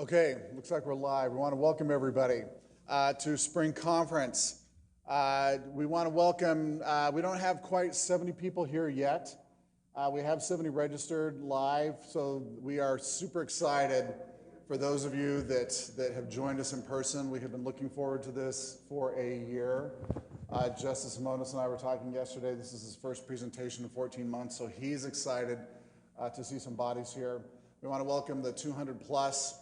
Okay, looks like we're live. We want to welcome everybody to Spring Conference. We want to welcome, we don't have quite 70 people here yet. We have 70 registered live, so we are super excited for those of you that have joined us in person. We have been looking forward to this for a year. Justice Simonis and I were talking yesterday. This is his first presentation in 14 months, so he's excited to see some bodies here. We want to welcome the 200 plus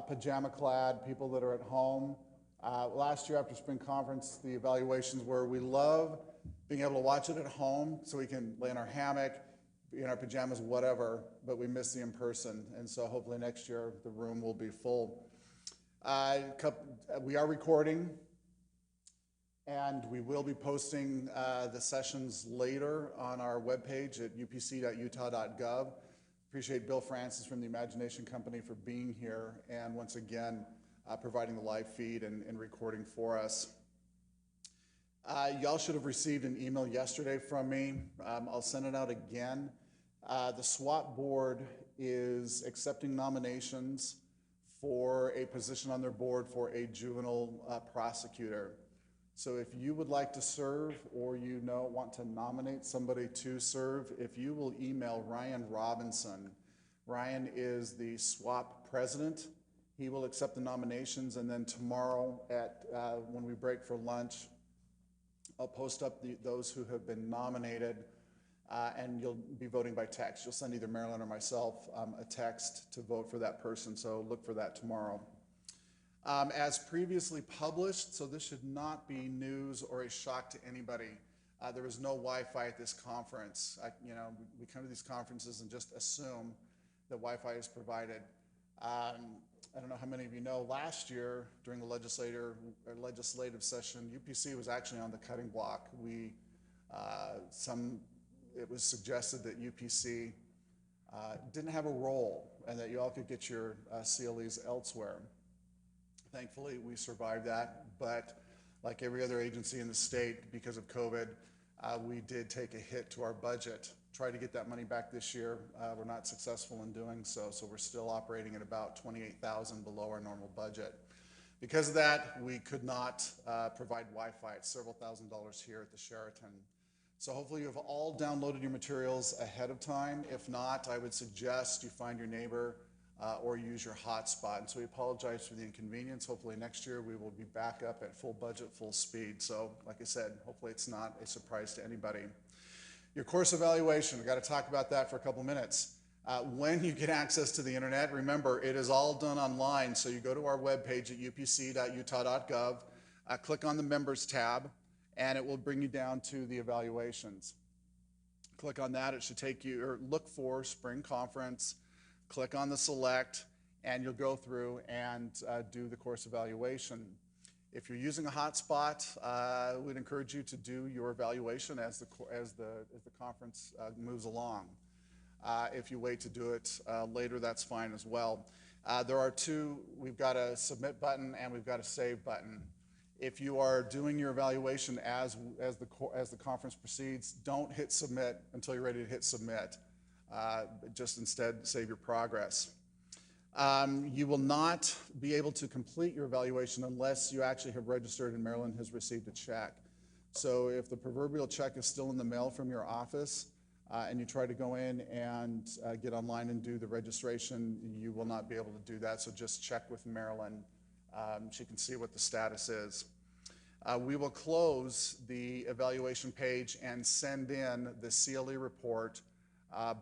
pajama-clad people that are at home. Last year after Spring Conference, the evaluations were, we love being able to watch it at home so we can lay in our hammock, be in our pajamas, whatever, but we miss the in-person. And so hopefully next year the room will be full. We are recording, and we will be posting the sessions later on our webpage at upc.utah.gov. Appreciate Bill Francis from the Imagination Company for being here and once again providing the live feed and recording for us. Y'all should have received an email yesterday from me. I'll send it out again. The SWAT board is accepting nominations for a position on their board for a juvenile prosecutor. So if you would like to serve or want to nominate somebody to serve, if you will email Ryan Robinson. Ryan is the SWAP president. He will accept the nominations, and then tomorrow when we break for lunch, I'll post up those who have been nominated, and you'll be voting by text. You'll send either Marilyn or myself a text to vote for that person, so look for that tomorrow. As previously published, so this should not be news or a shock to anybody. There is no Wi-Fi at this conference. We come to these conferences and just assume that Wi-Fi is provided. I don't know how many of you know, last year during the legislative session, UPC was actually on the cutting block. It was suggested that UPC didn't have a role and that you all could get your CLEs elsewhere. Thankfully, we survived that, but like every other agency in the state, because of COVID, we did take a hit to our budget. Tried to get that money back this year. We're not successful in doing so, so we're still operating at about $28,000 below our normal budget. Because of that, we could not provide Wi-Fi. It's several $1,000s here at the Sheraton. So hopefully you have all downloaded your materials ahead of time. If not, I would suggest you find your neighbor or use your hotspot. And so we apologize for the inconvenience. Hopefully next year we will be back up at full budget, full speed. So like I said, hopefully it's not a surprise to anybody. Your course evaluation, we've got to talk about that for a couple minutes. When you get access to the internet, remember it is all done online. So you go to our webpage at upc.utah.gov, click on the members tab, and it will bring you down to the evaluations. Click on that, it should take you, or look for Spring Conference, click on the select, and you'll go through and do the course evaluation. If you're using a hotspot, we'd encourage you to do your evaluation as the conference moves along. If you wait to do it later, that's fine as well. There are two, we've got a submit button and we've got a save button. If you are doing your evaluation as the conference proceeds, don't hit submit until you're ready to hit submit. Just instead save your progress. You will not be able to complete your evaluation unless you actually have registered and Maryland has received a check. So if the proverbial check is still in the mail from your office and you try to go in and get online and do the registration, you will not be able to do that. So just check with Marilyn. She can see what the status is. We will close the evaluation page and send in the CLE report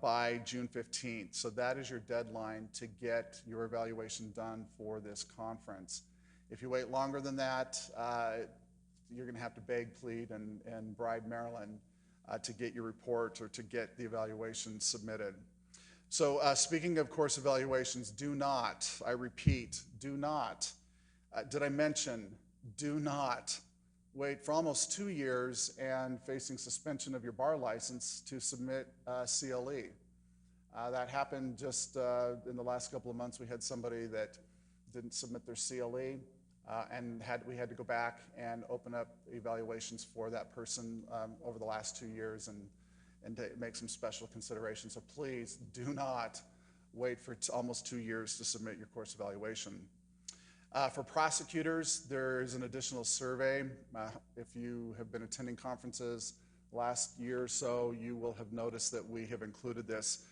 by June 15th. So that is your deadline to get your evaluation done for this conference. If you wait longer than that, you're going to have to beg, plead, and bribe Maryland to get your report or to get the evaluation submitted. So speaking of course evaluations, do not, I repeat, do not, did I mention, do not wait for almost 2 years and facing suspension of your bar license to submit CLE. That happened just in the last couple of months. We had somebody that didn't submit their CLE and we had to go back and open up evaluations for that person over the last 2 years and to make some special considerations. So please do not wait for almost 2 years to submit your course evaluation. For prosecutors, there is an additional survey. If you have been attending conferences last year or so, you will have noticed that we have included this.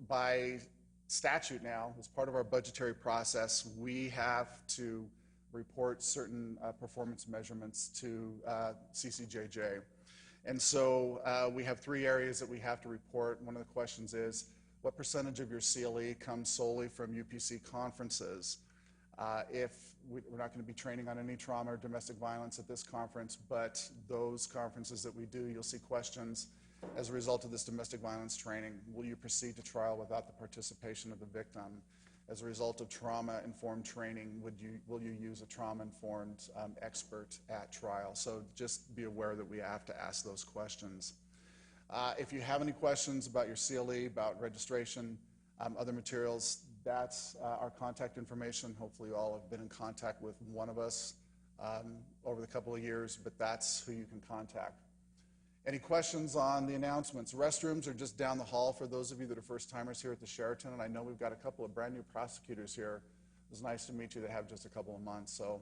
By statute now, as part of our budgetary process, we have to report certain performance measurements to CCJJ. And so we have 3 areas that we have to report. One of the questions is, what percentage of your CLE comes solely from UPC conferences? If we're not going to be training on any trauma or domestic violence at this conference, but those conferences that we do, you'll see questions as a result of this domestic violence training. Will you proceed to trial without the participation of the victim? As a result of trauma-informed training, will you use a trauma-informed expert at trial? So just be aware that we have to ask those questions. If you have any questions about your CLE, about registration, other materials, that's our contact information. Hopefully you all have been in contact with one of us over the couple of years, but that's who you can contact. Any questions on the announcements? Restrooms are just down the hall for those of you that are first-timers here at the Sheraton, and I know we've got a couple of brand new prosecutors here. It was nice to meet you. They have just a couple of months, so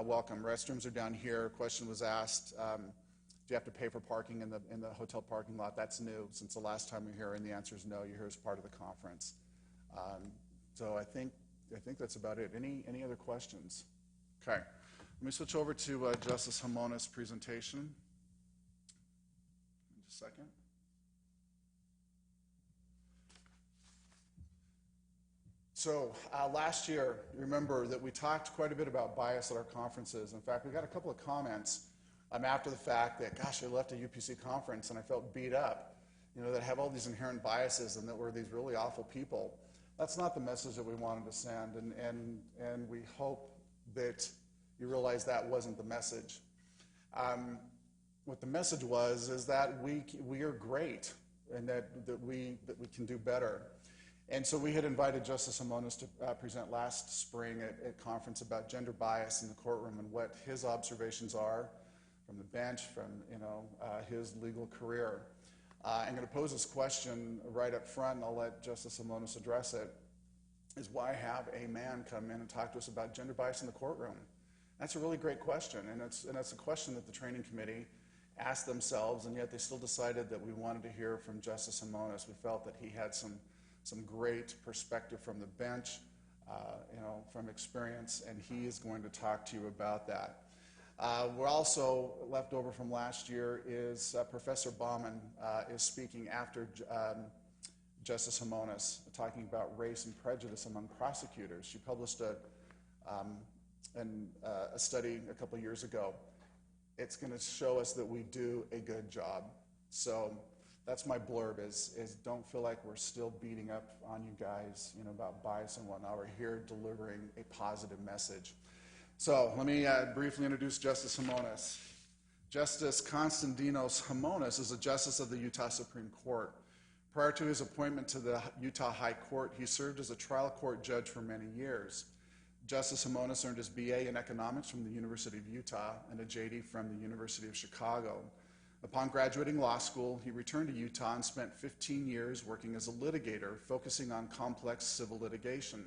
welcome. Restrooms are down here. A question was asked, do you have to pay for parking in the hotel parking lot? That's new since the last time we were here, and the answer is no. You're here as part of the conference. So I think that's about it. Any other questions? Okay. Let me switch over to Justice Himona's presentation. Just a second. So last year, remember that we talked quite a bit about bias at our conferences. In fact, we got a couple of comments after the fact that, gosh, I left a UPC conference and I felt beat up, that have all these inherent biases and that we're these really awful people. That's not the message that we wanted to send, and we hope that you realize that wasn't the message. What the message was is that we are great and that we can do better. And so we had invited Justice Himonas to present last spring at conference about gender bias in the courtroom and what his observations are from the bench, from his legal career. I'm going to pose this question right up front, and I'll let Justice Himonas address it, is why have a man come in and talk to us about gender bias in the courtroom? That's a really great question, and it's a question that the training committee asked themselves, and yet they still decided that we wanted to hear from Justice Himonas. We felt that he had some great perspective from the bench, from experience, and he is going to talk to you about that. We're also left over from last year is Professor Bauman is speaking after Justice Himonas, talking about race and prejudice among prosecutors. She published a study a couple of years ago. It's going to show us that we do a good job. So that's my blurb is don't feel like we're still beating up on you guys, about bias and whatnot. We're here delivering a positive message. So let me briefly introduce Justice Himonas. Justice Konstantinos Himonas is a justice of the Utah Supreme Court. Prior to his appointment to the Utah High Court, he served as a trial court judge for many years. Justice Himonas earned his BA in economics from the University of Utah and a JD from the University of Chicago. Upon graduating law school, he returned to Utah and spent 15 years working as a litigator, focusing on complex civil litigation.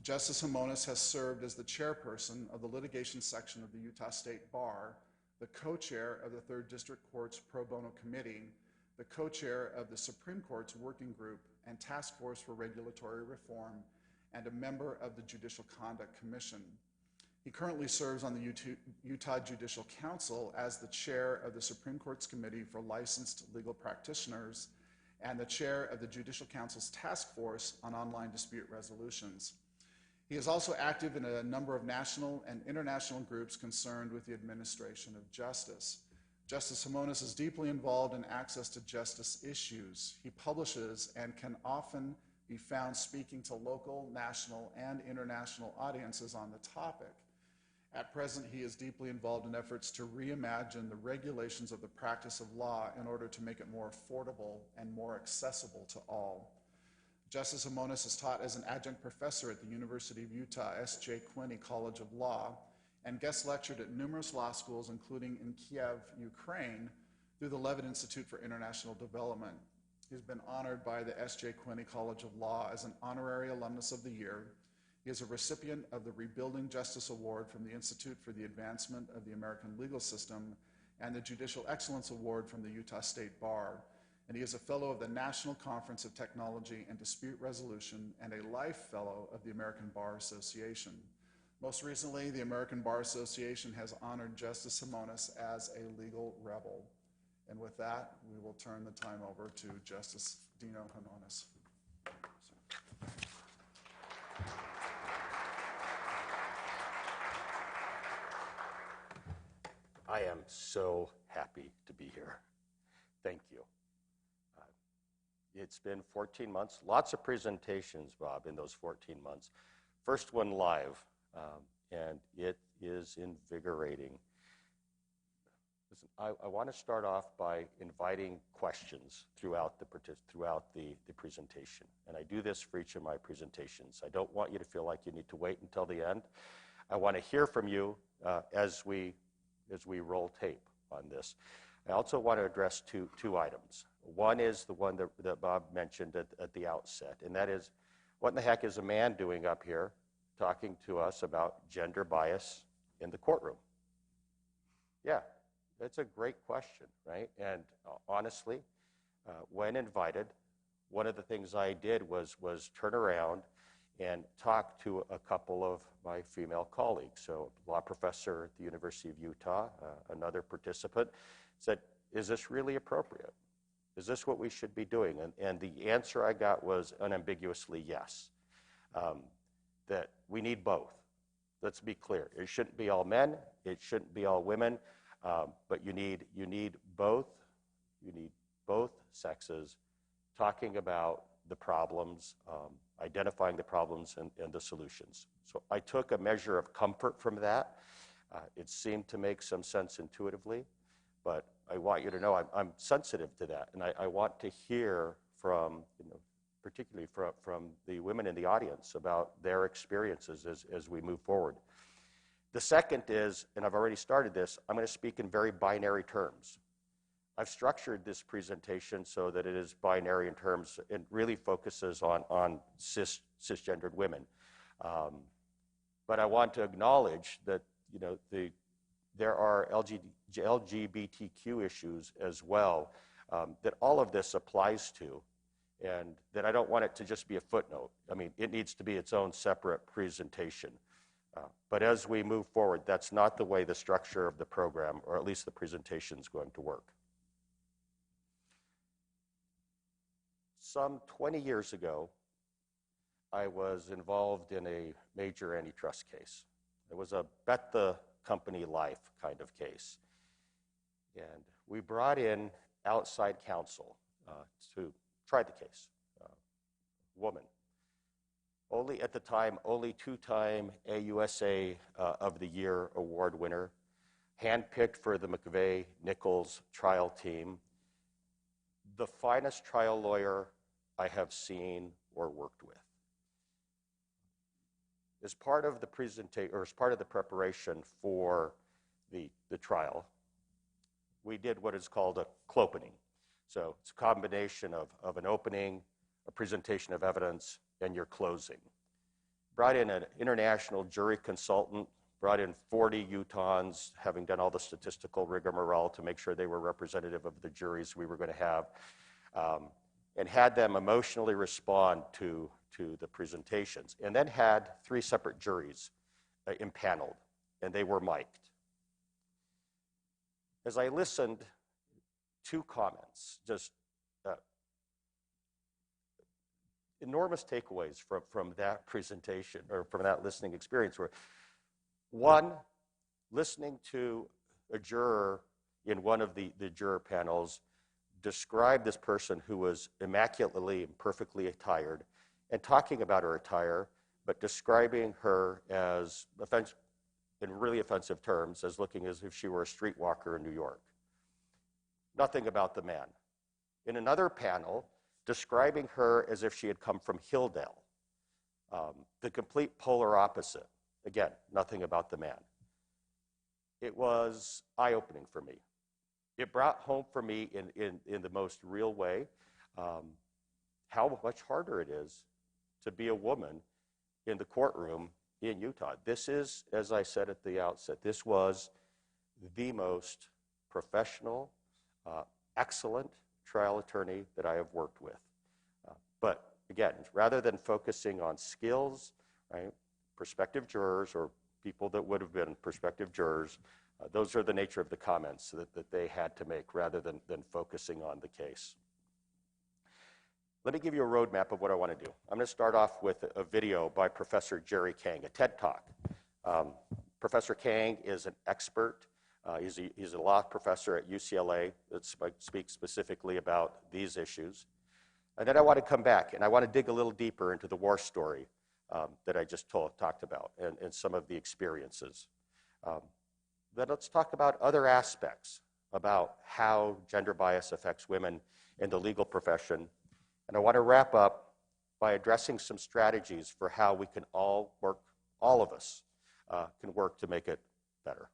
Justice Himonas has served as the chairperson of the litigation section of the Utah State Bar, the co-chair of the 3rd District Court's Pro Bono Committee, the co-chair of the Supreme Court's Working Group and Task Force for Regulatory Reform, and a member of the Judicial Conduct Commission. He currently serves on the Utah Judicial Council as the chair of the Supreme Court's Committee for Licensed Legal Practitioners and the chair of the Judicial Council's Task Force on Online Dispute Resolutions. He is also active in a number of national and international groups concerned with the administration of justice. Justice Himonas is deeply involved in access to justice issues. He publishes and can often be found speaking to local, national, and international audiences on the topic. At present, he is deeply involved in efforts to reimagine the regulations of the practice of law in order to make it more affordable and more accessible to all. Justice Himonas is taught as an adjunct professor at the University of Utah S.J. Quinney College of Law and guest lectured at numerous law schools, including in Kiev, Ukraine, through the Levitt Institute for International Development. He's been honored by the S.J. Quinney College of Law as an honorary alumnus of the year. He is a recipient of the Rebuilding Justice Award from the Institute for the Advancement of the American Legal System and the Judicial Excellence Award from the Utah State Bar. And he is a fellow of the National Conference of Technology and Dispute Resolution and a life fellow of the American Bar Association. Most recently, the American Bar Association has honored Justice Simonis as a legal rebel. And with that, we will turn the time over to Justice Dino Hanonis. I am so happy to be here. Thank you. It's been 14 months, lots of presentations, Bob, in those 14 months. First one live, and it is invigorating. Listen, I want to start off by inviting questions throughout the presentation, and I do this for each of my presentations. I don't want you to feel like you need to wait until the end. I want to hear from you as we roll tape on this. I also want to address two items. One is the one that Bob mentioned at the outset, and that is, what in the heck is a man doing up here talking to us about gender bias in the courtroom? Yeah, that's a great question, right? And honestly, when invited, one of the things I did was turn around and talk to a couple of my female colleagues. So, law professor at the University of Utah, another participant, said, is this really appropriate? Is this what we should be doing? And the answer I got was unambiguously yes, that we need both. Let's be clear. It shouldn't be all men. It shouldn't be all women. But you need both. You need both sexes talking about the problems, identifying the problems and the solutions. So I took a measure of comfort from that. It seemed to make some sense intuitively, but I want you to know I'm sensitive to that, and I want to hear from, particularly from the women in the audience about their experiences as we move forward. The second is, and I've already started this, I'm going to speak in very binary terms. I've structured this presentation so that it is binary in terms, it really focuses on cisgendered women. But I want to acknowledge that, there are LGBTQ issues as well that all of this applies to, and that I don't want it to just be a footnote. I mean, it needs to be its own separate presentation. But as we move forward, that's not the way the structure of the program, or at least the presentation, is going to work. Some 20 years ago, I was involved in a major antitrust case. It was a bet the company life kind of case. And we brought in outside counsel to try the case. Woman. Only at the time, only two-time AUSA of the Year award winner, handpicked for the McVeigh-Nichols trial team, the finest trial lawyer I have seen or worked with. As part of the presentation, or as part of the preparation for the trial, we did what is called a clopening. So it's a combination of an opening, a presentation of evidence, and your closing. Brought in an international jury consultant, brought in 40 Utahns, having done all the statistical rigmarole to make sure they were representative of the juries we were going to have, and had them emotionally respond to the presentations, and then had 3 separate juries impaneled, and they were mic'd. As I listened, 2 comments, just enormous takeaways from that presentation, or from that listening experience, were, 1, listening to a juror in one of the juror panels describe this person who was immaculately and perfectly attired, and talking about her attire, but describing her as, in really offensive terms, as looking as if she were a streetwalker in New York. Nothing about the man. In another panel, describing her as if she had come from Hilldale. The complete polar opposite. Again, nothing about the man. It was eye-opening for me. It brought home for me in the most real way how much harder it is to be a woman in the courtroom in Utah. This is, as I said at the outset, this was the most professional, excellent trial attorney that I have worked with. But again, rather than focusing on skills, right, prospective jurors or people that would have been prospective jurors, those are the nature of the comments that they had to make rather than focusing on the case. Let me give you a roadmap of what I want to do. I'm going to start off with a video by Professor Jerry Kang, a TED Talk. Professor Kang is an expert. He's a law professor at UCLA that speaks specifically about these issues. And then I want to come back, and I want to dig a little deeper into the war story that I just talked about and some of the experiences. Then let's talk about other aspects about how gender bias affects women in the legal profession. And I want to wrap up by addressing some strategies for how we can all of us can work to make it better.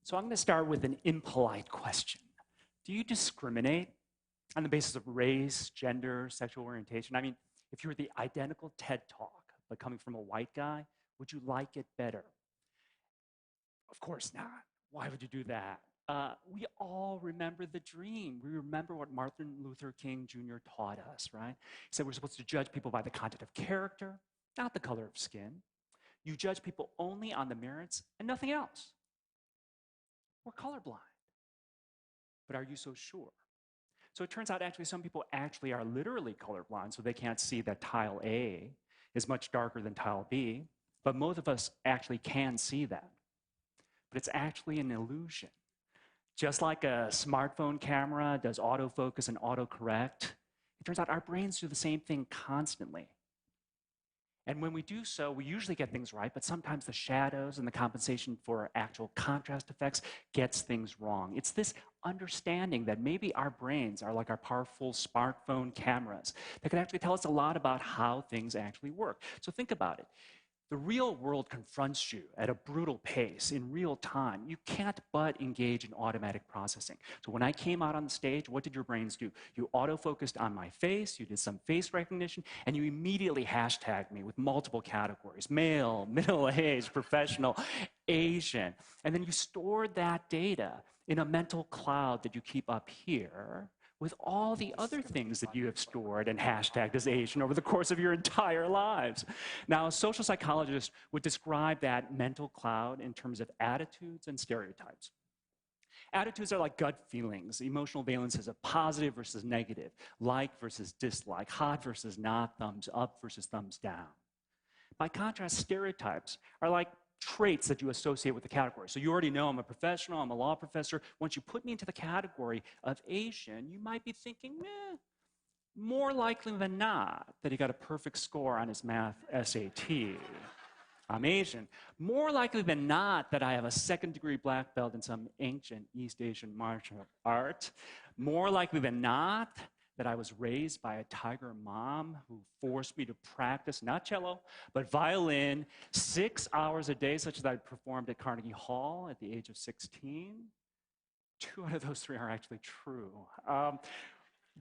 So I'm going to start with an impolite question. Do you discriminate on the basis of race, gender, sexual orientation? I mean, if you were the identical TED Talk, but coming from a white guy, would you like it better? Of course not. Why would you do that? We all remember the dream. We remember what Martin Luther King Jr. taught us, right? He said we're supposed to judge people by the content of character, not the color of skin. You judge people only on the merits and nothing else. We're colorblind. But are you so sure? So it turns out actually some people actually are literally colorblind, so they can't see that tile A is much darker than tile B, but most of us actually can see that. But it's actually an illusion. Just like a smartphone camera does autofocus and autocorrect, it turns out our brains do the same thing constantly. And when we do so, we usually get things right, but sometimes the shadows and the compensation for actual contrast effects gets things wrong. It's this understanding that maybe our brains are like our powerful smartphone cameras that can actually tell us a lot about how things actually work. So think about it. The real world confronts you at a brutal pace in real time. You can't but engage in automatic processing. So when I came out on the stage, what did your brains do? You auto-focused on my face, you did some face recognition, and you immediately hashtagged me with multiple categories: male, middle-aged, professional, Asian. And then you stored that data in a mental cloud that you keep up here with all the other things that you have stored and hashtagged as Asian over the course of your entire lives. Now, a social psychologist would describe that mental cloud in terms of attitudes and stereotypes. Attitudes are like gut feelings, emotional valences of positive versus negative, like versus dislike, hot versus not, thumbs up versus thumbs down. By contrast, stereotypes are like traits that you associate with the category. So you already know I'm a professional, I'm a law professor. Once you put me into the category of Asian, you might be thinking, more likely than not that he got a perfect score on his math SAT. I'm Asian. More likely than not that I have a second-degree black belt in some ancient East Asian martial art. More likely than not that I was raised by a tiger mom who forced me to practice, not cello, but violin 6 hours a day, such as I performed at Carnegie Hall at the age of 16. 2 out of those 3 are actually true.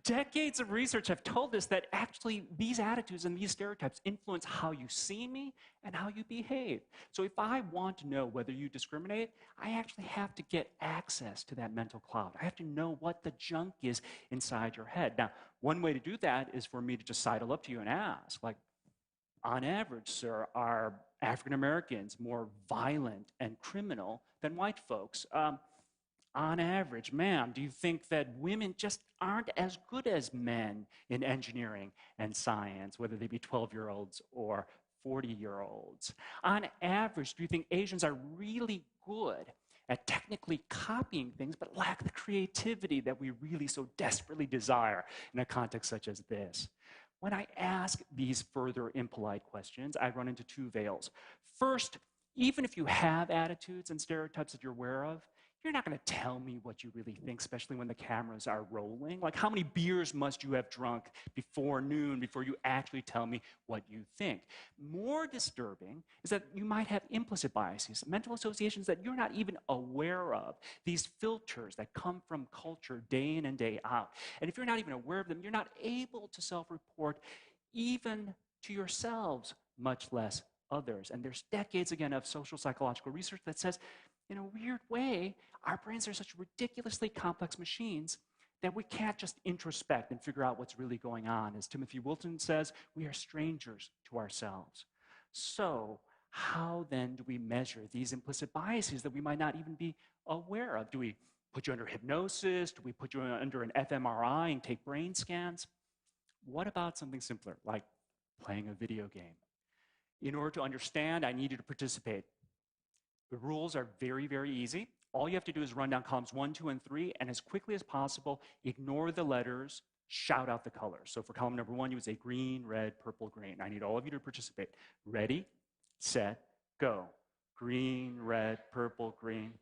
Decades of research have told us that actually these attitudes and these stereotypes influence how you see me and how you behave. So if I want to know whether you discriminate, I actually have to get access to that mental cloud. I have to know what the junk is inside your head. Now, one way to do that is for me to just sidle up to you and ask, like, on average, sir, are African Americans more violent and criminal than white folks? On average, ma'am, do you think that women just aren't as good as men in engineering and science, whether they be 12-year-olds or 40-year-olds? On average, do you think Asians are really good at technically copying things but lack the creativity that we really so desperately desire in a context such as this? When I ask these further impolite questions, I run into 2 veils. First, even if you have attitudes and stereotypes that you're aware of, you're not going to tell me what you really think, especially when the cameras are rolling. Like, how many beers must you have drunk before noon before you actually tell me what you think? More disturbing is that you might have implicit biases, mental associations that you're not even aware of, these filters that come from culture day in and day out. And if you're not even aware of them, you're not able to self-report even to yourselves, much less others. And there's decades, again, of social psychological research that says, in a weird way, our brains are such ridiculously complex machines that we can't just introspect and figure out what's really going on. As Timothy Wilton says, we are strangers to ourselves. So how then do we measure these implicit biases that we might not even be aware of? Do we put you under hypnosis? Do we put you under an fMRI and take brain scans? What about something simpler, like playing a video game? In order to understand, I need you to participate. The rules are very, very easy. All you have to do is run down columns 1, 2, and 3, and as quickly as possible, ignore the letters, shout out the colors. So for column number 1, you would say green, red, purple, green. I need all of you to participate. Ready, set, go. Green, red, purple, green.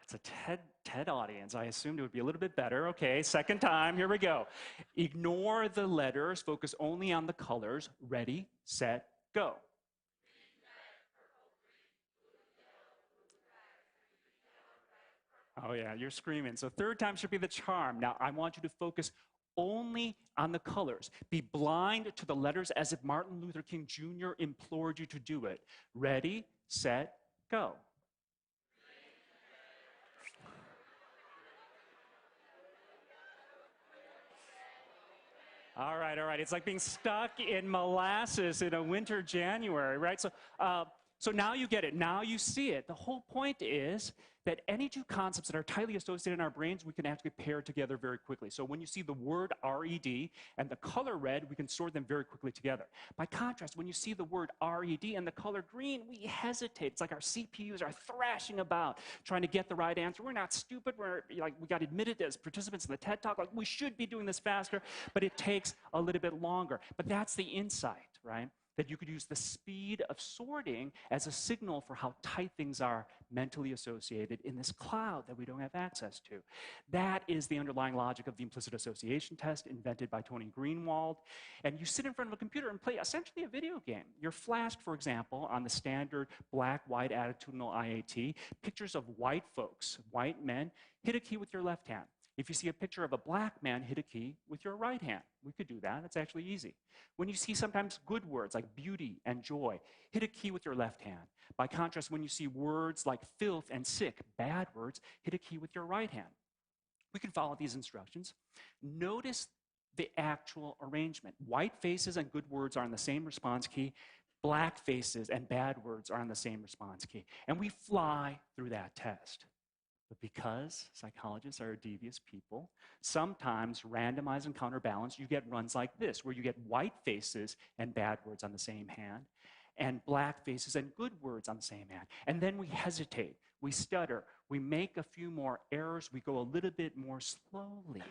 It's a TED audience. I assumed it would be a little bit better. Okay, second time, here we go. Ignore the letters, focus only on the colors. Ready, set, go. Oh yeah, you're screaming. So third time should be the charm. Now I want you to focus only on the colors. Be blind to the letters as if Martin Luther King Jr. implored you to do it. Ready, set, go. All right, all right. It's like being stuck in molasses in a winter January, right? So now you get it. Now you see it. The whole point is that any two concepts that are tightly associated in our brains, we can actually pair together very quickly. So when you see the word RED and the color red, we can sort them very quickly together. By contrast, when you see the word RED and the color green, we hesitate. It's like our CPUs are thrashing about trying to get the right answer. We're not stupid. We got admitted as participants in the TED Talk. Like, we should be doing this faster, but it takes a little bit longer. But that's the insight, right? That you could use the speed of sorting as a signal for how tight things are mentally associated in this cloud that we don't have access to. That is the underlying logic of the implicit association test invented by Tony Greenwald. And you sit in front of a computer and play essentially a video game. You're flashed, for example, on the standard black-white attitudinal IAT, pictures of white folks, white men. Hit a key with your left hand. If you see a picture of a black man, hit a key with your right hand. We could do that. It's actually easy. When you see sometimes good words like beauty and joy, hit a key with your left hand. By contrast, when you see words like filth and sick, bad words, hit a key with your right hand. We can follow these instructions. Notice the actual arrangement. White faces and good words are on the same response key. Black faces and bad words are on the same response key. And we fly through that test. But because psychologists are devious people, sometimes randomized and counterbalance, you get runs like this, where you get white faces and bad words on the same hand, and black faces and good words on the same hand. And then we hesitate, we stutter, we make a few more errors, we go a little bit more slowly.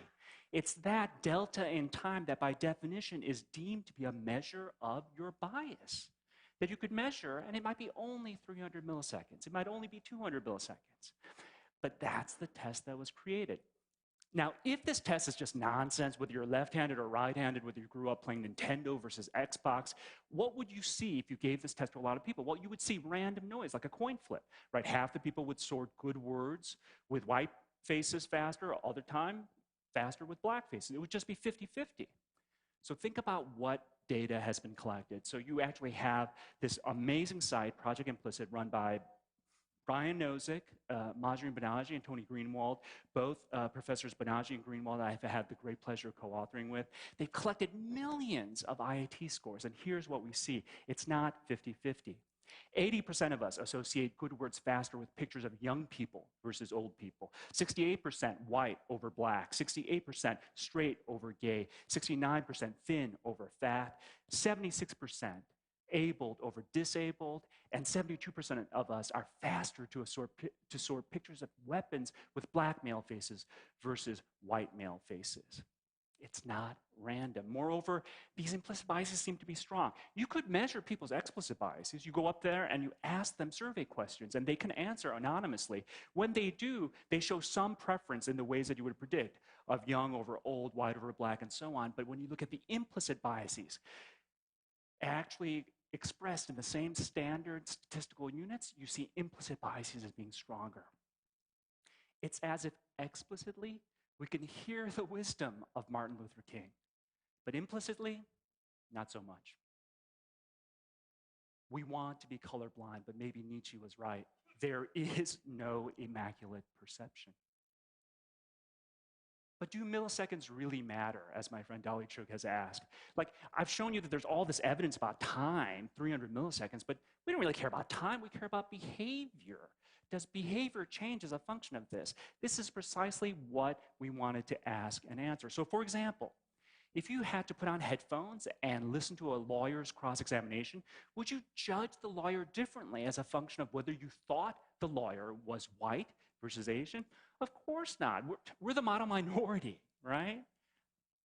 It's that delta in time that by definition is deemed to be a measure of your bias. That you could measure, and it might be only 300 milliseconds, it might only be 200 milliseconds. But that's the test that was created. Now, if this test is just nonsense, whether you're left-handed or right-handed, whether you grew up playing Nintendo versus Xbox, what would you see if you gave this test to a lot of people? Well, you would see random noise, like a coin flip, right? Half the people would sort good words with white faces faster, other time faster with black faces. It would just be 50-50. So think about what data has been collected. So you actually have this amazing site, Project Implicit, run by Brian Nozick, Majrin Banaji, and Tony Greenwald, both professors Banaji and Greenwald I've had the great pleasure of co-authoring with. They've collected millions of IAT scores, and here's what we see. It's not 50-50. 80% of us associate good words faster with pictures of young people versus old people. 68% white over black, 68% straight over gay, 69% thin over fat, 76% abled over disabled, and 72% of us are faster to sort pictures of weapons with black male faces versus white male faces. It's not random. Moreover, these implicit biases seem to be strong. You could measure people's explicit biases. You go up there and you ask them survey questions, and they can answer anonymously. When they do, they show some preference in the ways that you would predict of young over old, white over black, and so on. But when you look at the implicit biases, actually expressed in the same standard statistical units, you see implicit biases as being stronger. It's as if explicitly we can hear the wisdom of Martin Luther King, but implicitly, not so much. We want to be colorblind, but maybe Nietzsche was right. There is no immaculate perception. But do milliseconds really matter, as my friend Dolly Chuk has asked? Like, I've shown you that there's all this evidence about time, 300 milliseconds, but we don't really care about time, we care about behavior. Does behavior change as a function of this? This is precisely what we wanted to ask and answer. So for example, if you had to put on headphones and listen to a lawyer's cross-examination, would you judge the lawyer differently as a function of whether you thought the lawyer was white versus Asian? Of course not. We're the model minority, right?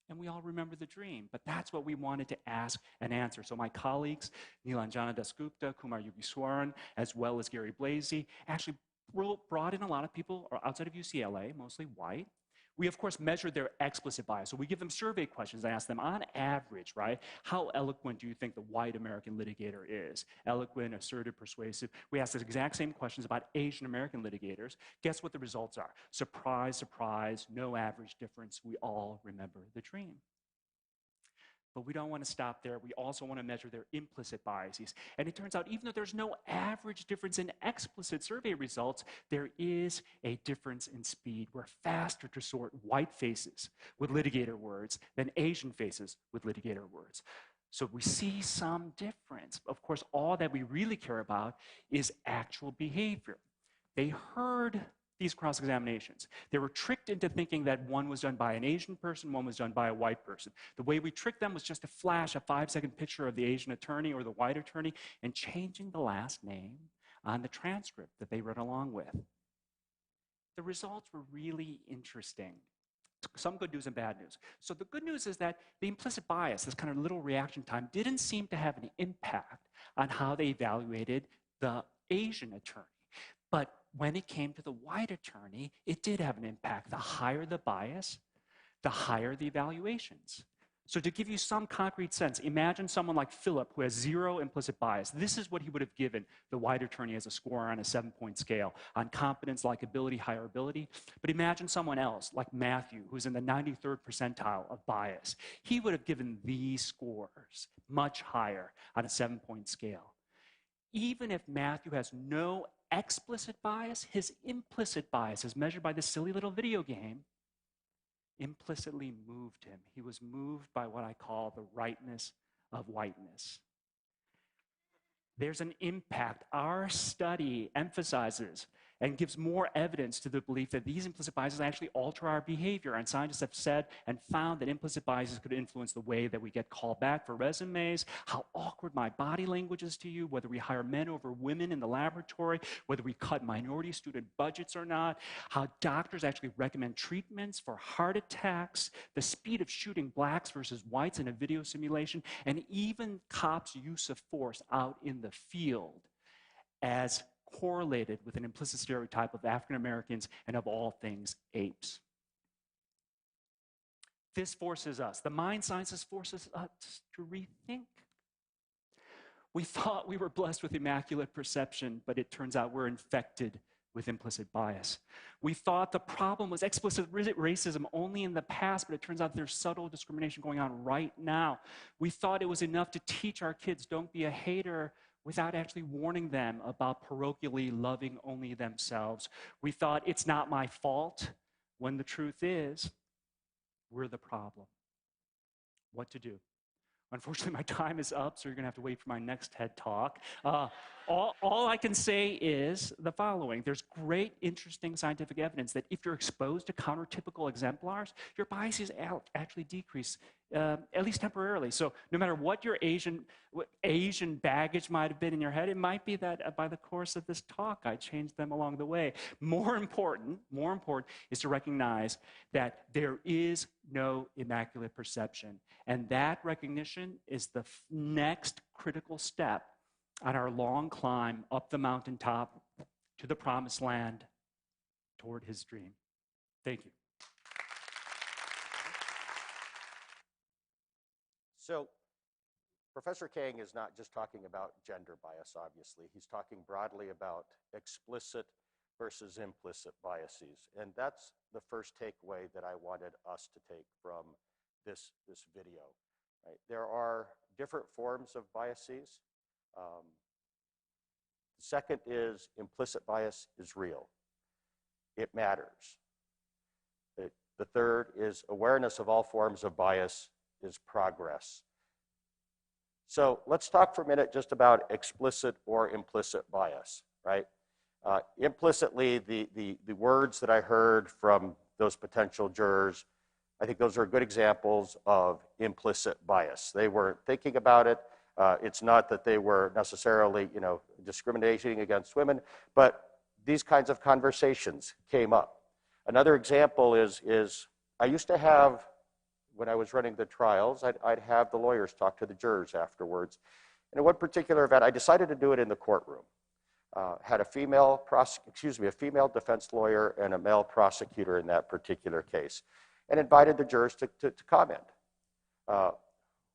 And we all remember the dream. But that's what we wanted to ask and answer. So my colleagues, Nilanjana Dasgupta, Kumar Yogiswaran, as well as Gary Blasey, actually brought in a lot of people outside of UCLA, mostly white. We, of course, measured their explicit bias. So we give them survey questions and ask them, on average, right, how eloquent do you think the white American litigator is? Eloquent, assertive, persuasive. We ask the exact same questions about Asian American litigators. Guess what the results are? Surprise, surprise, no average difference. We all remember the dream. But we don't want to stop there. We also want to measure their implicit biases. And it turns out, even though there's no average difference in explicit survey results, there is a difference in speed. We're faster to sort white faces with litigator words than Asian faces with litigator words. So we see some difference. Of course, all that we really care about is actual behavior. They heard these cross-examinations. They were tricked into thinking that one was done by an Asian person, one was done by a white person. The way we tricked them was just to flash a 5-second picture of the Asian attorney or the white attorney and changing the last name on the transcript that they read along with. The results were really interesting. Some good news and bad news. So the good news is that the implicit bias, this kind of little reaction time, didn't seem to have an impact on how they evaluated the Asian attorney. But when it came to the white attorney, it did have an impact. The higher the bias, the higher the evaluations. So to give you some concrete sense, imagine someone like Philip who has zero implicit bias. This is what he would have given the white attorney as a score on a 7-point scale on competence, likability, hireability. But imagine someone else like Matthew, who's in the 93rd percentile of bias. He would have given these scores much higher on a 7-point scale. Even if Matthew has no explicit bias, his implicit bias, as measured by this silly little video game, implicitly moved him. He was moved by what I call the rightness of whiteness. There's an impact. Our study emphasizes and gives more evidence to the belief that these implicit biases actually alter our behavior. And scientists have said and found that implicit biases could influence the way that we get called back for resumes, how awkward my body language is to you, whether we hire men over women in the laboratory, whether we cut minority student budgets or not, how doctors actually recommend treatments for heart attacks, the speed of shooting blacks versus whites in a video simulation, and even cops' use of force out in the field as correlated with an implicit stereotype of African Americans and of all things apes. This forces us, the mind sciences forces us to rethink. We thought we were blessed with immaculate perception, but it turns out we're infected with implicit bias. We thought the problem was explicit racism only in the past, but it turns out there's subtle discrimination going on right now. We thought it was enough to teach our kids, don't be a hater, without actually warning them about parochially loving only themselves. We thought it's not my fault, when the truth is, we're the problem. What to do? Unfortunately, my time is up, so you're going to have to wait for my next TED Talk. All I can say is the following. There's great, interesting scientific evidence that if you're exposed to countertypical exemplars, your biases actually decrease at least temporarily. So no matter what your Asian baggage might have been in your head, it might be that by the course of this talk, I changed them along the way. More important is to recognize that there is no immaculate perception. And that recognition is the next critical step on our long climb up the mountaintop to the promised land toward his dream. Thank you. So Professor Kang is not just talking about gender bias, obviously. He's talking broadly about explicit versus implicit biases. And that's the first takeaway that I wanted us to take from this video. Right? There are different forms of biases. The second is implicit bias is real. It matters. The third is awareness of all forms of bias is progress. So let's talk for a minute just about explicit or implicit bias, right? Implicitly, the words that I heard from those potential jurors, I think those are good examples of implicit bias. They weren't thinking about it. It's not that they were necessarily, discriminating against women, but these kinds of conversations came up. Another example is I used to have, when I was running the trials, I'd have the lawyers talk to the jurors afterwards. And in one particular event, I decided to do it in the courtroom. Had a female defense lawyer and a male prosecutor in that particular case, and invited the jurors to comment.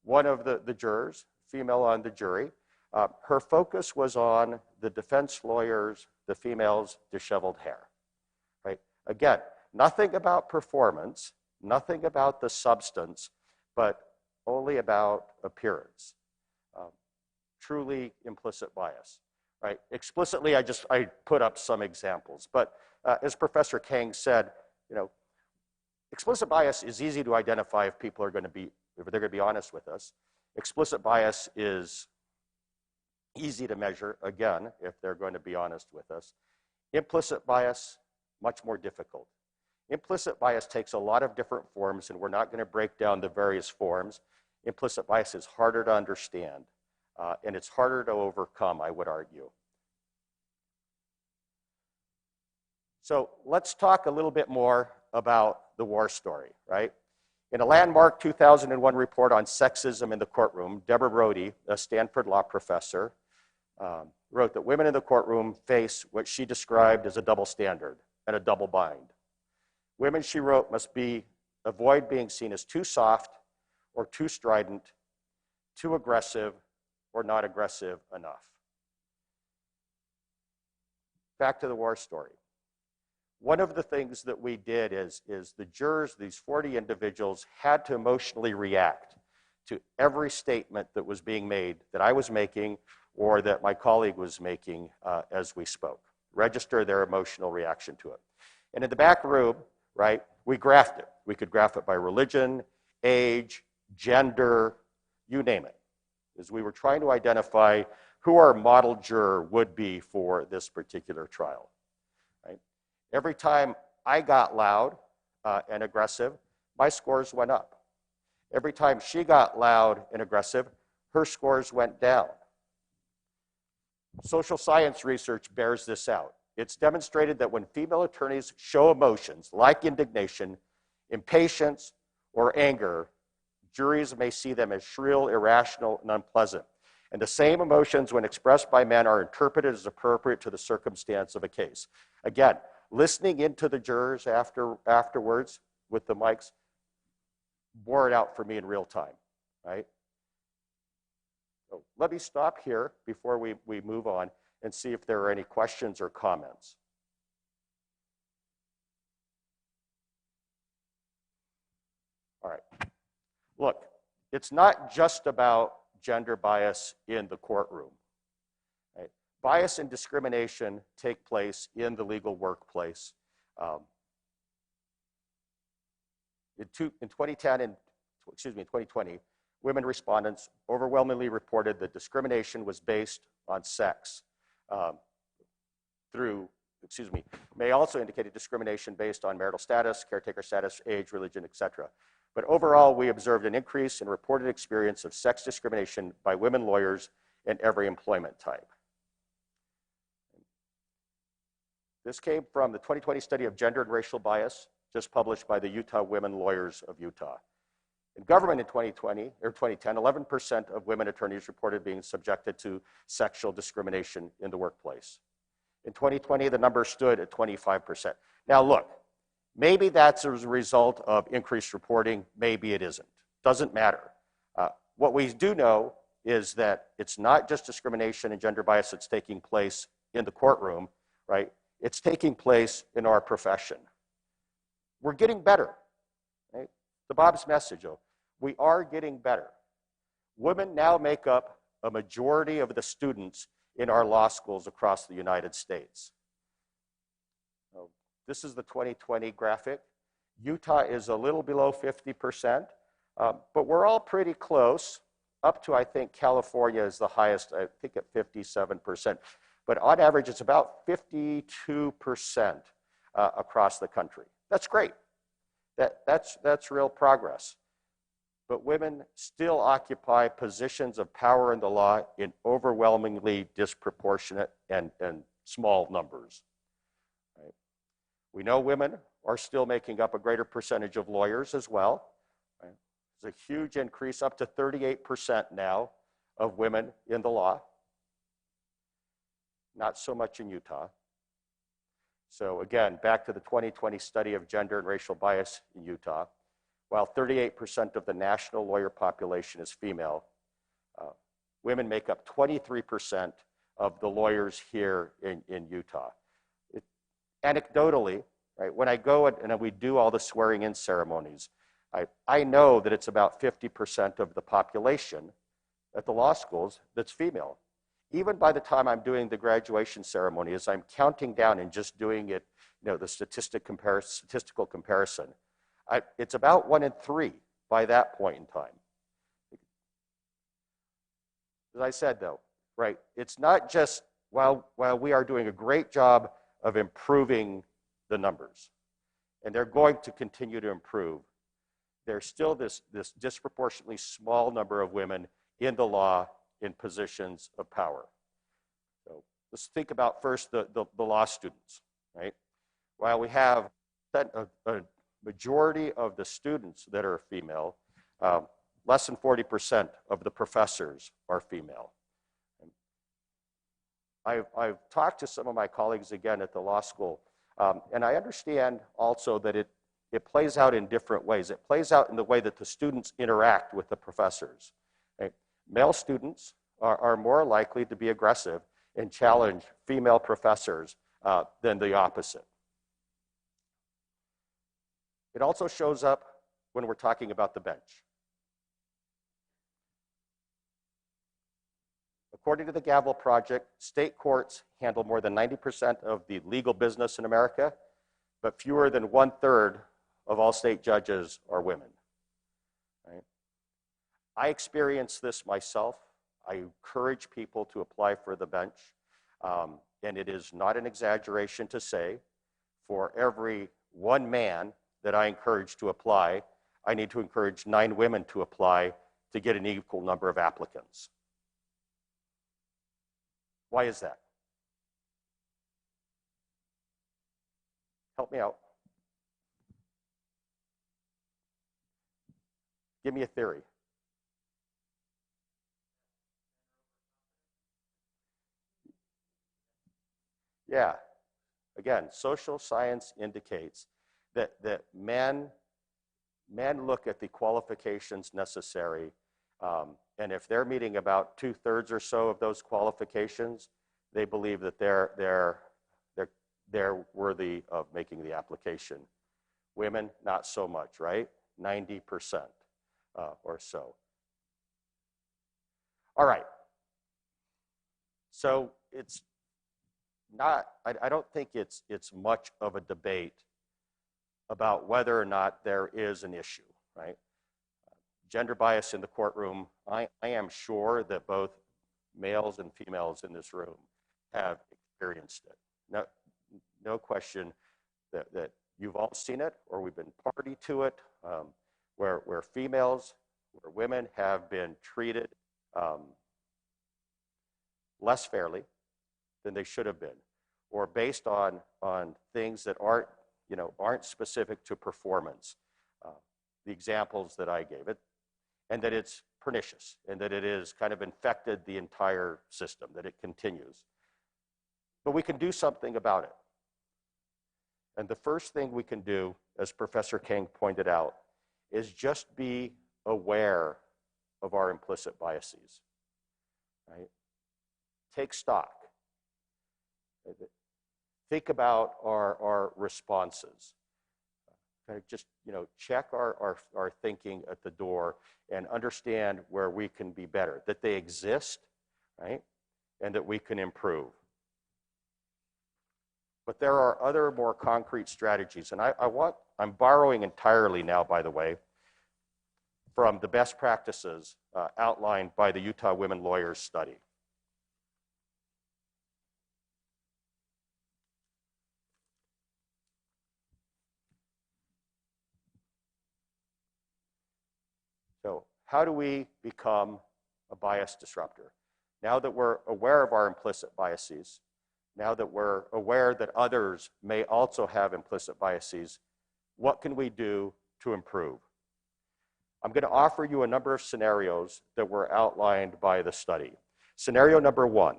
One of the jurors, female on the jury, her focus was on the defense lawyer's, the female's disheveled hair. Right? Again, nothing about performance, nothing about the substance, but only about appearance. Truly implicit bias. Right? Explicitly, I put up some examples, but as Professor Kang said, explicit bias is easy to identify if people are going to be, if they're going to be honest with us. Explicit bias is easy to measure, again, if they're going to be honest with us. Implicit bias, much more difficult. Implicit bias takes a lot of different forms, and we're not going to break down the various forms. Implicit bias is harder to understand, and it's harder to overcome, I would argue. So let's talk a little bit more about the war story, right? In a landmark 2001 report on sexism in the courtroom, Deborah Brody, a Stanford law professor, wrote that women in the courtroom face what she described as a double standard and a double bind. Women, she wrote, must avoid being seen as too soft or too strident, too aggressive or not aggressive enough. Back to the war story. One of the things that we did is the jurors, these 40 individuals, had to emotionally react to every statement that was being made, that I was making, or that my colleague was making as we spoke. Register their emotional reaction to it. And in the back room, right, we graphed it. We could graph it by religion, age, gender, you name it, as we were trying to identify who our model juror would be for this particular trial. Right? Every time I got loud and aggressive, my scores went up. Every time she got loud and aggressive, her scores went down. Social science research bears this out. It's demonstrated that when female attorneys show emotions like indignation, impatience, or anger, juries may see them as shrill, irrational, and unpleasant. And the same emotions, when expressed by men, are interpreted as appropriate to the circumstance of a case. Again, listening into the jurors afterwards with the mics bore it out for me in real time, right? So let me stop here before we move on and see if there are any questions or comments. All right. Look, it's not just about gender bias in the courtroom. Right? Bias and discrimination take place in the legal workplace. In 2020, women respondents overwhelmingly reported that discrimination was based on sex. May also indicate discrimination based on marital status, caretaker status, age, religion, etc. But overall, we observed an increase in reported experience of sex discrimination by women lawyers in every employment type. This came from the 2020 study of gender and racial bias, just published by the Utah Women Lawyers of Utah. In government in 2020 or 2010, 11% of women attorneys reported being subjected to sexual discrimination in the workplace. In 2020, the number stood at 25%. Now look, maybe that's as a result of increased reporting, maybe it isn't. Doesn't matter. What we do know is that it's not just discrimination and gender bias that's taking place in the courtroom, right? It's taking place in our profession. We're getting better, right? The Bob's message, though, we are getting better. Women now make up a majority of the students in our law schools across the United States. So this is the 2020 graphic. Utah is a little below 50%, but we're all pretty close, up to, I think, California is the highest, I think at 57%. But on average, it's about 52% across the country. That's great. That's real progress. But women still occupy positions of power in the law in overwhelmingly disproportionate and small numbers. Right? We know women are still making up a greater percentage of lawyers as well. Right? There's a huge increase, up to 38% now, of women in the law. Not so much in Utah. So again, back to the 2020 study of gender and racial bias in Utah. While 38% of the national lawyer population is female, women make up 23% of the lawyers here in Utah. Anecdotally, right, when I go and we do all the swearing-in ceremonies, I know that it's about 50% of the population at the law schools that's female. Even by the time I'm doing the graduation ceremony, as I'm counting down and just doing it, the statistical comparison, it's about 1 in 3 by that point in time. As I said, though, right, it's not just while we are doing a great job of improving the numbers, and they're going to continue to improve, there's still this disproportionately small number of women in the law in positions of power. So let's think about first the law students, right? While we have a majority of the students that are female, less than 40% of the professors are female. I've talked to some of my colleagues again at the law school, and I understand also that it plays out in different ways. It plays out in the way that the students interact with the professors. Right? Male students are more likely to be aggressive and challenge female professors than the opposite. It also shows up when we're talking about the bench. According to the Gavel Project, state courts handle more than 90% of the legal business in America, but fewer than 1/3 of all state judges are women. Right? I experienced this myself. I encourage people to apply for the bench, and it is not an exaggeration to say, for every 1 man that I encourage to apply, I need to encourage 9 women to apply to get an equal number of applicants. Why is that? Help me out. Give me a theory. Yeah. Again, social science indicates that men look at the qualifications necessary, and if they're meeting about 2/3 or so of those qualifications, they believe that they're worthy of making the application. Women, not so much, right? 90% or so. All right. So it's not, I don't think it's much of a debate about whether or not there is an issue, right? Gender bias in the courtroom, I am sure that both males and females in this room have experienced it. No question that you've all seen it or we've been party to it. where females, where women have been treated less fairly than they should have been, or based on things that aren't specific to performance. The examples that I gave it, and that it's pernicious, and that it has kind of infected the entire system, that it continues. But we can do something about it. And the first thing we can do, as Professor King pointed out, is just be aware of our implicit biases, right? Take stock. Think about our responses. Kind of just, check our thinking at the door and understand where we can be better, that they exist, right? And that we can improve. But there are other more concrete strategies, and I'm borrowing entirely now, by the way, from the best practices outlined by the Utah Women Lawyers Study. So how do we become a bias disruptor? Now that we're aware of our implicit biases, now that we're aware that others may also have implicit biases, what can we do to improve? I'm going to offer you a number of scenarios that were outlined by the study. Scenario number 1,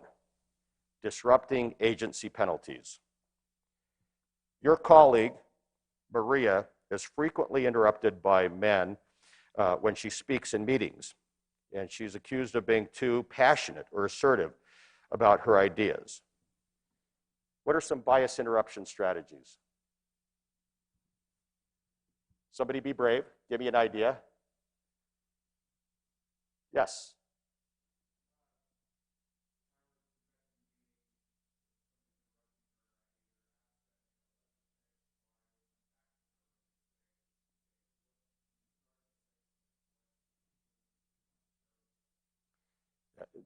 disrupting agency penalties. Your colleague, Maria, is frequently interrupted by men when she speaks in meetings, and she's accused of being too passionate or assertive about her ideas. What are some bias interruption strategies? Somebody be brave. Give me an idea. Yes.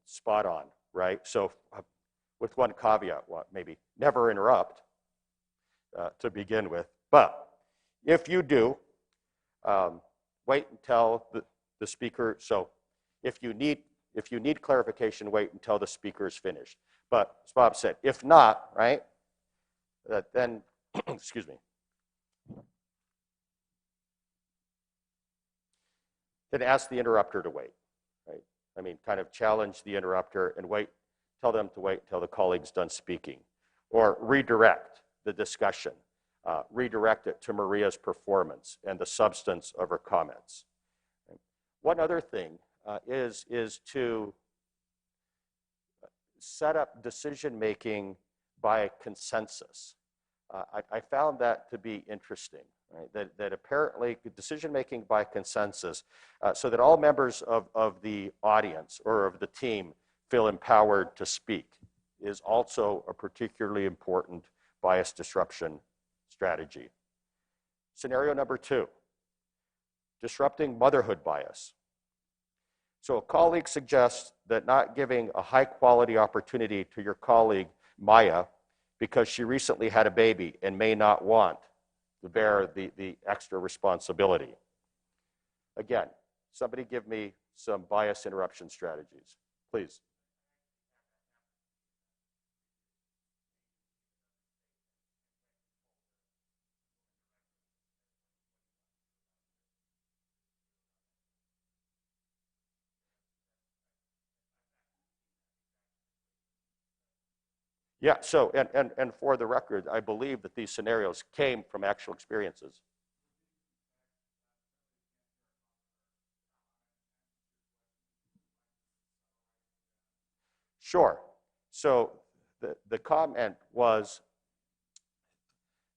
Spot on, right? So with one caveat, maybe never interrupt to begin with. But if you do, wait until the speaker, so if you need clarification, wait until the speaker is finished. But as Bob said, if not, right, then, excuse me, then ask the interrupter to wait, right? I mean, kind of challenge the interrupter and tell them to wait until the colleague's done speaking. Or redirect the discussion. Redirect it to Maria's performance and the substance of her comments. One other thing is to set up decision-making by consensus. I found that to be interesting, right? That apparently decision-making by consensus, so that all members of the audience or of the team feel empowered to speak, is also a particularly important bias disruption strategy. Scenario number 2, disrupting motherhood bias. So a colleague suggests that not giving a high-quality opportunity to your colleague, Maya, because she recently had a baby and may not want to bear the extra responsibility. Again, somebody give me some bias interruption strategies, please. Yeah, so, and for the record, I believe that these scenarios came from actual experiences. Sure. So the comment was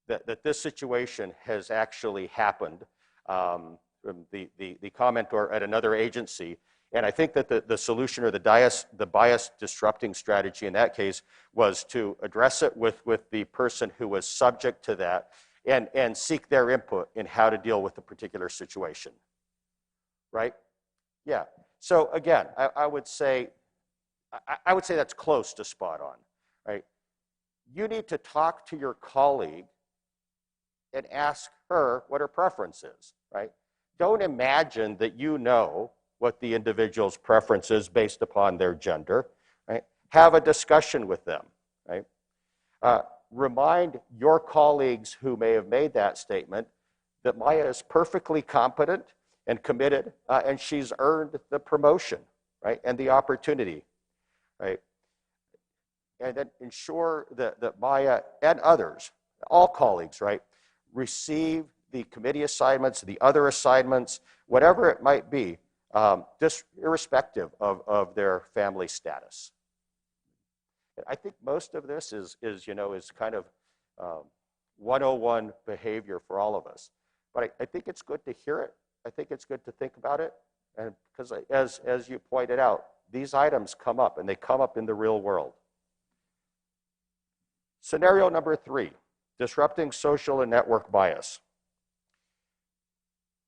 that this situation has actually happened. The commenter at another agency. And I think that the solution or the bias disrupting strategy in that case was to address it with the person who was subject to that and seek their input in how to deal with the particular situation. Right? Yeah. So again, I would say that's close to spot on. Right? You need to talk to your colleague and ask her what her preference is. Right? don't imagine that you know what the individual's preference is based upon their gender, right? Have a discussion with them, right? Remind your colleagues who may have made that statement that Maya is perfectly competent and committed, and she's earned the promotion, right, and the opportunity, right? And then ensure that Maya and others, all colleagues, right, receive the committee assignments, the other assignments, whatever it might be, just irrespective of their family status. I think most of this is kind of 101 behavior for all of us. But I think it's good to hear it. I think it's good to think about it. And because as you pointed out, these items come up, and they come up in the real world. Scenario number 3, disrupting social and network bias.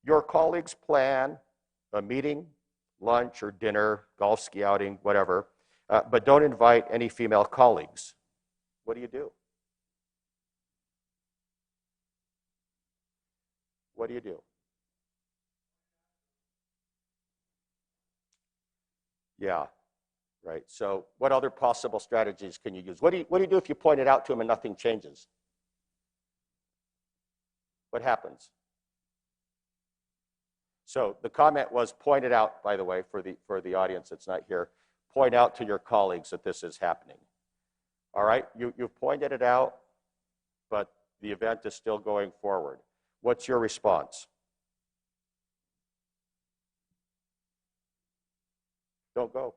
Your colleagues plan a meeting, lunch or dinner, golf ski outing, whatever, but don't invite any female colleagues. What do you do? What do you do? Yeah, right. So what other possible strategies can you use? What do you do if you point it out to them and nothing changes? What happens? So the comment was pointed out, by the way, for the audience that's not here, point out to your colleagues that this is happening. All right, you've pointed it out, but the event is still going forward. What's your response? Don't go.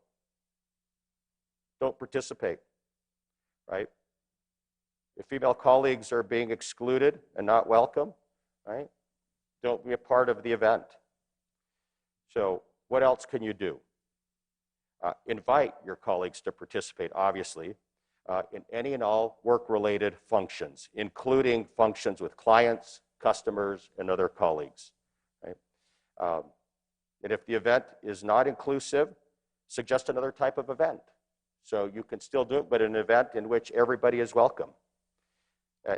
Don't participate, right? If female colleagues are being excluded and not welcome, right? Don't be a part of the event. So what else can you do? Invite your colleagues to participate, obviously, in any and all work-related functions, including functions with clients, customers, and other colleagues. Right? And if the event is not inclusive, suggest another type of event. So you can still do it, but an event in which everybody is welcome.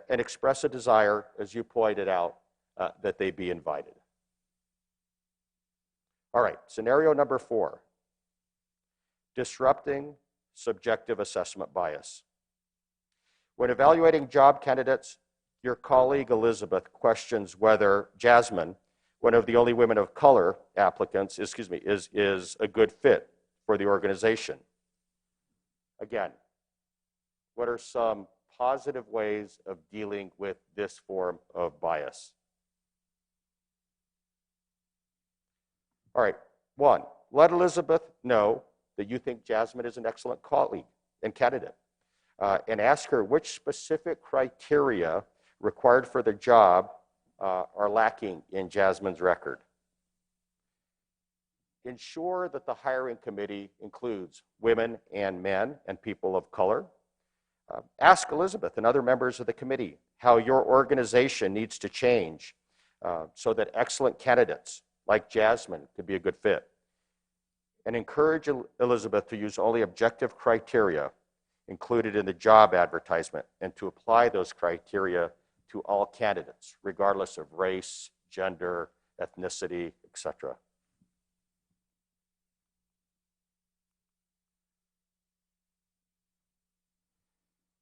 And express a desire, as you pointed out, that they be invited. All right, scenario number 4. Disrupting subjective assessment bias. When evaluating job candidates, your colleague Elizabeth questions whether Jasmine, one of the only women of color applicants, is a good fit for the organization. Again, what are some positive ways of dealing with this form of bias? All right, 1, let Elizabeth know that you think Jasmine is an excellent colleague and candidate, and ask her which specific criteria required for the job are lacking in Jasmine's record. Ensure that the hiring committee includes women and men and people of color. Ask Elizabeth and other members of the committee how your organization needs to change so that excellent candidates like Jasmine could be a good fit. And encourage Elizabeth to use only objective criteria included in the job advertisement and to apply those criteria to all candidates, regardless of race, gender, ethnicity, etc.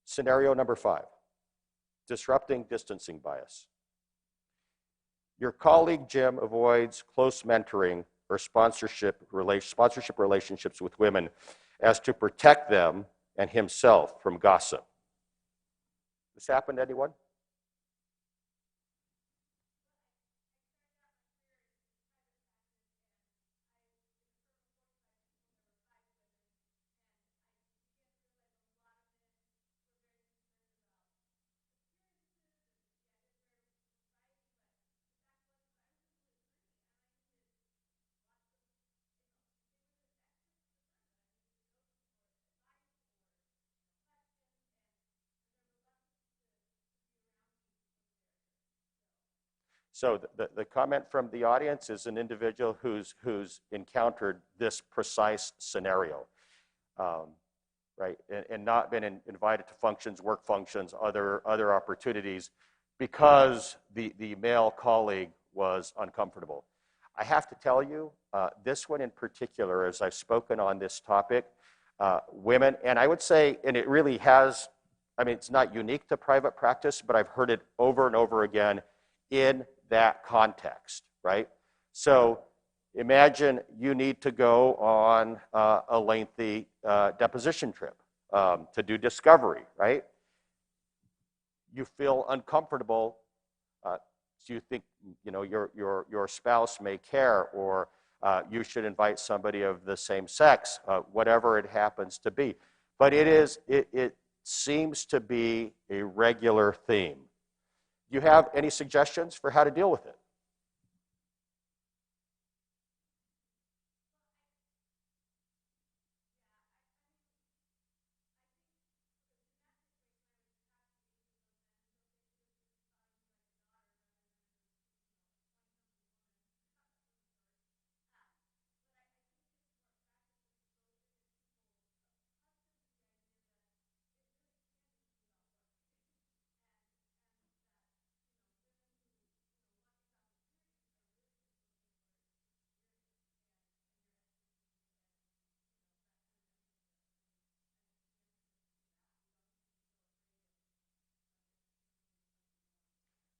Scenario number 5, disrupting distancing bias. Your colleague Jim avoids close mentoring or sponsorship relationships with women as to protect them and himself from gossip. This happened to anyone? So the comment from the audience is an individual who's encountered this precise scenario, right? And not been invited to functions, work functions, other opportunities because the male colleague was uncomfortable. I have to tell you, this one in particular, as I've spoken on this topic, women, and I would say, and it really has, I mean, it's not unique to private practice, but I've heard it over and over again in that context, right? So imagine you need to go on a lengthy deposition trip to do discovery, right? You feel uncomfortable. So you think, you know, your spouse may care, or you should invite somebody of the same sex, whatever it happens to be. But it seems to be a regular theme. Do you have any suggestions for how to deal with it?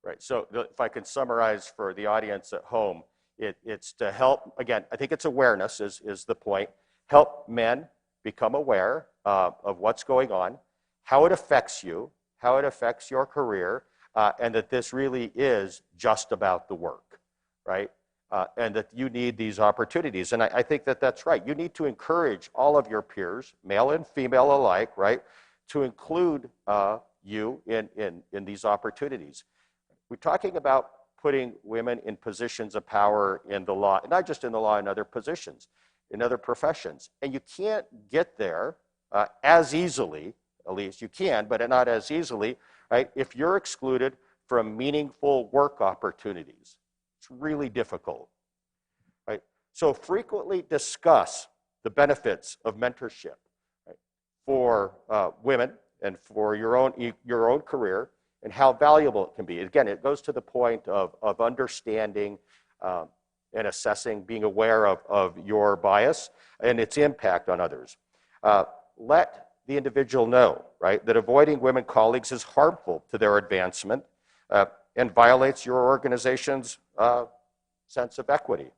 Right, so if I can summarize for the audience at home, it's to help, again, I think it's awareness is the point, help men become aware of what's going on, how it affects you, how it affects your career, and that this really is just about the work, right? And that you need these opportunities. And I think that that's right. You need to encourage all of your peers, male and female alike, right, to include you in these opportunities. We're talking about putting women in positions of power in the law, not just in the law, in other positions, in other professions. And you can't get there as easily, at least you can, but not as easily, right, if you're excluded from meaningful work opportunities. It's really difficult, right? So frequently discuss the benefits of mentorship, right, for women and for your own career, and how valuable it can be. Again, it goes to the point of understanding and assessing, being aware of your bias and its impact on others. Let the individual know, right, that avoiding women colleagues is harmful to their advancement and violates your organization's sense of equity.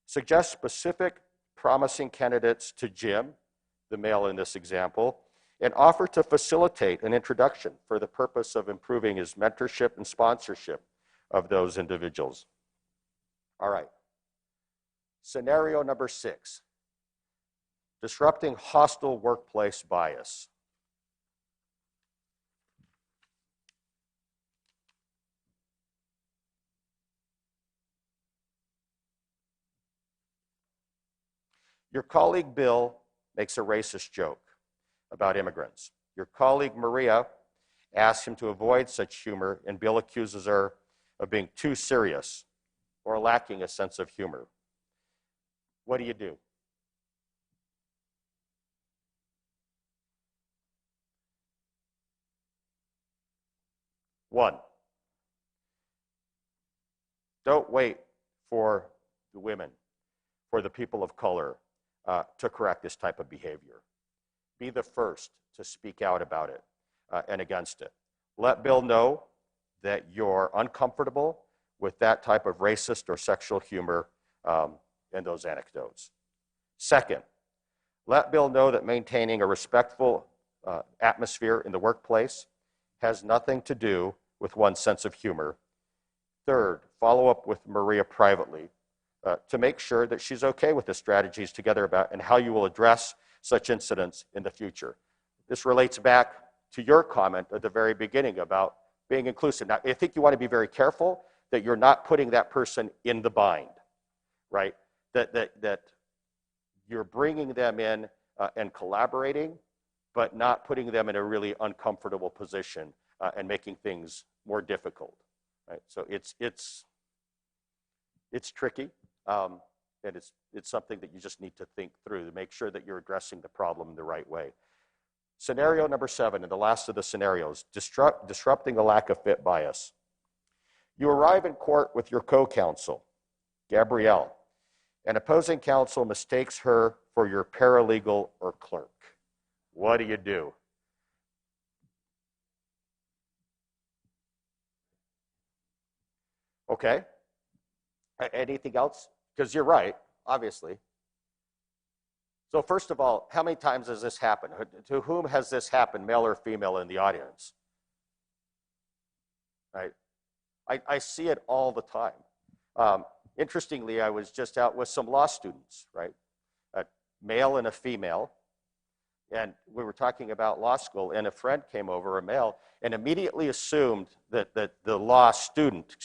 Suggest specific promising candidates to Jim, the male in this example, and offer to facilitate an introduction for the purpose of improving his mentorship and sponsorship of those individuals. All right. Scenario number 6, disrupting hostile workplace bias. Your colleague Bill makes a racist joke about immigrants. Your colleague Maria asks him to avoid such humor, and Bill accuses her of being too serious or lacking a sense of humor. What do? 1, don't wait for the women, for the people of color to correct this type of behavior. Be the first to speak out about it and against it. Let Bill know that you're uncomfortable with that type of racist or sexual humor and those anecdotes. 2nd, let Bill know that maintaining a respectful atmosphere in the workplace has nothing to do with one's sense of humor. 3rd, follow up with Maria privately to make sure that she's okay with the strategies together about and how you will address such incidents in the future. This relates back to your comment at the very beginning about being inclusive. Now, I think you want to be very careful that you're not putting that person in the bind, right? That you're bringing them in and collaborating, but not putting them in a really uncomfortable position and making things more difficult, right? So it's tricky, and it's something that you just need to think through to make sure that you're addressing the problem in the right way. Scenario number 7, and the last of the scenarios, disrupting a lack of fit bias. You arrive in court with your co-counsel. Gabrielle, an opposing counsel mistakes her for your paralegal or clerk. What do you do? Okay. Anything else? Because you're right, obviously. So first of all, how many times has this happened? To whom has this happened, male or female, in the audience? Right? I see it all the time. Interestingly, I was just out with some law students, right? A male and a female, and we were talking about law school, and a friend came over, a male, and immediately assumed that the law student,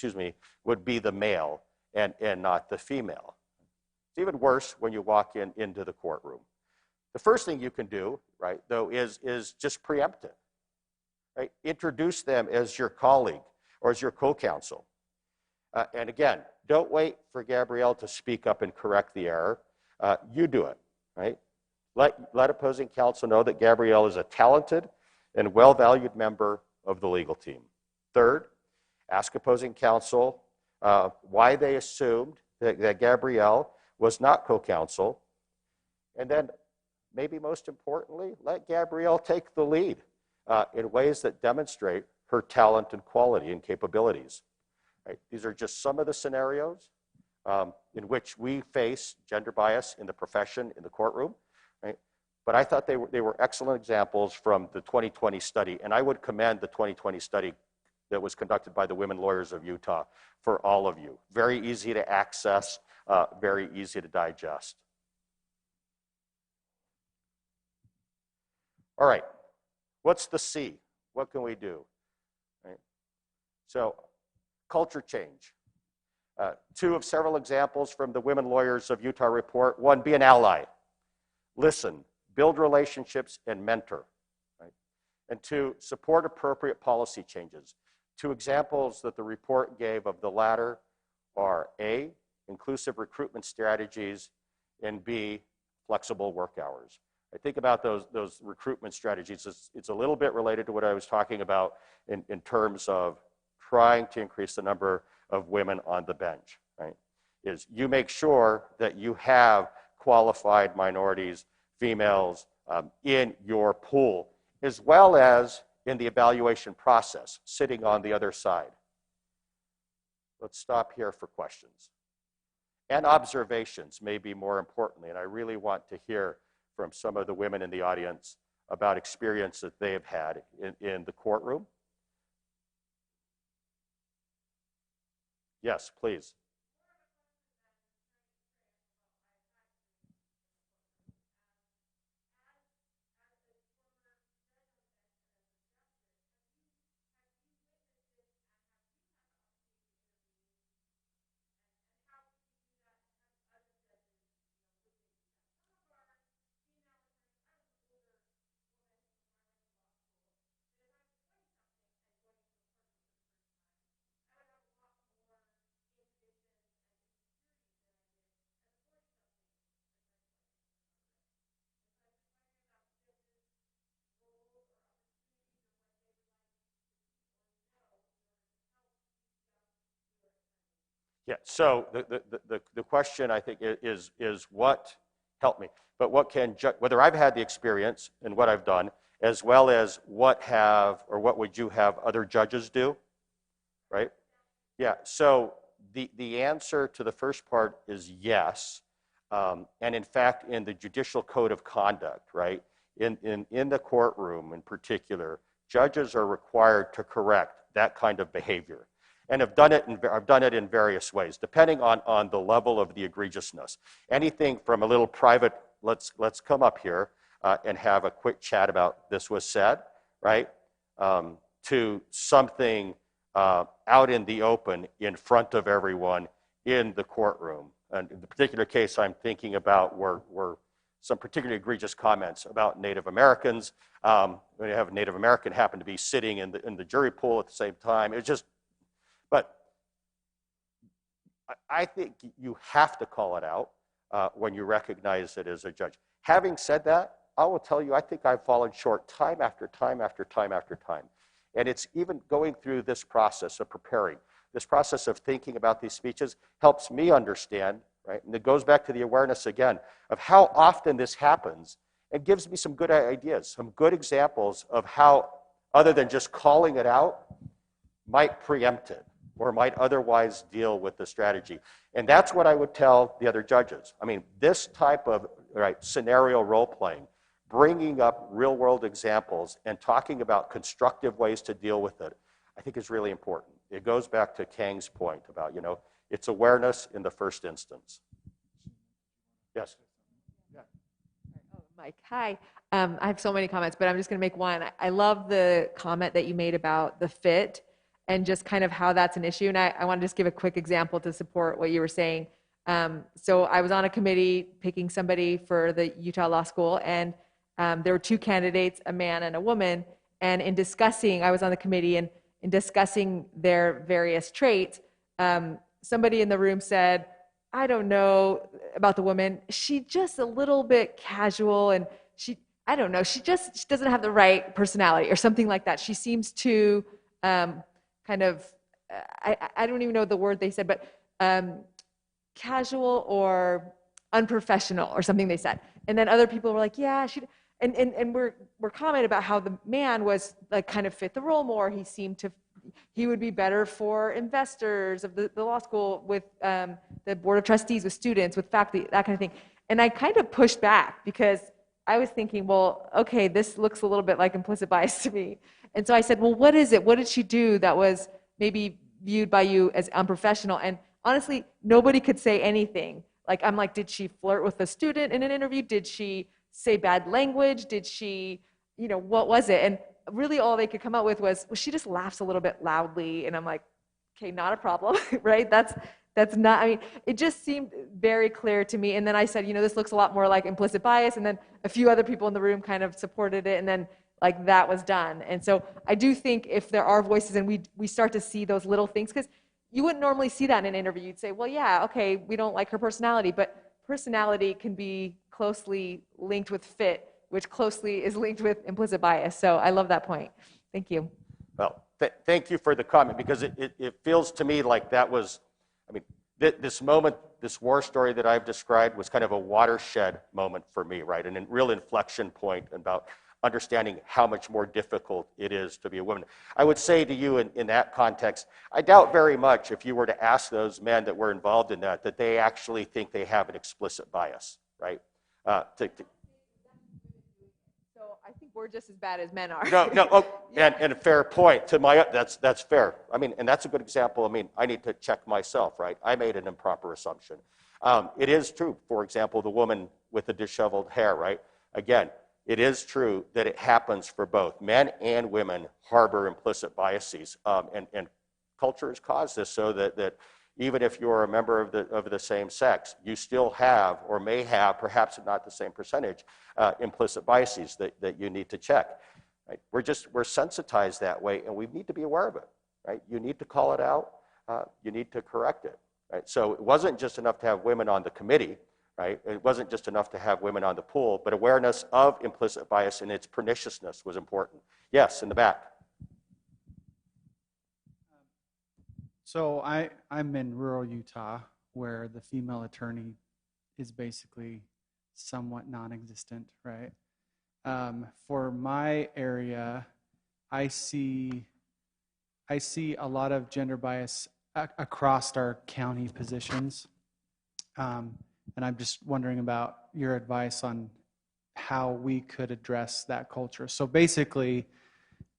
would be the male and not the female. It's even worse when you walk into the courtroom. The first thing you can do, right, though, is just preempt it. Right? Introduce them as your colleague or as your co-counsel. And again, don't wait for Gabrielle to speak up and correct the error. You do it, right? Let opposing counsel know that Gabrielle is a talented and well-valued member of the legal team. Third, ask opposing counsel why they assumed that Gabrielle was not co-counsel. And then, maybe most importantly, let Gabrielle take the lead in ways that demonstrate her talent and quality and capabilities. Right? These are just some of the scenarios in which we face gender bias in the profession, in the courtroom. Right? But I thought they were excellent examples from the 2020 study, and I would commend the 2020 study that was conducted by the Women Lawyers of Utah for all of you. Very easy to access, very easy to digest. All right, what's the C? What can we do? Right? So, culture change. Two of several examples from the Women Lawyers of Utah report. One, be an ally. Listen, build relationships, and mentor. Right? And two, support appropriate policy changes. Two examples that the report gave of the latter are A, inclusive recruitment strategies, and B, flexible work hours. I think about those recruitment strategies. It's a little bit related to what I was talking about in terms of trying to increase the number of women on the bench, right? Is you make sure that you have qualified minorities, females in your pool, as well as in the evaluation process, sitting on the other side. Let's stop here for questions. And observations, maybe more importantly, and I really want to hear from some of the women in the audience about experience that they have had in the courtroom. Yes, please. Yeah, so the question, I think, is what, help me, but what can, whether I've had the experience and what I've done, as well as what would you have other judges do, right? Yeah, so the answer to the first part is yes. And in fact, in the Judicial Code of Conduct, right, in the courtroom in particular, judges are required to correct that kind of behavior. And I've done it in various ways, depending on the level of the egregiousness. Anything from a little private, let's come up here and have a quick chat about this was said, right, to something out in the open in front of everyone in the courtroom. And in the particular case I'm thinking about were some particularly egregious comments about Native Americans. When you have a Native American happen to be sitting in the jury pool at the same time, it's just, but I think you have to call it out when you recognize it as a judge. Having said that, I will tell you, I think I've fallen short time after time after time after time. And it's even going through this process of preparing. this process of thinking about these speeches helps me understand, right? And it goes back to the awareness again of how often this happens and gives me some good ideas, some good examples of how, other than just calling it out, might preempt it or might otherwise deal with the strategy. And that's what I would tell the other judges. I mean, this type of scenario role-playing, bringing up real-world examples and talking about constructive ways to deal with it, I think is really important. It goes back to Kang's point about, it's awareness in the first instance. Yes? Oh, Mike, hi. I have so many comments, but I'm just going to make one. I love the comment that you made about the fit and just kind of how that's an issue. And I want to just give a quick example to support what you were saying. So I was on a committee picking somebody for the Utah Law School, and there were two candidates, a man and a woman. And in discussing, I was on the committee, and in discussing their various traits, somebody in the room said, I don't know about the woman. She's just a little bit casual, and I don't know, she doesn't have the right personality or something like that. She seems to kind of, I don't even know the word they said, but casual or unprofessional or something they said. And then other people were like, yeah, and we're commenting about how the man was like kind of fit the role more. He would be better for investors of the law school, with the board of trustees, with students, with faculty, that kind of thing. And I kind of pushed back because I was thinking, well, okay, this looks a little bit like implicit bias to me. And so I said, well, what is it? What did she do that was maybe viewed by you as unprofessional? And honestly, nobody could say anything. Like, I'm like, did she flirt with a student in an interview? Did she say bad language? Did she, what was it? And really all they could come up with was, well, she just laughs a little bit loudly. And I'm like, okay, not a problem, right? That's not, it just seemed very clear to me. And then I said, this looks a lot more like implicit bias. And then a few other people in the room kind of supported it. And then like that was done. And so I do think if there are voices and we start to see those little things, because you wouldn't normally see that in an interview. You'd say, well, yeah, okay, we don't like her personality, but personality can be closely linked with fit, which closely is linked with implicit bias. So I love that point. Thank you. Well, thank you for the comment, because it feels to me like that was, this moment, this war story that I've described was kind of a watershed moment for me, right? And a real inflection point about understanding how much more difficult it is to be a woman. I would say to you in that context, I doubt very much if you were to ask those men that were involved in that they actually think they have an explicit bias, right? So I think we're just as bad as men are. No, and a fair point. That's fair. And that's a good example. I need to check myself, right? I made an improper assumption. It is true, for example, the woman with the disheveled hair, right? Again, it is true that it happens for both. Men and women harbor implicit biases, and culture has caused this so that even if you're a member of the same sex, you still have or may have, perhaps not the same percentage, implicit biases that you need to check. Right? We're sensitized that way, and we need to be aware of it. Right? You need to call it out. You need to correct it. Right? So it wasn't just enough to have women on the committee. Right? It wasn't just enough to have women on the pool, but awareness of implicit bias and its perniciousness was important. Yes, in the back. So I'm in rural Utah, where the female attorney is basically somewhat non-existent, right? For my area, I see a lot of gender bias across our county positions. And I'm just wondering about your advice on how we could address that culture. So basically,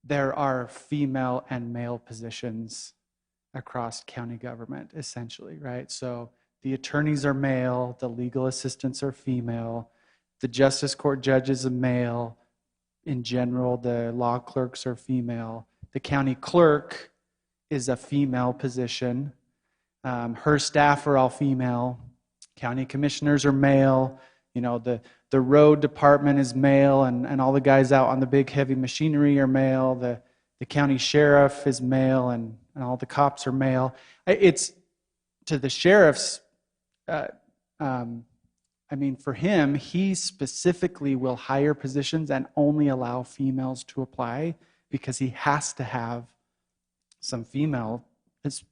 there are female and male positions across county government, essentially, right? So the attorneys are male, the legal assistants are female, the justice court judges are male. In general, the law clerks are female. The county clerk is a female position. Her staff are all female. County commissioners are male. The road department is male, and all the guys out on the big heavy machinery are male. The county sheriff is male, and all the cops are male. It's to the sheriff's, for him, he specifically will hire positions and only allow females to apply because he has to have some female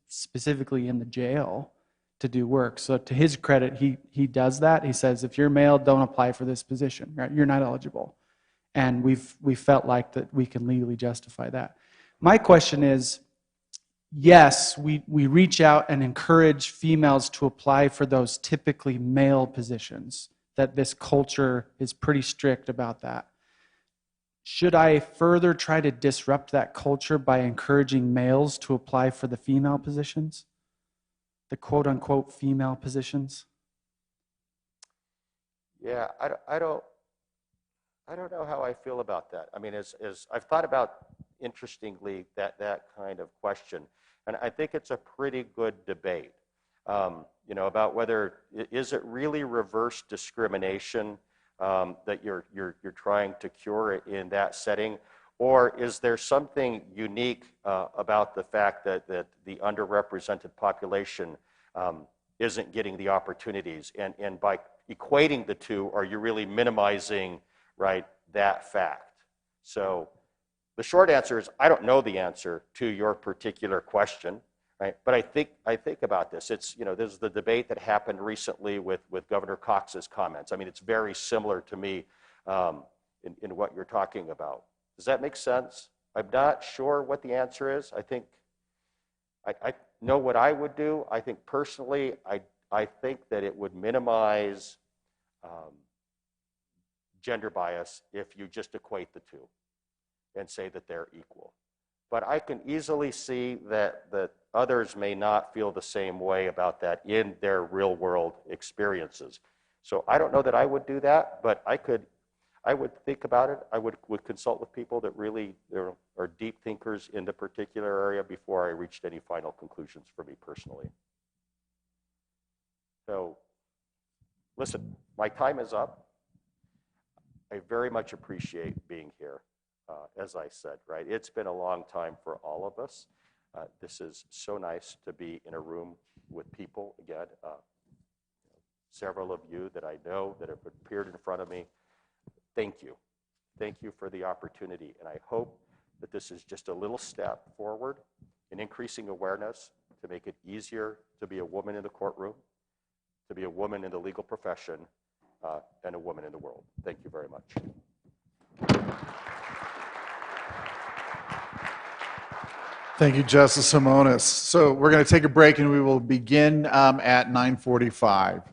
specifically in the jail to do work. So to his credit, he does that. He says, if you're male, don't apply for this position, right? You're not eligible. And we felt like that we can legally justify that. My question is, yes, we reach out and encourage females to apply for those typically male positions, that this culture is pretty strict about that. Should I further try to disrupt that culture by encouraging males to apply for the female positions? The quote-unquote female positions? Yeah, I don't know how I feel about that. I mean, as I've thought about, interestingly, that kind of question, and I think it's a pretty good debate, about whether is it really reverse discrimination that you're trying to cure in that setting, or is there something unique about the fact that the underrepresented population isn't getting the opportunities, and by equating the two, are you really minimizing, right, that fact? So the short answer is I don't know the answer to your particular question, right? But I think about this. It's, this is the debate that happened recently with Governor Cox's comments. I mean, it's very similar to me in what you're talking about. Does that make sense? I'm not sure what the answer is. I think I know what I would do. I think personally, I think that it would minimize gender bias if you just equate the two and say that they're equal. But I can easily see that others may not feel the same way about that in their real world experiences. So I don't know that I would do that, but I would think about it. I would consult with people that really are deep thinkers in the particular area before I reached any final conclusions for me personally. So listen, my time is up. I very much appreciate being here. As I said, right, it's been a long time for all of us. This is so nice to be in a room with people again. Several of you that I know that have appeared in front of me. Thank you. Thank you for the opportunity. And I hope that this is just a little step forward in increasing awareness to make it easier to be a woman in the courtroom, to be a woman in the legal profession, and a woman in the world. Thank you very much. Thank you, Justice Simonis. So we're going to take a break and we will begin at 9:45.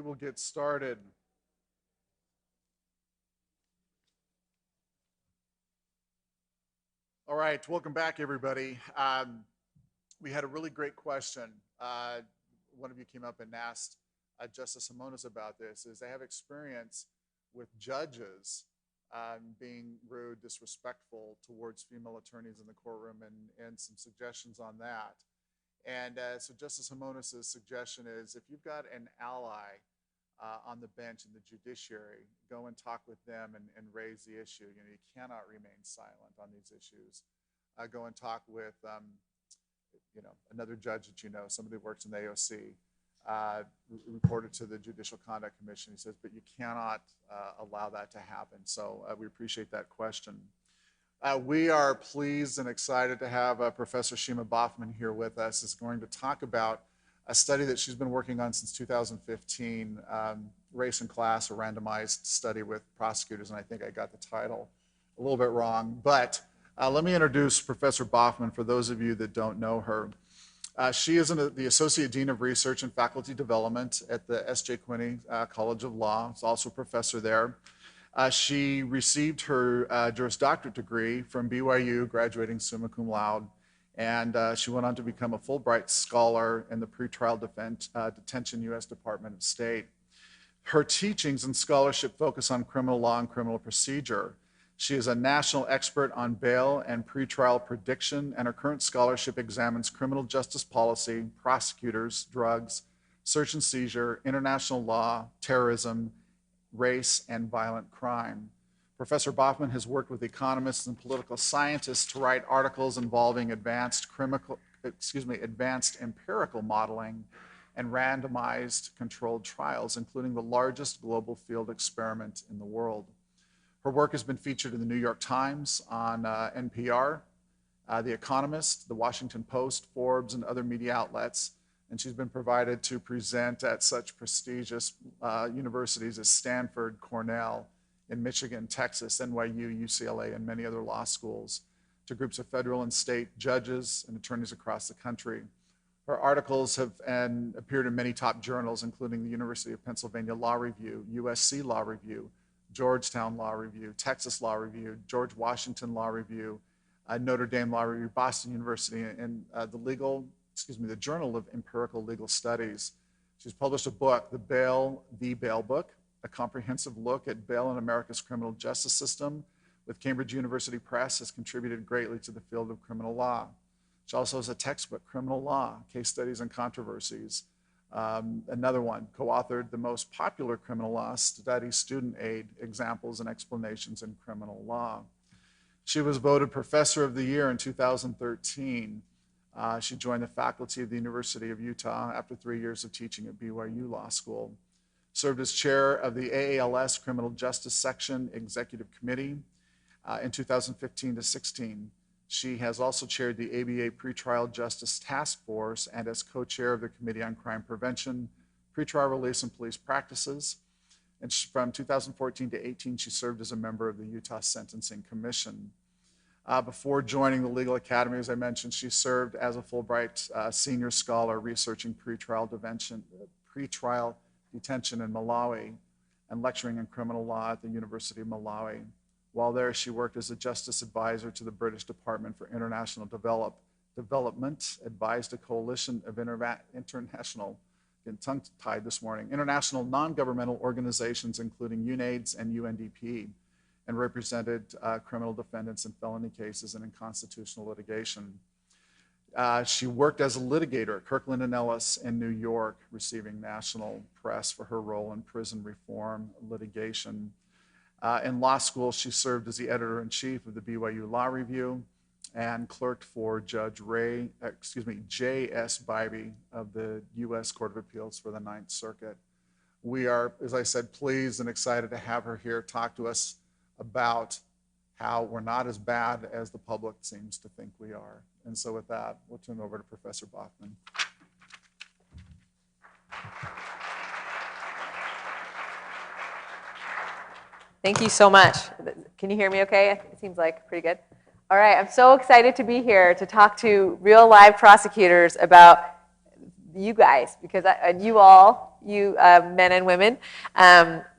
we will get started. All right, welcome back, everybody. We had a really great question. One of you came up and asked Justice Simonis about this, is they have experience with judges being rude, disrespectful towards female attorneys in the courtroom, and some suggestions on that. And so Justice Simonis' suggestion is, if you've got an ally on the bench in the judiciary, go and talk with them and raise the issue. You know, you cannot remain silent on these issues. Go and talk with, you know, another judge that you know, somebody who works in the AOC, reported to the Judicial Conduct Commission. He says, but you cannot allow that to happen. So we appreciate that question. We are pleased and excited to have Professor Shima Baughman here with us. Is going to talk about a study that she's been working on since 2015, Race and Class, a randomized study with prosecutors, and I think I got the title a little bit wrong. But let me introduce Professor Baughman for those of you that don't know her. She is the Associate Dean of Research and Faculty Development at the S.J. Quinney College of Law. She's also a professor there. She received her Juris Doctorate degree from BYU, graduating summa cum laude, and she went on to become a Fulbright Scholar in the Pretrial Detention U.S. Department of State. Her teachings and scholarship focus on criminal law and criminal procedure. She is a national expert on bail and pretrial prediction, and her current scholarship examines criminal justice policy, prosecutors, drugs, search and seizure, international law, terrorism, race, and violent crime. Professor Baughman has worked with economists and political scientists to write articles involving advanced empirical modeling and randomized controlled trials, including the largest global field experiment in the world. Her work has been featured in the New York Times, on NPR, The Economist, The Washington Post, Forbes, and other media outlets. And she's been provided to present at such prestigious universities as Stanford, Cornell, in Michigan, Texas, NYU, UCLA, and many other law schools, to groups of federal and state judges and attorneys across the country. Her articles have appeared in many top journals, including the University of Pennsylvania Law Review, USC Law Review, Georgetown Law Review, Texas Law Review, George Washington Law Review, Notre Dame Law Review, Boston University, and the Journal of Empirical Legal Studies. She's published a book, The Bail Book, a comprehensive look at bail in America's criminal justice system, with Cambridge University Press, has contributed greatly to the field of criminal law. She also has a textbook, Criminal Law, Case Studies and Controversies. Another one, co-authored the most popular criminal law study student aid, Examples and Explanations in Criminal Law. She was voted Professor of the Year in 2013. She joined the faculty of the University of Utah after 3 years of teaching at BYU Law School. Served as chair of the AALS Criminal Justice Section Executive Committee in 2015 to 16. She has also chaired the ABA Pretrial Justice Task Force and as co-chair of the Committee on Crime Prevention, Pretrial Release, and Police Practices. And from 2014 to 18, she served as a member of the Utah Sentencing Commission. Before joining the Legal Academy, as I mentioned, she served as a Fulbright Senior Scholar researching pretrial detention in Malawi and lecturing in criminal law at the University of Malawi. While there, she worked as a justice advisor to the British Department for International Development, advised a coalition of international, getting tongue-tied this morning, international non-governmental organizations, including UNAIDS and UNDP, and represented criminal defendants in felony cases and in constitutional litigation. She worked as a litigator at Kirkland & Ellis in New York, receiving national press for her role in prison reform litigation. In law school, she served as the editor-in-chief of the BYU Law Review and clerked for Judge J.S. Bybee of the U.S. Court of Appeals for the Ninth Circuit. We are, as I said, pleased and excited to have her here talk to us about how we're not as bad as the public seems to think we are. And so with that, we'll turn it over to Professor Baughman. Thank you so much. Can you hear me okay? It seems like pretty good. All right, I'm so excited to be here to talk to real live prosecutors about you guys, because and you all, you men and women,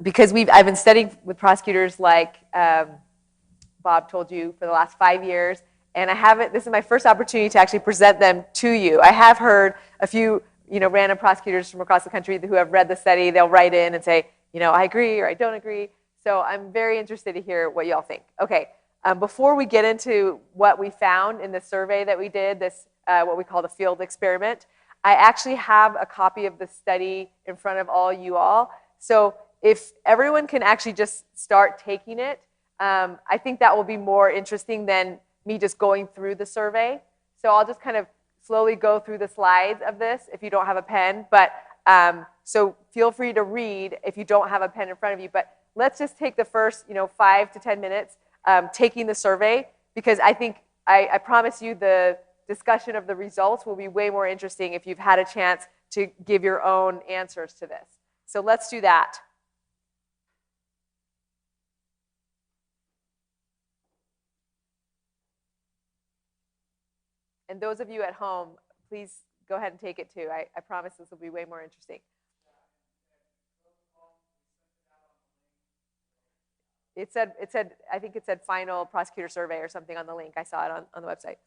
because I've been studying with prosecutors like Bob told you for the last 5 years, and this is my first opportunity to actually present them to you. I have heard a few, random prosecutors from across the country who have read the study. They'll write in and say, I agree or I don't agree. So I'm very interested to hear what y'all think. Okay, before we get into what we found in the survey that we did, this what we call the field experiment, I actually have a copy of the study in front of all you all. So if everyone can actually just start taking it, I think that will be more interesting than me just going through the survey. So I'll just kind of slowly go through the slides of this if you don't have a pen. But so feel free to read if you don't have a pen in front of you. But let's just take the first 5 to 10 minutes taking the survey, because I think I promise you the discussion of the results will be way more interesting if you've had a chance to give your own answers to this. So let's do that. And those of you at home, please go ahead and take it too. I promise this will be way more interesting. It said, I think it said final prosecutor survey or something on the link. I saw it on the website.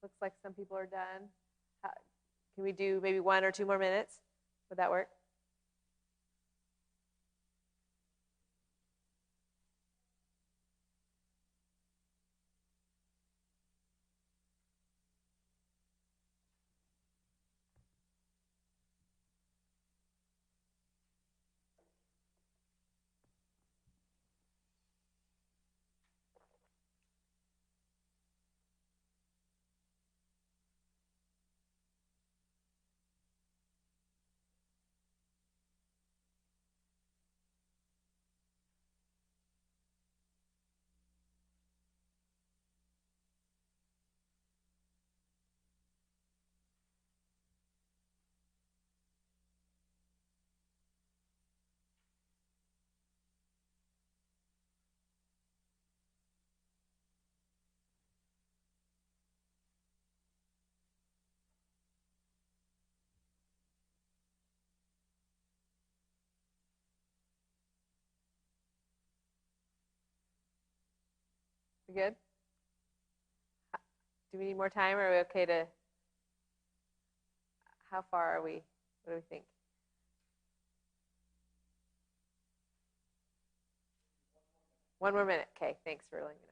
Looks like some people are done. Can we do maybe 1 or 2 more minutes? Would that work? We good? Do we need more time, or are we okay to? How far are we? What do we think? One more minute. Okay, thanks for letting me know.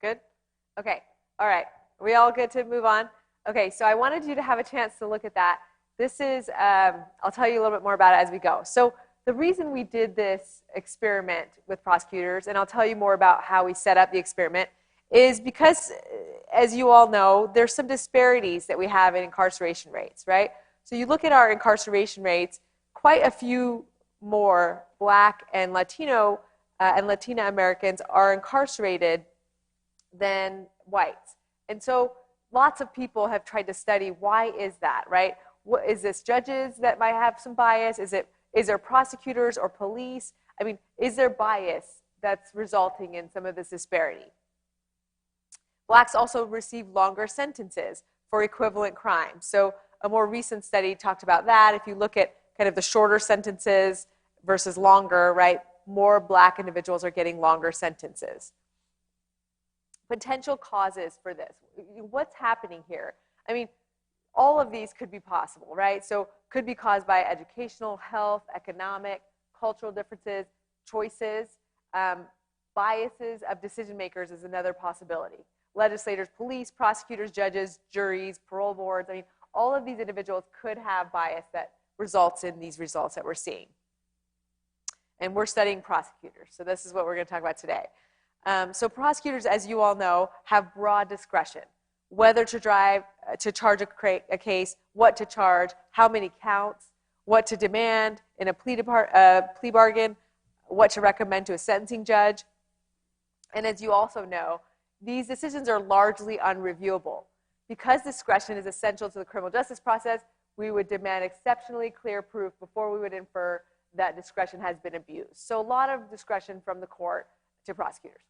Good? Okay. All right. Are we all good to move on? Okay, so I wanted you to have a chance to look at that. This is, I'll tell you a little bit more about it as we go. So the reason we did this experiment with prosecutors, and I'll tell you more about how we set up the experiment, is because, as you all know, there's some disparities that we have in incarceration rates, right? So you look at our incarceration rates, quite a few more Black and Latino and Latina Americans are incarcerated than whites. And so lots of people have tried to study why is that, right? What, is this judges that might have some bias? Is there prosecutors or police? I mean, is there bias that's resulting in some of this disparity? Blacks also receive longer sentences for equivalent crimes. So a more recent study talked about that. If you look at kind of the shorter sentences versus longer, right, more Black individuals are getting longer sentences. Potential causes for this. What's happening here? I mean, all of these could be possible, right? So could be caused by educational, health, economic, cultural differences, choices. Biases of decision makers is another possibility. Legislators, police, prosecutors, judges, juries, parole boards. I mean, all of these individuals could have bias that results in these results that we're seeing. And we're studying prosecutors, so this is what we're going to talk about today. So prosecutors, as you all know, have broad discretion, whether to charge a case, what to charge, how many counts, what to demand in a plea bargain, what to recommend to a sentencing judge. And as you also know, these decisions are largely unreviewable. Because discretion is essential to the criminal justice process, we would demand exceptionally clear proof before we would infer that discretion has been abused. So a lot of discretion from the court to prosecutors.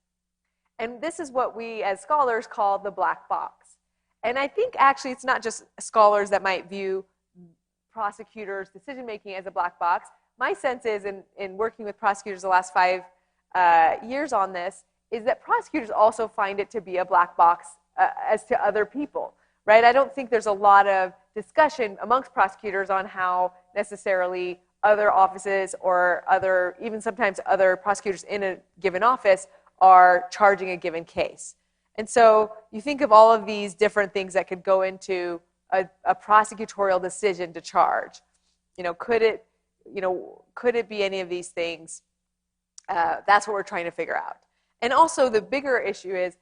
And this is what we as scholars call the black box. And I think actually it's not just scholars that might view prosecutors' decision-making as a black box. My sense is, in working with prosecutors the last 5 years on this, is that prosecutors also find it to be a black box as to other people, right? I don't think there's a lot of discussion amongst prosecutors on how necessarily other offices or even sometimes other prosecutors in a given office are charging a given case. And so you think of all of these different things that could go into a prosecutorial decision to charge. Could it be any of these things? That's what we're trying to figure out. And also the bigger issue is,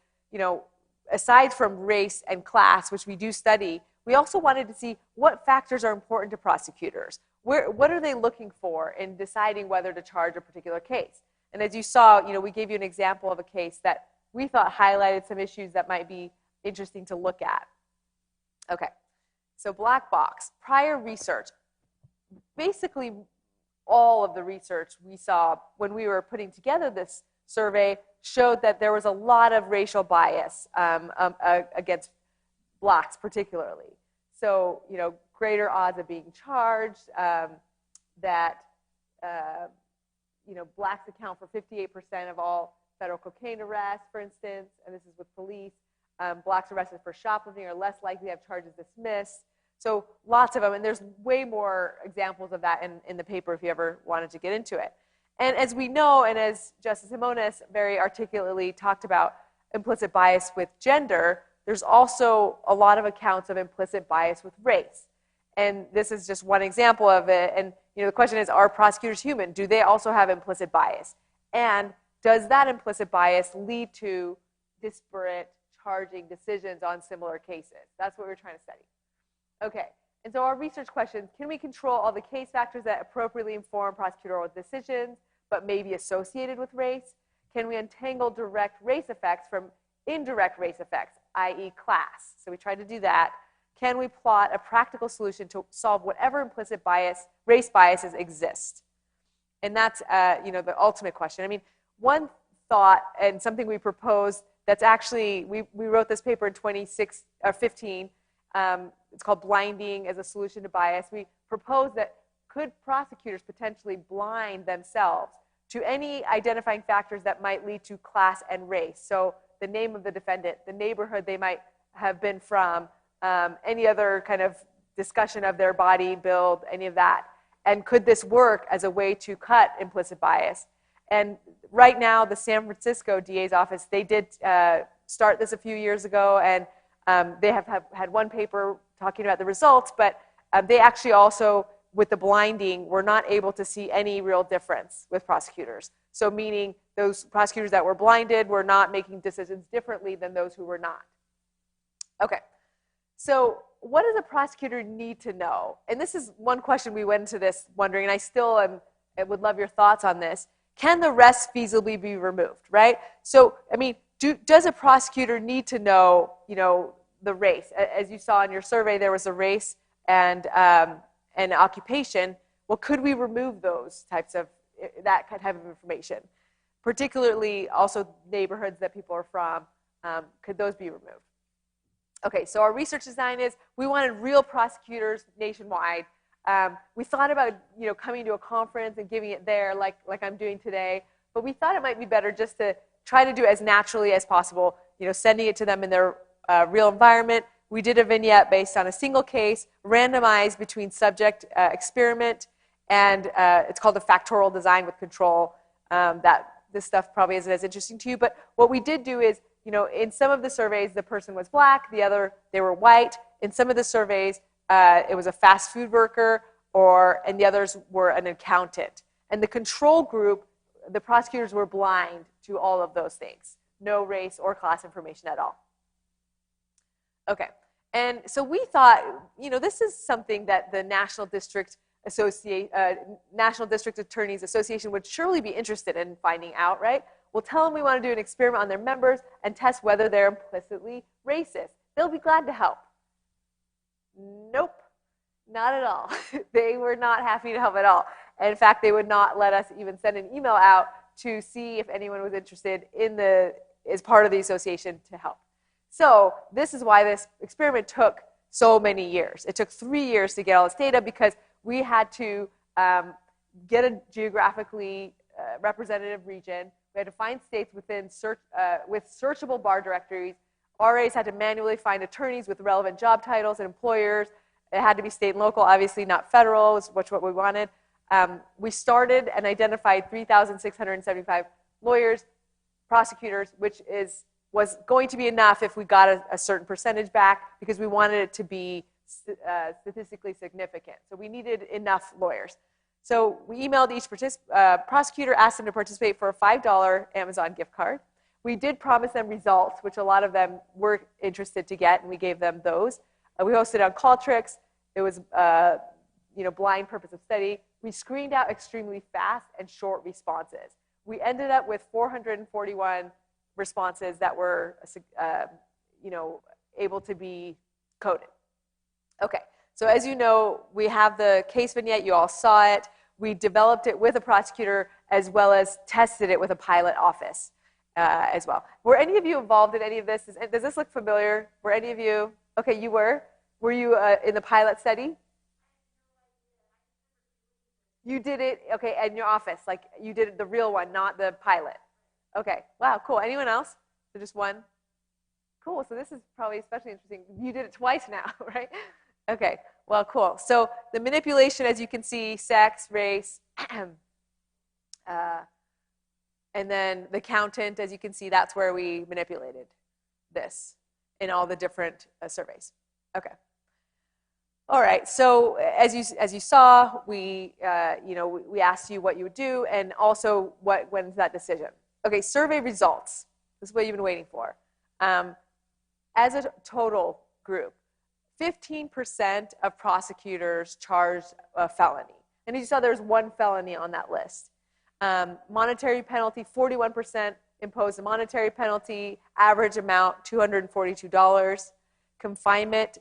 aside from race and class, which we do study, we also wanted to see what factors are important to prosecutors. What are they looking for in deciding whether to charge a particular case? And as you saw, we gave you an example of a case that we thought highlighted some issues that might be interesting to look at. Okay, so black box, prior research. Basically, all of the research we saw when we were putting together this survey showed that there was a lot of racial bias against blacks particularly. So, greater odds of being charged, that, blacks account for 58% of all federal cocaine arrests, for instance, and this is with police. Blacks arrested for shoplifting are less likely to have charges dismissed. So lots of them, and there's way more examples of that in the paper if you ever wanted to get into it. And as we know, and as Justice Jimenez very articulately talked about implicit bias with gender, there's also a lot of accounts of implicit bias with race. And this is just one example of it. And the question is, are prosecutors human? Do they also have implicit bias? And does that implicit bias lead to disparate charging decisions on similar cases? That's what we're trying to study. Okay, and so our research questions: can we control all the case factors that appropriately inform prosecutorial decisions, but may be associated with race? Can we untangle direct race effects from indirect race effects, i.e. class? So we tried to do that. Can we plot a practical solution to solve whatever implicit bias, race biases exist? And that's the ultimate question. I mean, one thought and something we proposed that's actually, we wrote this paper in 2015. It's called Blinding as a Solution to Bias. We proposed that could prosecutors potentially blind themselves to any identifying factors that might lead to class and race? So the name of the defendant, the neighborhood they might have been from, any other kind of discussion of their body, build, any of that. And could this work as a way to cut implicit bias? And right now, the San Francisco DA's office, they did start this a few years ago, and they have had one paper talking about the results, but they actually also, with the blinding, were not able to see any real difference with prosecutors. So meaning those prosecutors that were blinded were not making decisions differently than those who were not. Okay, so what does a prosecutor need to know? And this is one question we went into this wondering, and I still would love your thoughts on this. Can the rest feasibly be removed, right? So, I mean, does a prosecutor need to know, the race? As you saw in your survey, there was a race and an occupation. Well, could we remove those types of, that type of information? Particularly also neighborhoods that people are from, could those be removed? Okay, so our research design is, we wanted real prosecutors nationwide. We thought about, coming to a conference and giving it there like I'm doing today, but we thought it might be better just to try to do it as naturally as possible, sending it to them in their real environment. We did a vignette based on a single case, randomized between subject experiment, and it's called a factorial design with control. That this stuff probably isn't as interesting to you, but what we did do is, in some of the surveys, the person was black, they were white. In some of the surveys, it was a fast food worker, and the others were an accountant. And the control group, the prosecutors were blind to all of those things. No race or class information at all. Okay, and so we thought, this is something that the National District Attorneys Association would surely be interested in finding out, right? We'll tell them we want to do an experiment on their members and test whether they're implicitly racist. They'll be glad to help. Nope, not at all. They were not happy to help at all. And in fact, they would not let us even send an email out to see if anyone was interested as part of the association to help. So this is why this experiment took so many years. It took 3 years to get all this data because we had to get a geographically representative region. We had to find states with searchable bar directories. RAs had to manually find attorneys with relevant job titles and employers. It had to be state and local, obviously not federal, which what we wanted. We started and identified 3,675 lawyers, prosecutors, which was going to be enough if we got a certain percentage back because we wanted it to be statistically significant. So we needed enough lawyers. So we emailed each prosecutor, asked them to participate for a $5 Amazon gift card. We did promise them results, which a lot of them were interested to get, and we gave them those. We hosted on Qualtrics. It was blind purpose of study. We screened out extremely fast and short responses. We ended up with 441 responses that were able to be coded. Okay, so as you know, we have the case vignette. You all saw it. We developed it with a prosecutor as well as tested it with a pilot office as well. Were any of you involved in any of this? Does this look familiar? Were any of you? Okay, you were. Were you in the pilot study? You did it, okay, in your office. Like you did the real one, not the pilot. Okay, wow, cool. Anyone else? So just one? Cool, so this is probably especially interesting. You did it twice now, right? Okay, well, cool. So the manipulation, as you can see, sex, race, and then the accountant, as you can see, that's where we manipulated this in all the different surveys. Okay. All right, so as you saw, we asked you what you would do and also when's that decision. Okay, survey results. This is what you've been waiting for. As a total group, 15% of prosecutors charged a felony. And as you saw, there's one felony on that list. Monetary penalty, 41% imposed a monetary penalty, average amount $242. Confinement,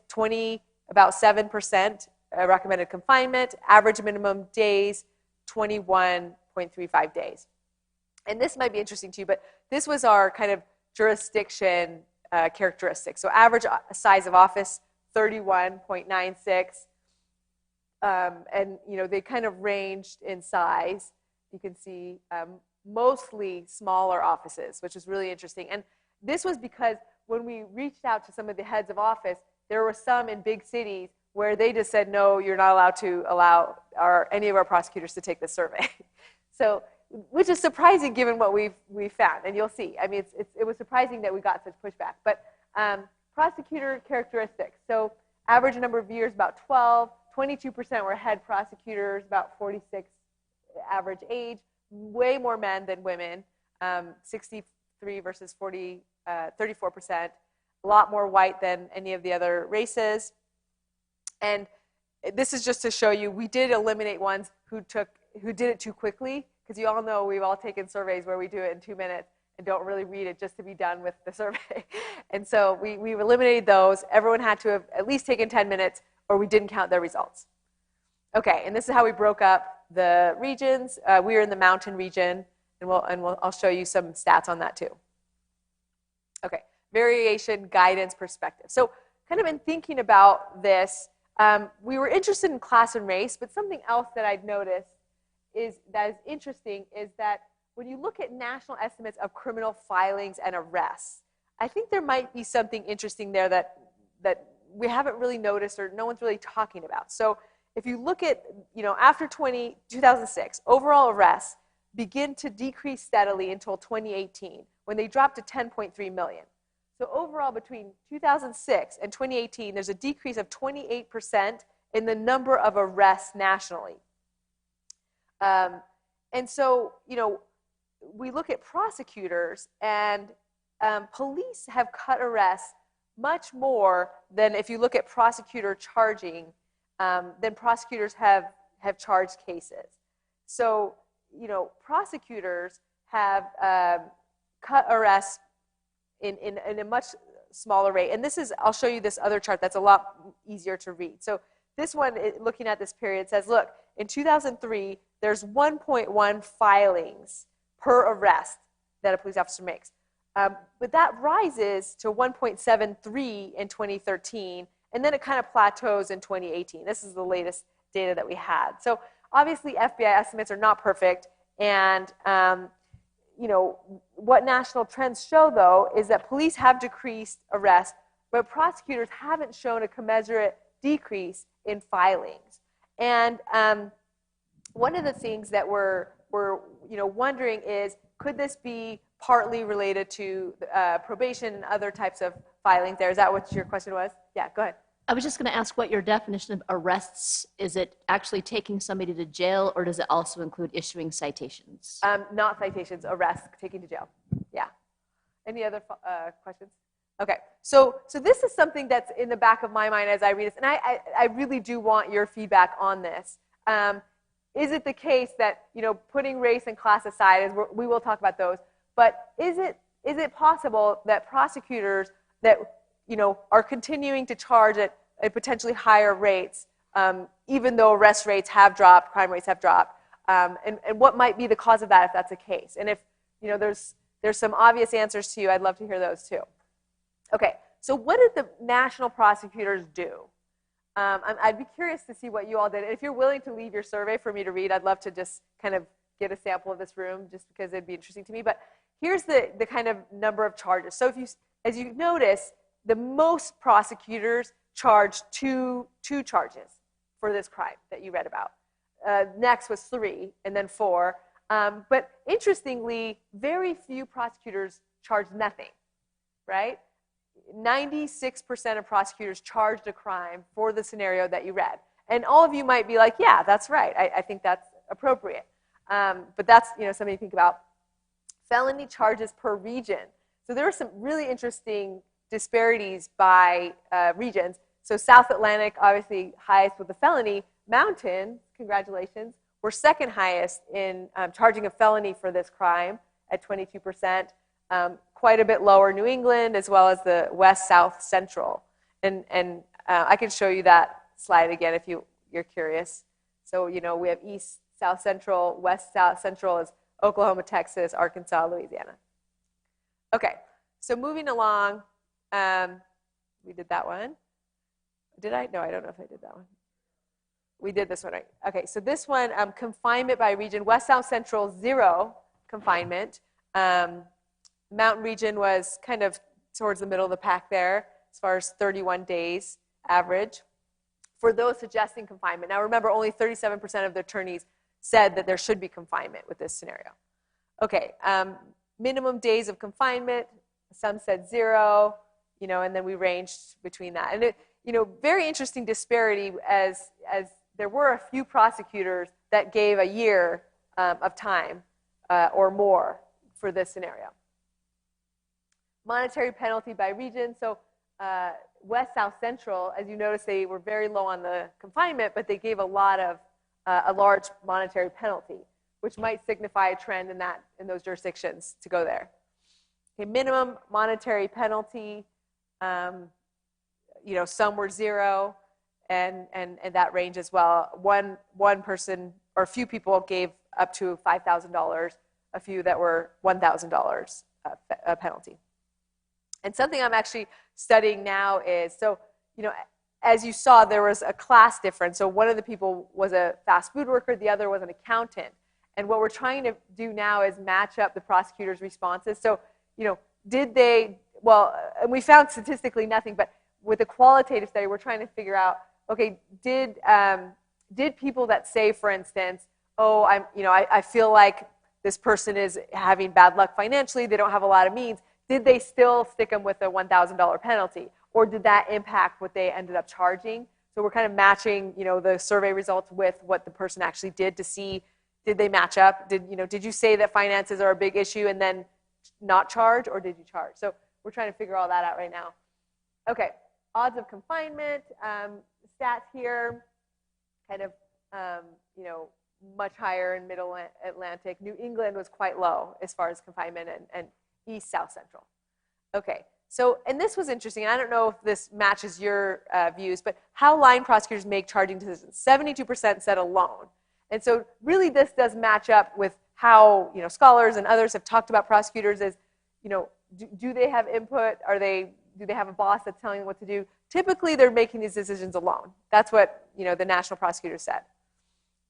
about 7% recommended confinement, average minimum days, 21.35 days. And this might be interesting to you, but this was our kind of jurisdiction characteristic. So average size of office, 31.96. And they kind of ranged in size. You can see mostly smaller offices, which is really interesting. And this was because when we reached out to some of the heads of office, there were some in big cities where they just said, no, you're not allowed to allow any of our prosecutors to take this survey. So, which is surprising given what we've found, and you'll see. I mean, it was surprising that we got such pushback. But prosecutor characteristics. So average number of years, about 12. 22% were head prosecutors, about 46 average age. Way more men than women, 63 versus 34%. A lot more white than any of the other races. And this is just to show you, we did eliminate ones who did it too quickly, because you all know we've all taken surveys where we do it in 2 minutes and don't really read it just to be done with the survey. And so we eliminated those. Everyone had to have at least taken 10 minutes or we didn't count their results. Okay, and this is how we broke up the regions. We were in the mountain region, and I'll show you some stats on that too. Okay, variation, guidance, perspective. So kind of in thinking about this, we were interested in class and race, but something else that I'd noticed that is interesting is that when you look at national estimates of criminal filings and arrests, I think there might be something interesting there that we haven't really noticed or no one's really talking about. So if you look at, after 2006, overall arrests begin to decrease steadily until 2018, when they dropped to 10.3 million. So overall, between 2006 and 2018, there's a decrease of 28% in the number of arrests nationally. And so, we look at prosecutors, and police have cut arrests much more than if you look at prosecutor charging, than prosecutors have charged cases. So, prosecutors have cut arrests in a much smaller rate. And this is, I'll show you this other chart that's a lot easier to read. So this one, looking at this period, says, look, in 2003, there's 1.1 filings per arrest that a police officer makes. But that rises to 1.73 in 2013, and then it kind of plateaus in 2018. This is the latest data that we had. So obviously, FBI estimates are not perfect, and what national trends show, though, is that police have decreased arrests, but prosecutors haven't shown a commensurate decrease in filings. And one of the things that we're wondering is, could this be partly related to probation and other types of filings there? Is that what your question was? Yeah, go ahead. I was just going to ask what your definition of arrests, is it actually taking somebody to jail, or does it also include issuing citations? Not citations, arrests, taking to jail. Yeah. Any other questions? Okay, so this is something that's in the back of my mind as I read this, and I really do want your feedback on this. Is it the case that, putting race and class aside, we will talk about those, but is it possible that prosecutors that are continuing to charge at potentially higher rates, even though arrest rates have dropped, crime rates have dropped, and what might be the cause of that if that's the case? And if there's some obvious answers to you, I'd love to hear those too. Okay, so what did the national prosecutors do? I'd be curious to see what you all did. And if you're willing to leave your survey for me to read, I'd love to just kind of get a sample of this room, just because it'd be interesting to me. But here's the kind of number of charges. So as you notice, the most prosecutors charged two charges for this crime that you read about. Next was 3, and then 4. But interestingly, very few prosecutors charged nothing, right? 96% of prosecutors charged a crime for the scenario that you read. And all of you might be like, yeah, that's right. I think that's appropriate. But that's something to think about. Felony charges per region. So there are some really interesting disparities by regions. So South Atlantic, obviously highest with the felony. Mountain, congratulations, were second highest in charging a felony for this crime at 22%. Quite a bit lower New England, as well as the West, South, Central. And I can show you that slide again if you're curious. So, we have East, South, Central. West, South, Central is Oklahoma, Texas, Arkansas, Louisiana. Okay, so moving along, we did that one. Did I? No, I don't know if I did that one. We did this one, right? Okay, so this one, confinement by region. West, South, Central, 0 confinement. Mountain region was kind of towards the middle of the pack there, as far as 31 days average for those suggesting confinement. Now remember, only 37% of the attorneys said that there should be confinement with this scenario. Okay, minimum days of confinement, some said 0, and then we ranged between that. And very interesting disparity as there were a few prosecutors that gave a year of time or more for this scenario. Monetary penalty by region. So West, South, Central, as you notice, they were very low on the confinement, but they gave a large monetary penalty, which might signify a trend in those jurisdictions to go there. Okay, minimum monetary penalty. Some were 0, and that range as well. One person or a few people gave up to $5,000. A few that were $1,000 penalty. And something I'm actually studying now is, as you saw, there was a class difference. So one of the people was a fast food worker, the other was an accountant. And what we're trying to do now is match up the prosecutors' responses. So, did they, and we found statistically nothing, but with a qualitative study, we're trying to figure out, okay, did people that say, for instance, oh, I feel like this person is having bad luck financially, they don't have a lot of means, did they still stick them with a $1,000 penalty? Or did that impact what they ended up charging? So we're kind of matching, the survey results with what the person actually did to see, did they match up? Did you say that finances are a big issue and then not charge, or did you charge? So we're trying to figure all that out right now. Okay, odds of confinement, stats here, kind of, much higher in Middle Atlantic. New England was quite low as far as confinement, and East, South Central. Okay, so, and this was interesting. I don't know if this matches your views, but how line prosecutors make charging decisions. 72% said alone. And so really this does match up with how, scholars and others have talked about prosecutors as, do they have input? Do they have a boss that's telling them what to do? Typically, they're making these decisions alone. That's what, the national prosecutor said.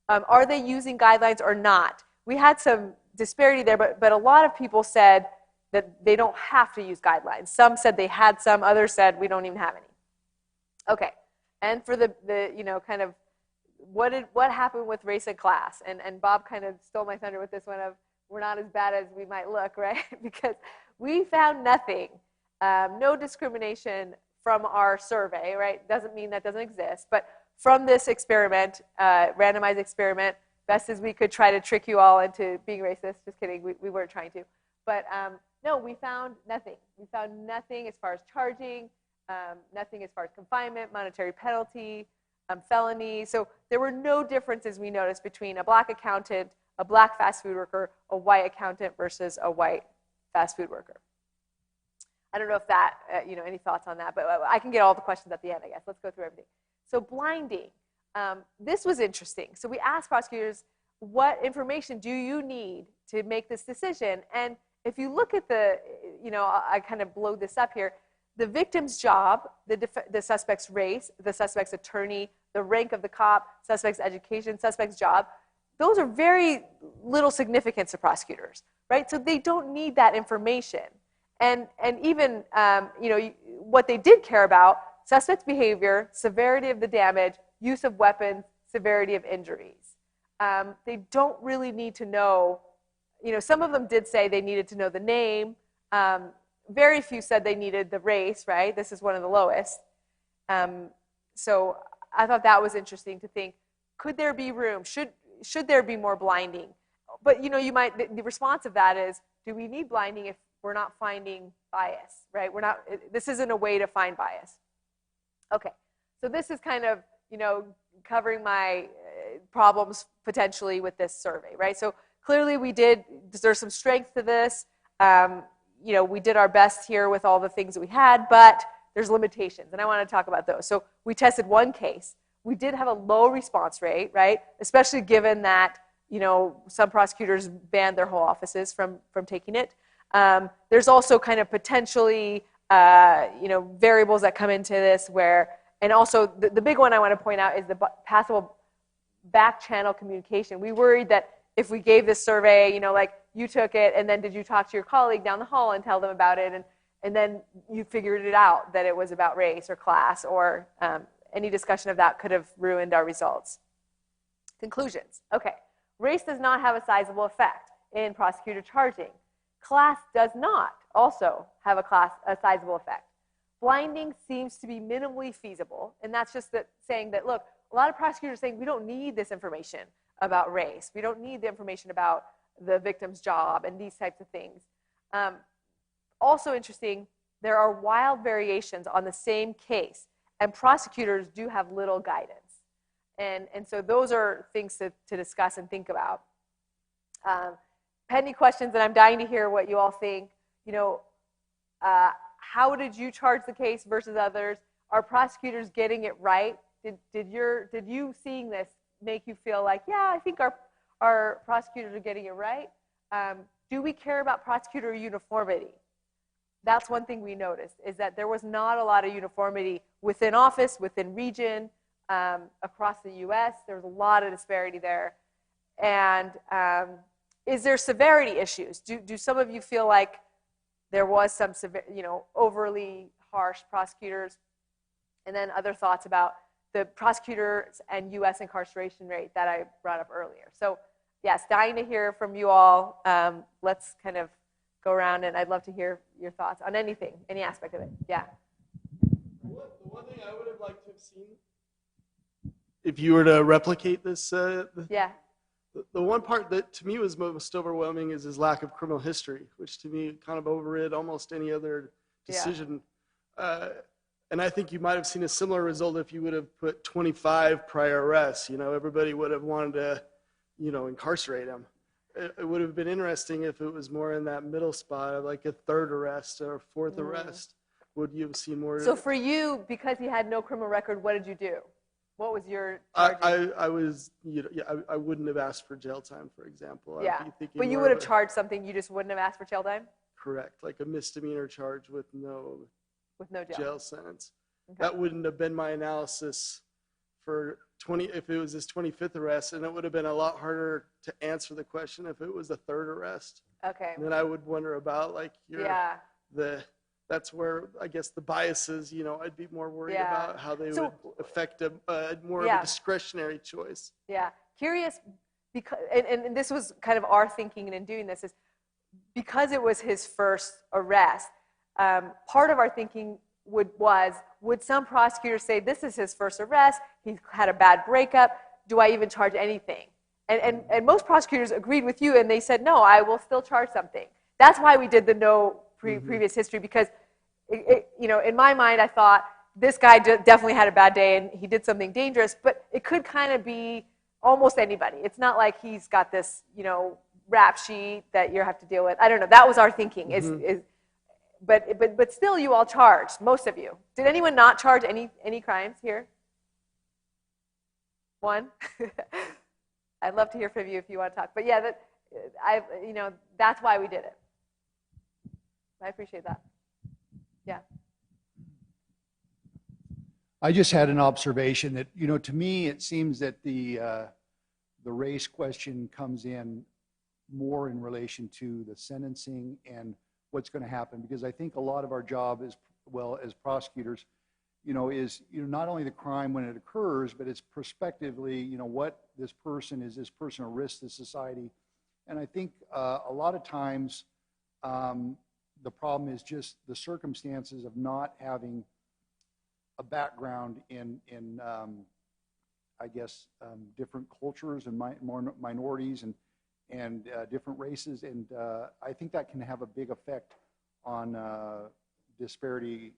Are they using guidelines or not? We had some disparity there, but a lot of people said that they don't have to use guidelines. Some said they had some, others said we don't even have any. Okay, and for the kind of what happened with race and class, and Bob kind of stole my thunder with this one of we're not as bad as we might look, right? Because we found nothing, no discrimination from our survey, right? Doesn't mean that doesn't exist, but from this experiment, randomized experiment, best as we could try to trick you all into being racist. Just kidding, we weren't trying to. But no, we found nothing. We found nothing as far as charging, nothing as far as confinement, monetary penalty, felony. So there were no differences we noticed between a black accountant, a black fast food worker, a white accountant versus a white fast food worker. I don't know if that, any thoughts on that, but I can get all the questions at the end, I guess. Let's go through everything. So blinding. This was interesting. So we asked prosecutors, what information do you need to make this decision? And if you look at the, I kind of blow this up here, the victim's job, the suspect's race, the suspect's attorney, the rank of the cop, suspect's education, suspect's job, those are very little significance to prosecutors, right? So they don't need that information. And even, what they did care about, suspect's behavior, severity of the damage, use of weapons, severity of injuries. They don't really need to know, some of them did say they needed to know the name. Very few said they needed the race, right? This is one of the lowest. So I thought that was interesting to think, could there be room? Should there be more blinding? But, the response of that is, do we need blinding if we're not finding bias, right? This isn't a way to find bias. Okay, so this is kind of, covering my problems potentially with this survey, right? So clearly there's some strength to this. We did our best here with all the things that we had, but there's limitations, and I want to talk about those. So we tested one case. We did have a low response rate, right? Especially given that, some prosecutors banned their whole offices from taking it. There's also kind of potentially, variables that come into this and also the big one I want to point out is the possible back channel communication. We worried that if we gave this survey, like you took it and then did you talk to your colleague down the hall and tell them about it and then you figured it out that it was about race or class or any discussion of that could have ruined our results. Conclusions. Okay, race does not have a sizable effect in prosecutor charging. Class does not also have a sizable effect. Blinding seems to be minimally feasible, and that's just saying that, look, a lot of prosecutors are saying we don't need this information about race. We don't need the information about the victim's job and these types of things. Also interesting, there are wild variations on the same case, and prosecutors do have little guidance. And so those are things to discuss and think about. Pending questions, and I'm dying to hear what you all think. How did you charge the case versus others? Are prosecutors getting it right? Did you seeing this make you feel like, yeah, I think our prosecutors are getting it right? Do we care about prosecutor uniformity? That's one thing we noticed, is that there was not a lot of uniformity within office, within region, across the US. There was a lot of disparity there. And is there severity issues? Do some of you feel like there was some overly harsh prosecutors? And then other thoughts about the prosecutors and U.S. incarceration rate that I brought up earlier. So yes, dying to hear from you all. Let's kind of go around, and I'd love to hear your thoughts on anything, any aspect of it. Yeah. The one thing I would have liked to have seen, if you were to replicate this, Yeah. the one part that to me was most overwhelming is his lack of criminal history, which to me kind of overrid almost any other decision. And I think you might have seen a similar result if you would have put 25 prior arrests. You know, everybody would have wanted to, you know, incarcerate him. It would have been interesting if it was more in that middle spot, like a third arrest or fourth arrest. Would you have seen more? So for you, because he had no criminal record, what did you do? What was your I was, you know, I wouldn't have asked for jail time, for example. Yeah, I'd be thinking but you more would of have a- charged something, you just wouldn't have asked for jail time? Correct, like a misdemeanor charge with no With no jail. jail sentence. Okay. That wouldn't have been my analysis for 20 if it was his 25th arrest, and it would have been a lot harder to answer the question if it was the third arrest. Okay. And then I would wonder about like Yeah. that's where I guess the biases, you know, I'd be more worried Yeah. about how they So- would affect a more of Yeah. a discretionary choice. Yeah. Curious, because, and this was kind of our thinking in doing this, is because it was his first arrest, part of our thinking would some prosecutors say, this is his first arrest, he's had a bad breakup, do I even charge anything? And most prosecutors agreed with you, and they said, no, I will still charge something. That's why we did the no previous history, because, you know, in my mind, I thought, this guy definitely had a bad day, and he did something dangerous, but it could kind of be almost anybody. It's not like he's got this, you know, rap sheet that you have to deal with. I don't know. That was our thinking. But still, you all charged, most of you. Did anyone not charge any crimes here? One? I'd love to hear from you if you want to talk. But yeah, you know, that's why we did it. I appreciate that. Yeah. I just had an observation that, you know, to me, it seems that the race question comes in more in relation to the sentencing and what's going to happen, because I think a lot of our job as well as prosecutors, you know, is, you know, not only the crime when it occurs, but it's prospectively, you know, what this person is, this person a risk to society. And I think a lot of times the problem is just the circumstances of not having a background in I guess, different cultures and minorities and different races. And I think that can have a big effect on disparity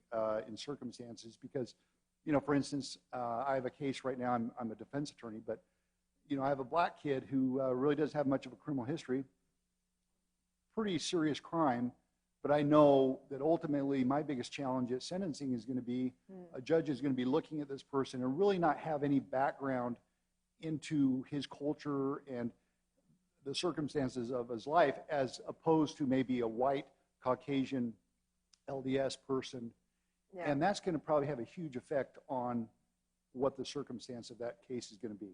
in circumstances because, you know, for instance, I have a case right now, I'm a defense attorney, but, you know, I have a black kid who really doesn't have much of a criminal history, pretty serious crime, but I know that ultimately my biggest challenge at sentencing is going to be a judge is going to be looking at this person and really not have any background into his culture and the circumstances of his life, as opposed to maybe a white Caucasian LDS person. Yeah. And that's going to probably have a huge effect on what the circumstance of that case is going to be.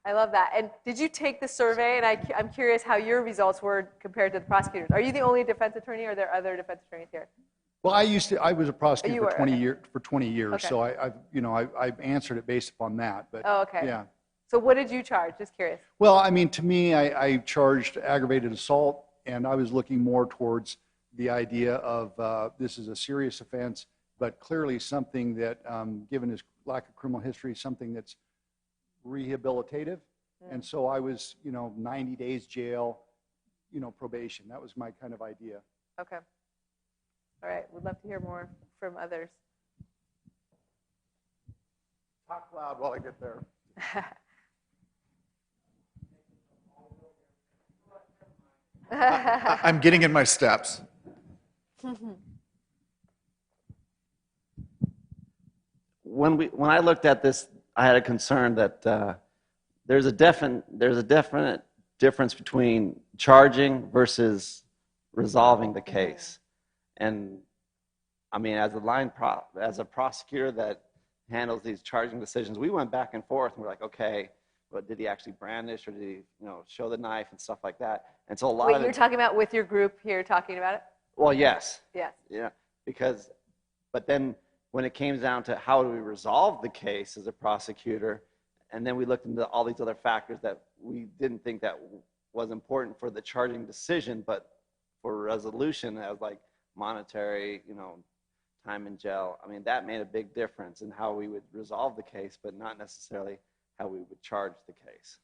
I love that. And did you take the survey? And I'm curious how your results were compared to the prosecutors. Are you the only defense attorney, or are there other defense attorneys here? Well, I was a prosecutor for 20 years. For 20 years, okay. So I've answered it based upon that. But okay. Yeah. So what did you charge? Just curious. Well, I mean, to me, I charged aggravated assault, and I was looking more towards the idea of this is a serious offense, but clearly something that, given his lack of criminal history, something that's rehabilitative. And so I was, 90 days jail, probation. That was my kind of idea. Okay. All right. We'd love to hear more from others. Talk loud while I get there. I'm getting in my steps. When I looked at this, I had a concern that there's a definite difference between charging versus resolving the case. And I mean, as a prosecutor that handles these charging decisions, we went back and forth, and we're like, okay, but did he actually brandish, or did he, show the knife and stuff like that? And so a lot of you're talking about with your group here talking about it? Well, yes. Yes. Yeah, but then when it came down to how do we resolve the case as a prosecutor, and then we looked into all these other factors that we didn't think that was important for the charging decision, but for resolution as like monetary, time in jail. I mean, that made a big difference in how we would resolve the case, but not necessarily how we would charge the case.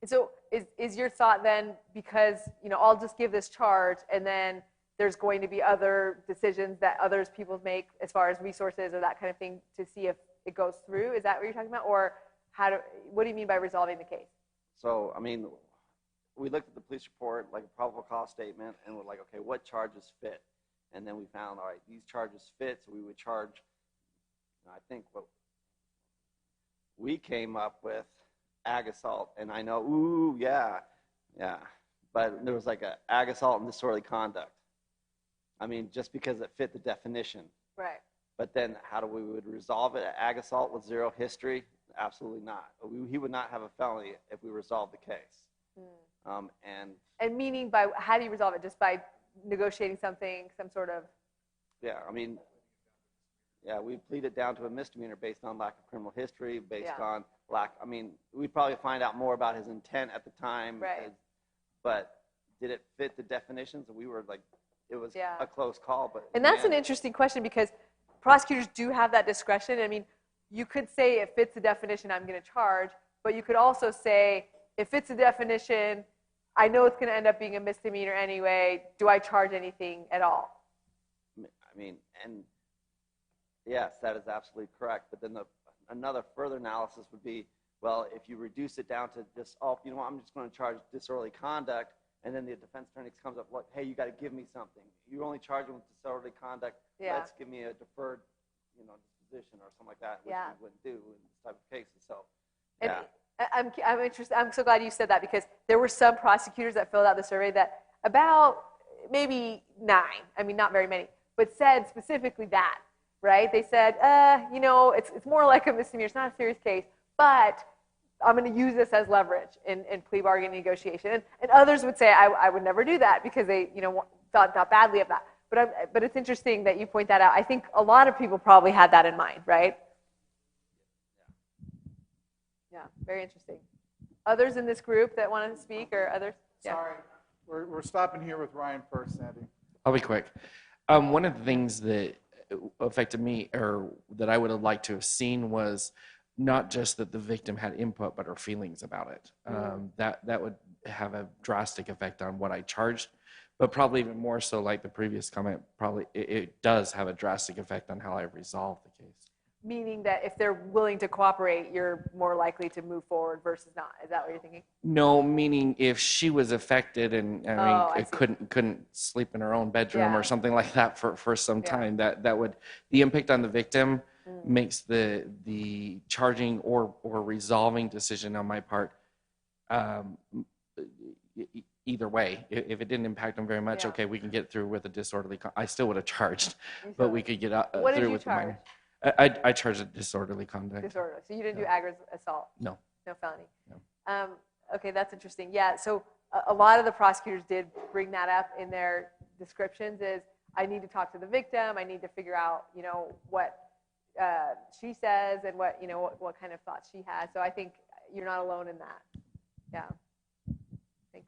And so is your thought then, because, I'll just give this charge and then there's going to be other decisions that others people make as far as resources or that kind of thing to see if it goes through? Is that what you're talking about? Or what do you mean by resolving the case? So, I mean, we looked at the police report, like a probable cause statement, and we're like, okay, what charges fit? And then we found, all right, these charges fit, so we would charge, I think what we came up with, ag assault, and I know, ooh, yeah, but there was like a ag assault and disorderly conduct. I mean, just because it fit the definition. Right. But then how we would resolve it? Ag assault with zero history? Absolutely not. He would not have a felony if we resolved the case. And meaning by, how do you resolve it? Just by negotiating something, some sort of... Yeah, I mean, we pleaded down to a misdemeanor based on lack of criminal history, based on lack, I mean, we'd probably find out more about his intent at the time. Right. But did it fit the definitions? We were like, it was a close call. And that's an interesting question, because prosecutors do have that discretion. I mean, you could say it fits the definition, I'm going to charge, but you could also say, it fits the definition, I know it's going to end up being a misdemeanor anyway, do I charge anything at all? I mean, and yes, that is absolutely correct. But then another further analysis would be, well, if you reduce it down to just, I'm just going to charge disorderly conduct, and then the defense attorney comes up like, hey, you got to give me something. You only charge him with disorderly conduct. Let's give me a deferred, disposition or something like that, which we wouldn't do in this type of cases. So, I'm interested. I'm so glad you said that, because there were some prosecutors that filled out the survey that about maybe 9, I mean, not very many, but said specifically that, right? They said, it's more like a misdemeanor. It's not a serious case, but I'm going to use this as leverage in plea bargaining negotiation. And others would say, I would never do that because they, thought badly of that. But it's interesting that you point that out. I think a lot of people probably had that in mind, right? Yeah, very interesting. Others in this group that want to speak, or others? Yeah. Sorry, we're stopping here with Ryan first, Sandy. I'll be quick. One of the things that affected me, or that I would have liked to have seen, was not just that the victim had input, but her feelings about it. That would have a drastic effect on what I charged, but probably even more so, like the previous comment, probably it does have a drastic effect on how I resolve the case. Meaning that if they're willing to cooperate, you're more likely to move forward versus not. Is that what you're thinking? No, meaning if she was affected and I couldn't sleep in her own bedroom or something like that for some time, that would, the impact on the victim makes the charging or resolving decision on my part either way. If it didn't impact them very much, okay, we can get through with a disorderly. I still would have charged, but we could get through with the minor. I charged a disorderly conduct. Disorderly. So you didn't do aggravated assault? No. No felony? No. Okay, that's interesting. Yeah, so a lot of the prosecutors did bring that up in their descriptions, is I need to talk to the victim, I need to figure out, what she says and what kind of thoughts she has. So I think you're not alone in that. Yeah. Thanks.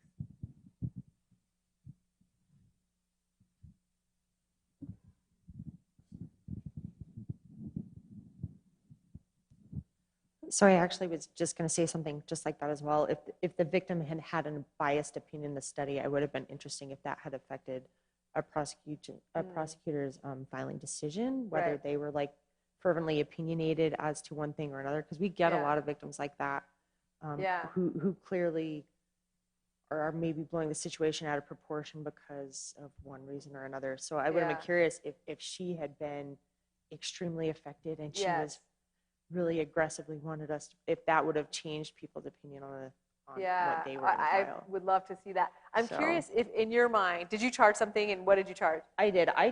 Sorry, I actually was just going to say something just like that as well. If the victim had had a biased opinion in the study, I would have been interesting if that had affected a prosecutor's filing decision, whether they were like fervently opinionated as to one thing or another, because we get a lot of victims like that who clearly are maybe blowing the situation out of proportion because of one reason or another. So I would have been curious if she had been extremely affected and she was really aggressively wanted us to, if that would have changed people's opinion on what they were going to I file. would love to see that. I'm curious if in your mind, did you charge something, and what did you charge? I did. I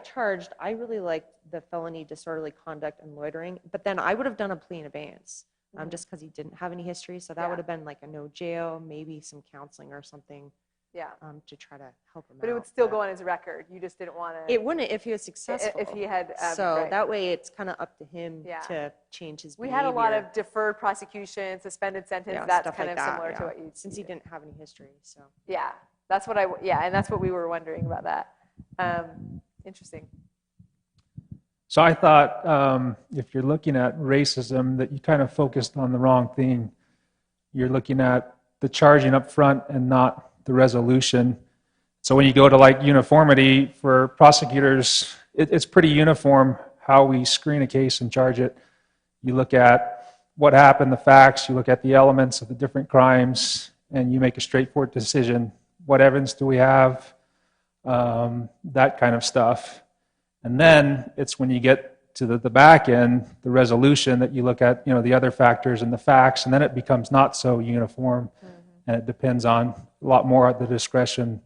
really liked the felony disorderly conduct and loitering, but then I would have done a plea in abeyance just because he didn't have any history. So that would have been like a no jail, maybe some counseling or something. Yeah. To try to help him out. But it would still go on his record. You just didn't want to. It wouldn't if he was successful. If he had. So right. that way it's kind of up to him Yeah. to change his We behavior. had a lot of deferred prosecution, suspended sentence. Yeah, That's stuff kind like of that, similar yeah. to what you. Since he didn't have any history, so. Yeah, that's what and that's what we were wondering about that. Interesting. So I thought if you're looking at racism, that you kind of focused on the wrong thing. You're looking at the charging up front and not the resolution. So when you go to like uniformity for prosecutors, it's pretty uniform how we screen a case and charge it. You look at what happened, the facts, you look at the elements of the different crimes, and you make a straightforward decision. What evidence do we have? That kind of stuff. And then it's when you get to the back end, the resolution, that you look at, the other factors and the facts, and then it becomes not so uniform, and it depends on a lot more at the discretion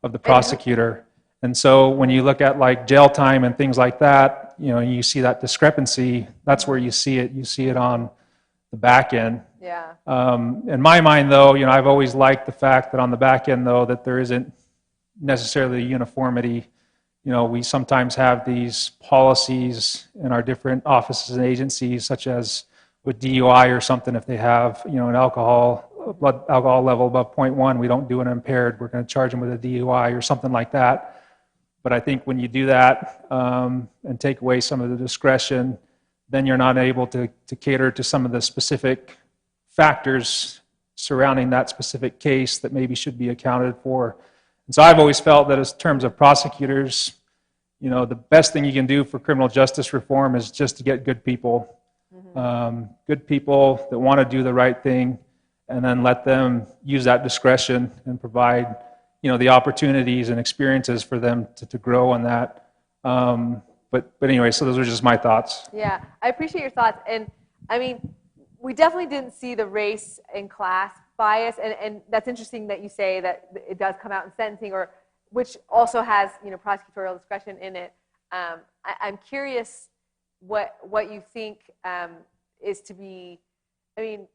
of the prosecutor. And so when you look at like jail time and things like that, you see that discrepancy, that's where you see it. You see it on the back end. Yeah. In my mind, though, I've always liked the fact that on the back end, though, that there isn't necessarily uniformity. We sometimes have these policies in our different offices and agencies, such as with DUI or something, if they have, an blood alcohol level above 0.1, we don't do an impaired, we're going to charge them with a DUI or something like that. But I think when you do that and take away some of the discretion, then you're not able to cater to some of the specific factors surrounding that specific case that maybe should be accounted for. And so I've always felt that in terms of prosecutors, the best thing you can do for criminal justice reform is just to get good people. Good people that want to do the right thing, and then let them use that discretion and provide, the opportunities and experiences for them to grow on that. But anyway, so those are just my thoughts. Yeah, I appreciate your thoughts. And I mean, we definitely didn't see the race and class bias, and that's interesting that you say that it does come out in sentencing, which also has prosecutorial discretion in it. I'm curious what you think is to be. I mean,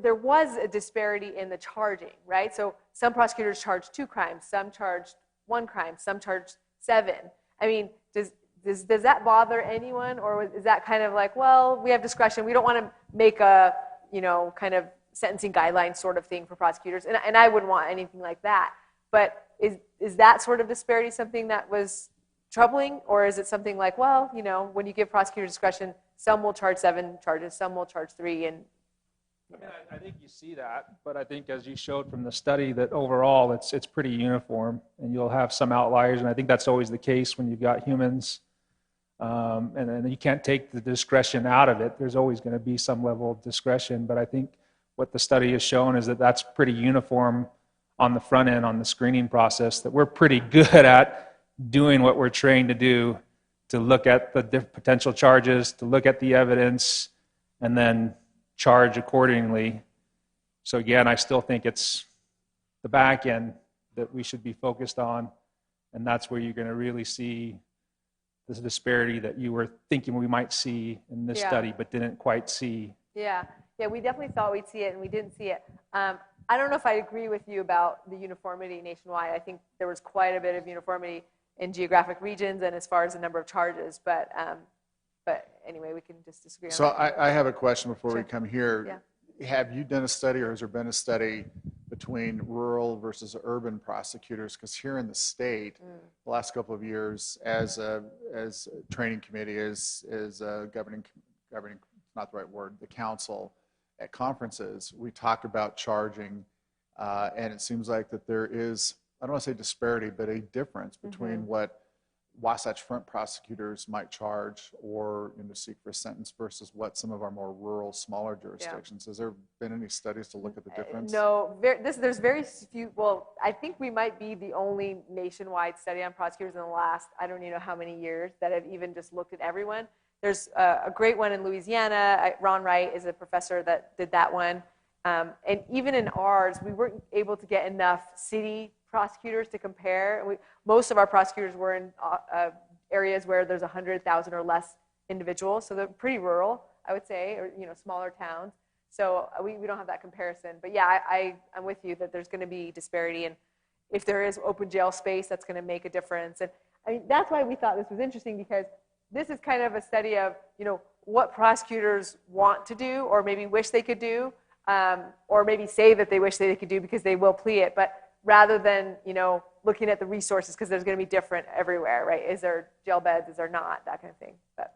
there was a disparity in the charging, right? So some prosecutors charged 2 crimes, some charged 1 crime, some charged 7. I mean, does that bother anyone, or is that kind of like, well, we have discretion, we don't want to make a kind of sentencing guideline sort of thing for prosecutors, and I wouldn't want anything like that. But is that sort of disparity something that was troubling, or is it something like, well, when you give prosecutors discretion, some will charge 7 charges, some will charge 3, and I think you see that, but I think as you showed from the study that overall it's pretty uniform, and you'll have some outliers, and I think that's always the case when you've got humans, and then you can't take the discretion out of it. There's always going to be some level of discretion, but I think what the study has shown is that that's pretty uniform on the front end, on the screening process, that we're pretty good at doing what we're trained to do, to look at the potential charges, to look at the evidence, and then charge accordingly. So again, I still think it's the back end that we should be focused on, and that's where you're going to really see this disparity that you were thinking we might see in this study, but didn't quite see. Yeah, we definitely thought we'd see it, and we didn't see it. I don't know if I agree with you about the uniformity nationwide. I think there was quite a bit of uniformity in geographic regions and as far as the number of charges, but anyway, we can just disagree on So that. I have a question before we Sure. come here. Have you done a study, or has there been a study between rural versus urban prosecutors? Because here in the state, the last couple of years, as a training committee, as governing, not the right word, the council at conferences, we talk about charging, and it seems like that there is, I don't want to say disparity, but a difference between what Wasatch Front prosecutors might charge or seek for a sentence versus what some of our more rural, smaller jurisdictions. Has there been any studies to look at the difference? No, there's very few. Well, I think we might be the only nationwide study on prosecutors in the last, I don't even know how many years, that have even just looked at everyone. There's a great one in Louisiana. Ron Wright is a professor that did that one. And even in ours, we weren't able to get enough city prosecutors to compare. Most of our prosecutors were in areas where there's 100,000 or less individuals, so they're pretty rural, I would say, or smaller towns. So we don't have that comparison. But yeah, I'm with you that there's going to be disparity. And if there is open jail space, that's going to make a difference. And I mean, that's why we thought this was interesting, because this is kind of a study of, what prosecutors want to do or maybe wish they could do, or maybe say that they wish they could do because they will plea it. But rather than, looking at the resources, because there's going to be different everywhere, right? Is there jail beds? Is there not? That kind of thing. But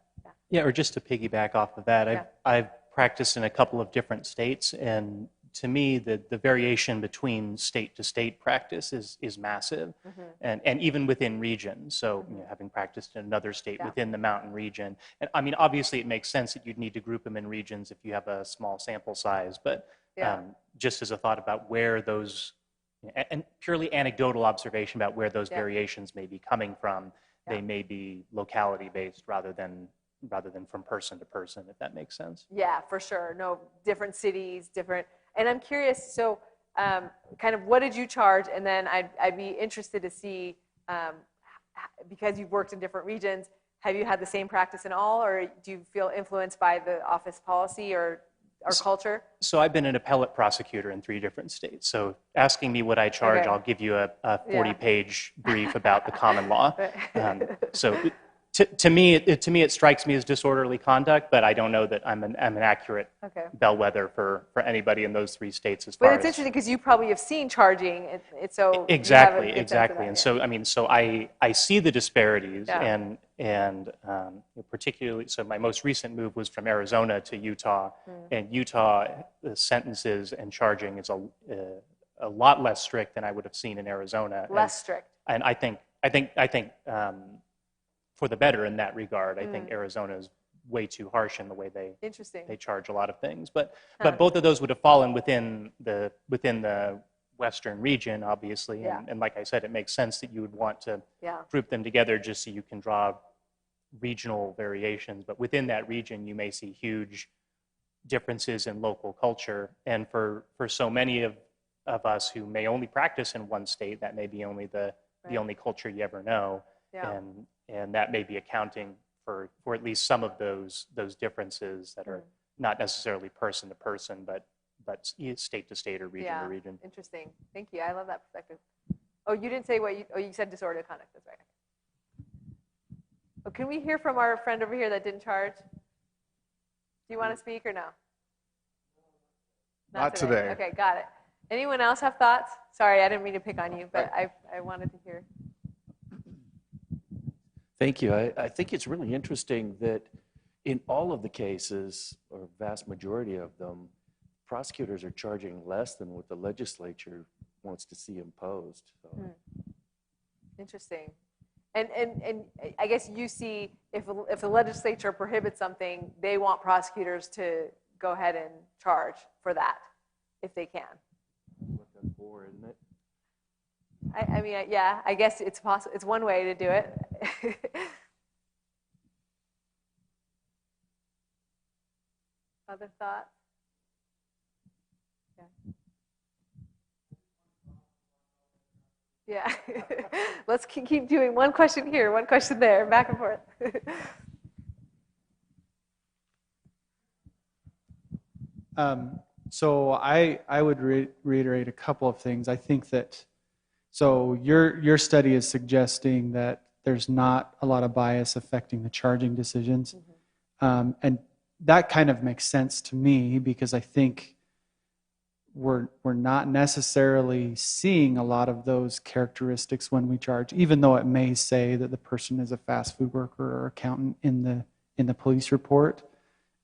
yeah, or just to piggyback off of that, Yeah. I've practiced in a couple of different states, and to me, the variation between state to state practice is massive, and even within regions. So, having practiced in another state within the mountain region, and I mean, obviously, it makes sense that you'd need to group them in regions if you have a small sample size. But just as a thought about where those, and purely anecdotal observation about where those variations may be coming from, they may be locality based rather than from person to person, if that makes sense. Yeah, for sure. No, different cities, different. And I'm curious, so kind of what did you charge? And then I'd be interested to see, because you've worked in different regions, have you had the same practice in all, or do you feel influenced by the office policy or culture? So I've been an appellate prosecutor in 3 different states. So asking me what I charge, Okay. I'll give you a 40-page brief about the common law. So to me, it strikes me as disorderly conduct, but I don't know that I'm an accurate bellwether for anybody in those 3 states as far But it's as. interesting because you probably have seen charging, so Exactly, you have a good sense of exactly. that, And so, I mean, so I see the disparities, Yeah. and particularly, so my most recent move was from Arizona to Utah, and Utah, the sentences and charging is a lot less strict than I would have seen in Arizona. Less strict. And I think for the better in that regard. I think Arizona is way too harsh in the way they charge a lot of things. But both of those would have fallen within the Western region, obviously. And like I said, it makes sense that you would want to group them together just so you can draw regional variations. But within that region, you may see huge differences in local culture. And for so many of us who may only practice in one state, that may be only the only culture you ever know. And that may be accounting for at least some of those differences that are not necessarily person to person, but state to state or region to region. Interesting. Thank you. I love that perspective. Oh, you didn't say what you said disorderly conduct. That's right. Oh, can we hear from our friend over here that didn't charge? Do you want to speak or no? Not today. Okay, got it. Anyone else have thoughts? Sorry, I didn't mean to pick on you, but I wanted to hear. Thank you. I think it's really interesting that in all of the cases, or vast majority of them, prosecutors are charging less than what the legislature wants to see imposed. So. Interesting. And I guess you see if the legislature prohibits something, they want prosecutors to go ahead and charge for that if they can. What that's for, isn't it? I mean, yeah, I guess it's possible. It's one way to do it. Other thoughts? Yeah. Let's keep doing one question here, one question there, back and forth. So I would reiterate a couple of things. I think that, so your study is suggesting that there's not a lot of bias affecting the charging decisions. And that kind of makes sense to me because I think we're not necessarily seeing a lot of those characteristics when we charge, even though it may say that the person is a fast food worker or accountant in the police report.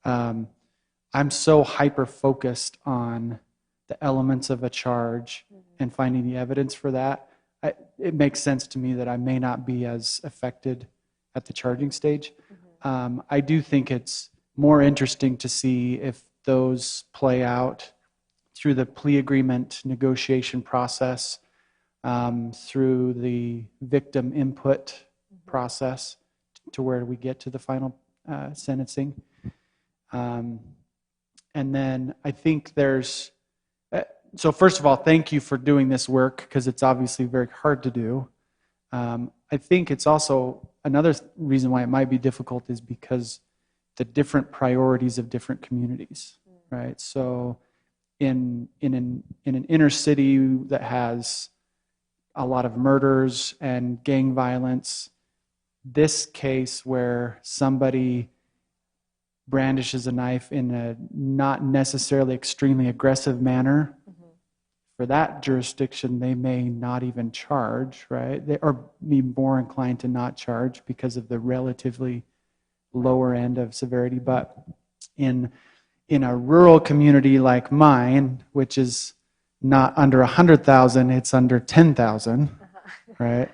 I'm so hyper-focused on the elements of a charge and finding the evidence for that. It makes sense to me that I may not be as affected at the charging stage. I do think it's more interesting to see if those play out through the plea agreement negotiation process, through the victim input process to where we get to the final sentencing. And then I think there's, so first of all, thank you for doing this work because it's obviously very hard to do. I think it's also, another reason why it might be difficult is because the different priorities of different communities, right? So in an inner city that has a lot of murders and gang violence, this case where somebody brandishes a knife in a not necessarily extremely aggressive manner, for that jurisdiction, they may not even charge, right? They or be more inclined to not charge because of the relatively lower end of severity. But in a rural community like mine, which is not under 100,000, it's under 10,000, right?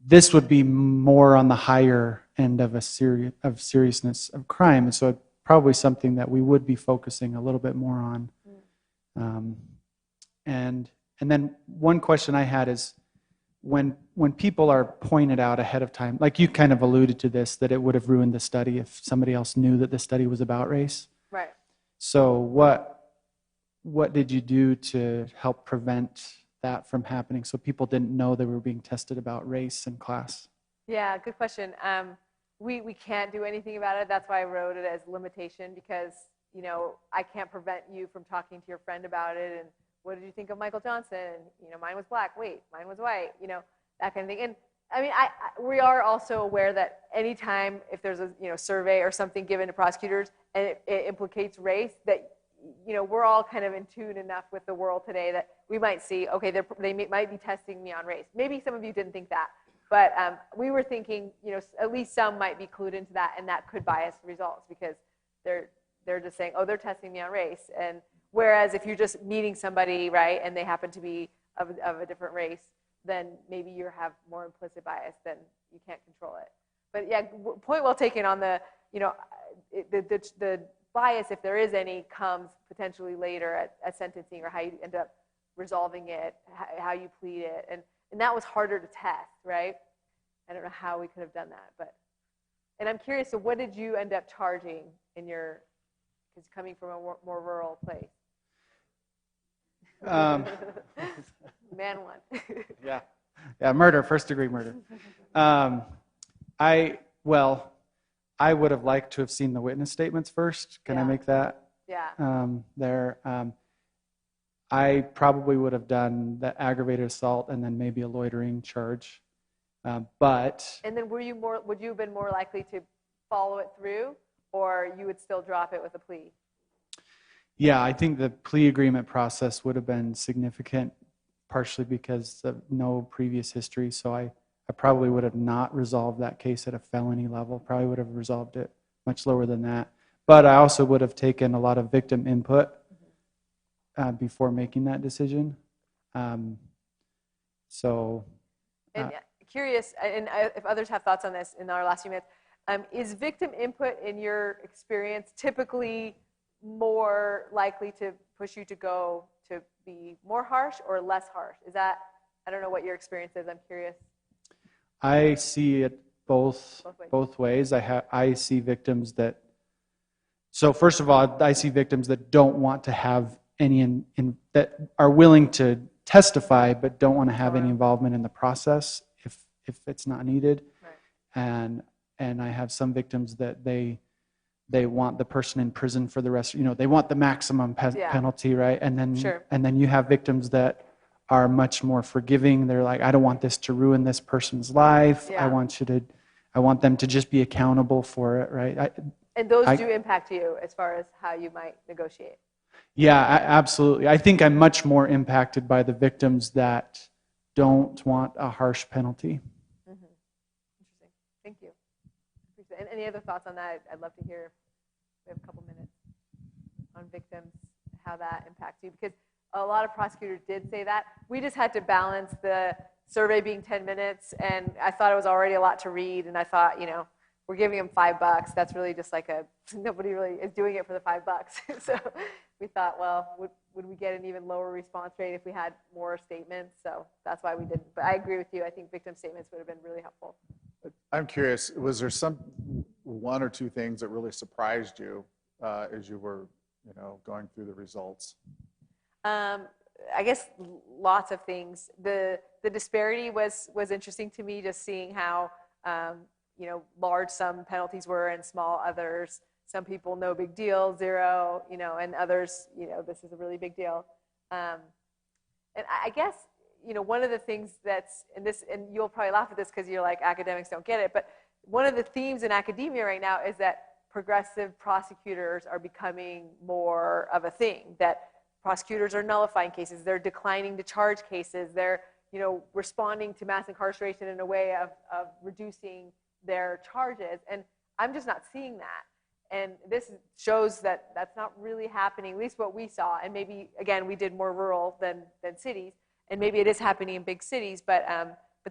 This would be more on the higher end of seriousness of crime, and so probably something that we would be focusing a little bit more on. And then one question I had is, when people are pointed out ahead of time, like you kind of alluded to this, that it would have ruined the study if somebody else knew that the study was about race. Right. So what did you do to help prevent that from happening, so people didn't know they were being tested about race and class? Yeah, good question. We can't do anything about it. That's why I wrote it as limitation, because, you know, I can't prevent you from talking to your friend about it. And what did you think of Michael Johnson? And, you know, mine was black. Wait, mine was white. You know, that kind of thing. And I mean, we are also aware that anytime if there's a survey or something given to prosecutors and it implicates race, that, you know, we're all kind of in tune enough with the world today that we might see, okay, they might be testing me on race. Maybe some of you didn't think that, but we were thinking, you know, at least some might be clued into that, and that could bias results because they're just saying, oh, they're testing me on race. And whereas if you're just meeting somebody, right, and they happen to be of a different race, then maybe you have more implicit bias, then you can't control it. But yeah, point well taken on the, you know, the bias, if there is any, comes potentially later at sentencing, or how you end up resolving it, how you plead it. And that was harder to test, right? I don't know how we could have done that, but, and I'm curious, so what did you end up charging in your, because coming from a more rural place? Man one. Yeah, murder, first degree murder. I would have liked to have seen the witness statements first. Can I make that? Yeah. I probably would have done the aggravated assault and then maybe a loitering charge. But. And then would you have been more likely to follow it through, or you would still drop it with a plea? Yeah, I think the plea agreement process would have been significant, partially because of no previous history. So I probably would have not resolved that case at a felony level. Probably would have resolved it much lower than that. But I also would have taken a lot of victim input before making that decision. Curious, and if others have thoughts on this in our last few minutes, is victim input, in your experience, typically more likely to push you to go to be more harsh or less harsh? Is that, I don't know what your experience is, I'm curious. I see it both ways. I see victims that, so first of all, I see victims that don't want to have any, that are willing to testify but don't want to have any involvement in the process if it's not needed. Right. And I have some victims that they want the person in prison for the rest, they want the maximum penalty, right? And then you have victims that are much more forgiving. They're like, I don't want this to ruin this person's life. Yeah. I want them to just be accountable for it, right? And those do impact you as far as how you might negotiate. Yeah, absolutely. I think I'm much more impacted by the victims that don't want a harsh penalty. Mm-hmm. Interesting. Thank you. And any other thoughts on that? I'd love to hear. We have a couple minutes on victims, how that impacts you, because a lot of prosecutors did say that. We just had to balance the survey being 10 minutes, and I thought it was already a lot to read, and I thought, we're giving them $5. That's really just like nobody really is doing it for the $5. So we thought, well, would we get an even lower response rate if we had more statements? So that's why we didn't. But I agree with you. I think victim statements would have been really helpful. I'm curious, was there one or two things that really surprised you as you were, going through the results? I guess lots of things. The disparity was interesting to me, just seeing how large some penalties were and small others. some people, no big deal, 0, and others, this is a really big deal. And I guess, one of the things and you'll probably laugh at this because you're like, academics don't get it, but one of the themes in academia right now is that progressive prosecutors are becoming more of a thing, that prosecutors are nullifying cases, they're declining to charge cases, they're responding to mass incarceration in a way of reducing their charges. And I'm just not seeing that. And this shows that that's not really happening, at least what we saw. And maybe, again, we did more rural than cities. And maybe it is happening in big cities. But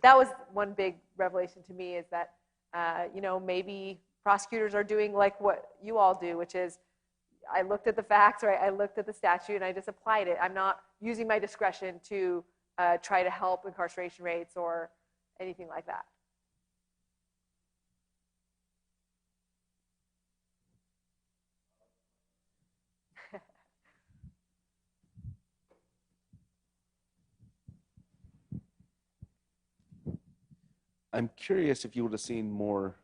that was one big revelation to me, is that, maybe prosecutors are doing like what you all do, which is, I looked at the facts, right? I looked at the statute, and I just applied it. I'm not using my discretion to try to help incarceration rates or anything like that. I'm curious if you would have seen more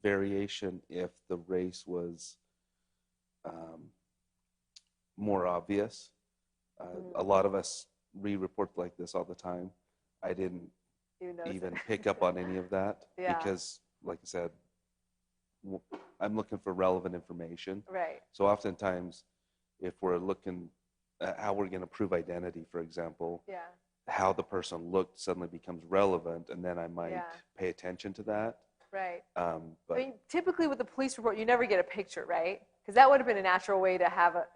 variation if the race was more obvious. A lot of us read reports like this all the time. I didn't even pick up on any of that because, like I said, I'm looking for relevant information. Right. So oftentimes, if we're looking at how we're going to prove identity, for example, how the person looked suddenly becomes relevant, and then I might pay attention to that. Right. But I mean, typically with the police report, you never get a picture, right? Because that would have been a natural way to have a,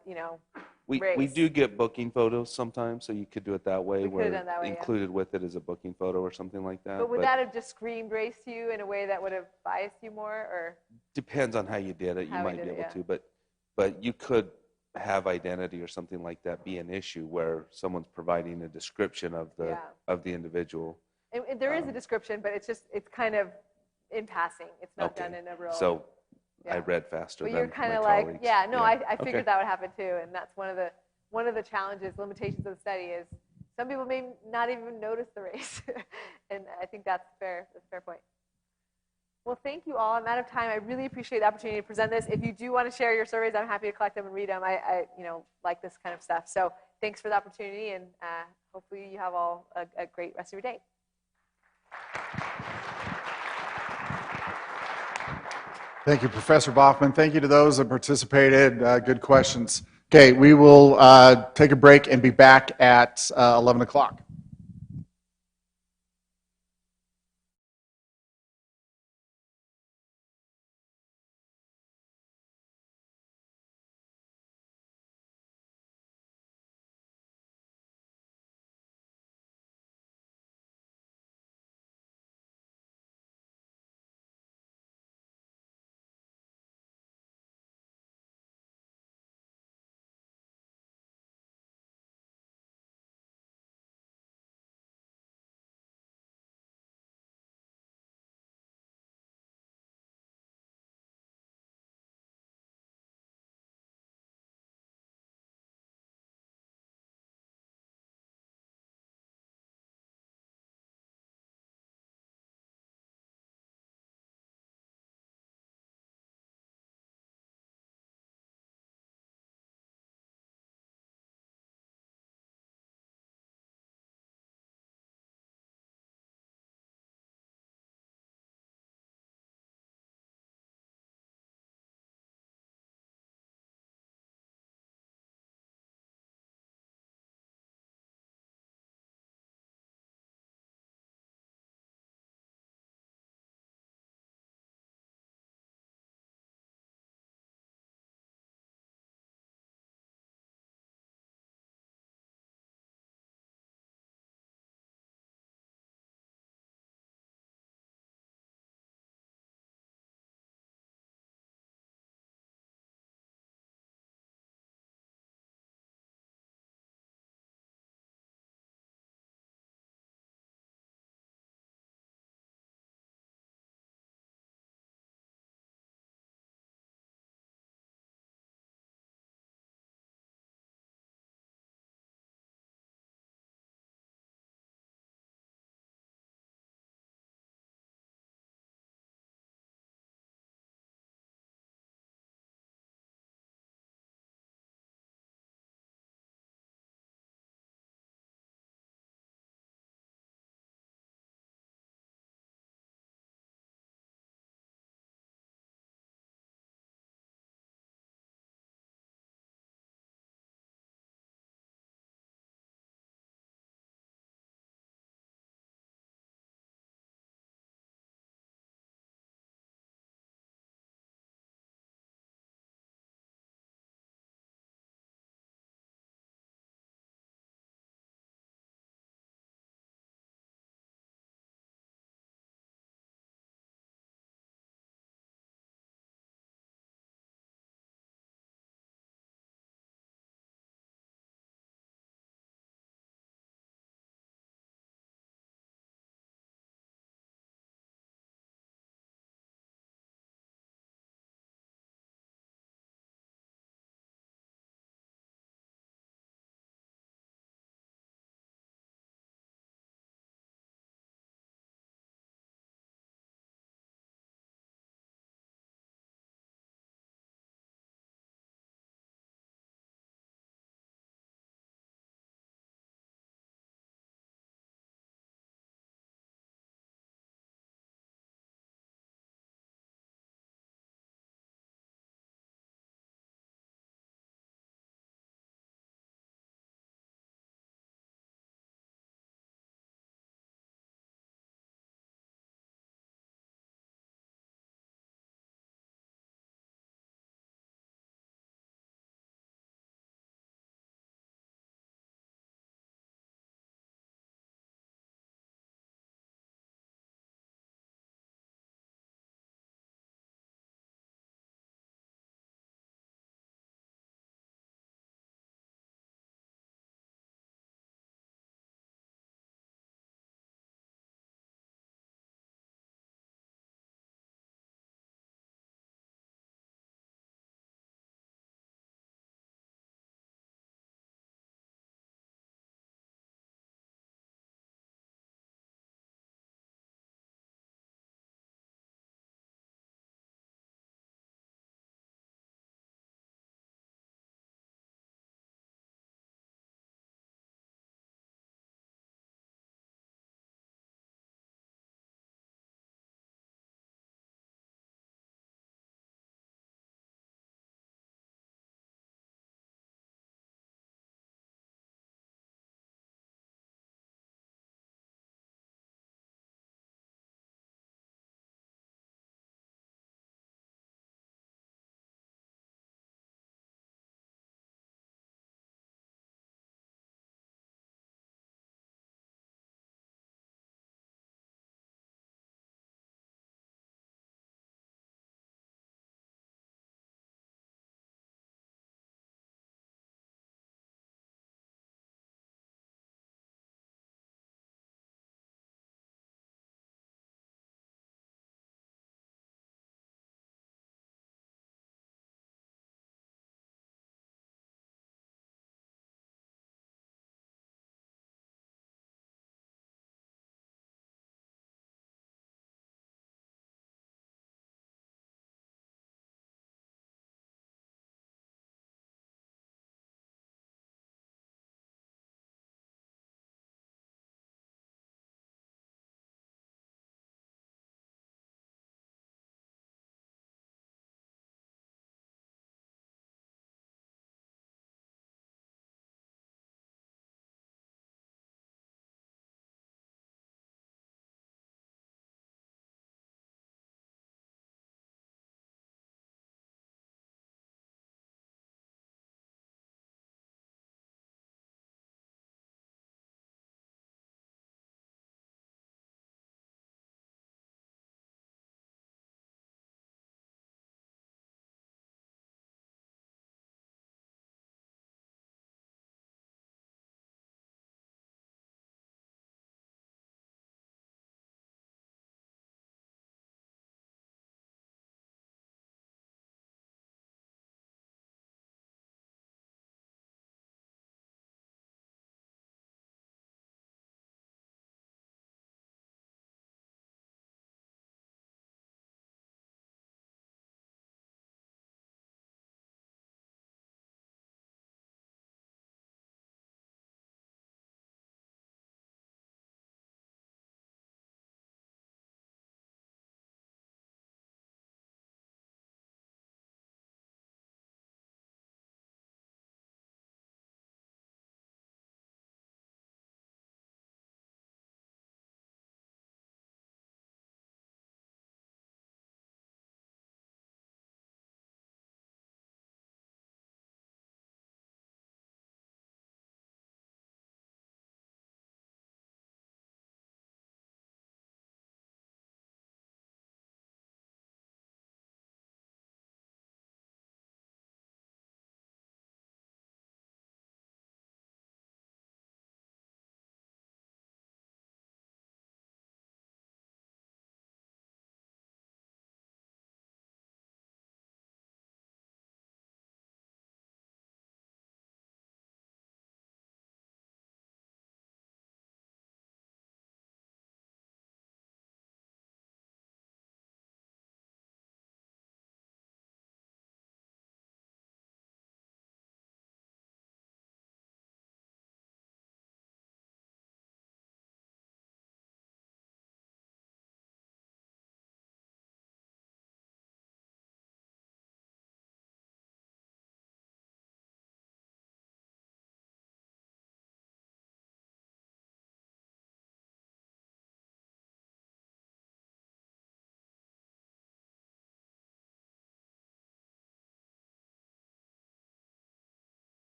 we do get booking photos sometimes, so you could do it that way, We could have done that way, included with it is a booking photo or something like that. But would that have just screamed race to you in a way that would have biased you more, or? Depends on how you did it. You How we might be did it, able to, but you could have identity or something like that be an issue where someone's providing a description of the individual. And there is a description, but it's kind of in passing. It's not done in a real. So I read faster But than you're kind my of like, colleagues. I figured that would happen too, and that's one of the challenges, limitations of the study is some people may not even notice the race, and I think that's fair. That's a fair point. Well, thank you all. I'm out of time. I really appreciate the opportunity to present this. If you do want to share your surveys, I'm happy to collect them and read them. I like this kind of stuff. So thanks for the opportunity, and hopefully you have all a great rest of your day. Thank you, Professor Baughman. Thank you to those that participated. Good questions. Okay, we will take a break and be back at 11 o'clock.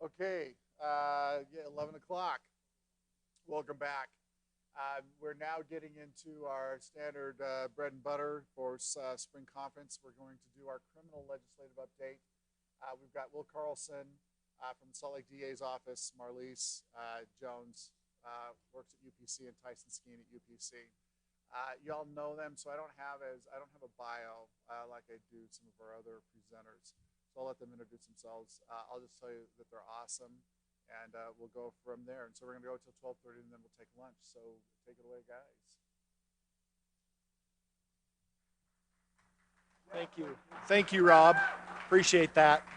Okay, 11 o'clock. Welcome back. We're now getting into our standard bread and butter for spring conference. We're going to do our criminal legislative update. We've got Will Carlson from the Salt Lake DA's office, Marlise Jones works at UPC, and Tyson Skeen at UPC. Y'all know them, so I don't have a bio like I do some of our other presenters. So I'll let them introduce themselves. I'll just tell you that they're awesome, and we'll go from there. And so we're going to go till 12:30, and then we'll take lunch. So take it away, guys. Thank you, Rob. Appreciate that.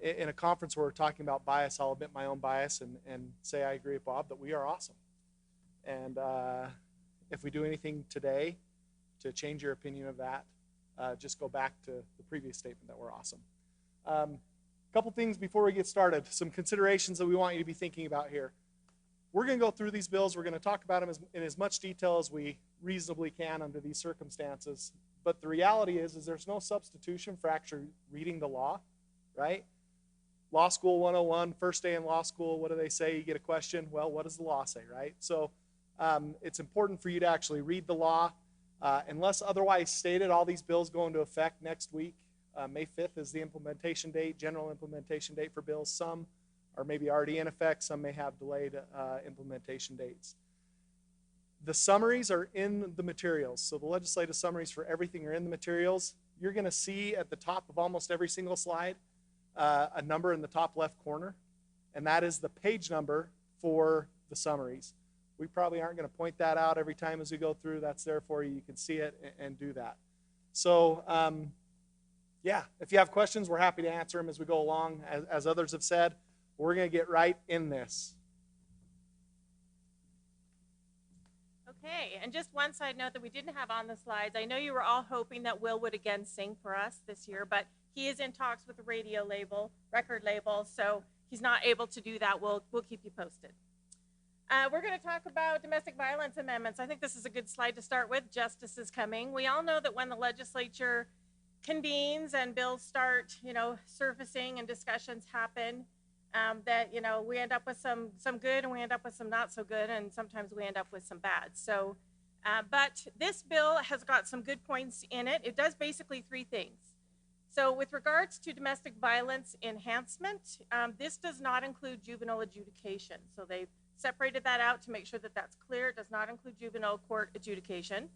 In a conference where we're talking about bias, I'll admit my own bias and say I agree with Bob that we are awesome. And if we do anything today to change your opinion of that, just go back to the previous statement that we're awesome. A couple things before we get started. Some considerations that we want you to be thinking about here. We're going to go through these bills. We're going to talk about them in as much detail as we reasonably can under these circumstances. But the reality is there's no substitution for actually reading the law, right? Law School 101, first day in law school, what do they say? You get a question, well, what does the law say, right? So it's important for you to actually read the law. Unless otherwise stated, all these bills go into effect next week. May 5th is the implementation date, general implementation date for bills. Some are maybe already in effect. Some may have delayed implementation dates. The summaries are in the materials. So the legislative summaries for everything are in the materials. You're going to see at the top of almost every single slide a number in the top left corner, and that is the page number for the summaries. We probably aren't going to point that out every time as we go through. That's there for you. You can see it and do that. So, yeah, if you have questions, we're happy to answer them as we go along. As others have said, we're going to get right in this. Okay, and just one side note that we didn't have on the slides. I know you were all hoping that Will would again sing for us this year, but he is in talks with the record label, so he's not able to do that. We'll keep you posted. We're going to talk about domestic violence amendments. I think this is a good slide to start with. Justice is coming. We all know that when the legislature convenes and bills start, surfacing and discussions happen, that, we end up with some good and we end up with some not so good, and sometimes we end up with some bad. So, but this bill has got some good points in it. It does basically three things. So with regards to domestic violence enhancement, this does not include juvenile adjudication. So they've separated that out to make sure that that's clear. It does not include juvenile court adjudication.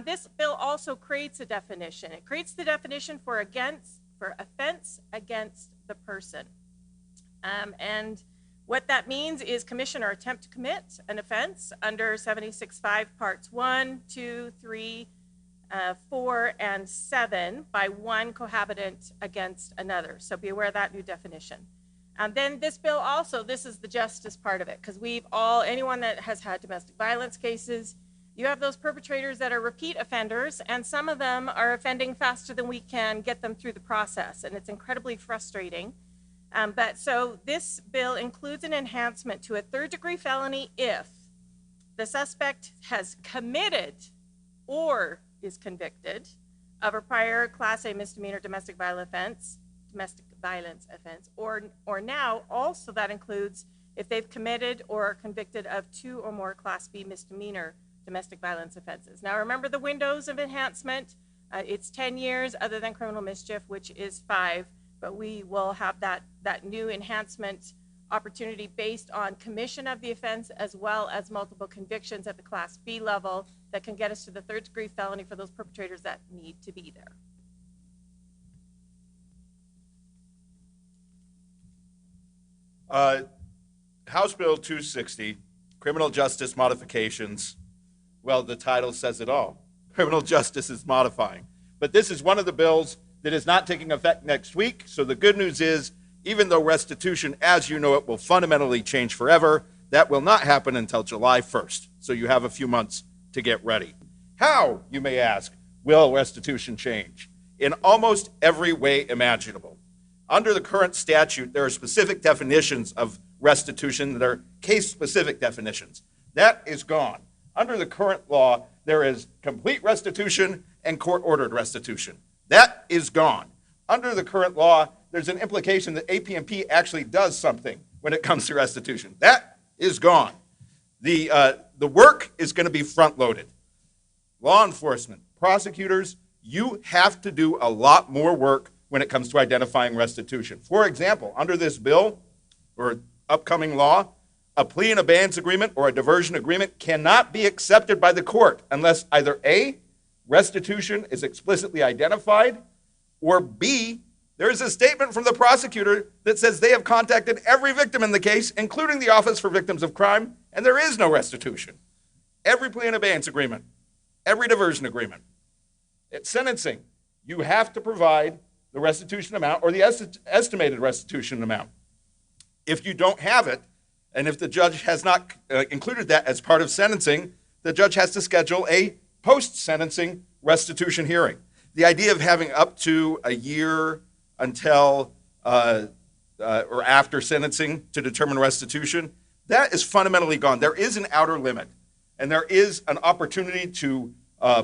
This bill also creates a definition. It creates the definition for offense against the person. And what that means is commission or attempt to commit an offense under 76.5 parts 1, 2, 3, 4, and 7 by one cohabitant against another. So be aware of that new definition. Then this bill also, this is the justice part of it, because anyone that has had domestic violence cases, you have those perpetrators that are repeat offenders, and some of them are offending faster than we can get them through the process, and it's incredibly frustrating. But so this bill includes an enhancement to a third-degree felony if the suspect has committed or is convicted of a prior Class A misdemeanor domestic violence offense, or now also that includes if they've committed or are convicted of 2 or more Class B misdemeanor domestic violence offenses. Now remember the windows of enhancement. It's 10 years other than criminal mischief, which is 5, but we will have that new enhancement opportunity based on commission of the offense as well as multiple convictions at the Class B level that can get us to the third-degree felony for those perpetrators that need to be there. House Bill 260, Criminal Justice Modifications. Well, the title says it all. Criminal justice is modifying. But this is one of the bills that is not taking effect next week. So the good news is, even though restitution, as you know it, will fundamentally change forever, that will not happen until July 1st. So you have a few months to get ready. How, you may ask, will restitution change? In almost every way imaginable. Under the current statute, there are specific definitions of restitution that are case-specific definitions. That is gone. Under the current law, there is complete restitution and court-ordered restitution. That is gone. Under the current law, there's an implication that APMP actually does something when it comes to restitution. That is gone. The work is going to be front-loaded. Law enforcement, prosecutors, you have to do a lot more work when it comes to identifying restitution. For example, under this bill or upcoming law, a plea and abeyance agreement or a diversion agreement cannot be accepted by the court unless either A, restitution is explicitly identified, or B, there is a statement from the prosecutor that says they have contacted every victim in the case, including the Office for Victims of Crime, and there is no restitution. Every plea and abeyance agreement, every diversion agreement. At sentencing, you have to provide the restitution amount or the estimated restitution amount. If you don't have it, and if the judge has not included that as part of sentencing, the judge has to schedule a post-sentencing restitution hearing. The idea of having up to a year until or after sentencing to determine restitution, that is fundamentally gone. There is an outer limit, and there is an opportunity to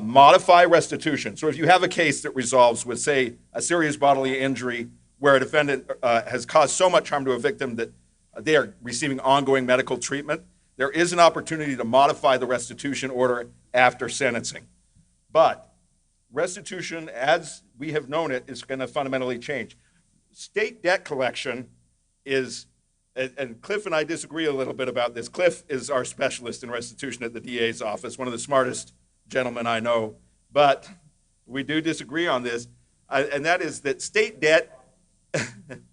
modify restitution. So if you have a case that resolves with, say, a serious bodily injury where a defendant has caused so much harm to a victim that they are receiving ongoing medical treatment, there is an opportunity to modify the restitution order after sentencing. But restitution, as we have known it, is going to fundamentally change. State debt collection is, and Cliff and I disagree a little bit about this. Cliff is our specialist in restitution at the DA's office, one of the smartest gentlemen I know, but we do disagree on this, and that is that state debt,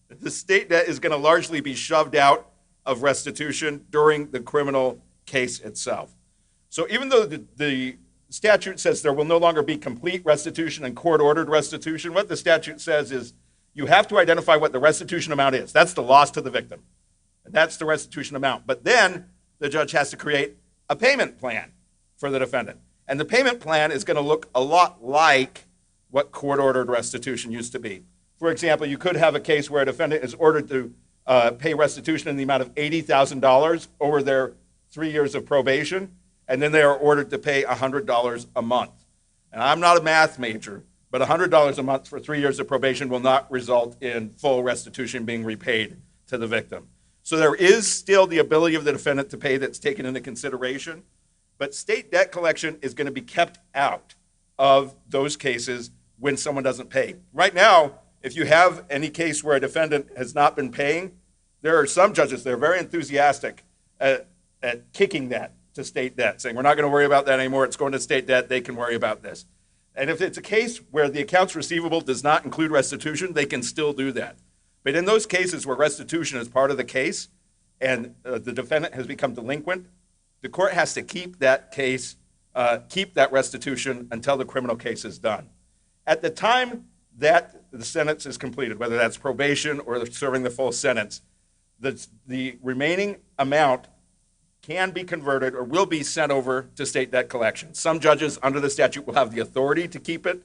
the state debt is going to largely be shoved out of restitution during the criminal case itself. So even though the statute says there will no longer be complete restitution and court-ordered restitution, what the statute says is you have to identify what the restitution amount is. That's the loss to the victim. And that's the restitution amount. But then the judge has to create a payment plan for the defendant. And the payment plan is going to look a lot like what court-ordered restitution used to be. For example, you could have a case where a defendant is ordered to pay restitution in the amount of $80,000 over their 3 years of probation, and then they are ordered to pay $100 a month. And I'm not a math major, but $100 a month for 3 years of probation will not result in full restitution being repaid to the victim. So there is still the ability of the defendant to pay that's taken into consideration, but state debt collection is going to be kept out of those cases when someone doesn't pay. Right now, if you have any case where a defendant has not been paying, there are some judges that are very enthusiastic at kicking that to state debt, saying we're not going to worry about that anymore, it's going to state debt, they can worry about this. And if it's a case where the accounts receivable does not include restitution, they can still do that. But in those cases where restitution is part of the case and the defendant has become delinquent, the court has to keep that case, keep that restitution until the criminal case is done. At the time that the sentence is completed, whether that's probation or serving the full sentence, the remaining amount can be converted or will be sent over to state debt collection. Some judges under the statute will have the authority to keep it.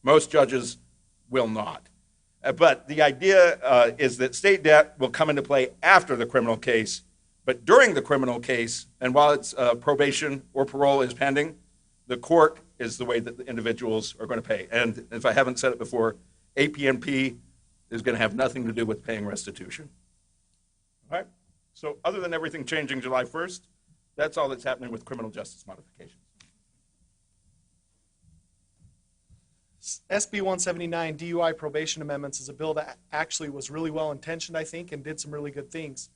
Most judges will not. But the idea is that state debt will come into play after the criminal case, but during the criminal case, and while it's probation or parole is pending, the court is the way that the individuals are going to pay. And if I haven't said it before, APNP is going to have nothing to do with paying restitution. All right? So other than everything changing July 1st, that's all that's happening with criminal justice modifications. SB 179 DUI probation amendments is a bill that actually was really well intentioned, I think, and did some really good things.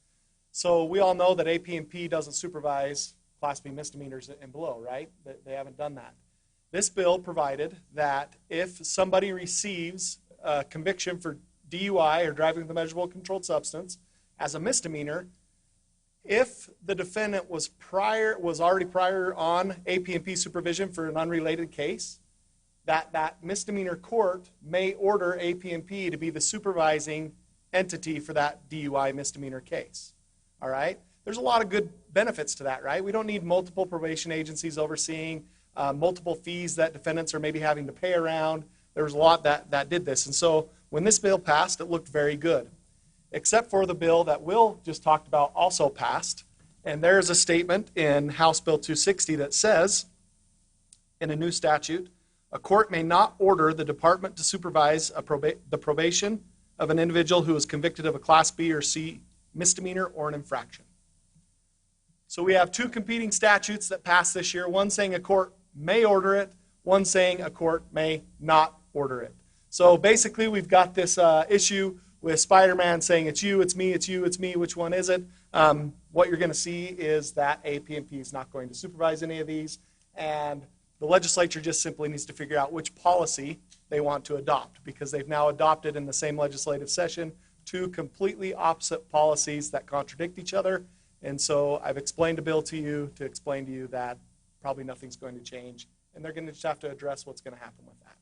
So we all know that APNP doesn't supervise Class B misdemeanors and below, right? They haven't done that. This bill provided that if somebody receives a conviction for DUI or driving with a measurable controlled substance as a misdemeanor, if the defendant was already prior on APNP supervision for an unrelated case, that misdemeanor court may order APNP to be the supervising entity for that DUI misdemeanor case. All right? There's a lot of good benefits to that, right? We don't need multiple probation agencies overseeing multiple fees that defendants are maybe having to pay around. There was a lot that did this. And so when this bill passed, it looked very good, except for the bill that Will just talked about also passed. And there's a statement in House Bill 260 that says, in a new statute, a court may not order the department to supervise the probation of an individual who is convicted of a Class B or C misdemeanor or an infraction. So we have two competing statutes that passed this year, one saying a court may order it, one saying a court may not order it. So basically we've got this issue with Spider-Man saying it's you, it's me, it's you, it's me, which one is it? What you're going to see is that AP&P is not going to supervise any of these, and the legislature just simply needs to figure out which policy they want to adopt, because they've now adopted in the same legislative session two completely opposite policies that contradict each other. And so I've explained a bill to you to explain to you that probably nothing's going to change, and they're going to just have to address what's going to happen with that.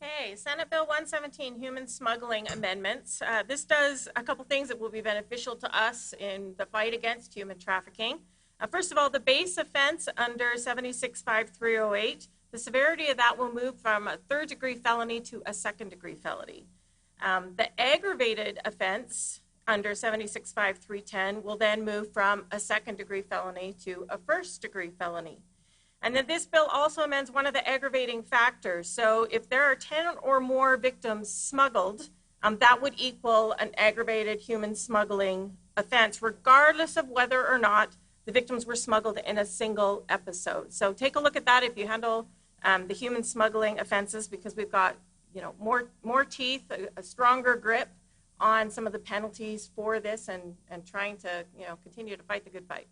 Okay, Senate Bill 117, Human Smuggling Amendments. This does a couple things that will be beneficial to us in the fight against human trafficking. First of all, the base offense under 765308, the severity of that will move from a third-degree felony to a second-degree felony. The aggravated offense under 765310 will then move from a second-degree felony to a first-degree felony. And then this bill also amends one of the aggravating factors. So if there are 10 or more victims smuggled, that would equal an aggravated human smuggling offense, regardless of whether or not the victims were smuggled in a single episode. So take a look at that if you handle the human smuggling offenses, because we've got more teeth, a stronger grip on some of the penalties for this, and trying to continue to fight the good fight.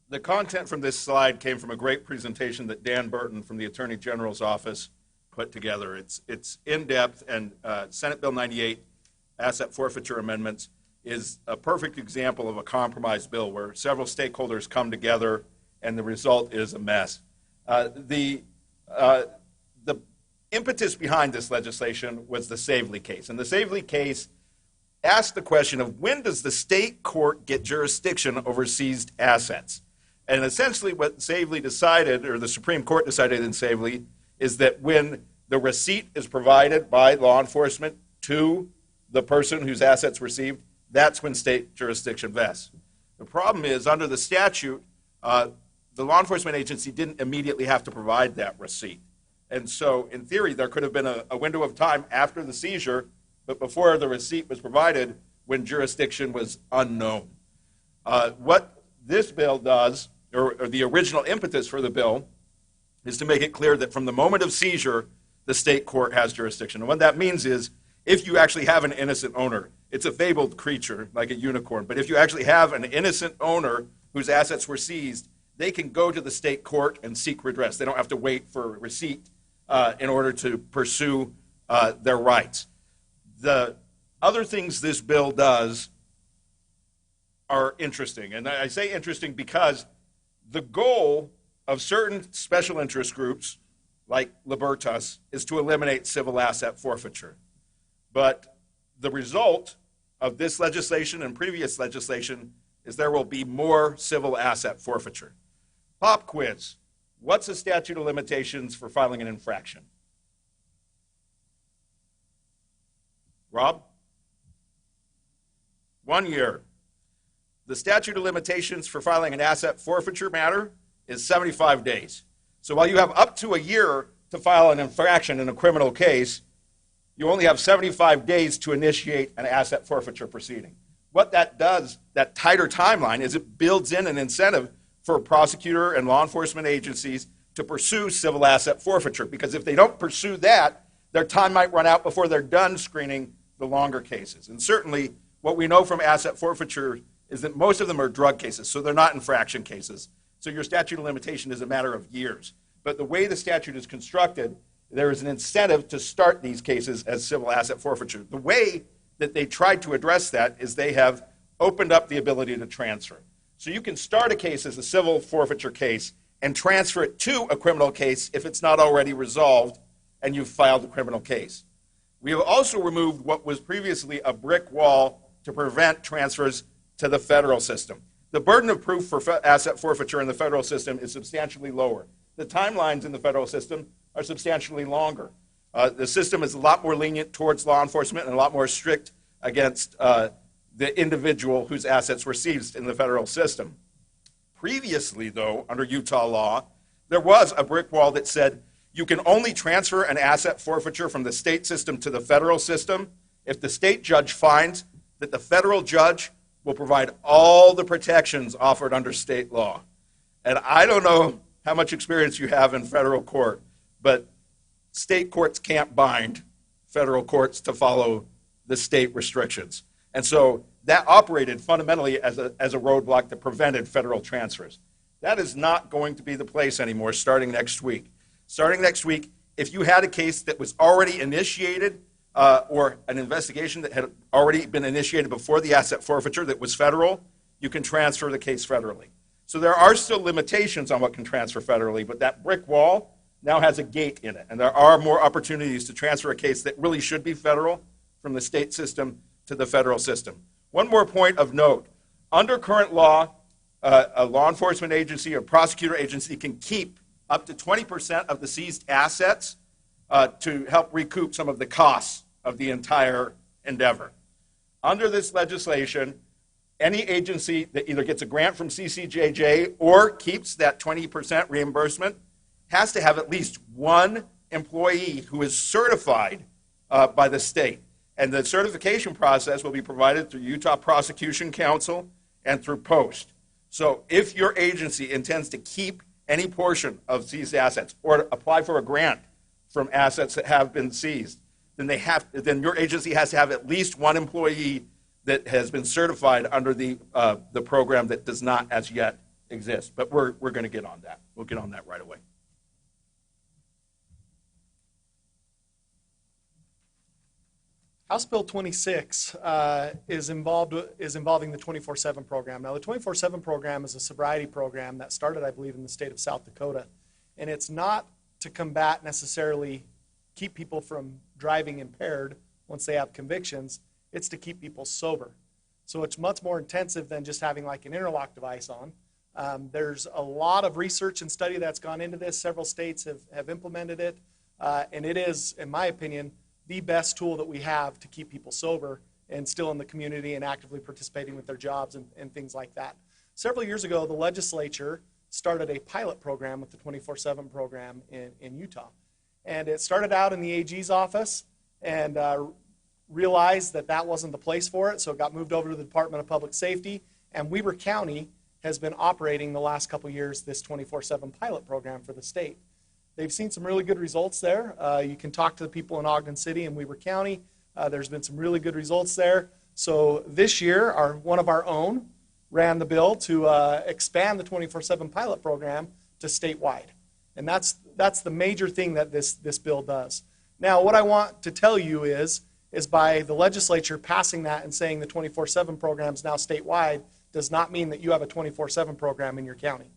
The content from this slide came from a great presentation that Dan Burton from the Attorney General's office put together. It's in-depth, and Senate Bill 98, Asset Forfeiture Amendments, is a perfect example of a compromise bill where several stakeholders come together and the result is a mess. The impetus behind this legislation was the Savely case. And the Savely case asked the question of when does the state court get jurisdiction over seized assets? And essentially what Savely decided, or the Supreme Court decided in Savely, is that when the receipt is provided by law enforcement to the person whose assets were seized, that's when state jurisdiction vests. The problem is, under the statute, the law enforcement agency didn't immediately have to provide that receipt. And so, in theory, there could have been a window of time after the seizure, but before the receipt was provided, when jurisdiction was unknown. What this bill does, or the original impetus for the bill, is to make it clear that from the moment of seizure, the state court has jurisdiction. And what that means is, if you actually have an innocent owner, it's a fabled creature like a unicorn, but if you actually have an innocent owner whose assets were seized, they can go to the state court and seek redress. They don't have to wait for a receipt in order to pursue their rights. The other things this bill does are interesting, and I say interesting because the goal of certain special interest groups, like Libertas, is to eliminate civil asset forfeiture. But the result of this legislation and previous legislation is there will be more civil asset forfeiture. Pop quiz. What's the statute of limitations for filing an infraction? Rob? 1 year. The statute of limitations for filing an asset forfeiture matter is 75 days. So while you have up to a year to file an infraction in a criminal case, you only have 75 days to initiate an asset forfeiture proceeding. What that does, that tighter timeline, is it builds in an incentive for prosecutor and law enforcement agencies to pursue civil asset forfeiture, because if they don't pursue that, their time might run out before they're done screening the longer cases. And certainly what we know from asset forfeiture is that most of them are drug cases, so they're not infraction cases. So your statute of limitation is a matter of years. But the way the statute is constructed, there is an incentive to start these cases as civil asset forfeiture. The way that they tried to address that is they have opened up the ability to transfer. So you can start a case as a civil forfeiture case and transfer it to a criminal case if it's not already resolved and you've filed a criminal case. We have also removed what was previously a brick wall to prevent transfers to the federal system. The burden of proof for asset forfeiture in the federal system is substantially lower. The timelines in the federal system are substantially longer. The system is a lot more lenient towards law enforcement and a lot more strict against the individual whose assets were seized in the federal system. Previously, though, under Utah law, There was a brick wall that said you can only transfer an asset forfeiture from the state system to the federal system if the state judge finds that the federal judge will provide all the protections offered under state law. And I don't know how much experience you have in federal court, but state courts can't bind federal courts to follow the state restrictions. And so that operated fundamentally as a roadblock that prevented federal transfers. That is not going to be the place anymore starting next week. Starting next week, if you had a case that was already initiated or an investigation that had already been initiated before the asset forfeiture that was federal, you can transfer the case federally. So there are still limitations on what can transfer federally, but that brick wall now has a gate in it, and there are more opportunities to transfer a case that really should be federal from the state system to the federal system. One more point of note. Under current law, a law enforcement agency or prosecutor agency can keep up to 20% of the seized assets to help recoup some of the costs of the entire endeavor. Under this legislation, any agency that either gets a grant from CCJJ or keeps that 20% reimbursement has to have at least one employee who is certified by the state. And the certification process will be provided through Utah Prosecution Council and through Post. So if your agency intends to keep any portion of seized assets or apply for a grant from assets that have been seized, then your agency has to have at least one employee that has been certified under the program that does not as yet exist. But we're going to get on that. We'll get on that right away. House Bill 26 is involving the 24/7 program. Now, the 24/7 program is a sobriety program that started, I believe, in the state of South Dakota. And it's not to combat necessarily keep people from driving impaired once they have convictions. It's to keep people sober. So it's much more intensive than just having like an interlock device on. There's a lot of research and study that's gone into this. Several states have implemented it. And it is, in my opinion, the best tool that we have to keep people sober and still in the community and actively participating with their jobs and things like that. Several years ago, the legislature started a pilot program with the 24/7 program in Utah. And it started out in the AG's office and realized that that wasn't the place for it, so it got moved over to the Department of Public Safety. And Weber County has been operating the last couple years this 24/7 pilot program for the state. They've seen some really good results there. You can talk to the people in Ogden City and Weber County. There's been some really good results there. So this year, one of our own ran the bill to expand the 24/7 pilot program to statewide. And that's the major thing that this bill does. Now, what I want to tell you is by the legislature passing that and saying the 24/7 program is now statewide does not mean that you have a 24/7 program in your county.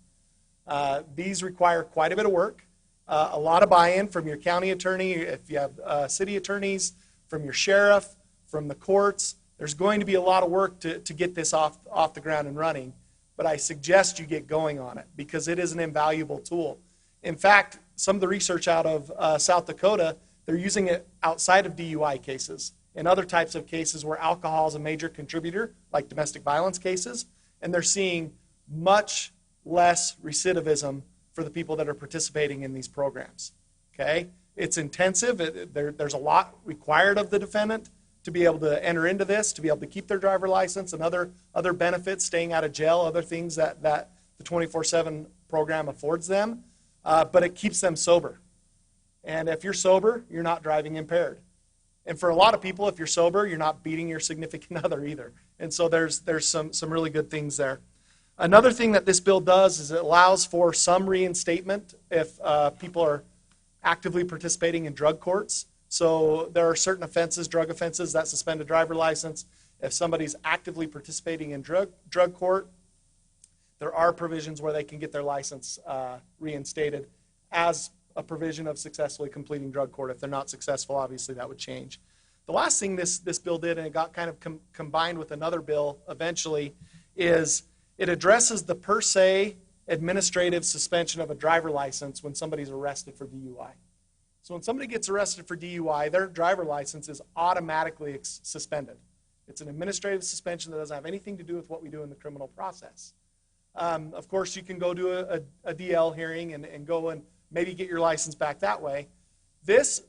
These require quite a bit of work. A lot of buy-in from your county attorney, if you have city attorneys, from your sheriff, from the courts. There's going to be a lot of work to get this off the ground and running, but I suggest you get going on it because it is an invaluable tool. In fact, some of the research out of South Dakota, they're using it outside of DUI cases and other types of cases where alcohol is a major contributor, like domestic violence cases, and they're seeing much less recidivism for the people that are participating in these programs. Okay? It's intensive. There's a lot required of the defendant to be able to enter into this, to be able to keep their driver license and other benefits, staying out of jail, other things that the 24/7 program affords them, but it keeps them sober. And if you're sober, you're not driving impaired. And for a lot of people, if you're sober, you're not beating your significant other either. And so there's some really good things there. Another thing that this bill does is it allows for some reinstatement if people are actively participating in drug courts. So there are certain offenses, drug offenses, that suspend a driver license. If somebody's actively participating in drug court, there are provisions where they can get their license reinstated as a provision of successfully completing drug court. If they're not successful, obviously that would change. The last thing this bill did, and it got kind of combined with another bill eventually, is it addresses the per se administrative suspension of a driver license when somebody's arrested for DUI. So when somebody gets arrested for DUI, their driver license is automatically suspended. It's an administrative suspension that doesn't have anything to do with what we do in the criminal process. Of course, you can go to a DL hearing and go and maybe get your license back that way. This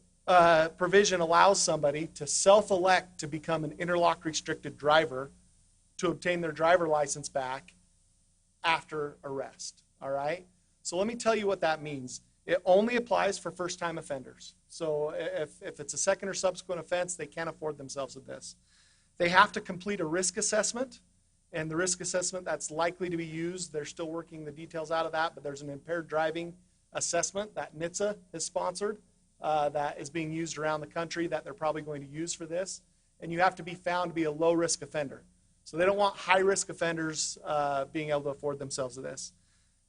provision allows somebody to self-elect to become an interlock restricted driver to obtain their driver license back after arrest, all right? So let me tell you what that means. It only applies for first-time offenders. So if it's a second or subsequent offense, they can't afford themselves with this. They have to complete a risk assessment, and the risk assessment that's likely to be used, they're still working the details out of that, but there's an impaired driving assessment that NHTSA has sponsored that is being used around the country that they're probably going to use for this. And you have to be found to be a low-risk offender. So they don't want high-risk offenders being able to afford themselves with this.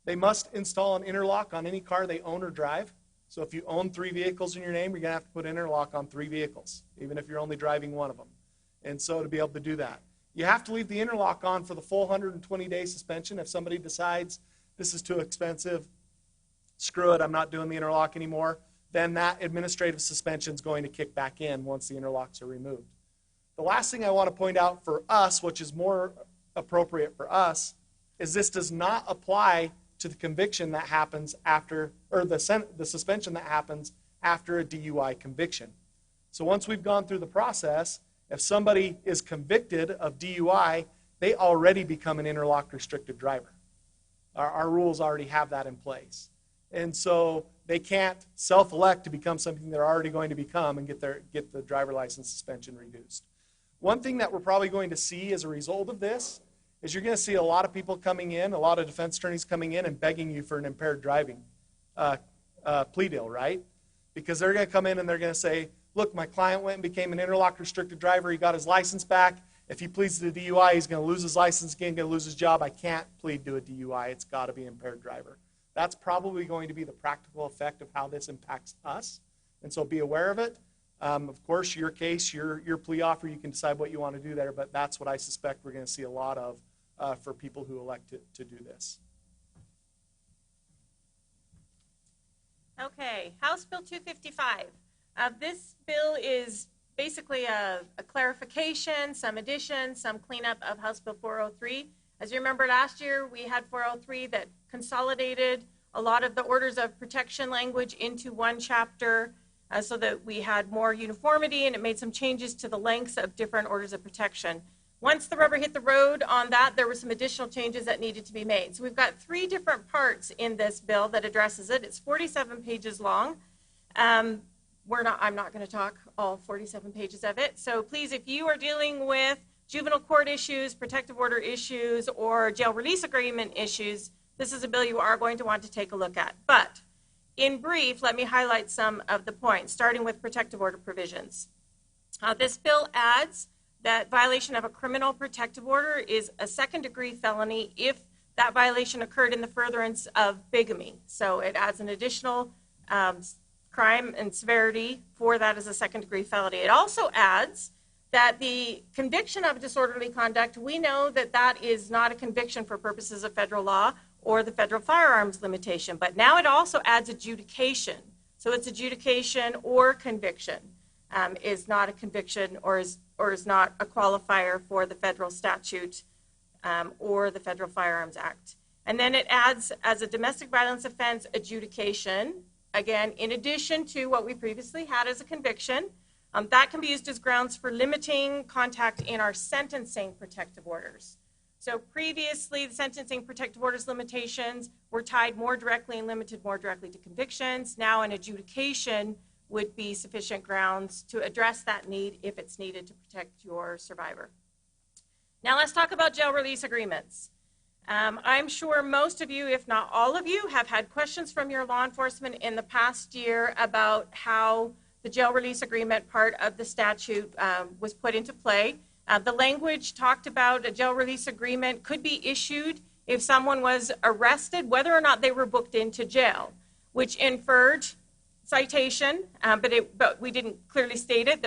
They must install an interlock on any car they own or drive. So if you own 3 vehicles in your name, you're going to have to put interlock on 3 vehicles, even if you're only driving one of them. And so to be able to do that, you have to leave the interlock on for the full 120-day suspension. If somebody decides this is too expensive, screw it, I'm not doing the interlock anymore, then that administrative suspension is going to kick back in once the interlocks are removed. The last thing I want to point out for us, which is more appropriate for us, is this does not apply to the conviction that happens after, or the suspension that happens after a DUI conviction. So once we've gone through the process, if somebody is convicted of DUI, they already become an interlock restricted driver. Our rules already have that in place. And so they can't self-elect to become something they're already going to become and get the driver license suspension reduced. One thing that we're probably going to see as a result of this is you're going to see a lot of people coming in, a lot of defense attorneys coming in and begging you for an impaired driving plea deal, right? Because they're going to come in and they're going to say, look, my client went and became an interlock restricted driver. He got his license back. If he pleads to the DUI, he's going to lose his license again, going to lose his job. I can't plead to a DUI. It's got to be an impaired driver. That's probably going to be the practical effect of how this impacts us. And so be aware of it. Of course, your case, your plea offer, you can decide what you want to do there, but that's what I suspect we're going to see a lot of for people who elect to do this. Okay, House Bill 255. This bill is basically a clarification, some additions, some cleanup of House Bill 403. As you remember, last year we had 403 that consolidated a lot of the orders of protection language into one chapter so that we had more uniformity, and it made some changes to the lengths of different orders of protection. Once the rubber hit the road on that, there were some additional changes that needed to be made. So we've got 3 different parts in this bill that addresses it. It's 47 pages long. I'm not going to talk all 47 pages of it. So please, if you are dealing with juvenile court issues, protective order issues, or jail release agreement issues, this is a bill you are going to want to take a look at. But in brief, let me highlight some of the points, starting with protective order provisions. This bill adds that violation of a criminal protective order is a second-degree felony if that violation occurred in the furtherance of bigamy. So it adds an additional crime and severity for that as a second-degree felony. It also adds that the conviction of disorderly conduct, we know that that is not a conviction for purposes of federal law or the federal firearms limitation, but now it also adds adjudication. So it's adjudication or conviction is not a conviction or is not a qualifier for the federal statute or the Federal Firearms Act. And then it adds as a domestic violence offense adjudication, again, in addition to what we previously had as a conviction. That can be used as grounds for limiting contact in our sentencing protective orders. So previously, the sentencing protective orders limitations were tied more directly and limited more directly to convictions. Now an adjudication would be sufficient grounds to address that need if it's needed to protect your survivor. Now let's talk about jail release agreements. I'm sure most of you, if not all of you, have had questions from your law enforcement in the past year about how the jail release agreement part of the statute was put into play. The language talked about a jail release agreement could be issued if someone was arrested, whether or not they were booked into jail, which inferred citation, but we didn't clearly state it.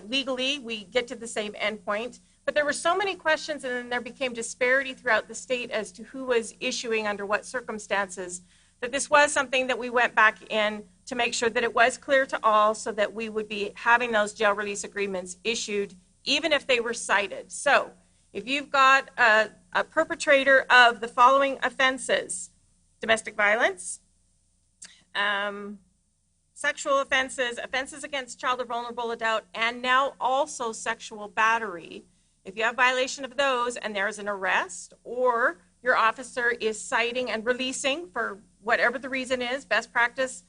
Legally, we get to the same endpoint. But there were so many questions, and then there became disparity throughout the state as to who was issuing under what circumstances, that this was something that we went back in to make sure that it was clear to all so that we would be having those jail release agreements issued even if they were cited. So If you've got a perpetrator of the following offenses: domestic violence, sexual offenses, offenses against child or vulnerable adult, and now also sexual battery. If you have violation of those and there's an arrest, or your officer is citing and releasing for whatever the reason is, best practice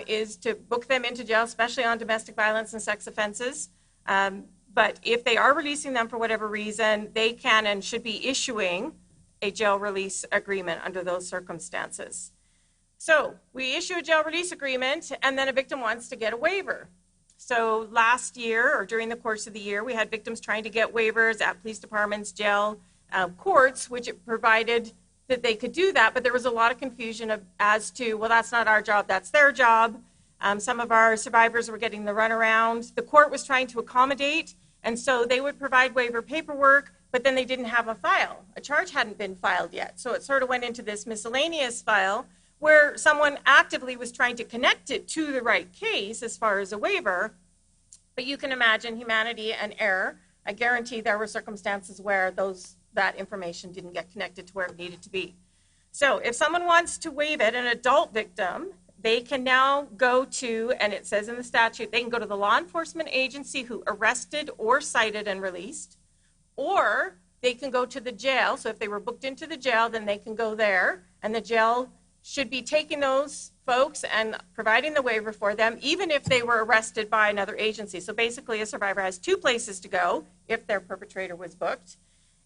is to book them into jail, especially on domestic violence and sex offenses. But if they are releasing them for whatever reason, they can and should be issuing a jail release agreement under those circumstances. So we issue a jail release agreement, and then a victim wants to get a waiver. So last year, or during the course of the year, we had victims trying to get waivers at police departments, jail, courts, which it provided that they could do that, but there was a lot of confusion as to, well, that's not our job, that's their job. Some of our survivors were getting the runaround. The court was trying to accommodate, and so they would provide waiver paperwork, but then they didn't have a file. A charge hadn't been filed yet, so it sort of went into this miscellaneous file where someone actively was trying to connect it to the right case as far as a waiver. But you can imagine humanity and error. I guarantee there were circumstances where that information didn't get connected to where it needed to be. So if someone wants to waive it, an adult victim, they can now go to, and it says in the statute, they can go to the law enforcement agency who arrested or cited and released, or they can go to the jail. So if they were booked into the jail, then they can go there, and the jail should be taking those folks and providing the waiver for them, even if they were arrested by another agency. So basically, a survivor has two places to go if their perpetrator was booked.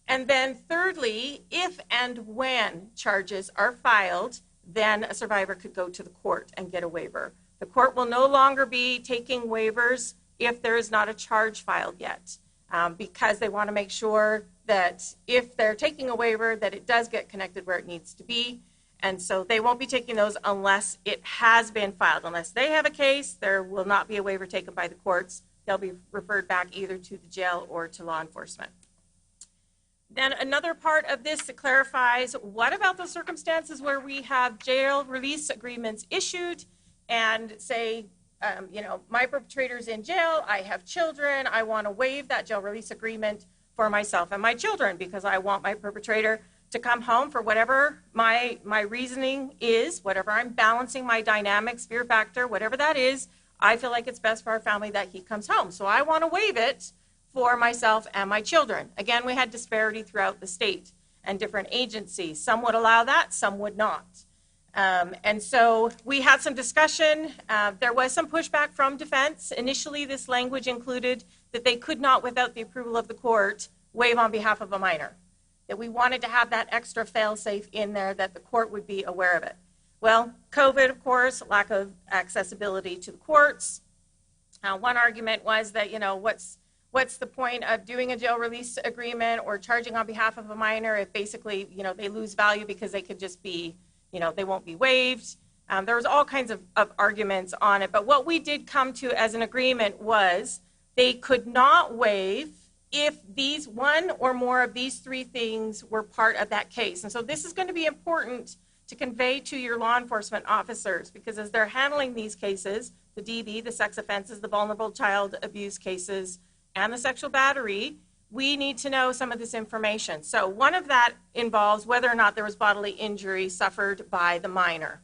And then thirdly, if and when charges are filed, then a survivor could go to the court and get a waiver. The court will no longer be taking waivers if there is not a charge filed yet, because they want to make sure that if they're taking a waiver, that it does get connected where it needs to be. And so they won't be taking those unless it has been filed. Unless they have a case, there will not be a waiver taken by the courts. They'll be referred back either to the jail or to law enforcement. Then another part of this that clarifies, what about those circumstances where we have jail release agreements issued and say, my perpetrator's in jail, I have children, I want to waive that jail release agreement for myself and my children because I want my perpetrator to come home for whatever my reasoning is, whatever I'm balancing my dynamics, fear factor, whatever that is, I feel like it's best for our family that he comes home. So I want to waive it for myself and my children. Again, we had disparity throughout the state and different agencies. Some would allow that, some would not. And so we had some discussion. There was some pushback from defense. Initially, this language included that they could not, without the approval of the court, waive on behalf of a minor. That we wanted to have that extra fail-safe in there, that the court would be aware of it. Well, COVID, of course, lack of accessibility to the courts. One argument was that, what's the point of doing a jail release agreement or charging on behalf of a minor if basically, they lose value because they could just be, they won't be waived. There was all kinds of arguments on it. But what we did come to as an agreement was they could not waive if these one or more of these three things were part of that case. And so this is going to be important to convey to your law enforcement officers, because as they're handling these cases, the DV, the sex offenses, the vulnerable child abuse cases, and the sexual battery, we need to know some of this information. So one of that involves whether or not there was bodily injury suffered by the minor.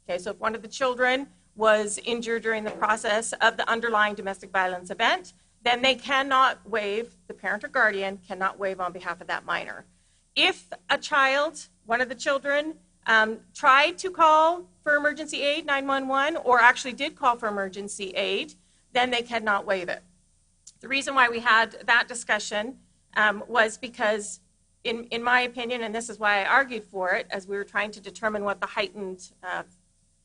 Okay, so if one of the children was injured during the process of the underlying domestic violence event, then they cannot waive, the parent or guardian cannot waive on behalf of that minor. If a child, one of the children, tried to call for emergency aid, 911, or actually did call for emergency aid, then they cannot waive it. The reason why we had that discussion was because, in my opinion, and this is why I argued for it, as we were trying to determine what the heightened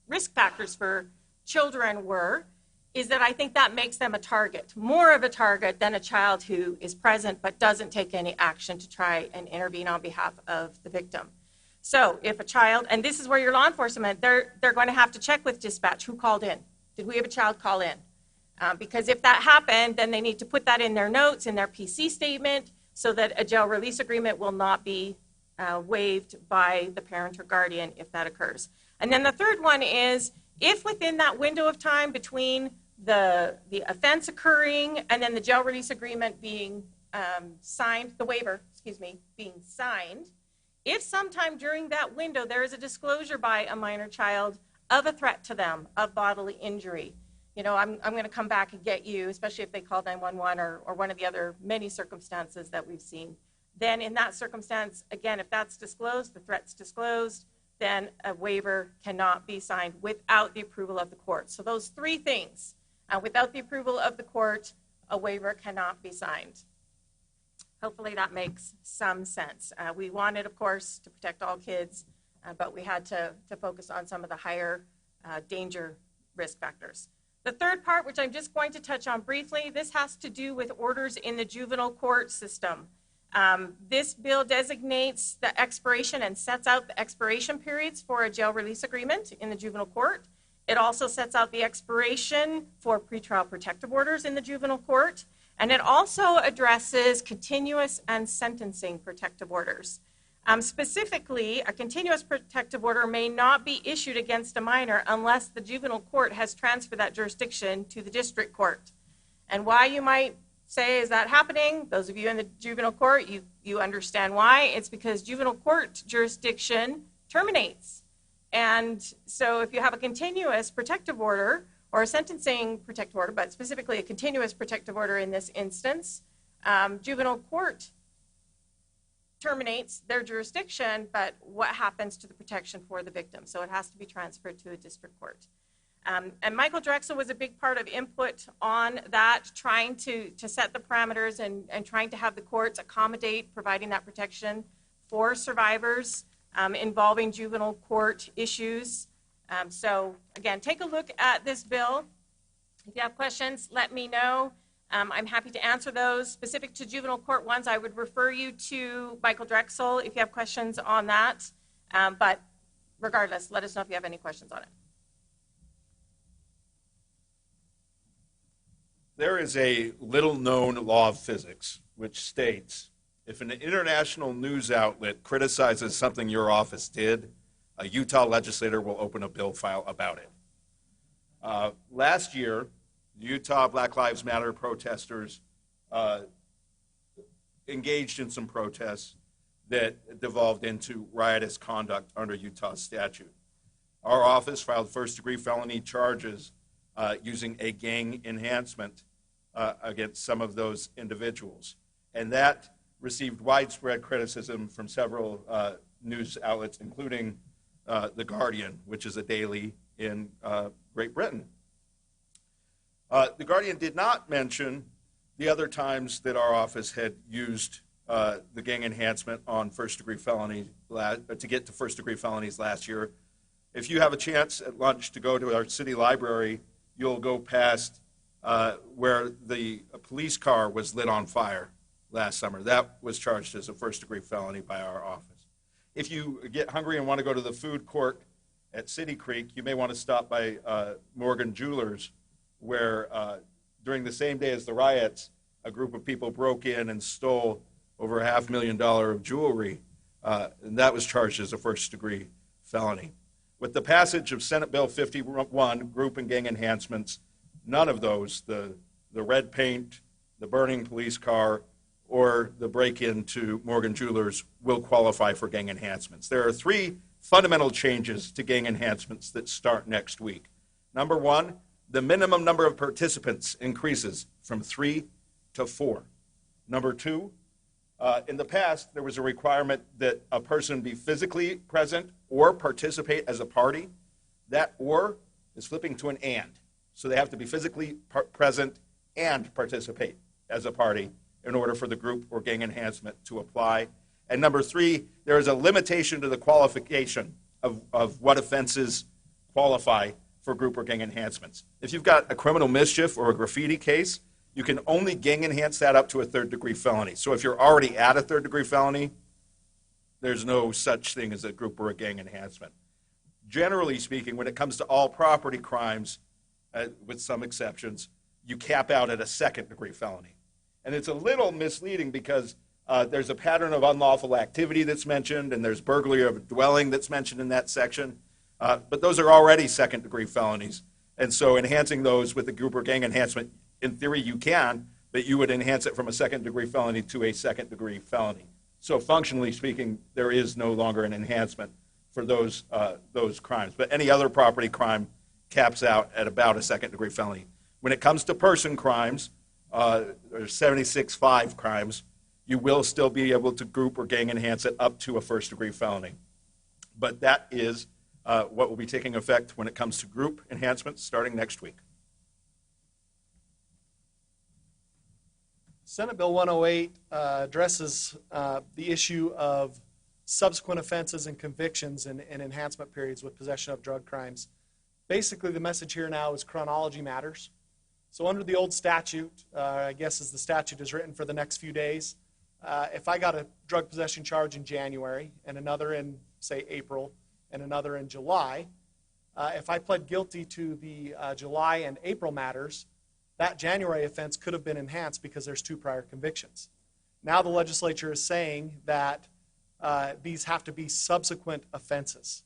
risk factors for children were, is that I think that makes them a target, more of a target than a child who is present but doesn't take any action to try and intervene on behalf of the victim. So if a child, and this is where your law enforcement, they're going to have to check with dispatch who called in. Did we have a child call in? Because if that happened, then they need to put that in their notes, in their PC statement, so that a jail release agreement will not be waived by the parent or guardian if that occurs. And then the third one is, if within that window of time between the offense occurring and then the jail release agreement being signed, the waiver, excuse me, being signed, if sometime during that window there is a disclosure by a minor child of a threat to them of bodily injury, you know, I'm going to come back and get you, especially if they call 911 or one of the other many circumstances that we've seen, then in that circumstance, again, if that's disclosed, the threat's disclosed, then a waiver cannot be signed without the approval of the court. So those three things, without the approval of the court, a waiver cannot be signed. Hopefully that makes some sense. We wanted, of course, to protect all kids, but we had to focus on some of the higher danger risk factors. The third part, which I'm just going to touch on briefly, this has to do with orders in the juvenile court system. This bill designates the expiration and sets out the expiration periods for a jail release agreement in the juvenile court. It also sets out the expiration for pretrial protective orders in the juvenile court. And it also addresses continuous and sentencing protective orders. Specifically, a continuous protective order may not be issued against a minor unless the juvenile court has transferred that jurisdiction to the district court. And why, you might say, is that happening? Those of you in the juvenile court, you understand why. It's because juvenile court jurisdiction terminates. And so if you have a continuous protective order or a sentencing protective order, but specifically a continuous protective order in this instance, juvenile court terminates their jurisdiction, but what happens to the protection for the victim? So it has to be transferred to a district court. And Michael Drexel was a big part of input on that, trying to set the parameters and trying to have the courts accommodate providing that protection for survivors involving juvenile court issues. So again, take a look at this bill. If you have questions, let me know. I'm happy to answer those. Specific to juvenile court ones, I would refer you to Michael Drexel if you have questions on that. But regardless, let us know if you have any questions on it. There is a little-known law of physics which states if an international news outlet criticizes something your office did, a Utah legislator will open a bill file about it. Last year, the Utah Black Lives Matter protesters engaged in some protests that devolved into riotous conduct under Utah statute. Our office filed first-degree felony charges using a gang enhancement against some of those individuals. And that received widespread criticism from several news outlets, including The Guardian, which is a daily in Great Britain. The Guardian did not mention the other times that our office had used the gang enhancement on first-degree felony to get to first-degree felonies last year. If you have a chance at lunch to go to our city library, you'll go past where the police car was lit on fire last summer. That was charged as a first-degree felony by our office. If you get hungry and want to go to the food court at City Creek, you may want to stop by Morgan Jewelers, where during the same day as the riots, a group of people broke in and stole over $500,000 of jewelry, and that was charged as a first-degree felony. With the passage of Senate Bill 51, group and gang enhancements, none of those, the red paint, the burning police car, or the break-in to Morgan Jewelers, will qualify for gang enhancements. There are three fundamental changes to gang enhancements that start next week. Number one, the minimum number of participants increases from 3 to 4. Number two, in the past, there was a requirement that a person be physically present or participate as a party. That or is flipping to an and. So they have to be physically present and participate as a party in order for the group or gang enhancement to apply. And number three, there is a limitation to the qualification of what offenses qualify for group or gang enhancements. If you've got a criminal mischief or a graffiti case, you can only gang enhance that up to a third-degree felony. So if you're already at a third-degree felony, there's no such thing as a group or a gang enhancement. Generally speaking, when it comes to all property crimes, with some exceptions, you cap out at a second-degree felony. And it's a little misleading because there's a pattern of unlawful activity that's mentioned, and there's burglary of a dwelling that's mentioned in that section. But those are already second-degree felonies. And so enhancing those with the group or gang enhancement, in theory you can, but you would enhance it from a second-degree felony to a second-degree felony. So functionally speaking, there is no longer an enhancement for those crimes. But any other property crime caps out at about a second-degree felony. When it comes to person crimes, or 76.5 crimes, you will still be able to group or gang enhance it up to a first-degree felony. But that is what will be taking effect when it comes to group enhancements starting next week. Senate Bill 108 addresses the issue of subsequent offenses and convictions and enhancement periods with possession of drug crimes. Basically, the message here now is chronology matters. So under the old statute, I guess as the statute is written for the next few days, if I got a drug possession charge in January and another in, say, April and another in July, if I pled guilty to the July and April matters, that January offense could have been enhanced because there's 2 prior convictions. Now the legislature is saying that these have to be subsequent offenses.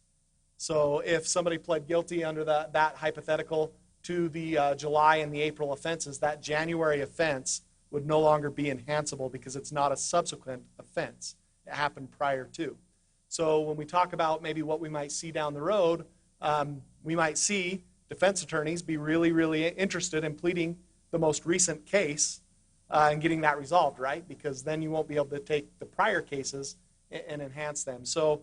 So if somebody pled guilty under that hypothetical to the July and the April offenses, that January offense would no longer be enhanceable because it's not a subsequent offense. It happened prior to. So when we talk about maybe what we might see down the road, we might see defense attorneys be really, really interested in pleading the most recent case and getting that resolved, right? Because then you won't be able to take the prior cases and enhance them. So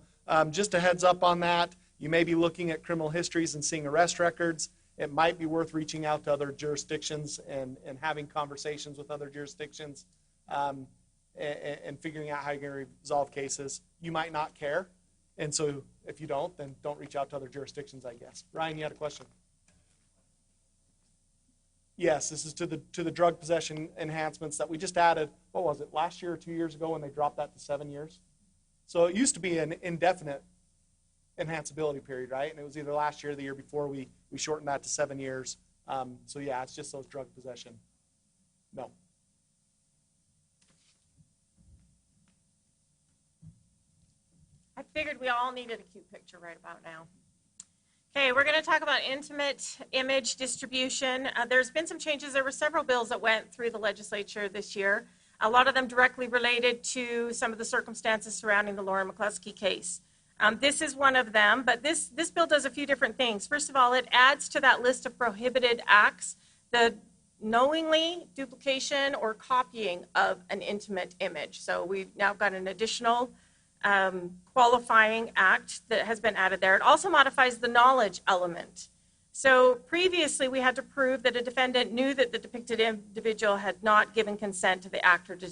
just a heads up on that. You may be looking at criminal histories and seeing arrest records. It might be worth reaching out to other jurisdictions and having conversations with other jurisdictions and figuring out how you're going to resolve cases. You might not care, and so if you don't, then don't reach out to other jurisdictions, I guess. Ryan, you had a question? Yes, this is to the drug possession enhancements that we just added. What was it, last year or 2 years ago when they dropped that to 7 years? So it used to be an indefinite enhanceability period, right? And it was either last year or the year before we shortened that to 7 years. So yeah, it's just those drug possession. No. I figured we all needed a cute picture right about now. Okay, we're going to talk about intimate image distribution. There's been some changes. There were several bills that went through the legislature this year. A lot of them directly related to some of the circumstances surrounding the Lauren McCluskey case. This is one of them, but this bill does a few different things. First of all, it adds to that list of prohibited acts the knowingly duplication or copying of an intimate image. So we've now got an additional qualifying act that has been added there. It also modifies the knowledge element. So previously we had to prove that a defendant knew that the depicted individual had not given consent to the actor to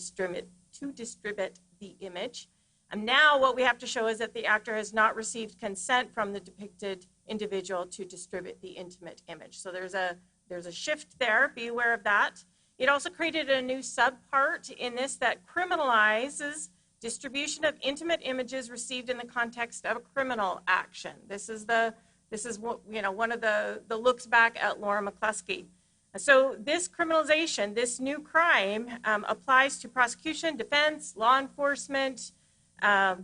distribute the image. And now what we have to show is that the actor has not received consent from the depicted individual to distribute the intimate image. So there's a shift there. Be aware of that. It also created a new subpart in this that criminalizes distribution of intimate images received in the context of a criminal action. This is what, one of the looks back at Lauren McCluskey. So this criminalization, this new crime, applies to prosecution, defense, law enforcement,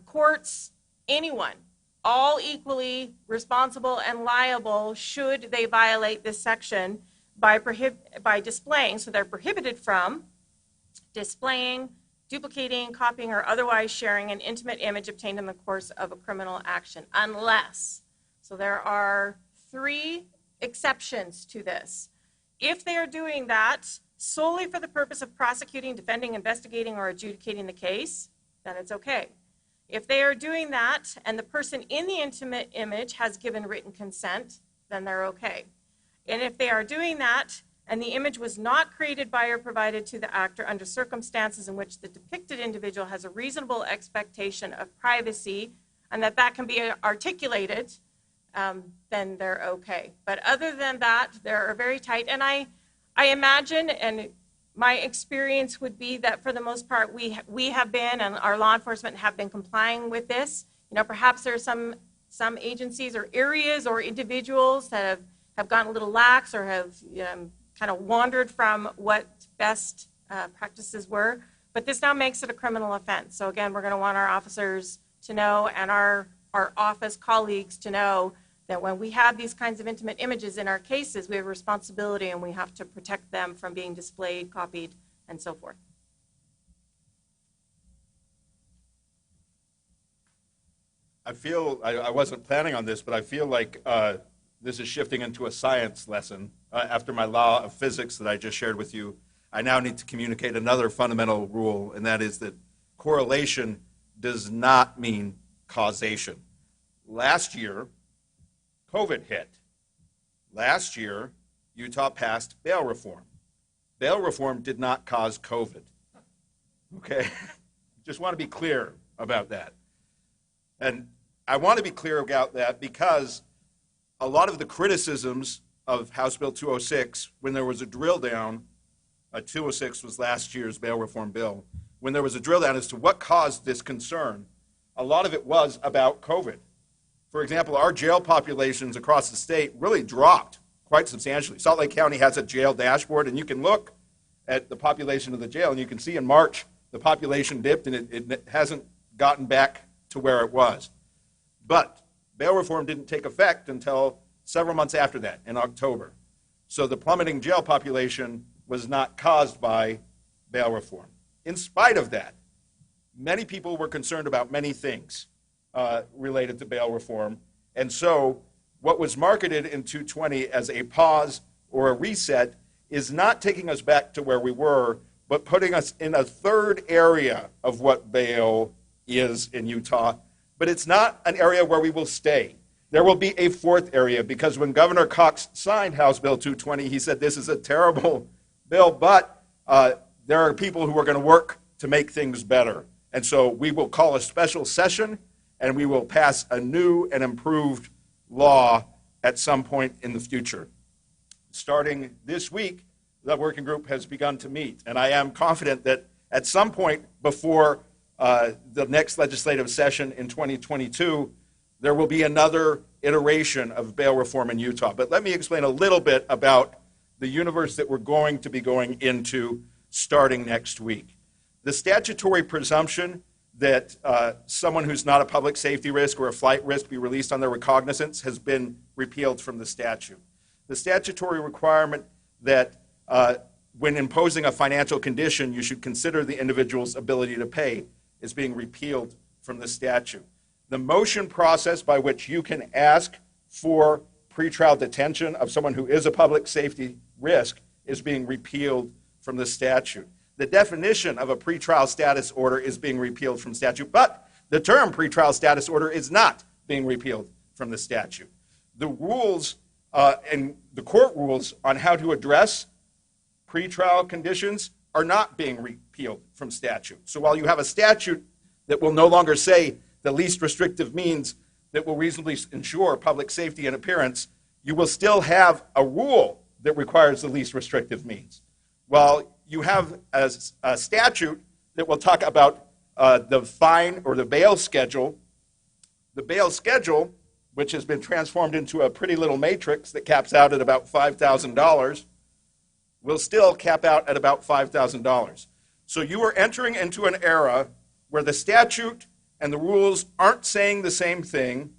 courts, anyone, all equally responsible and liable should they violate this section by displaying. So they're prohibited from displaying, duplicating, copying, or otherwise sharing an intimate image obtained in the course of a criminal action, unless. So there are 3 exceptions to this. If they are doing that solely for the purpose of prosecuting, defending, investigating, or adjudicating the case, then it's okay. If they are doing that and the person in the intimate image has given written consent, then they're okay. And if they are doing that and the image was not created by or provided to the actor under circumstances in which the depicted individual has a reasonable expectation of privacy and that can be articulated, then they're okay. But other than that, they're very tight. And I imagine, and my experience would be that for the most part, we have been, and our law enforcement have been complying with this. Perhaps there are some agencies or areas or individuals that have gotten a little lax or have kind of wandered from what best practices were. But this now makes it a criminal offense. So again, we're going to want our officers to know and our office colleagues to know that when we have these kinds of intimate images in our cases, we have a responsibility and we have to protect them from being displayed, copied, and so forth. I feel, I wasn't planning on this, but I feel like this is shifting into a science lesson. After my law of physics that I just shared with you, I now need to communicate another fundamental rule, and that is that correlation does not mean causation. Last year, COVID hit. Last year, Utah passed bail reform. Bail reform did not cause COVID. Okay? Just want to be clear about that. And I want to be clear about that because a lot of the criticisms of House Bill 206, when there was a drill down, 206 was last year's bail reform bill, when there was a drill down as to what caused this concern, a lot of it was about COVID. For example, our jail populations across the state really dropped quite substantially. Salt Lake County has a jail dashboard, and you can look at the population of the jail, and you can see in March the population dipped, and it hasn't gotten back to where it was. But bail reform didn't take effect until several months after that, in October. So the plummeting jail population was not caused by bail reform. In spite of that, many people were concerned about many things related to bail reform. And so what was marketed in 220 as a pause or a reset is not taking us back to where we were, but putting us in a third area of what bail is in Utah. But it's not an area where we will stay. There will be a fourth area, because when Governor Cox signed House Bill 220, he said this is a terrible bill, but there are people who are going to work to make things better. And so we will call a special session, and we will pass a new and improved law at some point in the future. Starting this week, the working group has begun to meet, and I am confident that at some point before the next legislative session in 2022, there will be another iteration of bail reform in Utah. But let me explain a little bit about the universe that we're going to be going into starting next week. The statutory presumption that someone who's not a public safety risk or a flight risk be released on their recognizance has been repealed from the statute. The statutory requirement that when imposing a financial condition, you should consider the individual's ability to pay is being repealed from the statute. The motion process by which you can ask for pretrial detention of someone who is a public safety risk is being repealed from the statute. The definition of a pretrial status order is being repealed from statute, but the term pretrial status order is not being repealed from the statute. The rules and the court rules on how to address pretrial conditions are not being repealed from statute. So while you have a statute that will no longer say the least restrictive means that will reasonably ensure public safety and appearance, you will still have a rule that requires the least restrictive means. While you have a statute that will talk about the fine or the bail schedule, which has been transformed into a pretty little matrix that caps out at about $5,000, will still cap out at about $5,000. So you are entering into an era where the statute and the rules aren't saying the same thing,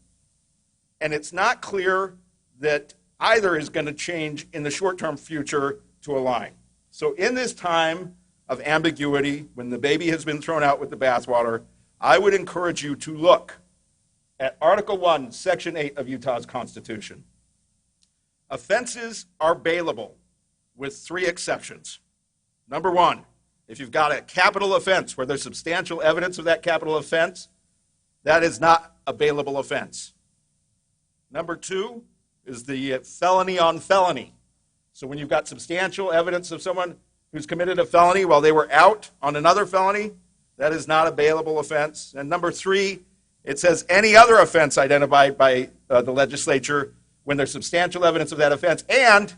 and it's not clear that either is going to change in the short-term future to align. So in this time of ambiguity, when the baby has been thrown out with the bathwater, I would encourage you to look at Article 1, Section 8 of Utah's Constitution. Offenses are bailable with 3 exceptions. Number 1, if you've got a capital offense where there's substantial evidence of that capital offense, that is not a bailable offense. Number 2 is the felony on felony. So when you've got substantial evidence of someone who's committed a felony while they were out on another felony, that is not a bailable offense. And number 3, it says any other offense identified by the legislature when there's substantial evidence of that offense and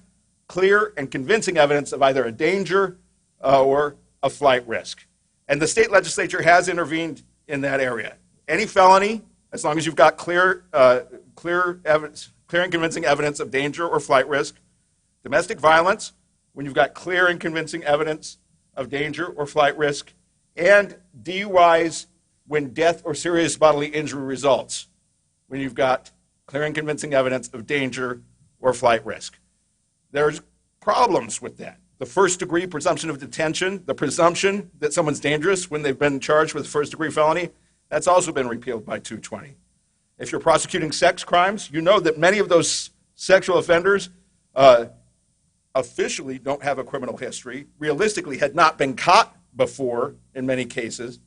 clear and convincing evidence of either a danger or a flight risk. And the state legislature has intervened in that area. Any felony, as long as you've got clear and convincing evidence of danger or flight risk. Domestic violence, when you've got clear and convincing evidence of danger or flight risk. And DUIs, when death or serious bodily injury results, when you've got clear and convincing evidence of danger or flight risk. There's problems with that. the first-degree presumption of detention, the presumption that someone's dangerous when they've been charged with first-degree felony, that's also been repealed by 220. If you're prosecuting sex crimes, you know that many of those sexual offenders officially don't have a criminal history, realistically had not been caught before in many cases.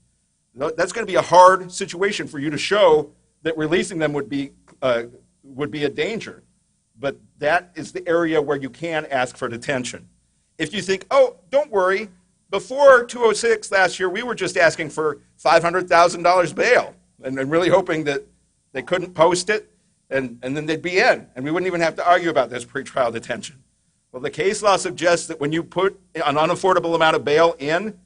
That's going to be a hard situation for you to show that releasing them would be a danger. But that is the area where you can ask for detention. If you think, oh, don't worry, before 206 last year, we were just asking for $500,000 bail and really hoping that they couldn't post it and then they'd be in and we wouldn't even have to argue about this pretrial detention. Well, the case law suggests that when you put an unaffordable amount of bail in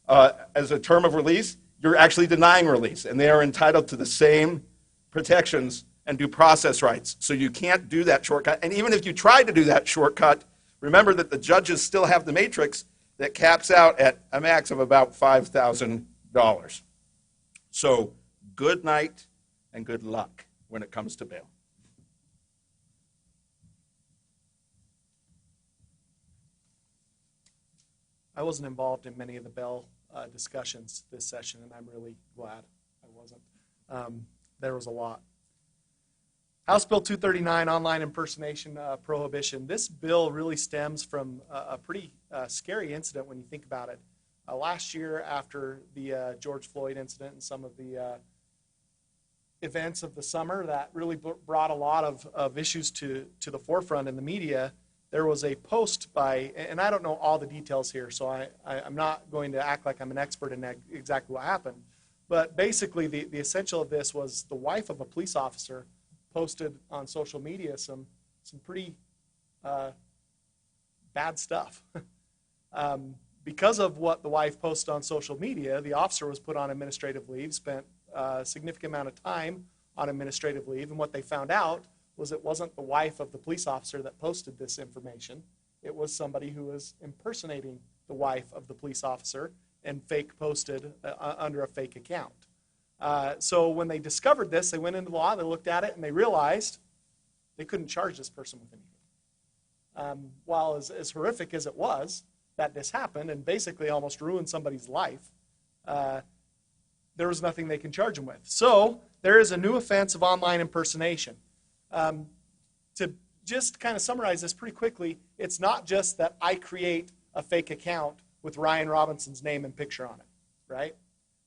as a term of release, you're actually denying release, and they are entitled to the same protections and due process rights. So you can't do that shortcut. And even if you tried to do that shortcut, remember that the judges still have the matrix that caps out at a max of about $5,000. So good night and good luck when it comes to bail. I wasn't involved in many of the bail discussions this session, and I'm really glad I wasn't. There was a lot. House Bill 239, online impersonation prohibition. This bill really stems from a pretty scary incident when you think about it. Last year, after the George Floyd incident and some of the events of the summer that really brought a lot of issues to the forefront in the media, there was a post by, and I don't know all the details here, so I'm not going to act like I'm an expert in exactly what happened, but basically the essential of this was the wife of a police officer posted on social media some pretty bad stuff. Because of what the wife posted on social media, the officer was put on administrative leave, spent a significant amount of time on administrative leave, and what they found out was it wasn't the wife of the police officer that posted this information. It was somebody who was impersonating the wife of the police officer and fake posted under a fake account. So when they discovered this, they went into law, they looked at it, and they realized they couldn't charge this person with anything. While as horrific as it was that this happened and basically almost ruined somebody's life, there was nothing they can charge them with. So there is a new offense of online impersonation. To just kind of summarize this pretty quickly, it's not just that I create a fake account with Ryan Robinson's name and picture on it, right?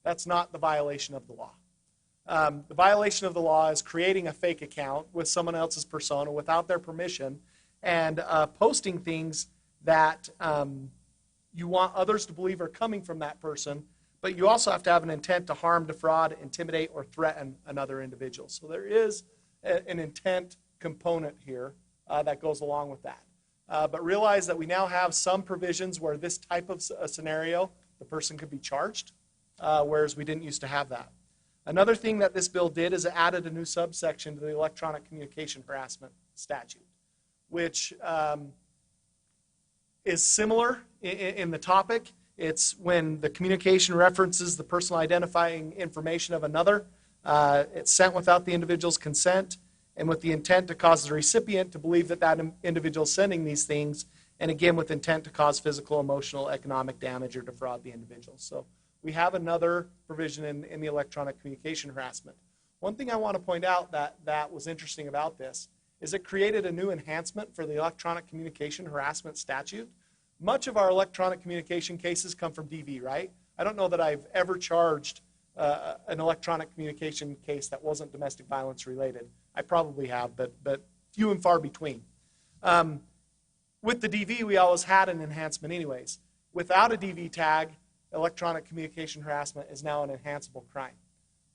That's not the violation of the law. The violation of the law is creating a fake account with someone else's persona without their permission and posting things that you want others to believe are coming from that person, but you also have to have an intent to harm, defraud, intimidate, or threaten another individual. So there is an intent component here that goes along with that. But realize that we now have some provisions where this type of a scenario, the person could be charged, whereas we didn't used to have that. Another thing that this bill did is it added a new subsection to the electronic communication harassment statute, which is similar in the topic. It's when the communication references the personal identifying information of another. It's sent without the individual's consent and with the intent to cause the recipient to believe that that individual is sending these things, and again with intent to cause physical, emotional, economic damage or defraud the individual. So we have another provision in the electronic communication harassment. One thing I want to point out that was interesting about this is it created a new enhancement for the electronic communication harassment statute. Much of our electronic communication cases come from DV, right? I don't know that I've ever charged an electronic communication case that wasn't domestic violence related. I probably have, but few and far between. With the DV, we always had an enhancement anyways. Without a DV tag, electronic communication harassment is now an enhanceable crime.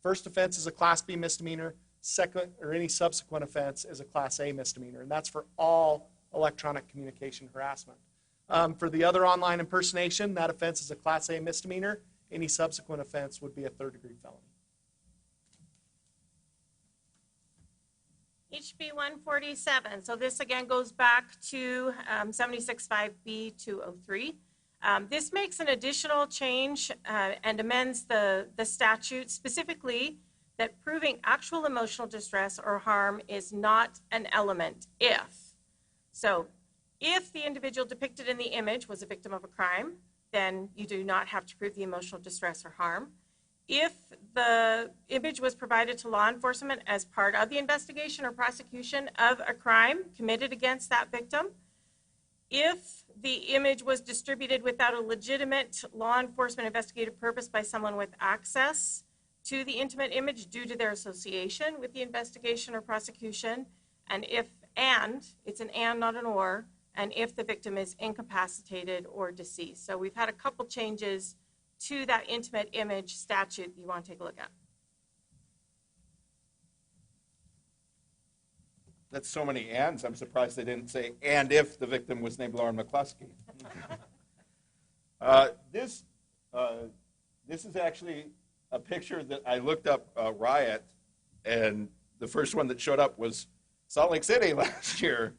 First offense is a Class B misdemeanor. Second, or any subsequent offense, is a Class A misdemeanor, and that's for all electronic communication harassment. For the other online impersonation, that offense is a Class A misdemeanor. Any subsequent offense would be a third-degree felony. HB 147. So this again goes back to 76.5B203. This makes an additional change and amends the statute specifically that proving actual emotional distress or harm is not an element if. So If the individual depicted in the image was a victim of a crime, then you do not have to prove the emotional distress or harm. If the image was provided to law enforcement as part of the investigation or prosecution of a crime committed against that victim, if the image was distributed without a legitimate law enforcement investigative purpose by someone with access to the intimate image due to their association with the investigation or prosecution, and it's an and, not an or, and if the victim is incapacitated or deceased. So we've had a couple changes to that intimate image statute that you want to take a look at. That's so many ands, I'm surprised they didn't say, and if the victim was named Lauren McCluskey. This is actually a picture that I looked up riot, and the first one that showed up was Salt Lake City last year.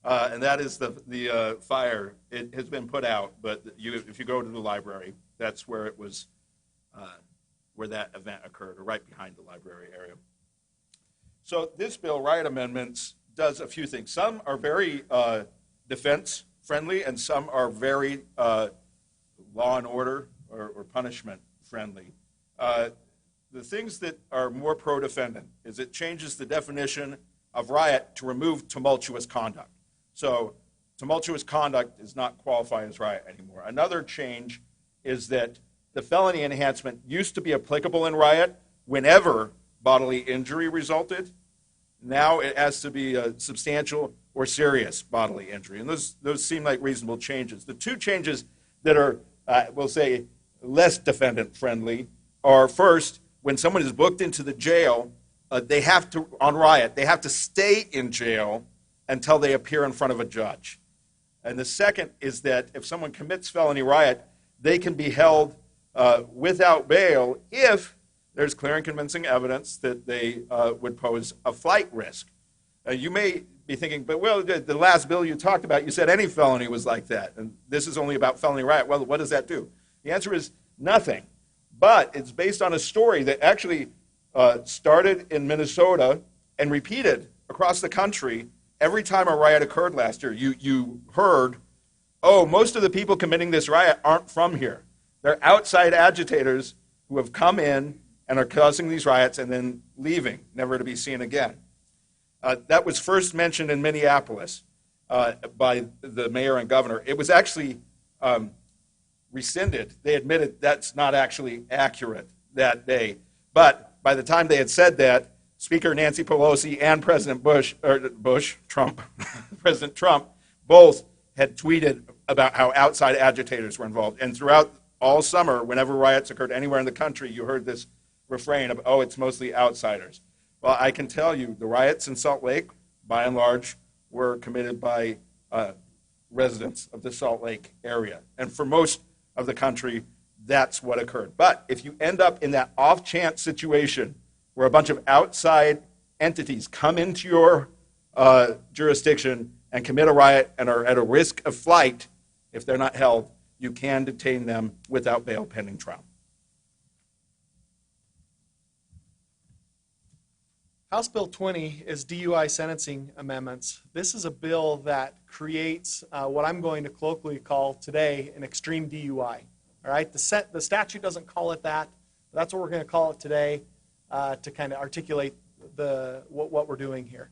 And that is the fire. It has been put out, but if you go to the library, that's where it was, where that event occurred, or right behind the library area. So this bill, riot amendments, does a few things. Some are very defense friendly, and some are very law and order or punishment friendly. The things that are more pro-defendant is it changes the definition of riot to remove tumultuous conduct. So tumultuous conduct does not qualify as riot anymore. Another change is that the felony enhancement used to be applicable in riot whenever bodily injury resulted. Now it has to be a substantial or serious bodily injury. And those seem like reasonable changes. The two changes that are, we'll say, less defendant-friendly are, first, when someone is booked into the jail, they have to, on riot, they have to stay in jail until they appear in front of a judge. And the second is that if someone commits felony riot, they can be held without bail if there's clear and convincing evidence that they would pose a flight risk. You may be thinking, but well, the last bill you talked about, you said any felony was like that, and this is only about felony riot. Well, what does that do? The answer is nothing. But it's based on a story that actually started in Minnesota and repeated across the country. Every time a riot occurred last year, you heard, oh, most of the people committing this riot aren't from here. They're outside agitators who have come in and are causing these riots and then leaving, never to be seen again. That was first mentioned in Minneapolis by the mayor and governor. It was actually rescinded. They admitted that's not actually accurate that day. But by the time they had said that, Speaker Nancy Pelosi and President President Trump, both had tweeted about how outside agitators were involved. And throughout all summer, whenever riots occurred anywhere in the country, you heard this refrain of, oh, it's mostly outsiders. Well, I can tell you the riots in Salt Lake, by and large, were committed by residents of the Salt Lake area. And for most of the country, that's what occurred. But if you end up in that off-chance situation where a bunch of outside entities come into your jurisdiction and commit a riot and are at a risk of flight, if they're not held, you can detain them without bail pending trial. House Bill 20 is DUI sentencing amendments. This is a bill that creates what I'm going to colloquially call today an extreme DUI. All right, the statute doesn't call it that. But that's what we're going to call it today to kind of articulate what we're doing here.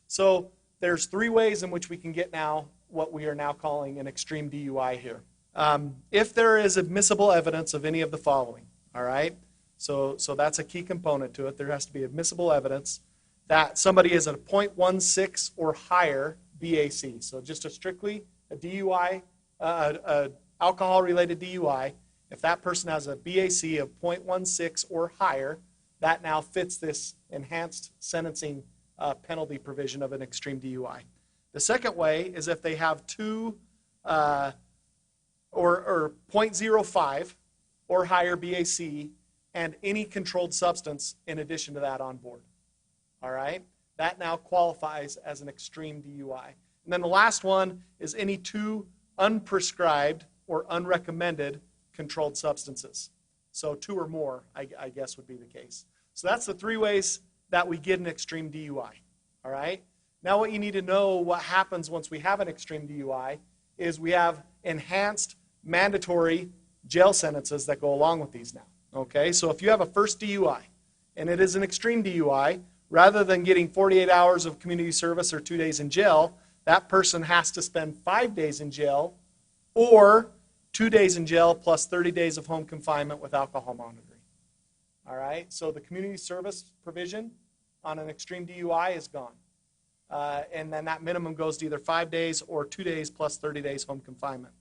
So there's three ways in which we can get now what we are now calling an extreme DUI here. If there is admissible evidence of any of the following, all right? So that's a key component to it. There has to be admissible evidence that somebody is at a 0.16 or higher BAC. So just strictly a DUI, alcohol-related DUI, if that person has a BAC of 0.16 or higher, that now fits this enhanced sentencing penalty provision of an extreme DUI. The second way is if they have two or 0.05 or higher BAC and any controlled substance in addition to that on board. All right? That now qualifies as an extreme DUI. And then the last one is any two unprescribed or unrecommended controlled substances. So two or more, I guess, would be the case. So that's the three ways that we get an extreme DUI. All right? Now what you need to know what happens once we have an extreme DUI is we have enhanced mandatory jail sentences that go along with these now. Okay, so if you have a first DUI and it is an extreme DUI, rather than getting 48 hours of community service or 2 days in jail, that person has to spend 5 days in jail or 2 days in jail plus 30 days of home confinement with alcohol monitoring. All right, so the community service provision on an extreme DUI is gone. And then that minimum goes to either 5 days or 2 days plus 30 days home confinement.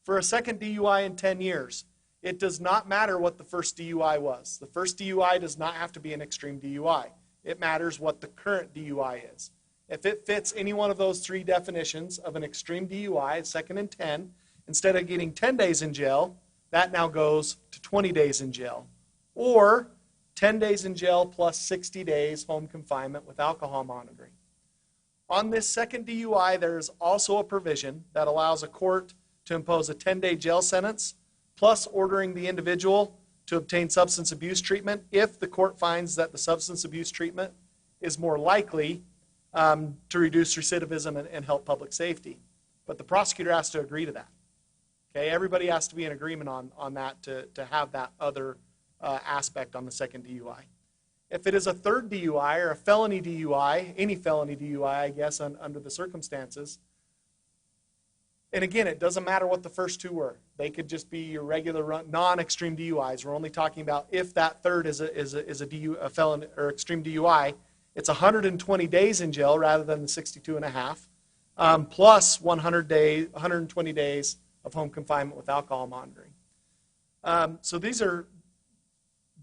For a second DUI in 10 years, it does not matter what the first DUI was. The first DUI does not have to be an extreme DUI. It matters what the current DUI is. If it fits any one of those three definitions of an extreme DUI, second and 10, instead of getting 10 days in jail, that now goes to 20 days in jail. Or 10 days in jail plus 60 days home confinement with alcohol monitoring. On this second DUI, there is also a provision that allows a court to impose a 10-day jail sentence plus ordering the individual to obtain substance abuse treatment if the court finds that the substance abuse treatment is more likely to reduce recidivism and help public safety. But the prosecutor has to agree to that. Okay, everybody has to be in agreement on that to have that other aspect on the second DUI. If it is a third DUI or a felony DUI, any felony DUI, I guess, under the circumstances, and again, it doesn't matter what the first two were. They could just be your regular non-extreme DUIs. We're only talking about if that third is a felony or extreme DUI, it's 120 days in jail rather than the 62 and a half, plus 120 days of home confinement with alcohol monitoring. So these are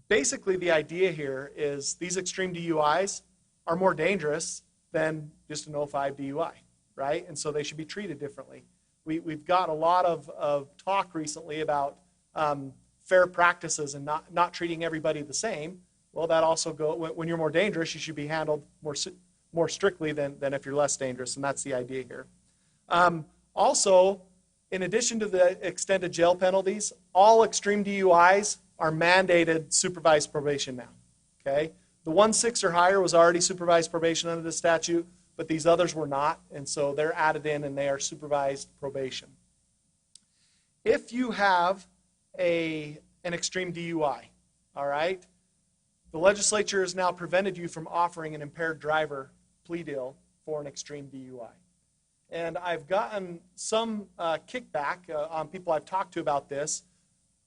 basically the idea here is these extreme DUIs are more dangerous than just an 05 DUI, right? And so they should be treated differently. We've got a lot of talk recently about fair practices and not treating everybody the same. Well, that also when you're more dangerous, you should be handled more strictly than if you're less dangerous, and that's the idea here. Also, in addition to the extended jail penalties, all extreme DUIs are mandated supervised probation now. Okay, the 1.6 or higher was already supervised probation under the statute, but these others were not, and so they're added in and they are supervised probation. If you have an extreme DUI, all right, the legislature has now prevented you from offering an impaired driver plea deal for an extreme DUI. And I've gotten some kickback on people I've talked to about this,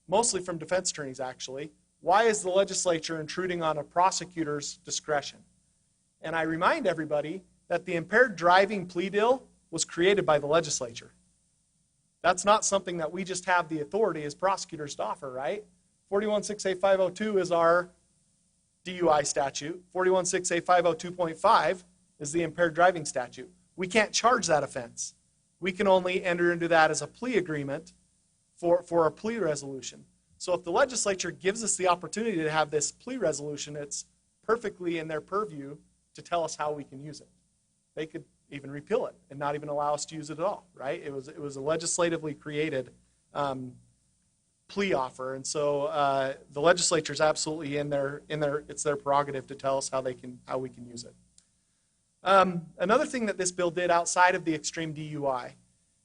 mostly from defense attorneys actually. Why is the legislature intruding on a prosecutor's discretion? And I remind everybody that the impaired driving plea deal was created by the legislature. That's not something that we just have the authority as prosecutors to offer, right? 41-6A-502 is our DUI statute. 41-6A-502.5 is the impaired driving statute. We can't charge that offense. We can only enter into that as a plea agreement for a plea resolution. So if the legislature gives us the opportunity to have this plea resolution, it's perfectly in their purview to tell us how we can use it. They could even repeal it and not even allow us to use it at all, right? It was a legislatively created plea offer, and so the legislature is absolutely in their it's their prerogative to tell us how we can use it. Another thing that this bill did outside of the extreme DUI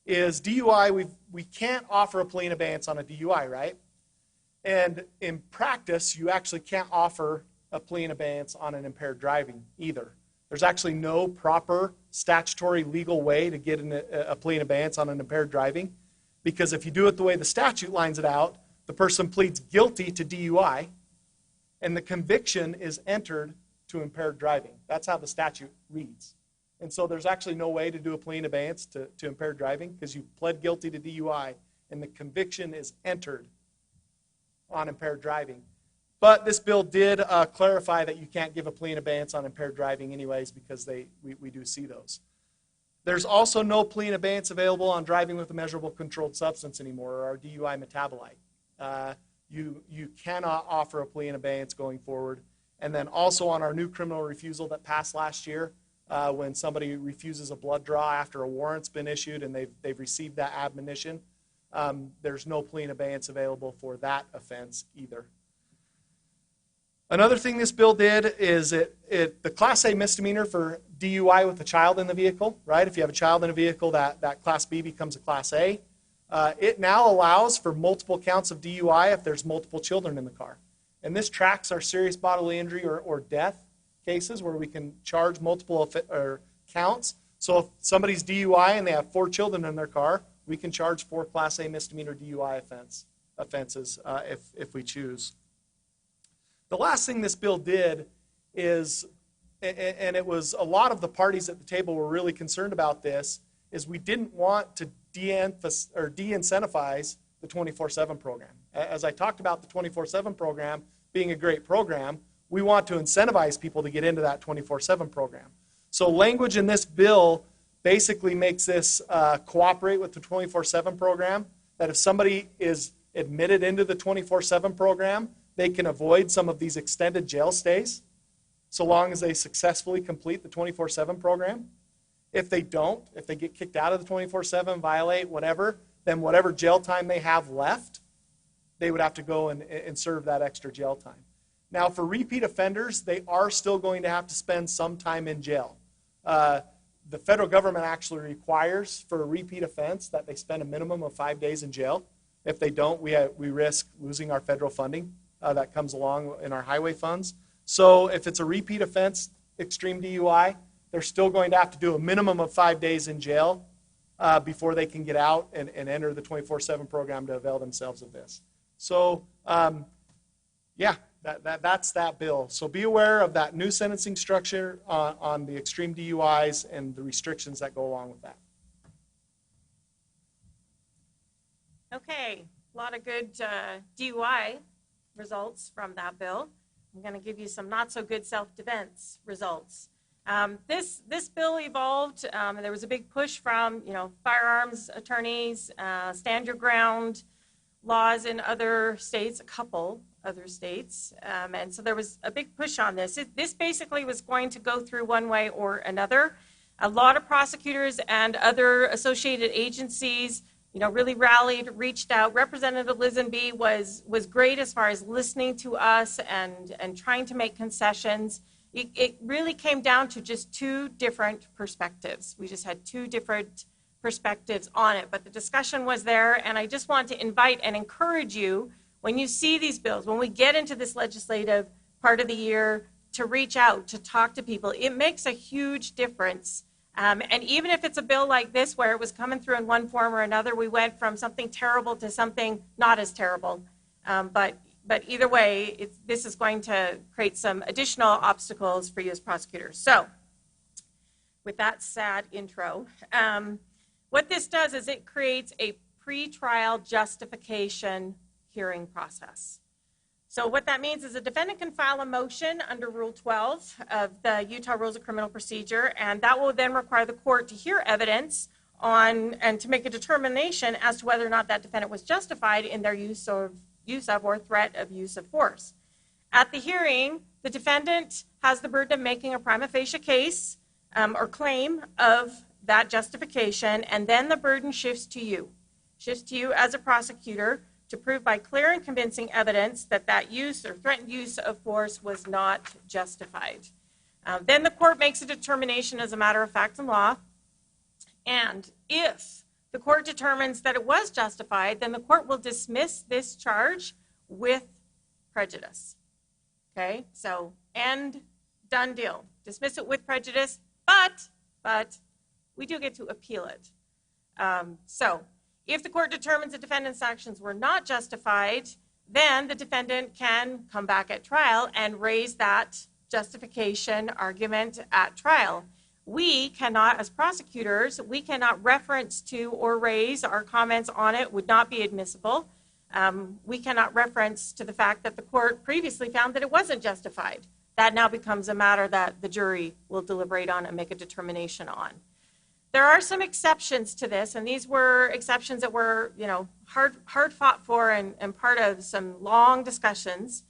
is DUI. We can't offer a plea in abeyance on a DUI, right? And in practice, you actually can't offer a plea in abeyance on an impaired driving either. There's actually no proper statutory legal way to get a plea in abeyance on an impaired driving, because if you do it the way the statute lines it out, the person pleads guilty to DUI, and the conviction is entered to impaired driving. That's how the statute reads. And so there's actually no way to do a plea in abeyance to impaired driving, because you pled guilty to DUI, and the conviction is entered on impaired driving. But this bill did clarify that you can't give a plea in abeyance on impaired driving anyways, because we do see those. There's also no plea in abeyance available on driving with a measurable controlled substance anymore, or our DUI metabolite. You cannot offer a plea in abeyance going forward. And then also on our new criminal refusal that passed last year, when somebody refuses a blood draw after a warrant's been issued and they've received that admonition, there's no plea in abeyance available for that offense either. Another thing this bill did is the Class A misdemeanor for DUI with a child in the vehicle, right? If you have a child in a vehicle, that Class B becomes a Class A. It now allows for multiple counts of DUI if there's multiple children in the car. And this tracks our serious bodily injury or death cases where we can charge multiple counts. So if somebody's DUI and they have 4 children in their car, we can charge 4 Class A misdemeanor DUI offenses if we choose. The last thing this bill did is, and it was a lot of the parties at the table were really concerned about this, is we didn't want to de-incentivize the 24/7 program. As I talked about the 24/7 program being a great program, we want to incentivize people to get into that 24/7 program. So language in this bill basically makes this cooperate with the 24/7 program, that if somebody is admitted into the 24/7 program, they can avoid some of these extended jail stays so long as they successfully complete the 24/7 program. If they don't, if they get kicked out of the 24/7, violate whatever, then whatever jail time they have left, they would have to go and serve that extra jail time. Now, for repeat offenders, they are still going to have to spend some time in jail. The federal government actually requires for a repeat offense that they spend a minimum of 5 days in jail. If they don't, we risk losing our federal funding that comes along in our highway funds. So if it's a repeat offense, extreme DUI, they're still going to have to do a minimum of 5 days in jail before they can get out and enter the 24/7 program to avail themselves of this. So, yeah, that's that bill. So be aware of that new sentencing structure on the extreme DUIs and the restrictions that go along with that. Okay, a lot of good DUI results from that bill. I'm going to give you some not so good self-defense results. This bill evolved. There was a big push from firearms attorneys, stand your ground laws in other states, a couple other states, and so there was a big push on this. This basically was going to go through one way or another. A lot of prosecutors and other associated agencies really rallied, reached out. Representative Lisenby was great as far as listening to us and trying to make concessions. It really came down to just 2 different perspectives. We just had 2 different perspectives on it, but the discussion was there, and I just want to invite and encourage you, when you see these bills, when we get into this legislative part of the year, to reach out, to talk to people. It makes a huge difference. And even if it's a bill like this where it was coming through in one form or another, we went from something terrible to something not as terrible. But either way, this is going to create some additional obstacles for you as prosecutors. So with that sad intro, what this does is it creates a pretrial justification hearing process. So what that means is a defendant can file a motion under Rule 12 of the Utah Rules of Criminal Procedure, and that will then require the court to hear evidence on and to make a determination as to whether or not that defendant was justified in their use of or threat of use of force. At the hearing, the defendant has the burden of making a prima facie case or claim of that justification, and then the burden shifts to you as a prosecutor to prove by clear and convincing evidence that that use or threatened use of force was not justified. Then the court makes a determination as a matter of fact and law, and if the court determines that it was justified, then the court will dismiss this charge with prejudice. Okay, so end, done deal. Dismiss it with prejudice, but we do get to appeal it. So if the court determines the defendant's actions were not justified, then the defendant can come back at trial and raise that justification argument at trial. We cannot, as prosecutors, we cannot reference to or raise our comments on it, would not be admissible. We cannot reference to the fact that the court previously found that it wasn't justified. That now becomes a matter that the jury will deliberate on and make a determination on. There are some exceptions to this, and these were exceptions that were, hard fought for and part of some long discussions.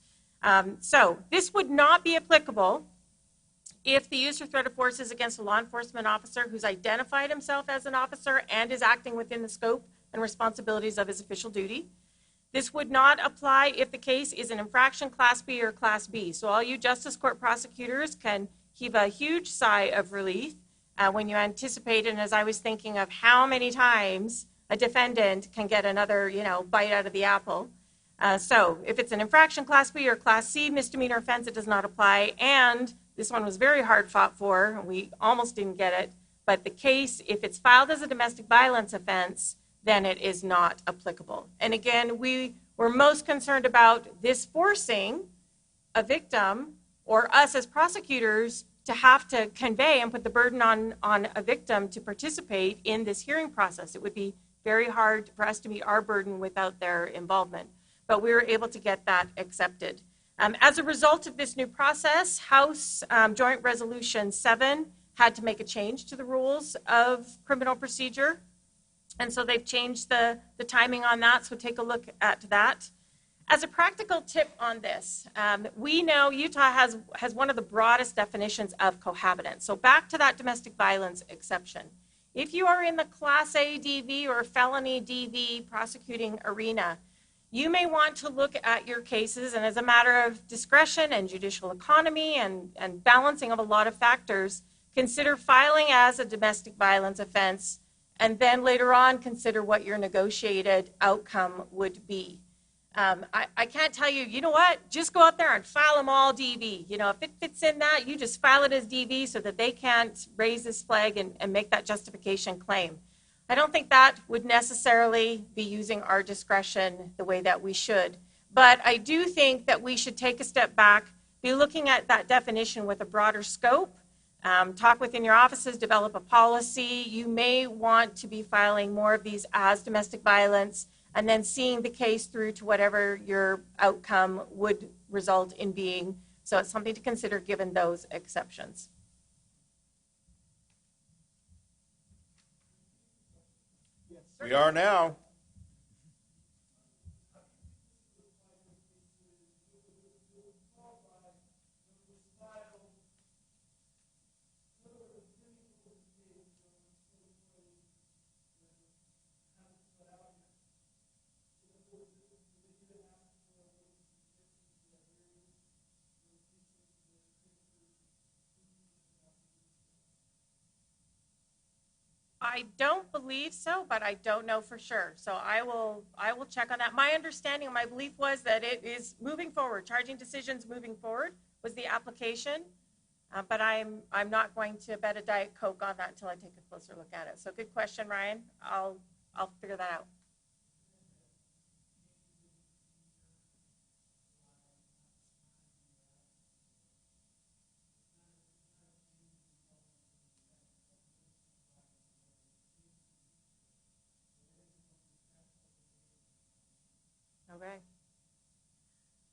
So this would not be applicable if the use or threat of force is against a law enforcement officer who's identified himself as an officer and is acting within the scope and responsibilities of his official duty. This would not apply if the case is an infraction Class B or Class B. So all you Justice Court prosecutors can heave a huge sigh of relief when you anticipate, and as I was thinking of how many times a defendant can get another, bite out of the apple. So if it's an infraction Class B or Class C misdemeanor offense, it does not apply. And this one was very hard fought for. We almost didn't get it. But the case, if it's filed as a domestic violence offense, then it is not applicable. And again, we were most concerned about this forcing a victim or us as prosecutors to have to convey and put the burden on a victim to participate in this hearing process. It would be very hard for us to meet our burden without their involvement. But we were able to get that accepted. As a result of this new process, House Joint Resolution 7 had to make a change to the rules of criminal procedure. And so they've changed the timing on that, so take a look at that. As a practical tip on this, we know Utah has one of the broadest definitions of cohabitant. So back to that domestic violence exception. If you are in the Class A DV or felony DV prosecuting arena, you may want to look at your cases, and as a matter of discretion and judicial economy and balancing of a lot of factors, consider filing as a domestic violence offense, and then later on consider what your negotiated outcome would be. I can't tell you, you know what, just go out there and file them all DV. If it fits in that, you just file it as DV so that they can't raise this flag and make that justification claim. I don't think that would necessarily be using our discretion the way that we should. But I do think that we should take a step back, be looking at that definition with a broader scope, talk within your offices, develop a policy. You may want to be filing more of these as domestic violence and then seeing the case through to whatever your outcome would result in being. So it's something to consider given those exceptions. We are now. I don't believe so, but I don't know for sure. So I will check on that. My understanding, my belief was that it is moving forward. Charging decisions moving forward was the application, but I'm not going to bet a Diet Coke on that until I take a closer look at it. So good question, Ryan. I'll figure that out. Okay.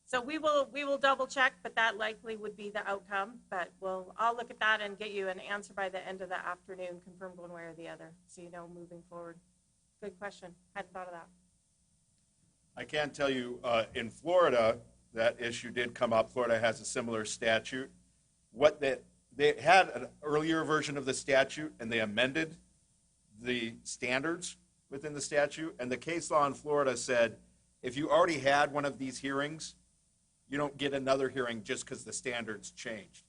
So we will double check, but that likely would be the outcome. But I'll look at that and get you an answer by the end of the afternoon, confirmed one way or the other, so you know moving forward. Good question. Hadn't thought of that. I can tell you, in Florida, that issue did come up. Florida has a similar statute. They had an earlier version of the statute, and they amended the standards within the statute. And the case law in Florida said, if you already had one of these hearings, you don't get another hearing just because the standards changed.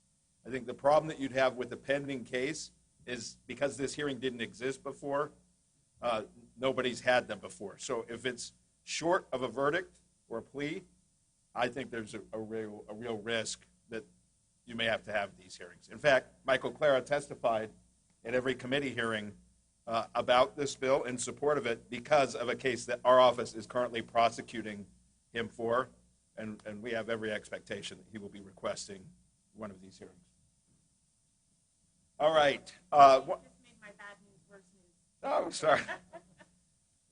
I think the problem that you'd have with the pending case is because this hearing didn't exist before, nobody's had them before. So if it's short of a verdict or a plea, I think there's a real risk that you may have to have these hearings. In fact, Michael Clara testified at every committee hearing about this bill in support of it because of a case that our office is currently prosecuting him for, and we have every expectation that he will be requesting one of these hearings. All right. Just made my bad news worse news. Oh, sorry.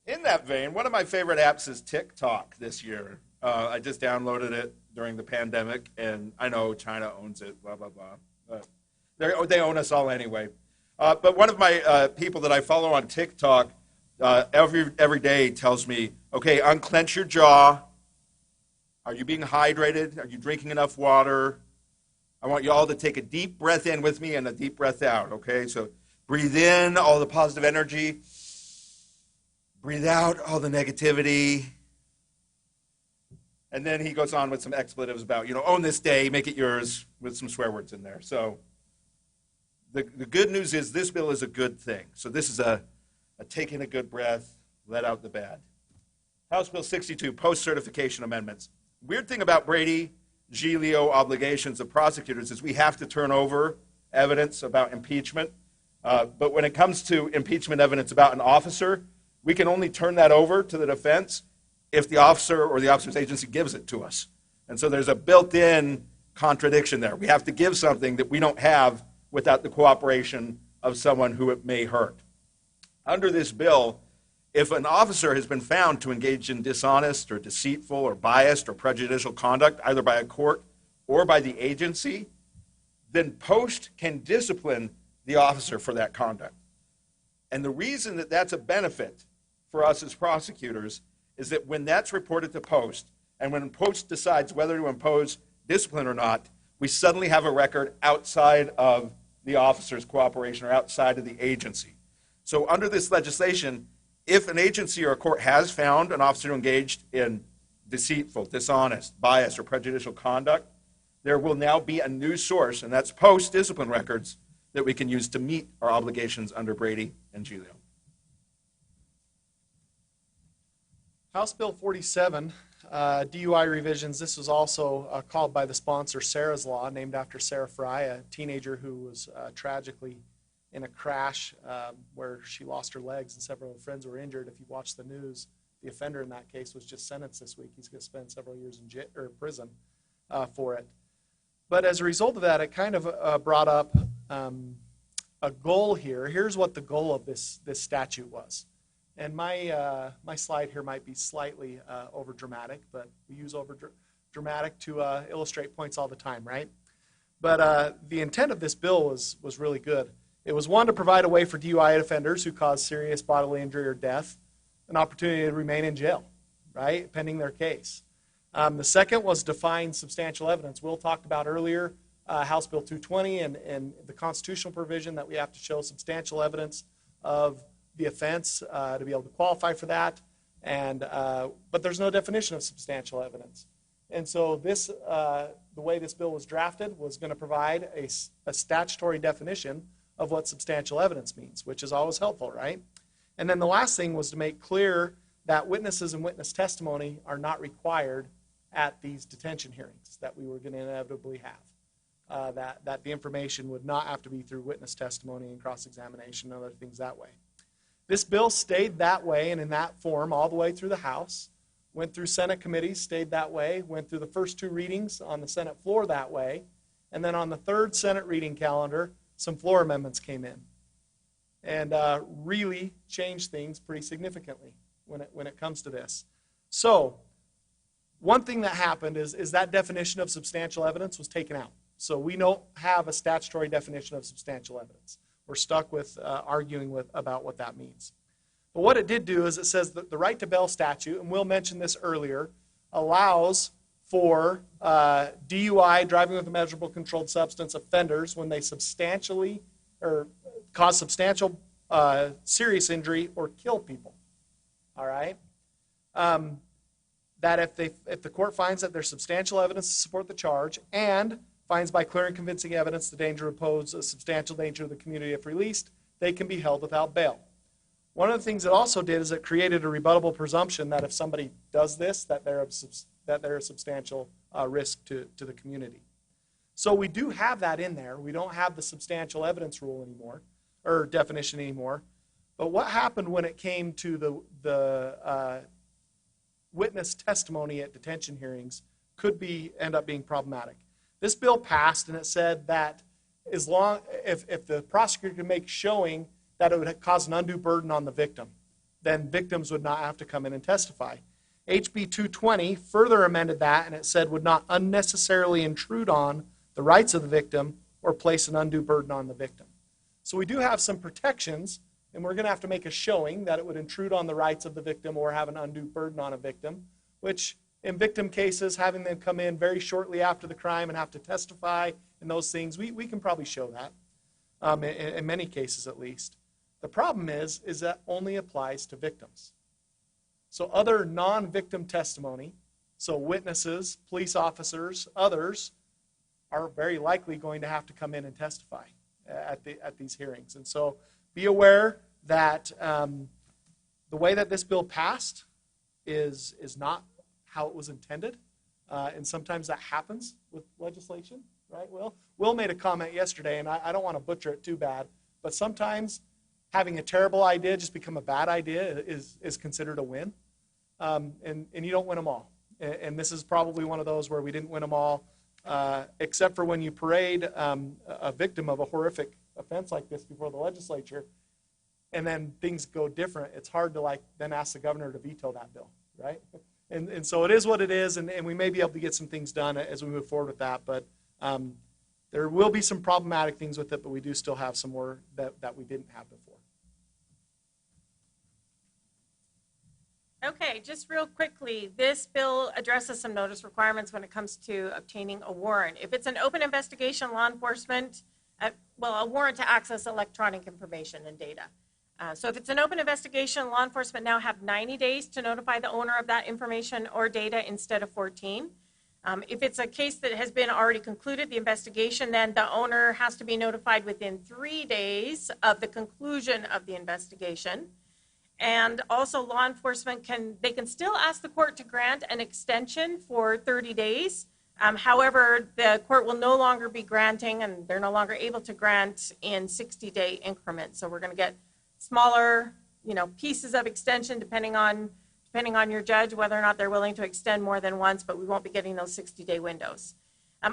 In that vein, one of my favorite apps is TikTok this year. I just downloaded it during the pandemic, and I know China owns it, blah, blah, blah. But they own us all anyway. But one of my people that I follow on TikTok every day tells me, okay, unclench your jaw. Are you being hydrated? Are you drinking enough water? I want you all to take a deep breath in with me and a deep breath out, okay? So breathe in all the positive energy. Breathe out all the negativity. And then he goes on with some expletives about, own this day, make it yours, with some swear words in there. So the good news is this bill is a good thing. So this is a taking a good breath, let out the bad. House Bill 62, post-certification amendments. Weird thing about Brady, Giglio obligations of prosecutors is we have to turn over evidence about impeachment. But when it comes to impeachment evidence about an officer, we can only turn that over to the defense if the officer or the officer's agency gives it to us. And so there's a built-in contradiction there. We have to give something that we don't have without the cooperation of someone who it may hurt. Under this bill, if an officer has been found to engage in dishonest or deceitful or biased or prejudicial conduct, either by a court or by the agency, then post can discipline the officer for that conduct. And the reason that that's a benefit for us as prosecutors is that when that's reported to post, and when post decides whether to impose discipline or not, we suddenly have a record outside of the officer's cooperation or outside of the agency. So under this legislation, if an agency or a court has found an officer engaged in deceitful, dishonest, biased, or prejudicial conduct, there will now be a new source, and that's post-discipline records, that we can use to meet our obligations under Brady and Giglio. House Bill 47, DUI revisions. This was also called by the sponsor Sarah's Law, named after Sarah Fry, a teenager who was tragically in a crash where she lost her legs and several friends were injured. If you watch the news, the offender in that case was just sentenced this week. He's going to spend several years in prison for it. But as a result of that, it kind of brought up a goal here. Here's what the goal of this statute was. And my slide here might be slightly over dramatic, but we use over dramatic to illustrate points all the time, right? But the intent of this bill was really good. It was, one, to provide a way for DUI offenders who cause serious bodily injury or death an opportunity to remain in jail, right, pending their case. The second was define substantial evidence. Will talked about earlier House Bill 220 and the constitutional provision that we have to show substantial evidence of the offense to be able to qualify for that. But there's no definition of substantial evidence. And so this, the way this bill was drafted was going to provide a statutory definition of what substantial evidence means, which is always helpful, right? And then the last thing was to make clear that witnesses and witness testimony are not required at these detention hearings that we were going to inevitably have. That the information would not have to be through witness testimony and cross-examination and other things that way. This bill stayed that way and in that form all the way through the House, went through Senate committees, stayed that way, went through the first two readings on the Senate floor that way, and then on the third Senate reading calendar, some floor amendments came in and really changed things pretty significantly when it comes to this. So one thing that happened is that definition of substantial evidence was taken out. So we don't have a statutory definition of substantial evidence. We're stuck with arguing about what that means. But what it did do is it says that the right to bail statute, and Will mentioned this earlier, allows for DUI, driving with a measurable controlled substance, offenders when they substantially or cause substantial serious injury or kill people. All right? That if the court finds that there's substantial evidence to support the charge and finds by clear and convincing evidence the danger would pose a substantial danger to the community if released, they can be held without bail. One of the things it also did is it created a rebuttable presumption that if somebody does this, that they're a substantial risk to the community. So we do have that in there. We don't have the substantial evidence rule anymore, or definition anymore. But what happened when it came to the witness testimony at detention hearings could end up being problematic. This bill passed, and it said that if the prosecutor could make showing that it would cause an undue burden on the victim, then victims would not have to come in and testify. HB 220 further amended that, and it said would not unnecessarily intrude on the rights of the victim or place an undue burden on the victim. So we do have some protections, and we're going to have to make a showing that it would intrude on the rights of the victim or have an undue burden on a victim, which in victim cases, having them come in very shortly after the crime and have to testify and those things, we can probably show that, in many cases at least. The problem is that only applies to victims. So other non-victim testimony So witnesses, police officers, others are very likely going to have to come in and testify at these hearings. And so be aware that the way that this bill passed is not how it was intended. And sometimes that happens with legislation, right, Will? Will made a comment yesterday, and I don't want to butcher it too bad, but sometimes having a terrible idea just become a bad idea is considered a win. And you don't win them all. And this is probably one of those where we didn't win them all, except for when you parade a victim of a horrific offense like this before the legislature, and then things go different. It's hard to then ask the governor to veto that bill, right? And so it is what it is, and we may be able to get some things done as we move forward with that, but there will be some problematic things with it, but we do still have some more that we didn't have before. Okay, just real quickly, this bill addresses some notice requirements when it comes to obtaining a warrant. If it's an open investigation, law enforcement, a warrant to access electronic information and data. So if it's an open investigation, law enforcement now have 90 days to notify the owner of that information or data instead of 14. If it's a case that has been already concluded, the investigation, then the owner has to be notified within 3 days of the conclusion of the investigation. And also law enforcement can still ask the court to grant an extension for 30 days. However, the court will no longer be granting, and they're no longer able to grant in 60-day increments. So we're going to get smaller, pieces of extension depending on your judge, whether or not they're willing to extend more than once, but we won't be getting those 60-day windows.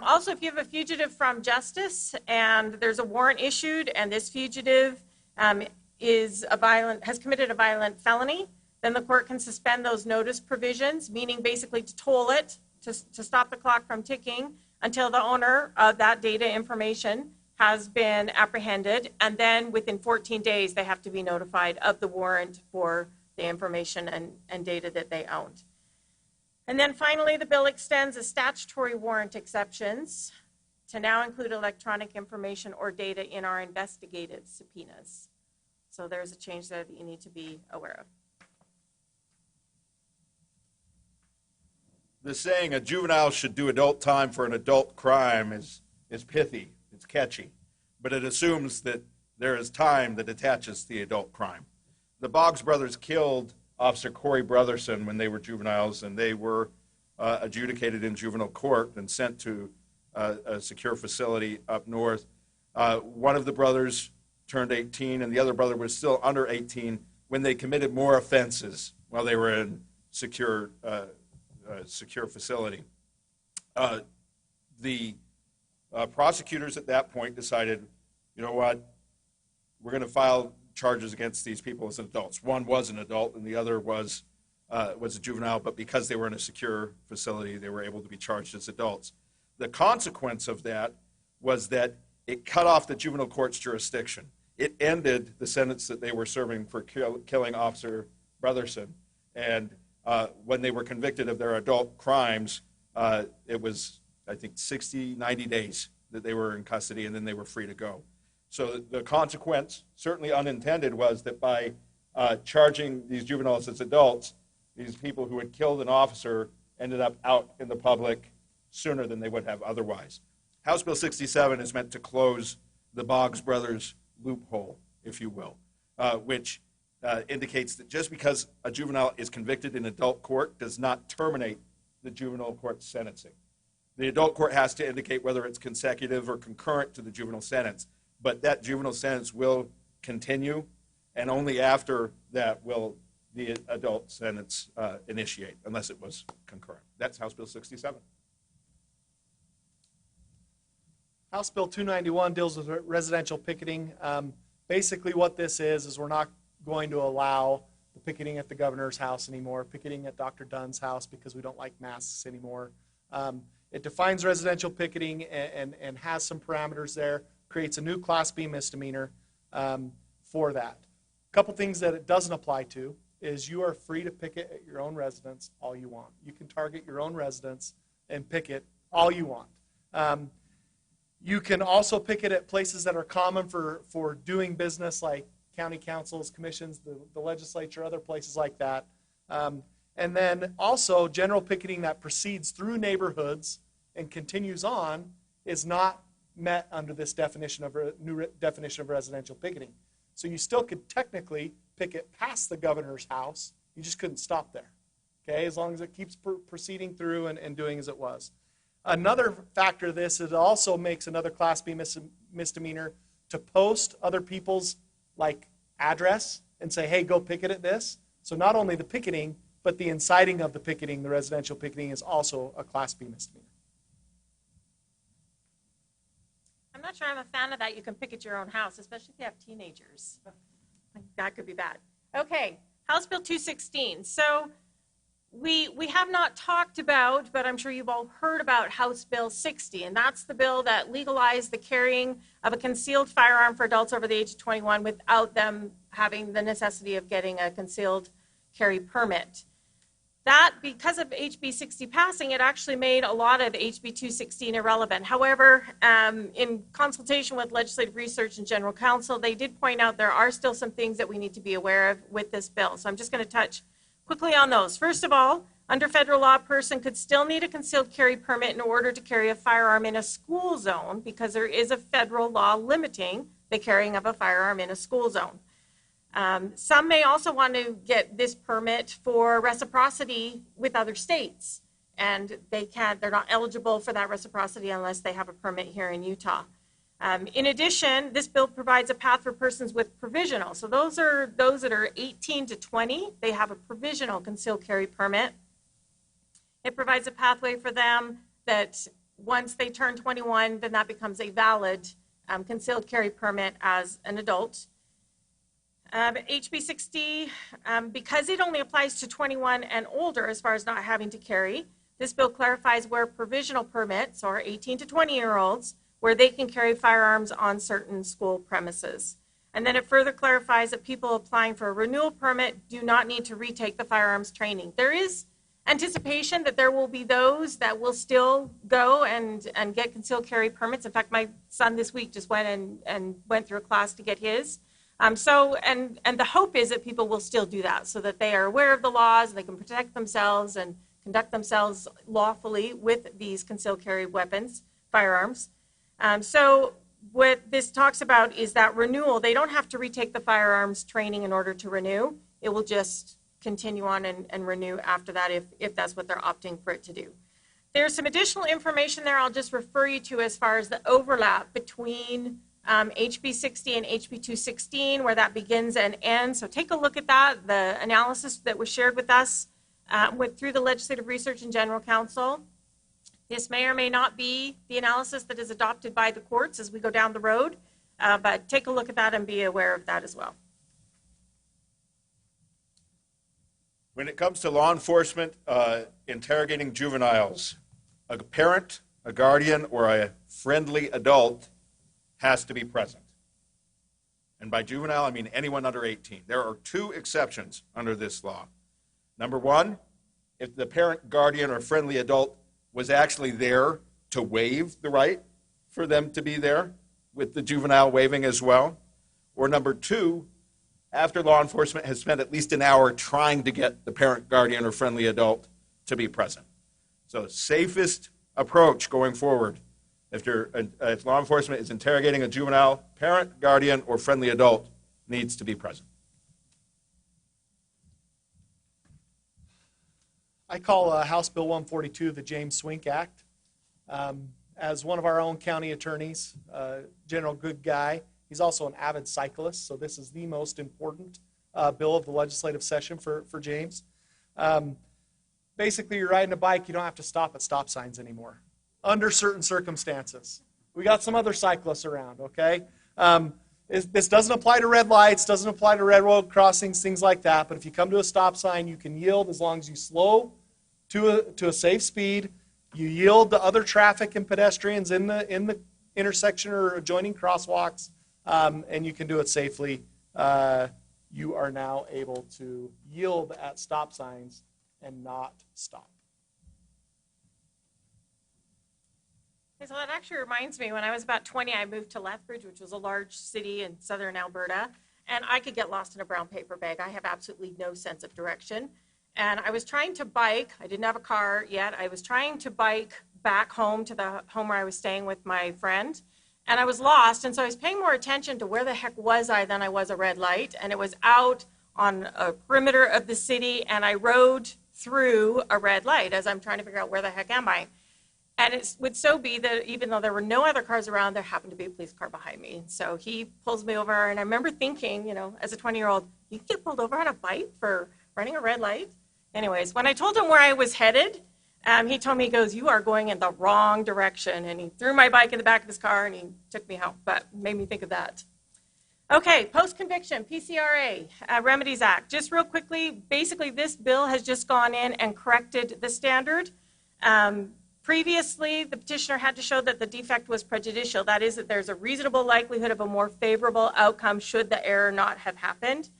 Also, if you have a fugitive from justice and there's a warrant issued and this fugitive has committed a violent felony, then the court can suspend those notice provisions, meaning basically to toll it, to stop the clock from ticking until the owner of that data information has been apprehended, and then within 14 days they have to be notified of the warrant for the information and data that they owned. And then finally, the bill extends the statutory warrant exceptions to now include electronic information or data in our investigative subpoenas. So there's a change there that you need to be aware of. The saying, a juvenile should do adult time for an adult crime is pithy, it's catchy, but it assumes that there is time that attaches to the adult crime. The Boggs brothers killed Officer Corey Brotherson when they were juveniles, and they were adjudicated in juvenile court and sent to a secure facility up north. One of the brothers turned 18, and the other brother was still under 18 when they committed more offenses while they were in secure facility. The prosecutors at that point decided, you know what, we're going to file charges against these people as adults. One was an adult and the other was a juvenile, but because they were in a secure facility, they were able to be charged as adults. The consequence of that was that it cut off the juvenile court's jurisdiction. It ended the sentence that they were serving for killing Officer Brotherson. And when they were convicted of their adult crimes, it was, I think, 90 days that they were in custody, and then they were free to go. So the consequence, certainly unintended, was that by charging these juveniles as adults, these people who had killed an officer ended up out in the public sooner than they would have otherwise. House Bill 67 is meant to close the Boggs brothers' loophole, if you will, which indicates that just because a juvenile is convicted in adult court does not terminate the juvenile court sentencing. The adult court has to indicate whether it's consecutive or concurrent to the juvenile sentence, but that juvenile sentence will continue, and only after that will the adult sentence initiate, unless it was concurrent. That's House Bill 67. House Bill 291 deals with residential picketing. Basically what this is we're not going to allow the picketing at the governor's house anymore, picketing at Dr. Dunn's house because we don't like masks anymore. It defines residential picketing and has some parameters there, creates a new Class B misdemeanor for that. A couple things that it doesn't apply to is you are free to picket at your own residence all you want. You can target your own residence and picket all you want. You can also picket at places that are common for doing business, like county councils, commissions, the legislature, other places like that. And then also general picketing that proceeds through neighborhoods and continues on is not met under this definition of new definition of residential picketing. So you still could technically picket past the governor's house. You just couldn't stop there. Okay, as long as it keeps proceeding through and doing as it was. Another factor of this, it also makes another Class B misdemeanor to post other people's like address and say, hey, go picket at this. So not only the picketing, but the inciting of the picketing, the residential picketing, is also a Class B misdemeanor. I'm not sure I'm a fan of that. You can picket your own house, especially if you have teenagers. That could be bad. Okay, House Bill 216. So we have not talked about, but I'm sure you've all heard about House Bill 60, and that's the bill that legalized the carrying of a concealed firearm for adults over the age of 21 without them having the necessity of getting a concealed carry permit. That, because of HB 60 passing, it actually made a lot of HB 216 irrelevant. However, in consultation with Legislative Research and General Counsel, they did point out there are still some things that we need to be aware of with this bill. So I'm just going to touch quickly on those. First of all, under federal law, a person could still need a concealed carry permit in order to carry a firearm in a school zone because there is a federal law limiting the carrying of a firearm in a school zone. Some may also want to get this permit for reciprocity with other states, and they're not eligible for that reciprocity unless they have a permit here in Utah. In addition, this bill provides a path for persons with provisional. So those are those that are 18 to 20. They have a provisional concealed carry permit. It provides a pathway for them that once they turn 21, then that becomes a valid concealed carry permit as an adult. HB 60, because it only applies to 21 and older as far as not having to carry, this bill clarifies where provisional permits, or 18 to 20-year-olds, where they can carry firearms on certain school premises. And then it further clarifies that people applying for a renewal permit do not need to retake the firearms training. There is anticipation that there will be those that will still go and get concealed carry permits. In fact, my son this week just went and went through a class to get his. And the hope is that people will still do that so that they are aware of the laws, and they can protect themselves and conduct themselves lawfully with these concealed carry weapons, firearms. So what this talks about is that renewal. They don't have to retake the firearms training in order to renew. It will just continue on and renew after that if that's what they're opting for it to do. There's some additional information there I'll just refer you to as far as the overlap between HB 60 and HB 216, where that begins and ends. So take a look at that, the analysis that was shared with us through the Legislative Research and General Counsel. This may or may not be the analysis that is adopted by the courts as we go down the road, but take a look at that and be aware of that as well. When it comes to law enforcement interrogating juveniles, a parent, a guardian, or a friendly adult has to be present. And by juvenile, I mean anyone under 18. There are two exceptions under this law. Number one, if the parent, guardian, or friendly adult was actually there to waive the right for them to be there, with the juvenile waiving as well. Or number two, after law enforcement has spent at least an hour trying to get the parent, guardian, or friendly adult to be present. So safest approach going forward, if law enforcement is interrogating a juvenile, parent, guardian, or friendly adult needs to be present. I call House Bill 142 the James Swink Act. As one of our own county attorneys, general good guy, he's also an avid cyclist, so this is the most important bill of the legislative session for James. Basically, you're riding a bike, you don't have to stop at stop signs anymore, under certain circumstances. We got some other cyclists around, okay? This doesn't apply to red lights, doesn't apply to railroad crossings, things like that, but if you come to a stop sign, you can yield as long as you slow to a safe speed. You yield to other traffic and pedestrians in the intersection or adjoining crosswalks, and you can do it safely. You are now able to yield at stop signs and not stop. So that actually reminds me, when I was about 20, I moved to Lethbridge, which was a large city in southern Alberta, and I could get lost in a brown paper bag. I have absolutely no sense of direction. And I was trying to bike. I didn't have a car yet. I was trying to bike back home to the home where I was staying with my friend. And I was lost. And so I was paying more attention to where the heck was I than I was a red light. And it was out on a perimeter of the city. And I rode through a red light as I'm trying to figure out where the heck am I. And it would so be that even though there were no other cars around, there happened to be a police car behind me. So he pulls me over, and I remember thinking, you know, as a 20-year-old, you can get pulled over on a bike for running a red light? Anyways, when I told him where I was headed, he told me, he goes, you are going in the wrong direction. And he threw my bike in the back of his car, and he took me home, but made me think of that. Okay, post-conviction, PCRA, Remedies Act. Just real quickly, basically this bill has just gone in and corrected the standard. Previously, the petitioner had to show that the defect was prejudicial. That is, that there's a reasonable likelihood of a more favorable outcome should the error not have happened.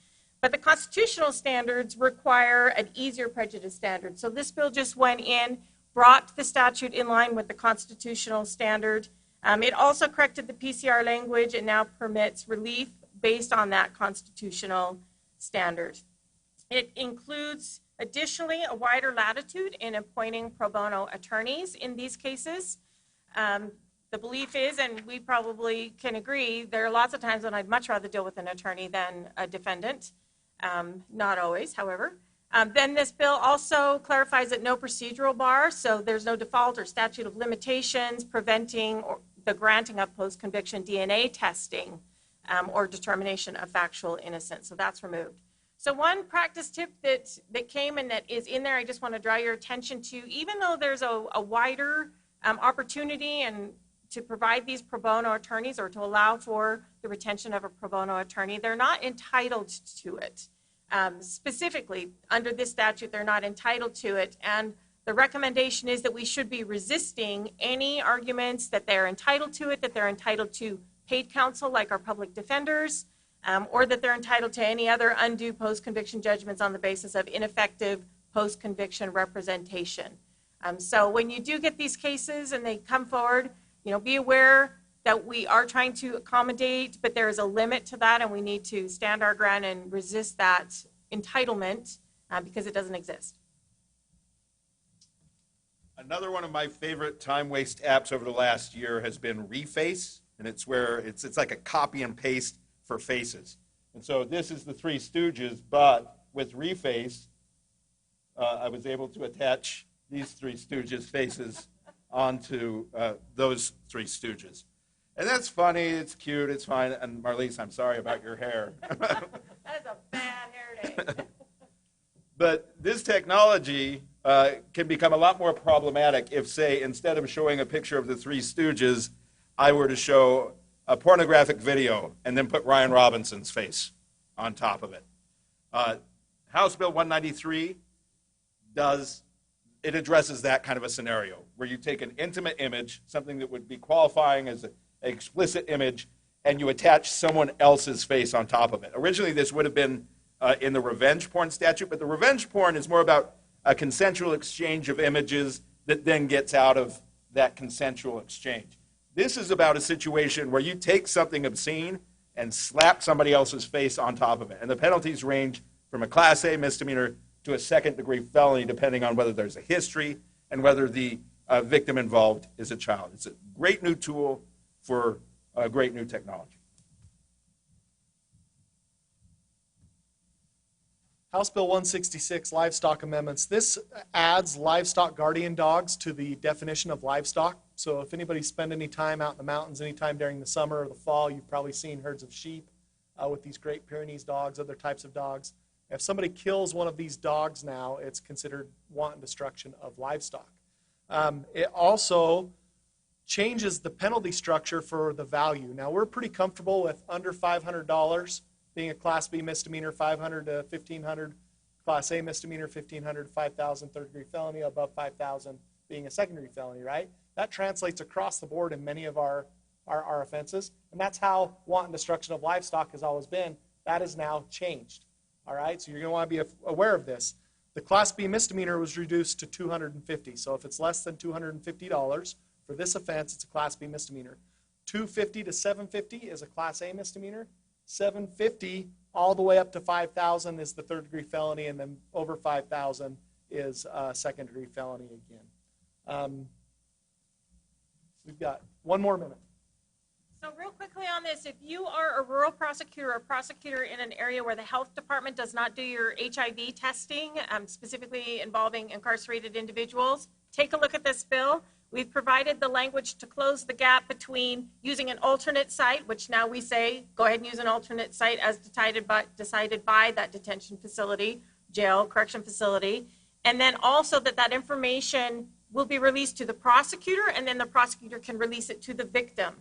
But the constitutional standards require an easier prejudice standard. So this bill just went in, brought the statute in line with the constitutional standard. It also corrected the PCR language and now permits relief based on that constitutional standard. It includes additionally a wider latitude in appointing pro bono attorneys in these cases. The belief is, and we probably can agree, there are lots of times when I'd much rather deal with an attorney than a defendant. Not always, however. Then this bill also clarifies that no procedural bar, so there's no default or statute of limitations preventing the granting of post-conviction DNA testing or determination of factual innocence. So that's removed. So one practice tip that came and that is in there, I just want to draw your attention to, even though there's a wider opportunity and to provide these pro bono attorneys or to allow for the retention of a pro bono attorney, they're not entitled to it. Specifically, under this statute, they're not entitled to it. And the recommendation is that we should be resisting any arguments that they're entitled to it, that they're entitled to paid counsel like our public defenders, or that they're entitled to any other undue post-conviction judgments on the basis of ineffective post-conviction representation. So when you do get these cases and they come forward, you know, be aware that we are trying to accommodate, but there is a limit to that, and we need to stand our ground and resist that entitlement because it doesn't exist. Another one of my favorite time waste apps over the last year has been Reface, and it's where it's like a copy and paste for faces. And so this is the Three Stooges, but with Reface, I was able to attach these Three Stooges faces onto those Three Stooges. And that's funny, it's cute, it's fine. And Marlise, I'm sorry about your hair. That is a bad hair day. But this technology can become a lot more problematic if, say, instead of showing a picture of the Three Stooges, I were to show a pornographic video and then put Ryan Robinson's face on top of it. House Bill 193 addresses that kind of a scenario where you take an intimate image, something that would be qualifying as an explicit image, and you attach someone else's face on top of it. Originally, this would have been in the revenge porn statute, but the revenge porn is more about a consensual exchange of images that then gets out of that consensual exchange. This is about a situation where you take something obscene and slap somebody else's face on top of it. And the penalties range from a Class A misdemeanor to a second-degree felony, depending on whether there's a history and whether the victim involved is a child. It's a great new tool for great new technology. House Bill 166, livestock amendments. This adds livestock guardian dogs to the definition of livestock. So if anybody spent any time out in the mountains anytime during the summer or the fall, you've probably seen herds of sheep with these Great Pyrenees dogs, other types of dogs. If somebody kills one of these dogs now, it's considered wanton destruction of livestock. It also changes the penalty structure for the value. Now, we're pretty comfortable with under $500 being a Class B misdemeanor, $500 to $1,500, Class A misdemeanor, $1,500 to $5,000, third-degree felony, above $5,000 being a secondary felony, right? That translates across the board in many of our offenses, and that's how wanton destruction of livestock has always been. That is now changed, all right? So you're going to want to be aware of this. The Class B misdemeanor was reduced to $250, so if it's less than $250 for this offense, it's a Class B misdemeanor. $250 to $750 is a Class A misdemeanor. $750 all the way up to 5,000 is the third-degree felony, and then over 5,000 is second-degree felony again. We've got one more minute. So real quickly on this, if you are a rural prosecutor or a prosecutor in an area where the health department does not do your HIV testing, specifically involving incarcerated individuals, take a look at this bill. We've provided the language to close the gap between using an alternate site, which now we say, go ahead and use an alternate site as decided by that detention facility, jail, correction facility, and then also that information will be released to the prosecutor, and then the prosecutor can release it to the victim.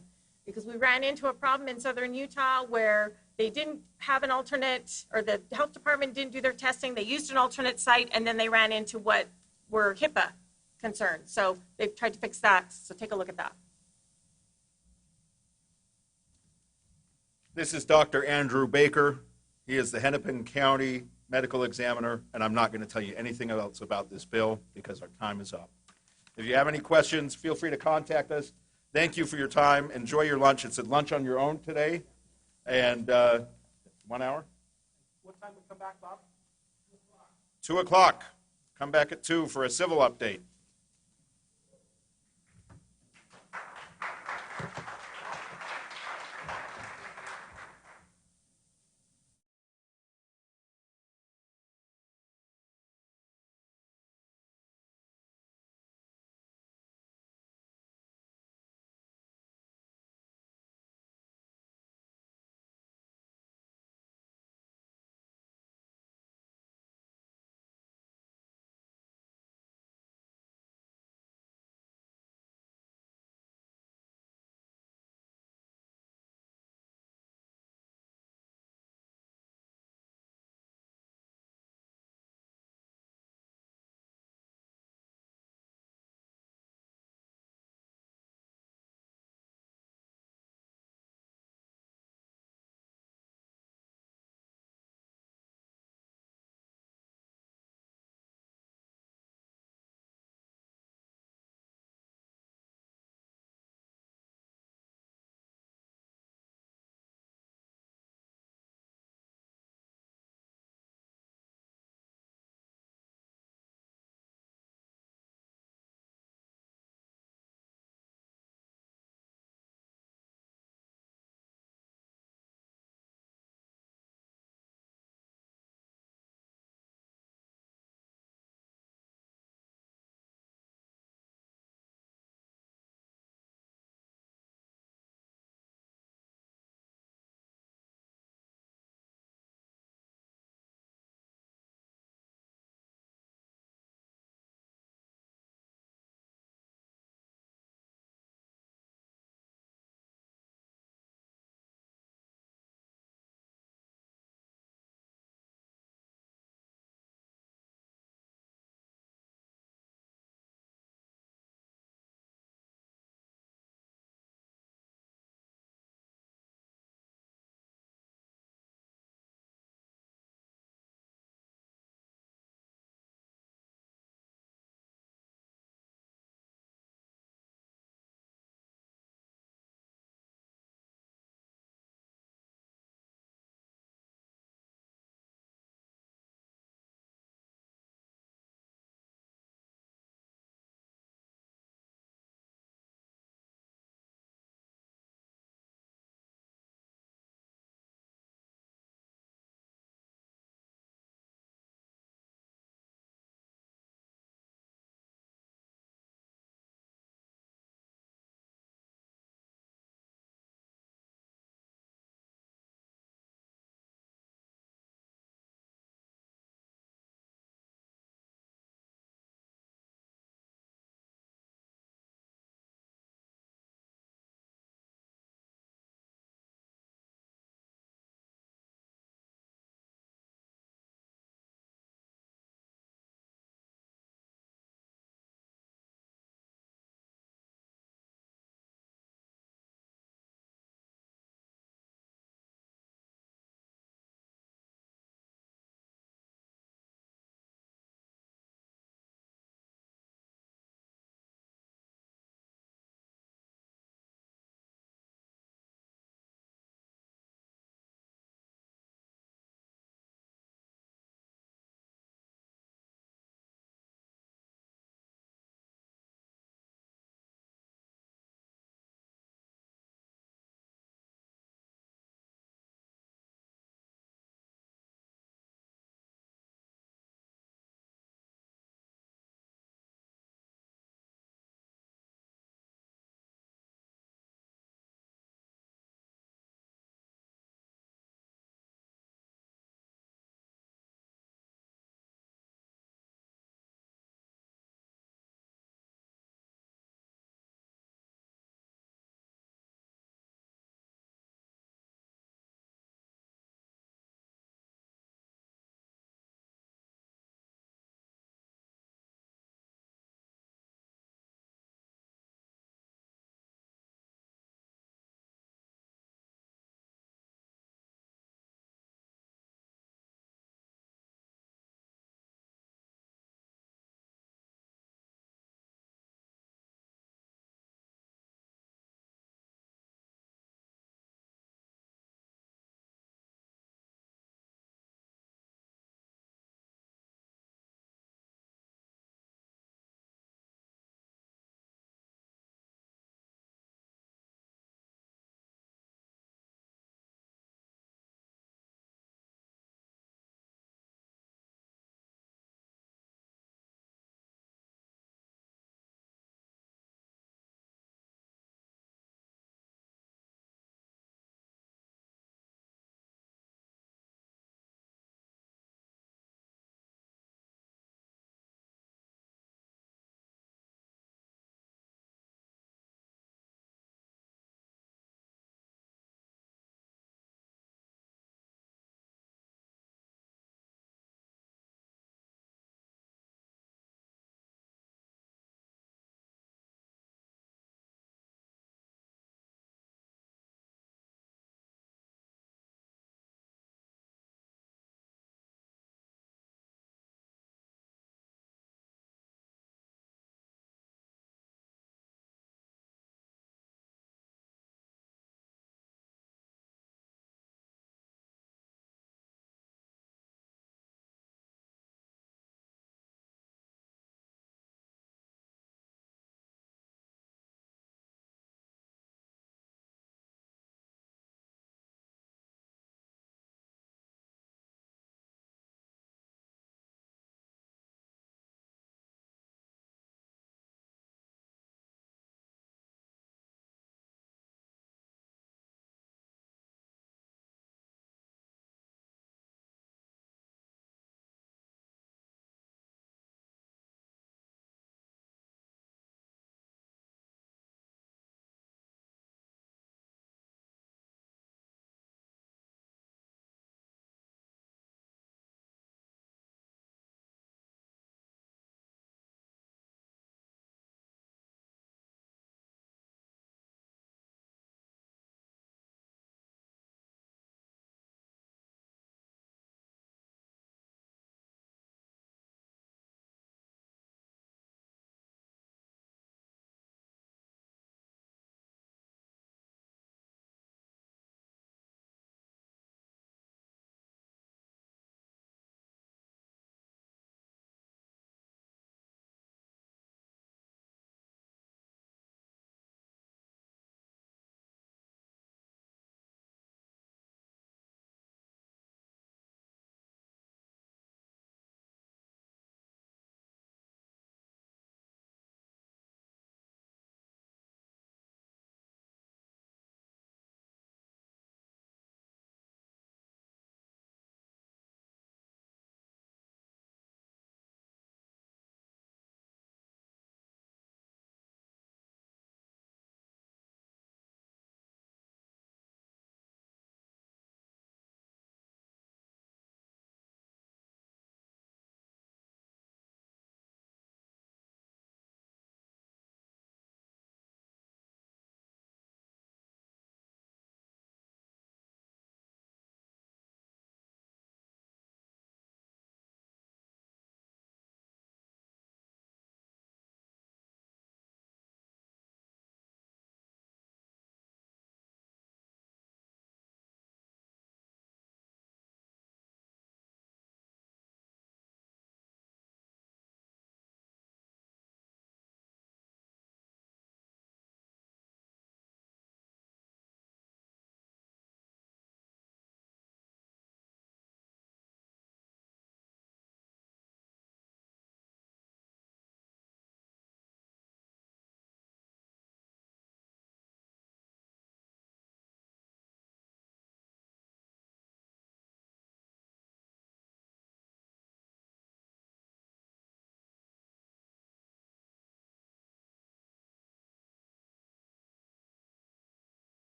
Because we ran into a problem in southern Utah where they didn't have an alternate, or the health department didn't do their testing, they used an alternate site, and then they ran into what were HIPAA concerns. So they've tried to fix that, so take a look at that. This is Dr. Andrew Baker. He is the Hennepin County Medical Examiner, and I'm not going to tell you anything else about this bill because our time is up. If you have any questions, feel free to contact us. Thank you for your time. Enjoy your lunch. It's at lunch on your own today. And 1 hour? What time we come back, Bob? 2 o'clock. Come back at 2 for a civil update.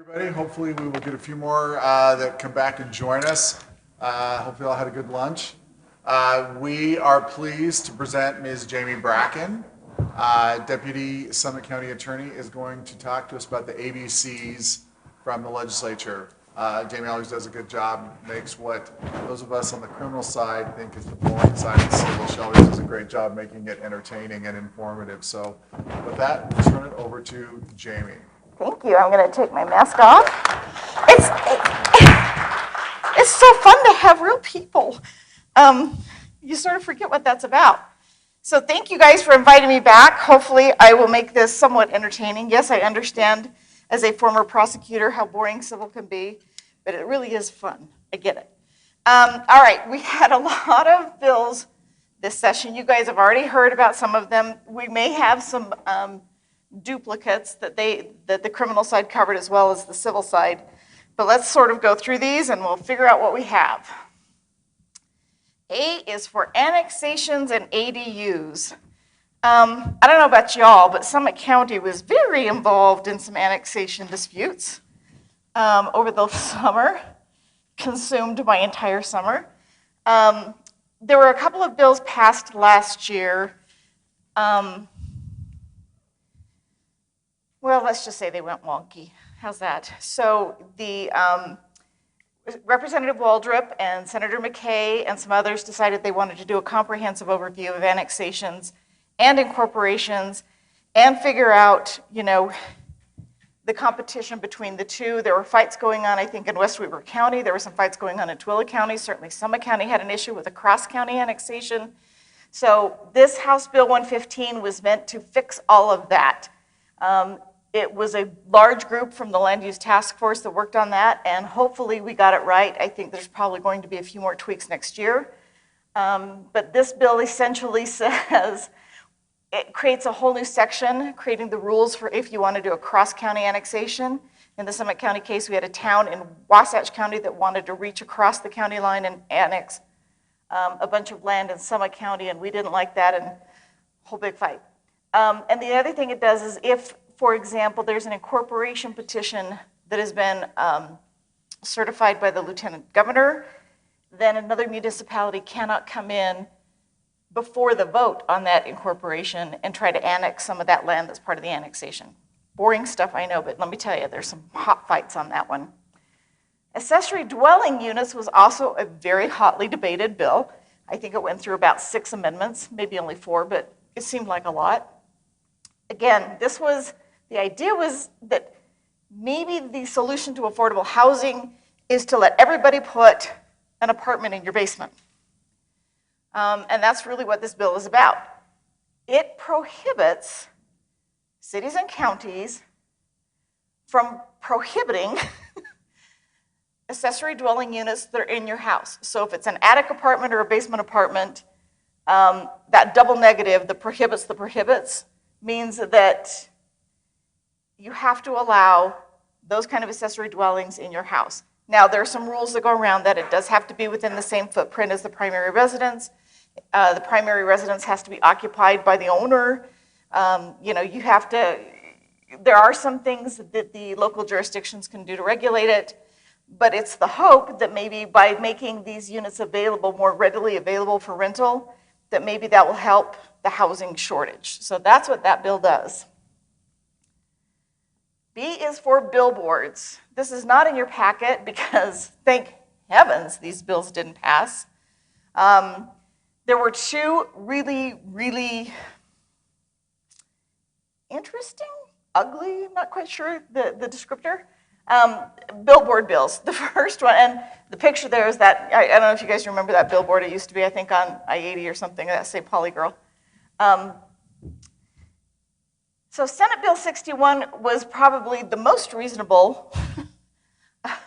Everybody, hopefully we will get a few more that come back and join us. Hopefully all had a good lunch. We are pleased to present Ms. Jamie Bracken. Deputy Summit County Attorney is going to talk to us about the ABCs from the legislature. Jamie always does a good job, makes what those of us on the criminal side think is the boring side of the civil. She always does a great job making it entertaining and informative. So with that, let's turn it over to Jamie. Thank you. I'm going to take my mask off. It's so fun to have real people. You sort of forget what that's about. So thank you guys for inviting me back. Hopefully I will make this somewhat entertaining. Yes, I understand as a former prosecutor how boring civil can be, but it really is fun. I get it. All right, we had a lot of bills this session. You guys have already heard about some of them. We may have some duplicates that the criminal side covered as well as the civil side. But let's sort of go through these and we'll figure out what we have. A is for annexations and ADUs. I don't know about y'all, but Summit County was very involved in some annexation disputes over the summer, consumed my entire summer. There were a couple of bills passed last year. Well, let's just say they went wonky. How's that? So the Representative Waldrop and Senator McKay and some others decided they wanted to do a comprehensive overview of annexations and incorporations and figure out, you know, the competition between the two. There were fights going on, I think, in West Weaver County. There were some fights going on in Twilla County. Certainly Summit County had an issue with a cross-county annexation. So this House Bill 115 was meant to fix all of that. It was a large group from the Land Use Task Force that worked on that, and hopefully we got it right. I think there's probably going to be a few more tweaks next year. But this bill essentially says, it creates a whole new section, creating the rules for if you want to do a cross-county annexation. In the Summit County case, we had a town in Wasatch County that wanted to reach across the county line and annex a bunch of land in Summit County, and we didn't like that, and a whole big fight. And the other thing it does is if, for example, there's an incorporation petition that has been certified by the Lieutenant Governor, then another municipality cannot come in before the vote on that incorporation and try to annex some of that land that's part of the annexation. Boring stuff, I know, but let me tell you, there's some hot fights on that one. Accessory dwelling units was also a very hotly debated bill. I think it went through about 6 amendments, maybe only 4, but it seemed like a lot. Again, the idea was that maybe the solution to affordable housing is to let everybody put an apartment in your basement. And that's really what this bill is about. It prohibits cities and counties from prohibiting accessory dwelling units that are in your house. So if it's an attic apartment or a basement apartment, that double negative, the prohibits, means that you have to allow those kind of accessory dwellings in your house. Now, there are some rules that go around that. It does have to be within the same footprint as the primary residence. The primary residence has to be occupied by the owner. You know, you have to, there are some things that the local jurisdictions can do to regulate it, but it's the hope that maybe by making these units available, more readily available for rental, that maybe that will help the housing shortage. So that's what that bill does. B is for billboards. This is not in your packet because, thank heavens, these bills didn't pass. There were 2 really, really interesting, ugly, I'm not quite sure the descriptor, billboard bills. The first one, and the picture there is that, I don't know if you guys remember that billboard. It used to be, I think, on I-80 or something, that St. Pauli girl. So Senate Bill 61 was probably the most reasonable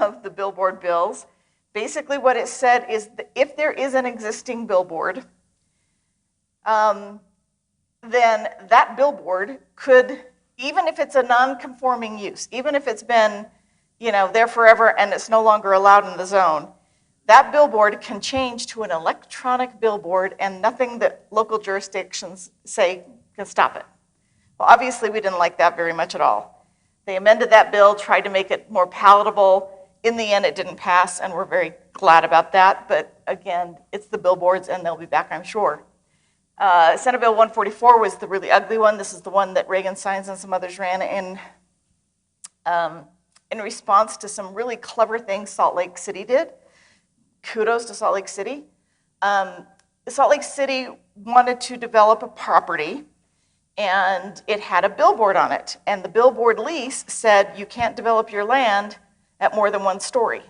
of the billboard bills. Basically what it said is that if there is an existing billboard, then that billboard could, even if it's a non-conforming use, even if it's been, you know, there forever and it's no longer allowed in the zone, that billboard can change to an electronic billboard and nothing that local jurisdictions say can stop it. Well, obviously we didn't like that very much at all. They amended that bill, tried to make it more palatable. In the end, it didn't pass, and we're very glad about that. But again, it's the billboards, and they'll be back, I'm sure. Senate Bill 144 was the really ugly one. This is the one that Reagan Sines and some others ran in response to some really clever things Salt Lake City did. Kudos to Salt Lake City. Salt Lake City wanted to develop a property, and it had a billboard on it. And the billboard lease said you can't develop your land at more than 1 story.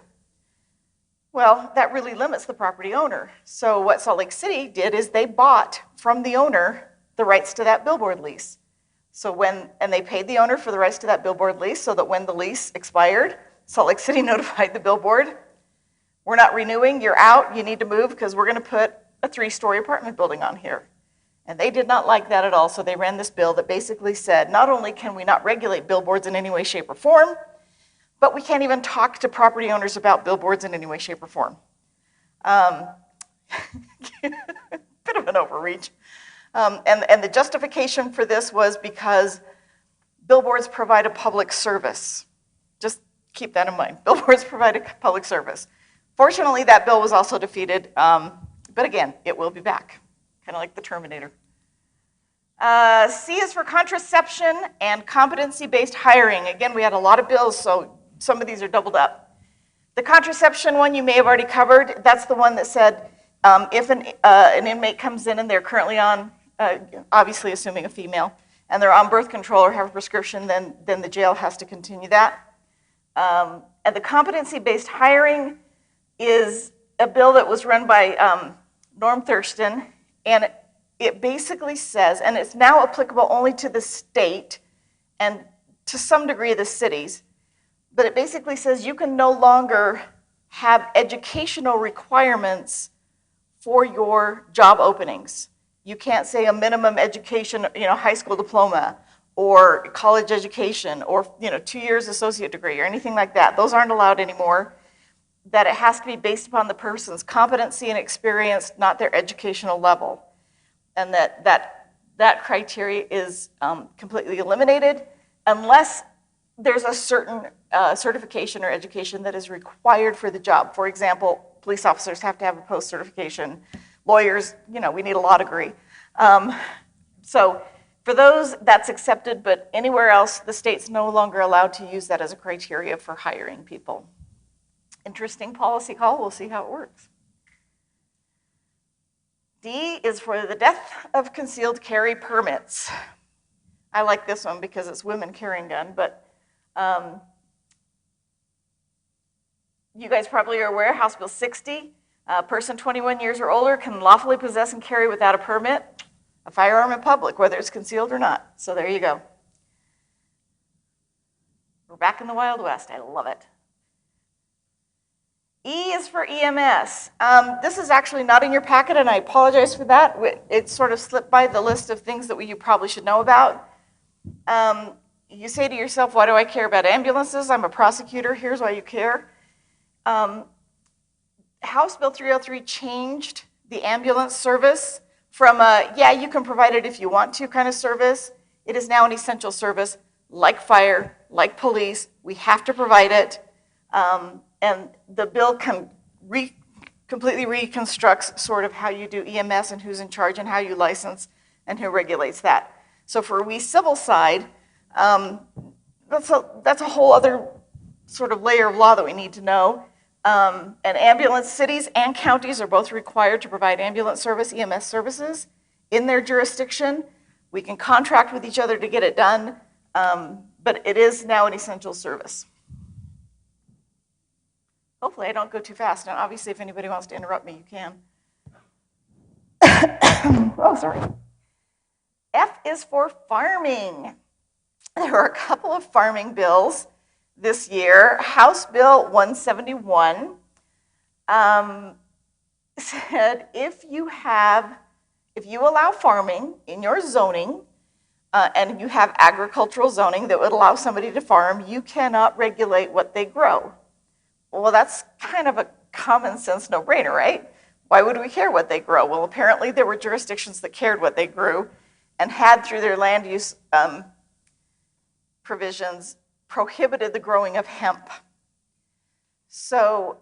Well, that really limits the property owner. So what Salt Lake City did is they bought from the owner the rights to that billboard lease. And they paid the owner for the rights to that billboard lease so that when the lease expired, Salt Lake City notified the billboard, we're not renewing, you're out, you need to move because we're going to put a 3-story apartment building on here. And they did not like that at all, so they ran this bill that basically said, not only can we not regulate billboards in any way, shape, or form, but we can't even talk to property owners about billboards in any way, shape, or form. Bit of an overreach. And the justification for this was because billboards provide a public service. Just keep that in mind. Billboards provide a public service. Fortunately, that bill was also defeated, but again, it will be back, kind of like the Terminator. C is for contraception and competency-based hiring. Again, we had a lot of bills, so some of these are doubled up. The contraception one you may have already covered. That's the one that said if an inmate comes in and they're currently on, obviously assuming a female, and they're on birth control or have a prescription, then the jail has to continue that. And the competency-based hiring is a bill that was run by Norm Thurston, and it basically says, and it's now applicable only to the state and to some degree the cities, but it basically says you can no longer have educational requirements for your job openings. You can't say a minimum education, high school diploma or college education or 2 years associate degree or anything like that. Those aren't allowed anymore. That it has to be based upon the person's competency and experience, not their educational level. And that criteria is completely eliminated unless there's a certain certification or education that is required for the job. For example, police officers have to have a post certification. Lawyers, we need a law degree. So for those, that's accepted, but anywhere else, the state's no longer allowed to use that as a criteria for hiring people. Interesting policy call. We'll see how it works. D is for the death of concealed carry permits. I like this one because it's women carrying gun, but you guys probably are aware, House Bill 60, a person 21 years or older can lawfully possess and carry without a permit a firearm in public, whether it's concealed or not. So there you go. We're back in the Wild West. I love it. E is for EMS. This is actually not in your packet, and I apologize for that. It sort of slipped by the list of things that you probably should know about. You say to yourself, why do I care about ambulances? I'm a prosecutor. Here's why you care. House Bill 303 changed the ambulance service from a, yeah, you can provide it if you want to kind of service. It is now an essential service, like fire, like police. We have to provide it. And the bill completely reconstructs sort of how you do EMS and who's in charge and how you license and who regulates that. So for we civil side, that's a whole other sort of layer of law that we need to know. And ambulance cities and counties are both required to provide ambulance service, EMS services in their jurisdiction. We can contract with each other to get it done, but it is now an essential service. Hopefully I don't go too fast. And obviously if anybody wants to interrupt me, you can. Oh, sorry. F is for farming. There are a couple of farming bills this year. House Bill 171 said if you allow farming in your zoning and you have agricultural zoning that would allow somebody to farm, you cannot regulate what they grow. Well, that's kind of a common sense no-brainer, right? Why would we care what they grow? Well, apparently there were jurisdictions that cared what they grew and had through their land use provisions prohibited the growing of hemp. So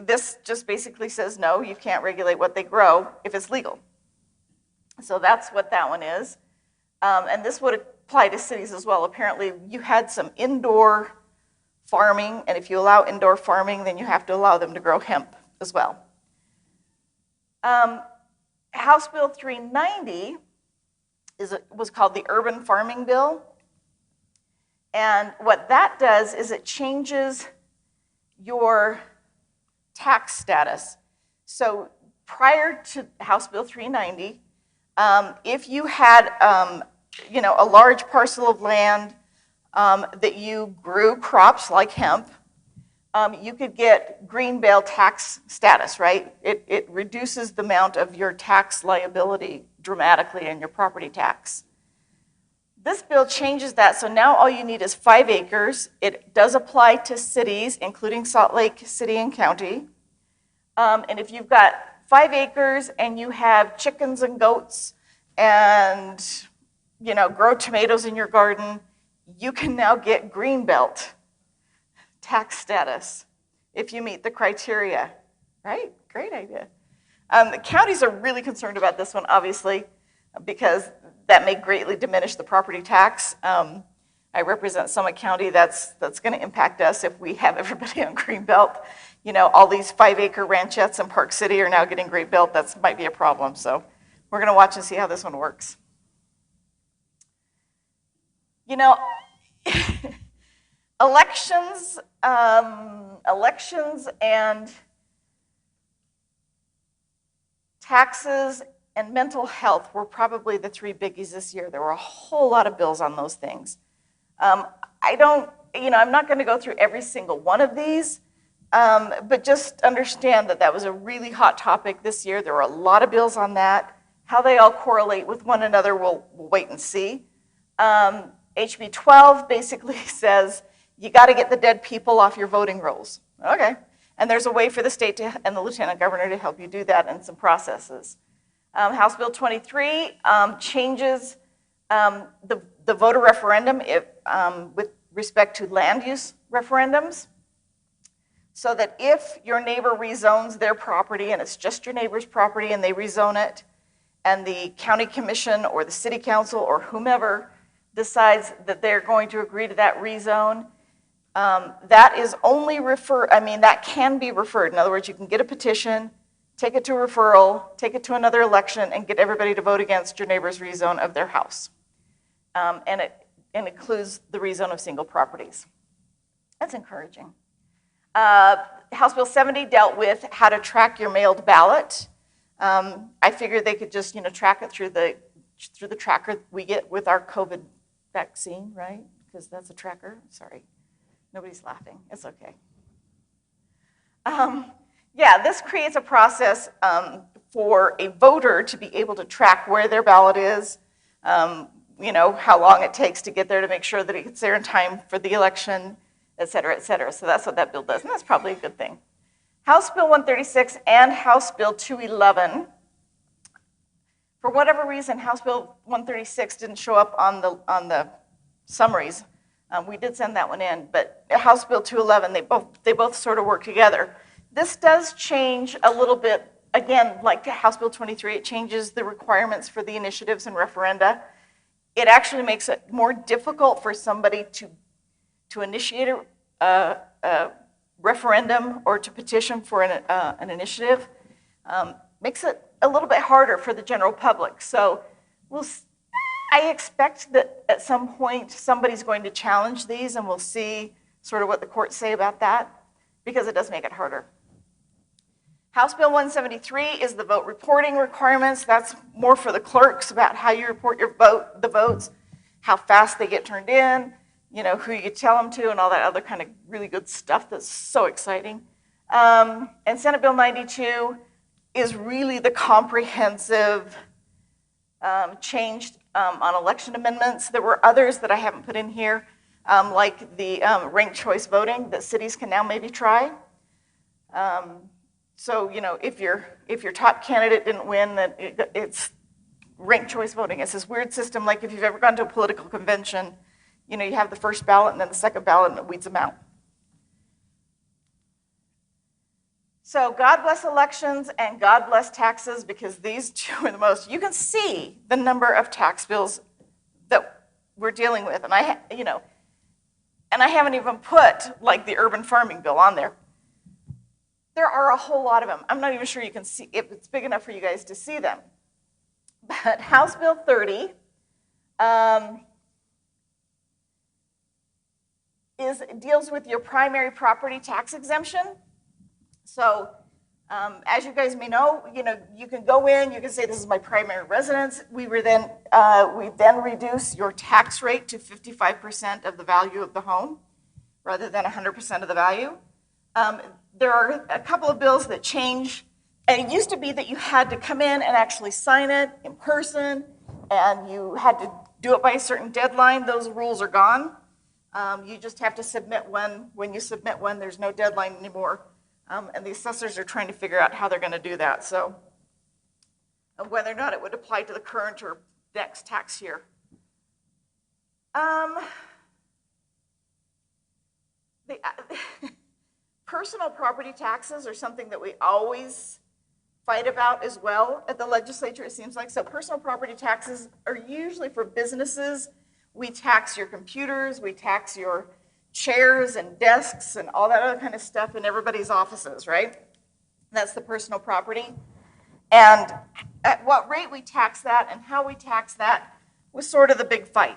this just basically says, no, you can't regulate what they grow if it's legal. So that's what that one is. And this would apply to cities as well. Apparently, you had some indoor farming, and if you allow indoor farming, then you have to allow them to grow hemp as well. House Bill 390 was called the Urban Farming Bill. And what that does is it changes your tax status. So prior to House Bill 390, if you had a large parcel of land that you grew crops like hemp, you could get green bale tax status, right? It reduces the amount of your tax liability dramatically in your property tax. This bill changes that, so now all you need is 5 acres. It does apply to cities, including Salt Lake City and County. And if you've got 5 acres and you have chickens and goats and grow tomatoes in your garden, you can now get greenbelt tax status if you meet the criteria, right? Great idea. The counties are really concerned about this one, obviously, because that may greatly diminish the property tax. I represent Summit County. That's going to impact us if we have everybody on greenbelt. All these 5-acre ranchettes in Park City are now getting greenbelt. That might be a problem. So we're going to watch and see how this one works. Elections and taxes and mental health were probably the 3 biggies this year. There were a whole lot of bills on those things. I'm not going to go through every single one of these, but just understand that that was a really hot topic this year. There were a lot of bills on that. How they all correlate with one another, we'll wait and see. HB 12 basically says you got to get the dead people off your voting rolls. Okay. And there's a way for the state and the lieutenant governor to help you do that and some processes. House Bill 23 changes the voter referendum with respect to land use referendums, so that if your neighbor rezones their property and it's just your neighbor's property and they rezone it, and the county commission or the city council or whomever decides that they're going to agree to that rezone, that is only that can be referred. In other words, you can get a petition, take it to referral, take it to another election, and get everybody to vote against your neighbor's rezone of their house. And it includes the rezone of single properties. That's encouraging. House Bill 70 dealt with how to track your mailed ballot. I figured they could just track it through the tracker we get with our COVID vaccine, right? Because that's a tracker. Sorry, nobody's laughing. It's okay. This creates a process for a voter to be able to track where their ballot is, how long it takes to get there to make sure that it gets there in time for the election, et cetera, et cetera. So that's what that bill does, and that's probably a good thing. House Bill 136 and House Bill 211. For whatever reason, House Bill 136 didn't show up on the summaries. We did send that one in, but House Bill 211, they both sort of work together. This does change a little bit, again, like House Bill 23, it changes the requirements for the initiatives and referenda. It actually makes it more difficult for somebody to initiate a referendum or to petition for an initiative. Makes it a little bit harder for the general public. So I expect that at some point somebody's going to challenge these, and we'll see sort of what the courts say about that, because it does make it harder. House Bill 173 is the vote reporting requirements. That's more for the clerks about how you report the votes, how fast they get turned in, who you tell them to, and all that other kind of really good stuff that's so exciting. And Senate Bill 92 is really the comprehensive change on election amendments. There were others that I haven't put in here, like the ranked choice voting that cities can now maybe try. So, if your top candidate didn't win, then it's ranked choice voting. It's this weird system, like if you've ever gone to a political convention, you know, you have the first ballot and then the second ballot and it weeds them out. So God bless elections and God bless taxes, because these two are the most. You can see the number of tax bills that we're dealing with, and I haven't even put like the urban farming bill on there. There are a whole lot of them. I'm not even sure you can see if it's big enough for you guys to see them. But House Bill 30 deals with your primary property tax exemption. So, as you guys may know, you can go in, you can say this is my primary residence. We then reduce your tax rate to 55% of the value of the home, rather than 100% of the value. There are a couple of bills that change, and it used to be that you had to come in and actually sign it in person, and you had to do it by a certain deadline. Those rules are gone. You just have to submit one. When you submit one, there's no deadline anymore. And the assessors are trying to figure out how they're going to do that. So whether or not it would apply to the current or next tax year. Personal property taxes are something that we always fight about as well at the legislature, it seems like. So personal property taxes are usually for businesses. We tax your computers, we tax your chairs and desks and all that other kind of stuff in everybody's offices, right? That's the personal property. And at what rate we tax that and how we tax that was sort of the big fight.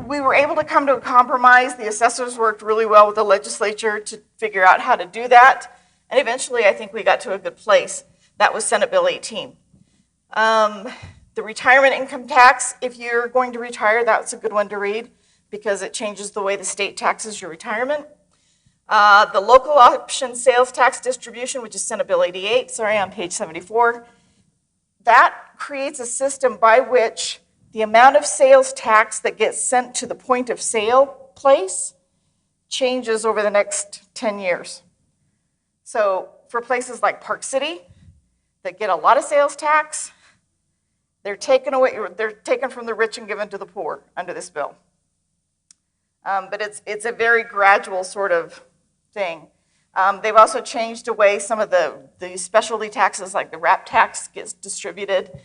We were able to come to a compromise. The assessors worked really well with the legislature to figure out how to do that. And eventually, I think we got to a good place. That was Senate Bill 18. The retirement income tax, if you're going to retire, that's a good one to read, because it changes the way the state taxes your retirement. The local option sales tax distribution, which is Senate Bill 88, on page 74, that creates a system by which the amount of sales tax that gets sent to the point of sale place changes over the next 10 years. So for places like Park City that get a lot of sales tax, they're taken from the rich and given to the poor under this bill. But it's a very gradual sort of thing. They've also changed the way some of the specialty taxes, like the RAP tax, gets distributed.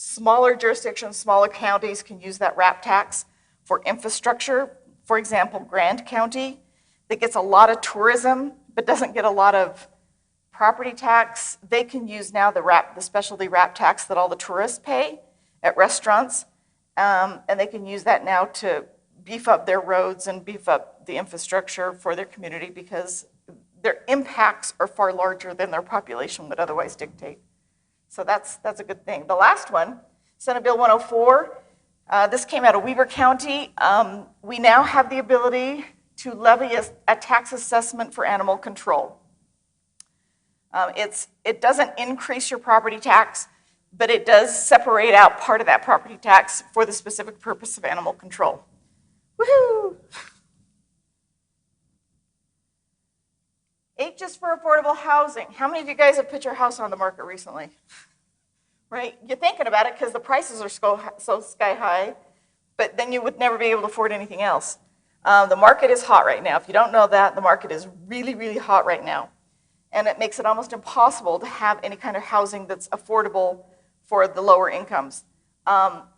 Smaller jurisdictions, smaller counties can use that RAP tax for infrastructure. For example, Grand County, that gets a lot of tourism but doesn't get a lot of property tax. They can use now the specialty RAP tax that all the tourists pay at restaurants, and they can use that now to beef up their roads and beef up the infrastructure for their community, because their impacts are far larger than their population would otherwise dictate. So that's a good thing. The last one, Senate Bill 104, this came out of Weber County. We now have the ability to levy a tax assessment for animal control. It doesn't increase your property tax, but it does separate out part of that property tax for the specific purpose of animal control. Woohoo! H's for affordable housing. How many of you guys have put your house on the market recently? Right? You're thinking about it because the prices are so sky high, but then you would never be able to afford anything else. The market is hot right now. If you don't know that, the market is really, really hot right now. And it makes it almost impossible to have any kind of housing that's affordable for the lower incomes.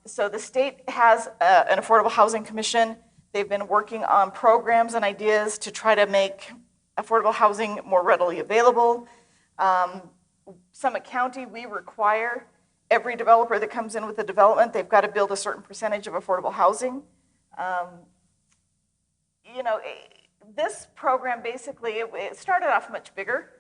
So the state has an Affordable Housing Commission. They've been working on programs and ideas to try to make affordable housing more readily available. Summit County, we require every developer that comes in with a development, they've got to build a certain percentage of affordable housing. This program basically, it started off much bigger.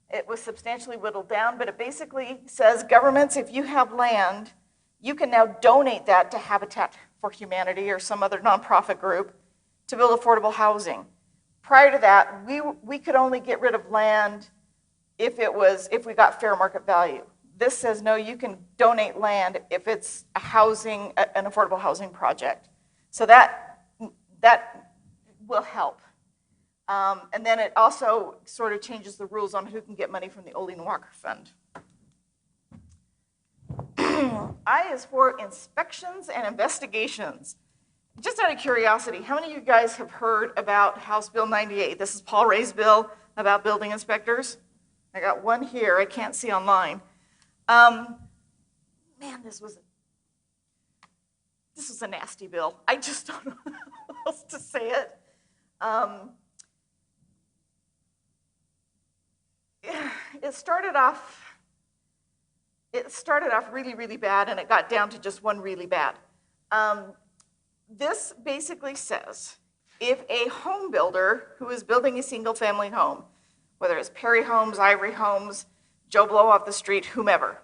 It was substantially whittled down, but it basically says governments, if you have land, you can now donate that to Habitat for Humanity or some other nonprofit group to build affordable housing. Prior to that, we could only get rid of land if we got fair market value. This says, no, you can donate land if it's an affordable housing project. So that will help. And then it also sort of changes the rules on who can get money from the Olin Walker Fund. I is for inspections and investigations. just out of curiosity, how many of you guys have heard about House Bill 98? This is Paul Ray's bill about building inspectors. I got one here. I can't see online. Man, this was a nasty bill. I just don't know how else to say it. It started off really, really bad, and it got down to just one really bad. This basically says, if a home builder who is building a single-family home, whether it's Perry Homes, Ivory Homes, Joe Blow off the street, whomever,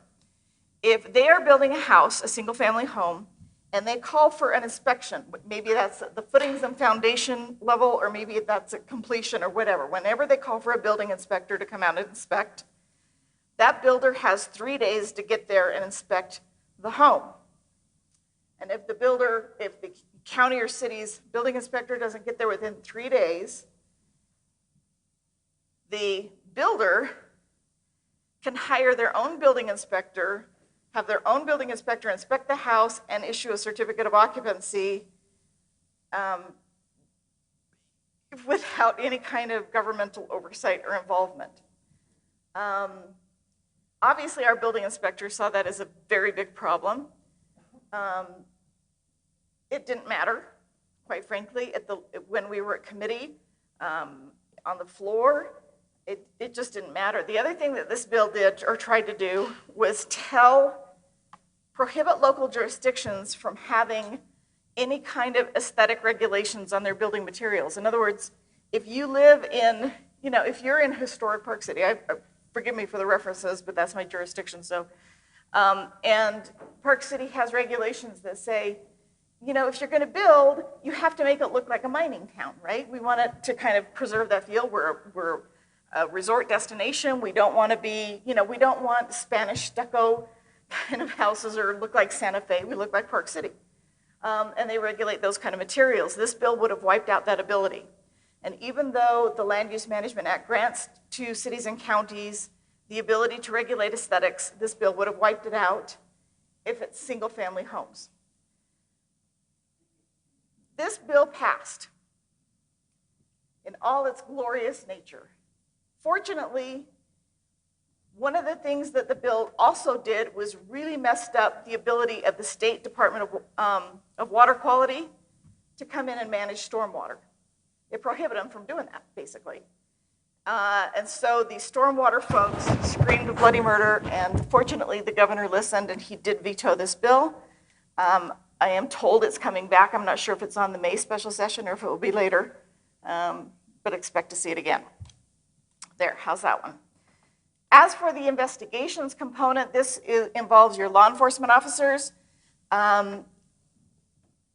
if they are building a house, a single-family home, and they call for an inspection, maybe that's the footings and foundation level, or maybe that's a completion or whatever, whenever they call for a building inspector to come out and inspect, that builder has 3 days to get there and inspect the home. And if the county or city's building inspector doesn't get there within 3 days, the builder can hire their own building inspector, have their own building inspector inspect the house and issue a certificate of occupancy without any kind of governmental oversight or involvement. Obviously, our building inspector saw that as a very big problem. It didn't matter, quite frankly, when we were at committee on the floor. It just didn't matter. The other thing that this bill did or tried to do was prohibit local jurisdictions from having any kind of aesthetic regulations on their building materials. In other words, if you live in, if you're in historic Park City, forgive me for the references, but that's my jurisdiction. So, and Park City has regulations that say, if you're going to build, you have to make it look like a mining town, right? We want it to kind of preserve that feel. We're a resort destination. We don't want to be, we don't want Spanish stucco kind of houses or look like Santa Fe. We look like Park City. And they regulate those kind of materials. This bill would have wiped out that ability. And even though the Land Use Management Act grants to cities and counties the ability to regulate aesthetics, this bill would have wiped it out if it's single-family homes. This bill passed in all its glorious nature. Fortunately, one of the things that the bill also did was really messed up the ability of the State Department of Water Quality to come in and manage stormwater. It prohibited them from doing that, basically. And so the stormwater folks screamed bloody murder, and fortunately the governor listened and he did veto this bill. I am told it's coming back. I'm not sure if it's on the May special session or if it will be later, but expect to see it again. There, how's that one? As for the investigations component, this involves your law enforcement officers.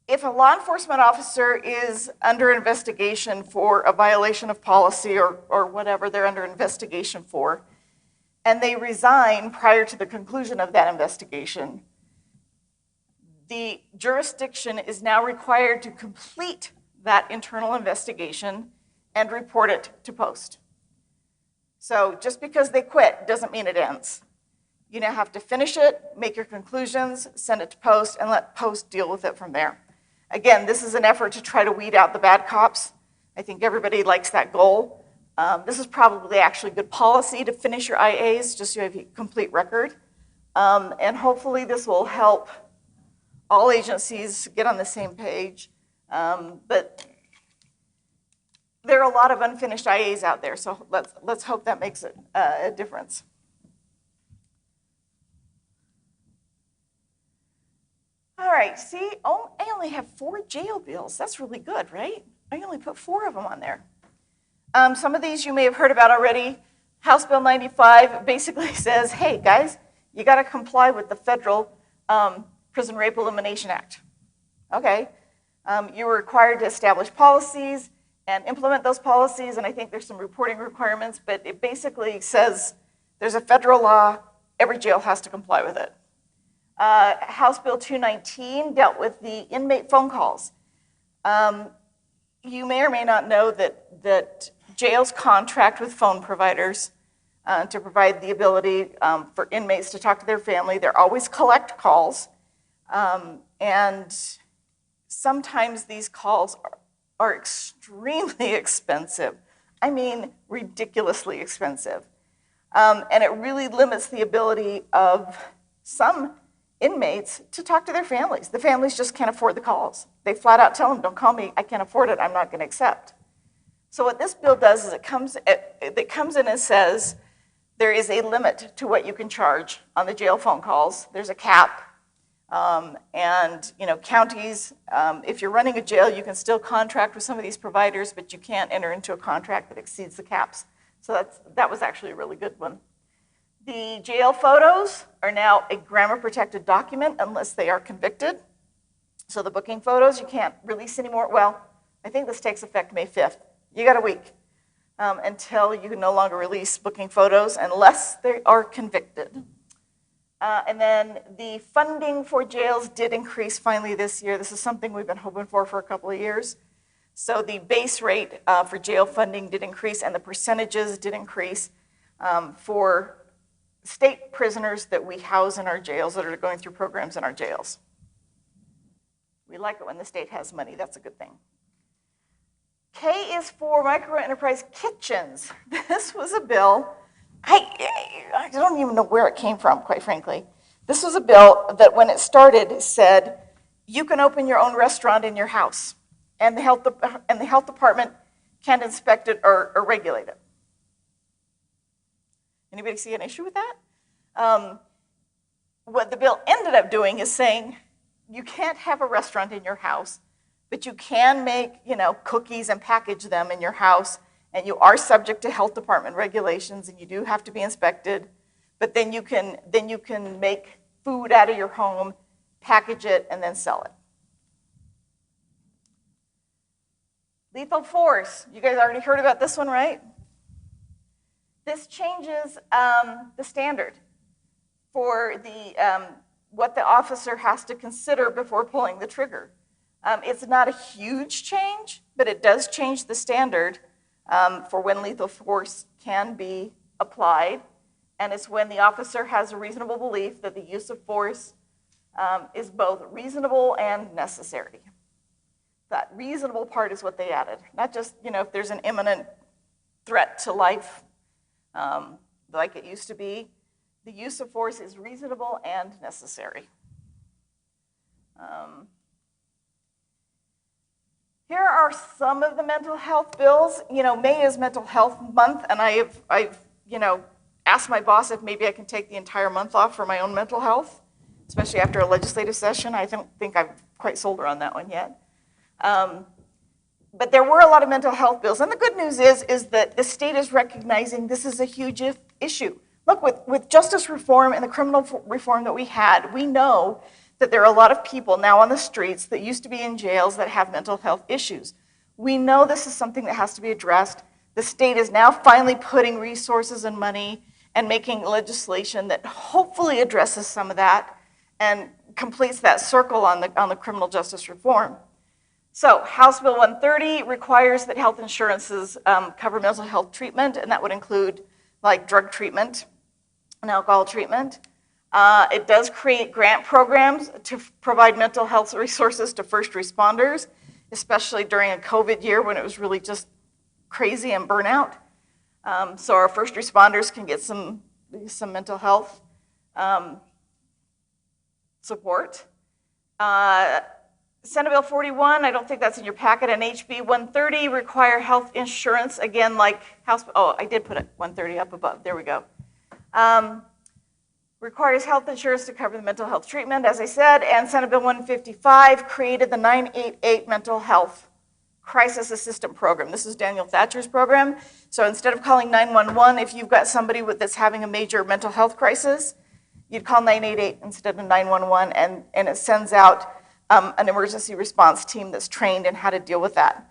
If a law enforcement officer is under investigation for a violation of policy or whatever they're under investigation for, and they resign prior to the conclusion of that investigation, the jurisdiction is now required to complete that internal investigation and report it to Post. So just because they quit doesn't mean it ends. You now have to finish it, make your conclusions, send it to Post, and let Post deal with it from there. Again, this is an effort to try to weed out the bad cops. I think everybody likes that goal. This is probably actually good policy to finish your IAs, just so you have a complete record. And hopefully this will help all agencies get on the same page. But there are a lot of unfinished IAs out there, so let's hope that makes a difference. All right, see, I only have 4 jail bills. That's really good, right? I only put 4 of them on there. Some of these you may have heard about already. House Bill 95 basically says, hey, guys, you got to comply with the federal Prison Rape Elimination Act. Okay, you're required to establish policies and implement those policies, and I think there's some reporting requirements, but it basically says there's a federal law, every jail has to comply with it. House Bill 219 dealt with the inmate phone calls. You may or may not know that jails contract with phone providers to provide the ability for inmates to talk to their family. They always collect calls, and sometimes these calls are extremely expensive. I mean, ridiculously expensive. And it really limits the ability of some inmates to talk to their families. The families just can't afford the calls. They flat out tell them, don't call me, I can't afford it, I'm not going to accept. So what this bill does is it comes in and says there is a limit to what you can charge on the jail phone calls. There's a cap. And counties, if you're running a jail, you can still contract with some of these providers, but you can't enter into a contract that exceeds the caps. So that was actually a really good one. The jail photos are now a grammar-protected document unless they are convicted. So the booking photos, you can't release anymore. Well, I think this takes effect May 5th. You got a week until you can no longer release booking photos unless they are convicted. And then the funding for jails did increase finally this year. This is something we've been hoping for a couple of years. So the base rate for jail funding did increase, and the percentages did increase for state prisoners that we house in our jails that are going through programs in our jails. We like it when the state has money. That's a good thing. K is for micro-enterprise kitchens. This was a bill. I don't even know where it came from, quite frankly. This was a bill that when it started said, you can open your own restaurant in your house, and the health department can't inspect it or regulate it. Anybody see an issue with that? What the bill ended up doing is saying, you can't have a restaurant in your house, but you can make, cookies and package them in your house, and you are subject to health department regulations, and you do have to be inspected. But then you can make food out of your home, package it, and then sell it. Lethal force. You guys already heard about this one, right? This changes the standard for what the officer has to consider before pulling the trigger. It's not a huge change, but it does change the standard for when lethal force can be applied. And it's when the officer has a reasonable belief that the use of force is both reasonable and necessary. That reasonable part is what they added. Not just, if there's an imminent threat to life like it used to be. The use of force is reasonable and necessary. Here are some of the mental health bills. May is Mental Health Month, and I've asked my boss if maybe I can take the entire month off for my own mental health, especially after a legislative session. I don't think I've quite sold her on that one yet. But there were a lot of mental health bills, and the good news is that the state is recognizing this is a huge issue. Look, with justice reform and the criminal reform that we had, we know that there are a lot of people now on the streets that used to be in jails that have mental health issues. We know this is something that has to be addressed. The state is now finally putting resources and money and making legislation that hopefully addresses some of that and completes that circle on the criminal justice reform. So House Bill 130 requires that health insurances cover mental health treatment, and that would include like drug treatment and alcohol treatment. It does create grant programs to provide mental health resources to first responders, especially during a COVID year when it was really just crazy and burnout. So our first responders can get some mental health support. Senate Bill 41, I don't think that's in your packet, and HB 130 require health insurance, again, like House, I did put it 130 up above, there we go. Requires health insurance to cover the mental health treatment, as I said, and Senate Bill 155 created the 988 Mental Health Crisis Assistance Program. This is Daniel Thatcher's program. So instead of calling 911, if you've got somebody that's having a major mental health crisis, you'd call 988 instead of 911, and it sends out an emergency response team that's trained in how to deal with that.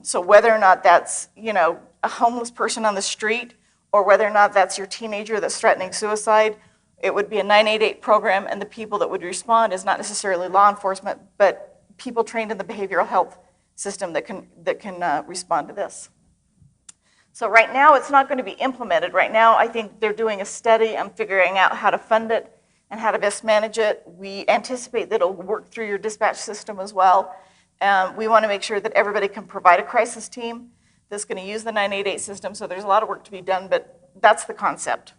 So whether or not that's, a homeless person on the street, or whether or not that's your teenager that's threatening suicide, it would be a 988 program, and the people that would respond is not necessarily law enforcement, but people trained in the behavioral health system that can respond to this. So right now, it's not going to be implemented. Right now, I think they're doing a study on figuring out how to fund it. and how to best manage it. We anticipate that it'll work through your dispatch system as well. We want to make sure that everybody can provide a crisis team that's going to use the 988 system, so there's a lot of work to be done, but that's the concept.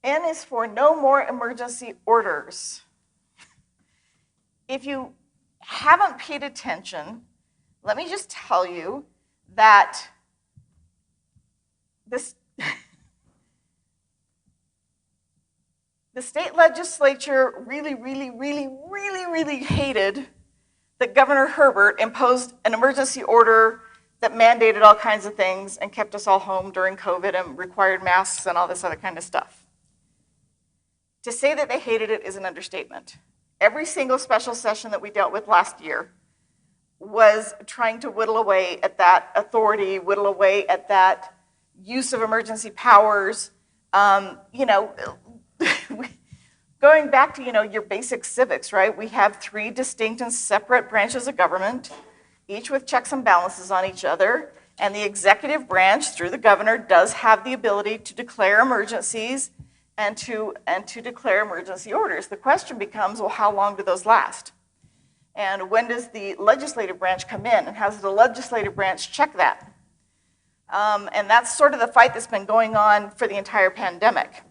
N is for no more emergency orders. If you haven't paid attention, let me just tell you that this the state legislature really hated that Governor Herbert imposed an emergency order that mandated all kinds of things and kept us all home during COVID and required masks and all this other kind of stuff. To say that they hated it is an understatement. Every single special session that we dealt with last year was trying to whittle away at that authority, whittle away at that use of emergency powers. Going back to, your basic civics, right? We have 3 distinct and separate branches of government, each with checks and balances on each other. And the executive branch, through the governor, does have the ability to declare emergencies and to declare emergency orders. The question becomes, well, how long do those last? And when does the legislative branch come in? And how does the legislative branch check that? And that's sort of the fight that's been going on for the entire pandemic.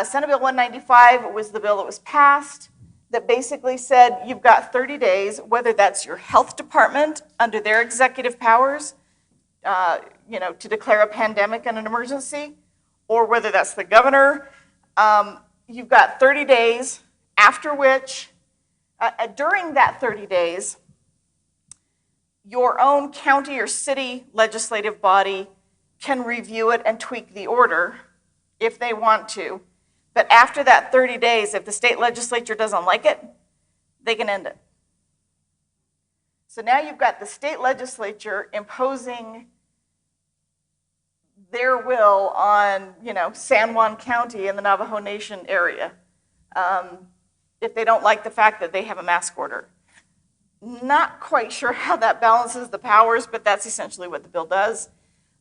Senate Bill 195 was the bill that was passed that basically said you've got 30 days, whether that's your health department under their executive powers, to declare a pandemic and an emergency, or whether that's the governor. You've got 30 days, after which, during that 30 days, your own county or city legislative body can review it and tweak the order if they want to. But after that 30 days, if the state legislature doesn't like it, they can end it. So now you've got the state legislature imposing their will on, San Juan County and the Navajo Nation area, if they don't like the fact that they have a mask order. Not quite sure how that balances the powers, but that's essentially what the bill does.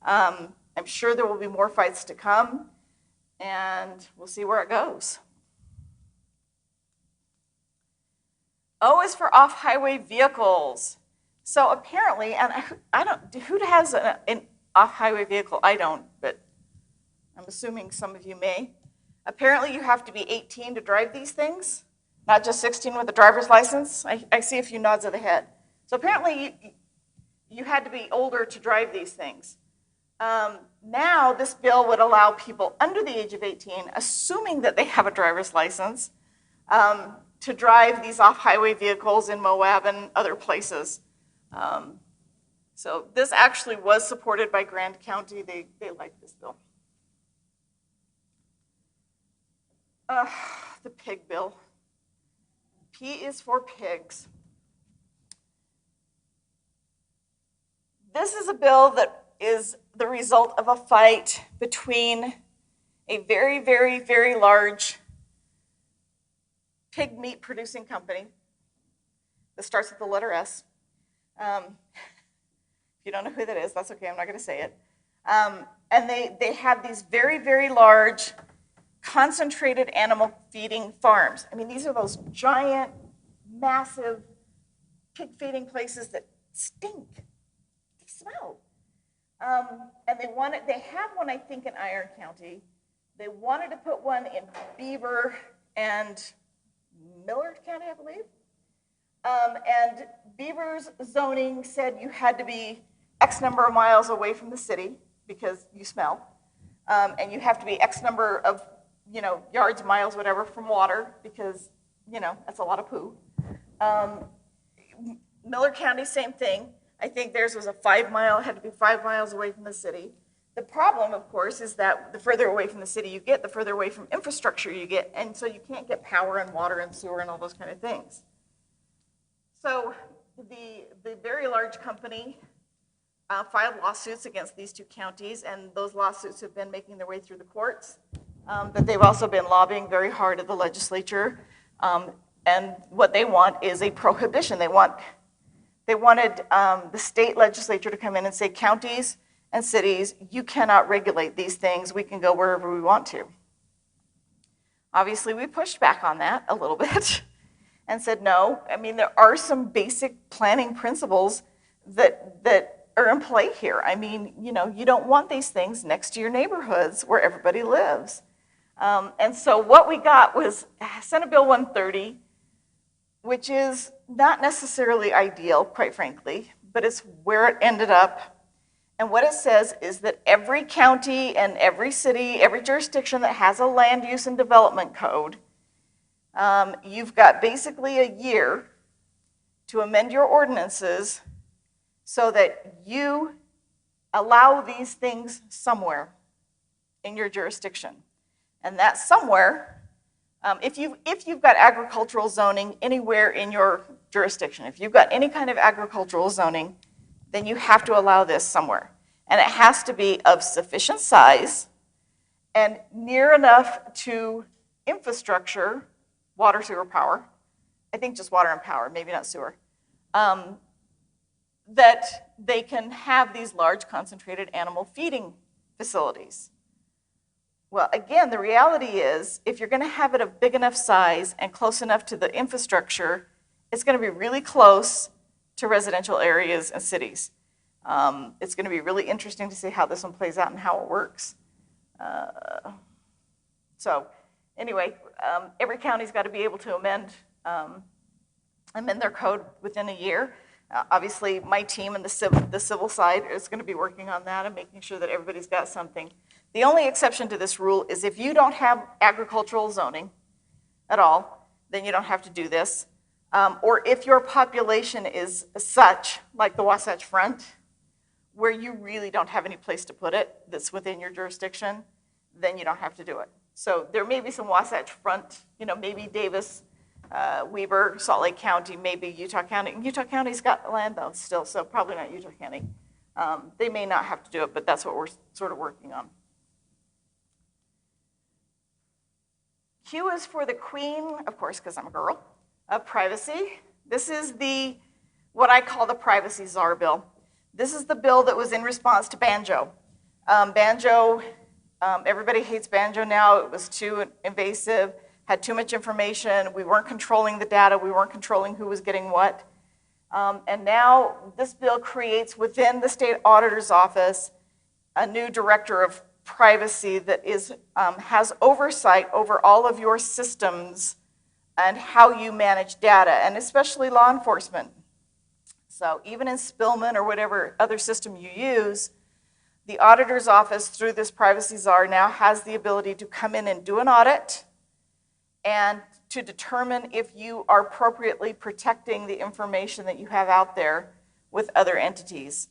I'm sure there will be more fights to come, and we'll see where it goes. O is for off-highway vehicles. So apparently, and who has an off-highway vehicle? I don't, but I'm assuming some of you may. Apparently you have to be 18 to drive these things, not just 16 with a driver's license. I see a few nods of the head. So apparently you had to be older to drive these things. Now this bill would allow people under the age of 18, assuming that they have a driver's license, to drive these off-highway vehicles in Moab and other places. So this actually was supported by Grand County. They liked this bill. The pig bill. P is for pigs. This is a bill that is the result of a fight between a very, very, very large pig meat producing company that starts with the letter S. If you don't know who that is, that's okay, I'm not going to say it. And they have these very, very large concentrated animal feeding farms. I mean, these are those giant, massive pig feeding places that stink. They smell. And they have one, I think, in Iron County. They wanted to put one in Beaver and Millard County, I believe. And Beaver's zoning said you had to be X number of miles away from the city because you smell. And you have to be X number of, yards, miles, whatever, from water because, that's a lot of poo. Millard County, same thing. I think theirs was had to be 5 miles away from the city. The problem, of course, is that the further away from the city you get, the further away from infrastructure you get, and so you can't get power and water and sewer and all those kind of things. So the very large company filed lawsuits against these 2 counties, and those lawsuits have been making their way through the courts. But they've also been lobbying very hard at the legislature, and what they want is a prohibition. They wanted the state legislature to come in and say counties and cities, you cannot regulate these things. We can go wherever we want to. Obviously, we pushed back on that a little bit and said, no, I mean, there are some basic planning principles that are in play here. I mean, you know, you don't want these things next to your neighborhoods where everybody lives. And so what we got was Senate Bill 130, which is not necessarily ideal, quite frankly, but it's where it ended up. And what it says is that every county and every city, every jurisdiction that has a land use and development code, you've got basically a year to amend your ordinances so that you allow these things somewhere in your jurisdiction. And that somewhere, if you've got agricultural zoning anywhere in your jurisdiction, if you've got any kind of agricultural zoning, then you have to allow this somewhere. And it has to be of sufficient size and near enough to infrastructure, water, sewer, power. I think just water and power, maybe not sewer. That they can have these large concentrated animal feeding facilities. Well, again, the reality is if you're going to have it of big enough size and close enough to the infrastructure, it's going to be really close to residential areas and cities. It's going to be really interesting to see how this one plays out and how it works. So anyway, every county's got to be able to amend their code within a year. Obviously, my team and the civil side is going to be working on that and making sure that everybody's got something. The only exception to this rule is if you don't have agricultural zoning at all, then you don't have to do this. Or if your population is such, like the Wasatch Front, where you really don't have any place to put it that's within your jurisdiction, then you don't have to do it. So there may be some Wasatch Front, you know, maybe Davis, Weber, Salt Lake County, maybe Utah County. Utah County's got land though still, so probably not Utah County. They may not have to do it, but that's what we're sort of working on. Q is for the queen, of course, because I'm a girl, of privacy. This is what I call the Privacy Czar bill. This is the bill that was in response to Banjo. Everybody hates Banjo now. It was too invasive, had too much information. We weren't controlling the data. We weren't controlling who was getting what. And now this bill creates within the state auditor's office a new director of privacy that has oversight over all of your systems and how you manage data, and especially law enforcement. So even in Spillman or whatever other system you use, the auditor's office through this Privacy Czar now has the ability to come in and do an audit and to determine if you are appropriately protecting the information that you have out there with other entities.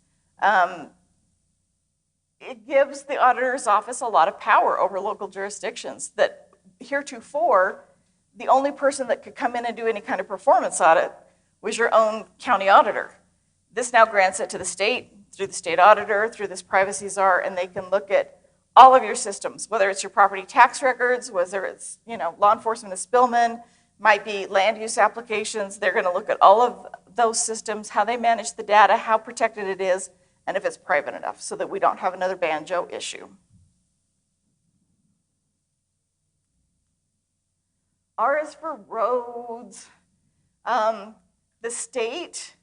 It gives the auditor's office a lot of power over local jurisdictions that heretofore, the only person that could come in and do any kind of performance audit was your own county auditor. This now grants it to the state through the state auditor, through this Privacy Czar, and they can look at all of your systems, whether it's your property tax records, whether it's law enforcement of Spillman, might be land use applications. They're going to look at all of those systems, how they manage the data, how protected it is, and if it's private enough so that we don't have another Banjo issue. R is for roads. The state,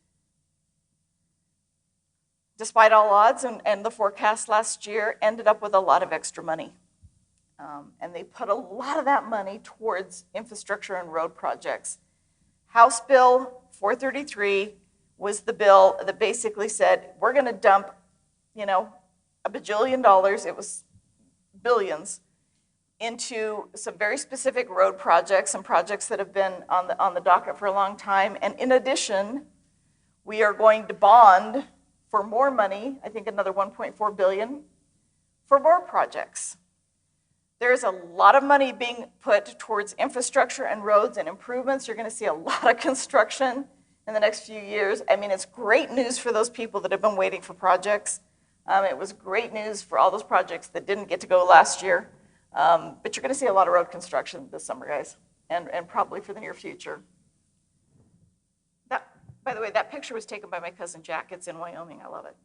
despite all odds and the forecast last year, ended up with a lot of extra money. And they put a lot of that money towards infrastructure and road projects. House Bill 433 was the bill that basically said, we're going to dump, $1 bajillion, it was billions, into some very specific road projects and projects that have been on the docket for a long time. And in addition, we are going to bond for more money, I think another $1.4 billion, for more projects. There's a lot of money being put towards infrastructure and roads and improvements. You're going to see a lot of construction in the next few years. I mean, it's great news for those people that have been waiting for projects. It was great news for all those projects that didn't get to go last year. But you're going to see a lot of road construction this summer, guys, and probably for the near future. By the way, that picture was taken by my cousin Jack. It's in Wyoming. I love it.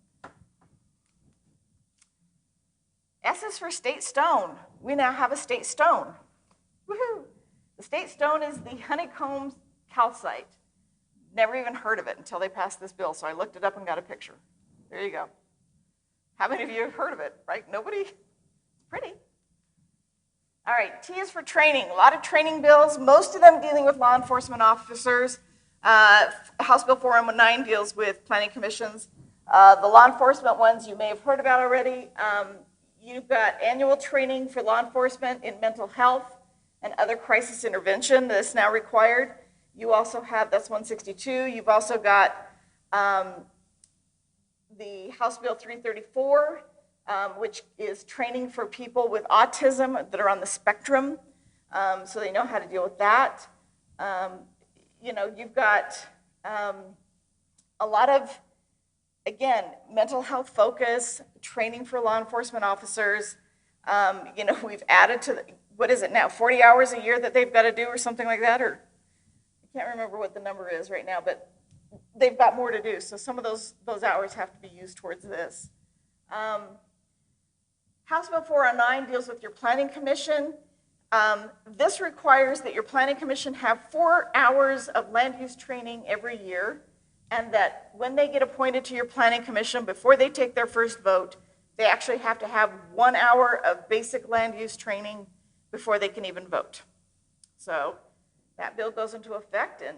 S is for state stone. We now have a state stone. Woohoo! The state stone is the honeycomb calcite. Never even heard of it until they passed this bill, so I looked it up and got a picture. There you go. How many of you have heard of it, right? Nobody? It's pretty. All right, T is for training. A lot of training bills, most of them dealing with law enforcement officers. House Bill 419 deals with planning commissions. The law enforcement ones you may have heard about already. You've got annual training for law enforcement in mental health and other crisis intervention that's now required. You also have, that's 162. You've also got the House Bill 334, which is training for people with autism that are on the spectrum, so they know how to deal with that. You've got a lot of, again, mental health focus, training for law enforcement officers. We've added to, what is it now, 40 hours a year that they've got to do or something like that, or I can't remember what the number is right now, but they've got more to do, so some of those hours have to be used towards this. House Bill 409 deals with your planning commission. This requires that your planning commission have 4 hours of land use training every year, and that when they get appointed to your planning commission, before they take their first vote, they actually have to have 1 hour of basic land use training before they can even vote. So that bill goes into effect, and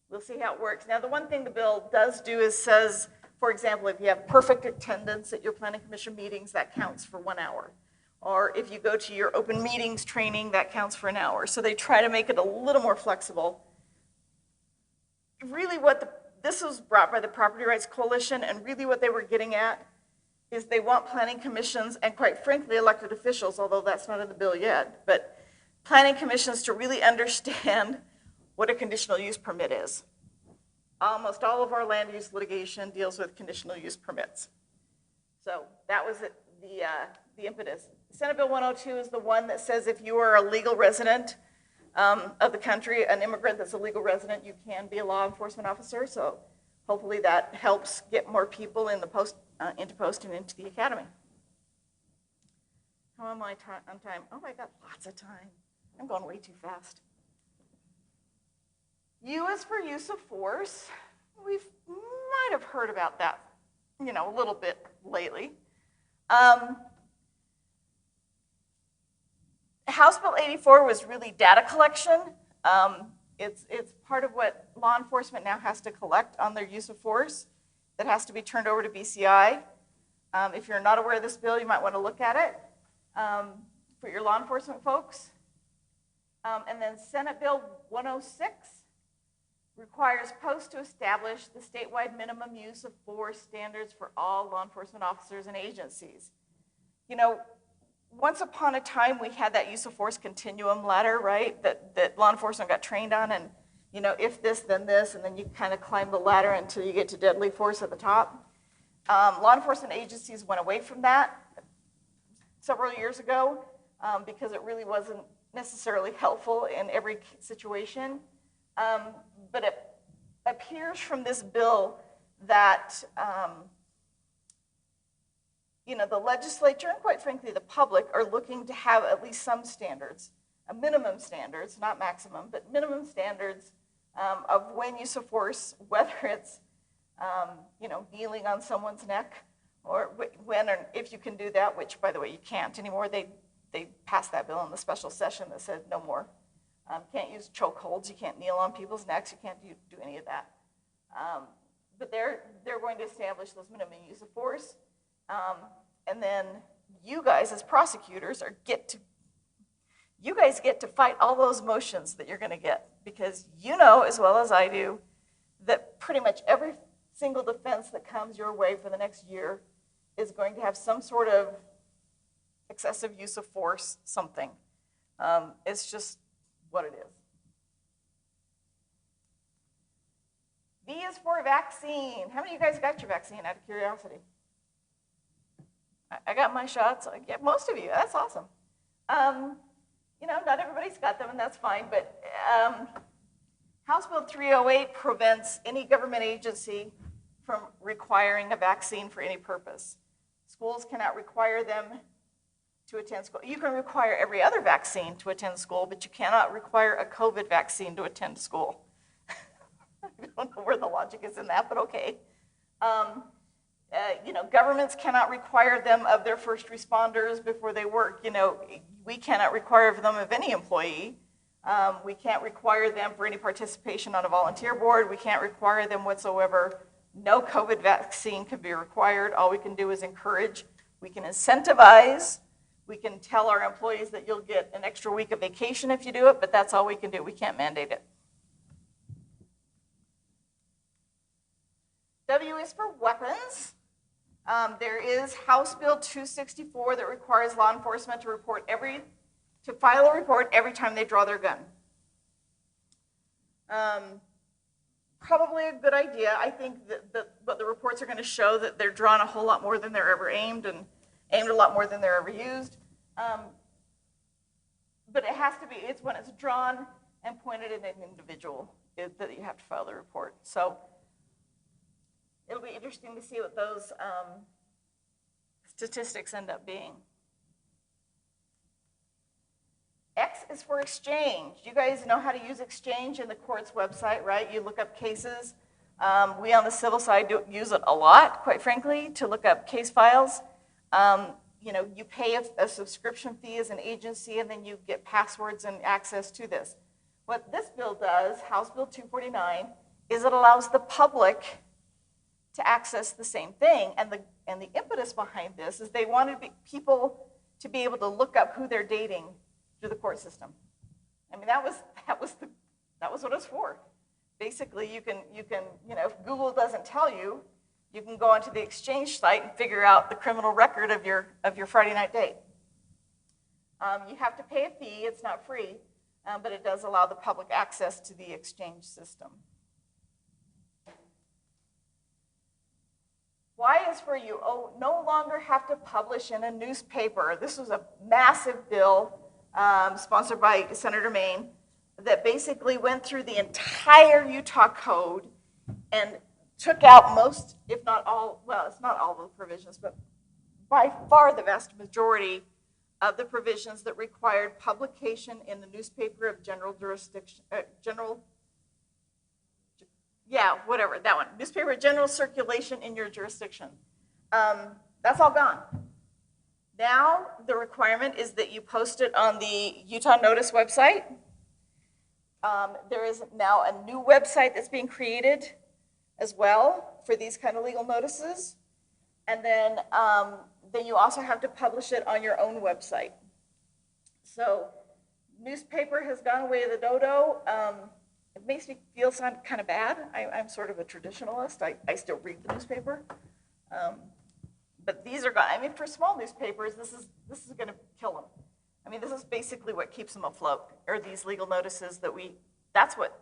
we'll see how it works. Now, the one thing the bill does do is says, for example, if you have perfect attendance at your planning commission meetings, that counts for 1 hour. Or if you go to your open meetings training, that counts for an hour. So they try to make it a little more flexible. Really this was brought by the Property Rights Coalition, and really what they were getting at is they want planning commissions, and quite frankly, elected officials, although that's not in the bill yet, but planning commissions to really understand what a conditional use permit is. Almost all of our land use litigation deals with conditional use permits. So that was the impetus. Senate Bill 102 is the one that says if you are a legal resident of the country, an immigrant that's a legal resident, you can be a law enforcement officer. So hopefully that helps get more people in the post and into the academy. How am I on time? Oh, I got lots of time. I'm going way too fast. U is for use of force. We might have heard about that, a little bit lately. House Bill 84 was really data collection. It's part of what law enforcement now has to collect on their use of force that has to be turned over to BCI. If you're not aware of this bill, you might want to look at it for your law enforcement folks. And then Senate Bill 106 requires posts to establish the statewide minimum use of force standards for all law enforcement officers and agencies. Once upon a time, we had that use of force continuum ladder, right, that law enforcement got trained on, and, if this, then this, and then you kind of climb the ladder until you get to deadly force at the top. Law enforcement agencies went away from that several years ago because it really wasn't necessarily helpful in every situation. But it appears from this bill that the legislature and quite frankly the public are looking to have at least some standards, minimum standards, not maximum, but minimum standards of when use of force, whether it's kneeling on someone's neck, or when or if you can do that, which by the way you can't anymore. They passed that bill in the special session that said no more. Can't use chokeholds, you can't kneel on people's necks, you can't do any of that. But they're going to establish those minimum use of force. And then you guys as prosecutors get to fight all those motions that you're going to get, because as well as I do that pretty much every single defense that comes your way for the next year is going to have some sort of excessive use of force, something. It's just what it is. V is for vaccine. How many of you guys got your vaccine out of curiosity? I got my shots. Yeah, most of you. That's awesome. Not everybody's got them, and that's fine. But House Bill 308 prevents any government agency from requiring a vaccine for any purpose. Schools cannot require them to attend school. You can require every other vaccine to attend school, but you cannot require a COVID vaccine to attend school. I don't know where the logic is in that, but okay. Governments cannot require them of their first responders before they work. We cannot require them of any employee. We can't require them for any participation on a volunteer board. We can't require them whatsoever. No COVID vaccine can be required. All we can do is encourage. We can incentivize. We can tell our employees that you'll get an extra week of vacation if you do it, but that's all we can do. We can't mandate it. W is for weapons. There is House Bill 264 that requires law enforcement to file a report every time they draw their gun. Probably a good idea. I think that what the reports are going to show that they're drawn a whole lot more than they're ever aimed, and aimed a lot more than they're ever used. But it has to be, it's when it's drawn and pointed at an individual that you have to file the report. So it'll be interesting to see what those statistics end up being. X is for exchange. You guys know how to use exchange in the court's website, right? You look up cases. We on the civil side use it a lot, quite frankly, to look up case files. You pay a subscription fee as an agency, and then you get passwords and access to this. What this bill does, House Bill 249, is it allows the public to access the same thing. And the impetus behind this is they wanted people to be able to look up who they're dating through the court system. I mean, that was what it's for. Basically, you can if Google doesn't tell you, you can go onto the exchange site and figure out the criminal record of your Friday night date. You have to pay a fee. It's not free, but it does allow the public access to the exchange system. Y is for you no longer have to publish in a newspaper. This was a massive bill sponsored by Senator Maine that basically went through the entire Utah code and took out most, if not all, well, it's not all the provisions, but by far the vast majority of the provisions that required publication in the newspaper of general jurisdiction, newspaper of general circulation in your jurisdiction. That's all gone. Now the requirement is that you post it on the Utah Notice website. There is now a new website that's being created as well for these kind of legal notices. And then you also have to publish it on your own website. So newspaper has gone away the dodo. It makes me feel kind of bad. I'm sort of a traditionalist. I still read the newspaper. But these are gone. I mean, for small newspapers, this is going to kill them. I mean, this is basically what keeps them afloat, are these legal notices that's what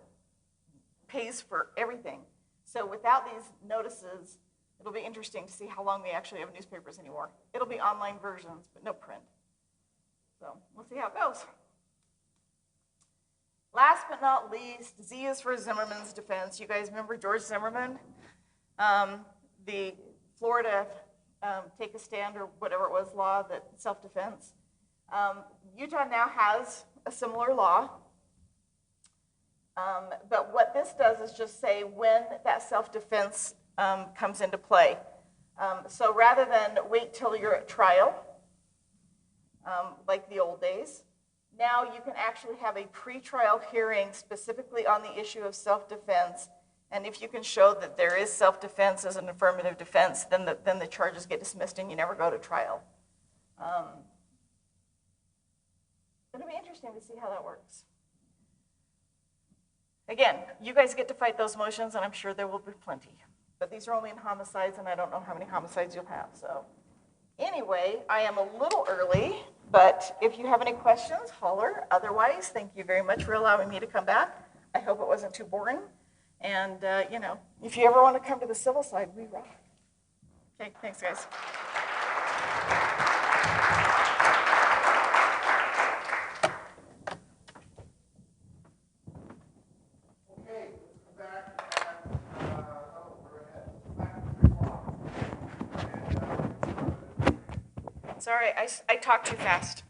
pays for everything. So without these notices, it'll be interesting to see how long we actually have newspapers anymore. It'll be online versions, but no print. So we'll see how it goes. Last but not least, Z is for Zimmerman's defense. You guys remember George Zimmerman? The Florida take a stand or whatever it was law, that self-defense. Utah now has a similar law. But what this does is just say when that self-defense comes into play. So rather than wait till you're at trial, like the old days, now you can actually have a pretrial hearing specifically on the issue of self-defense. And if you can show that there is self-defense as an affirmative defense, then the charges get dismissed and you never go to trial. It'll be interesting to see how that works. Again, you guys get to fight those motions, and I'm sure there will be plenty. But these are only in homicides, and I don't know how many homicides you'll have. So anyway, I am a little early, but if you have any questions, holler. Otherwise, thank you very much for allowing me to come back. I hope it wasn't too boring. And, if you ever want to come to the civil side, we rock. Okay, thanks, guys. Sorry, I talked too fast.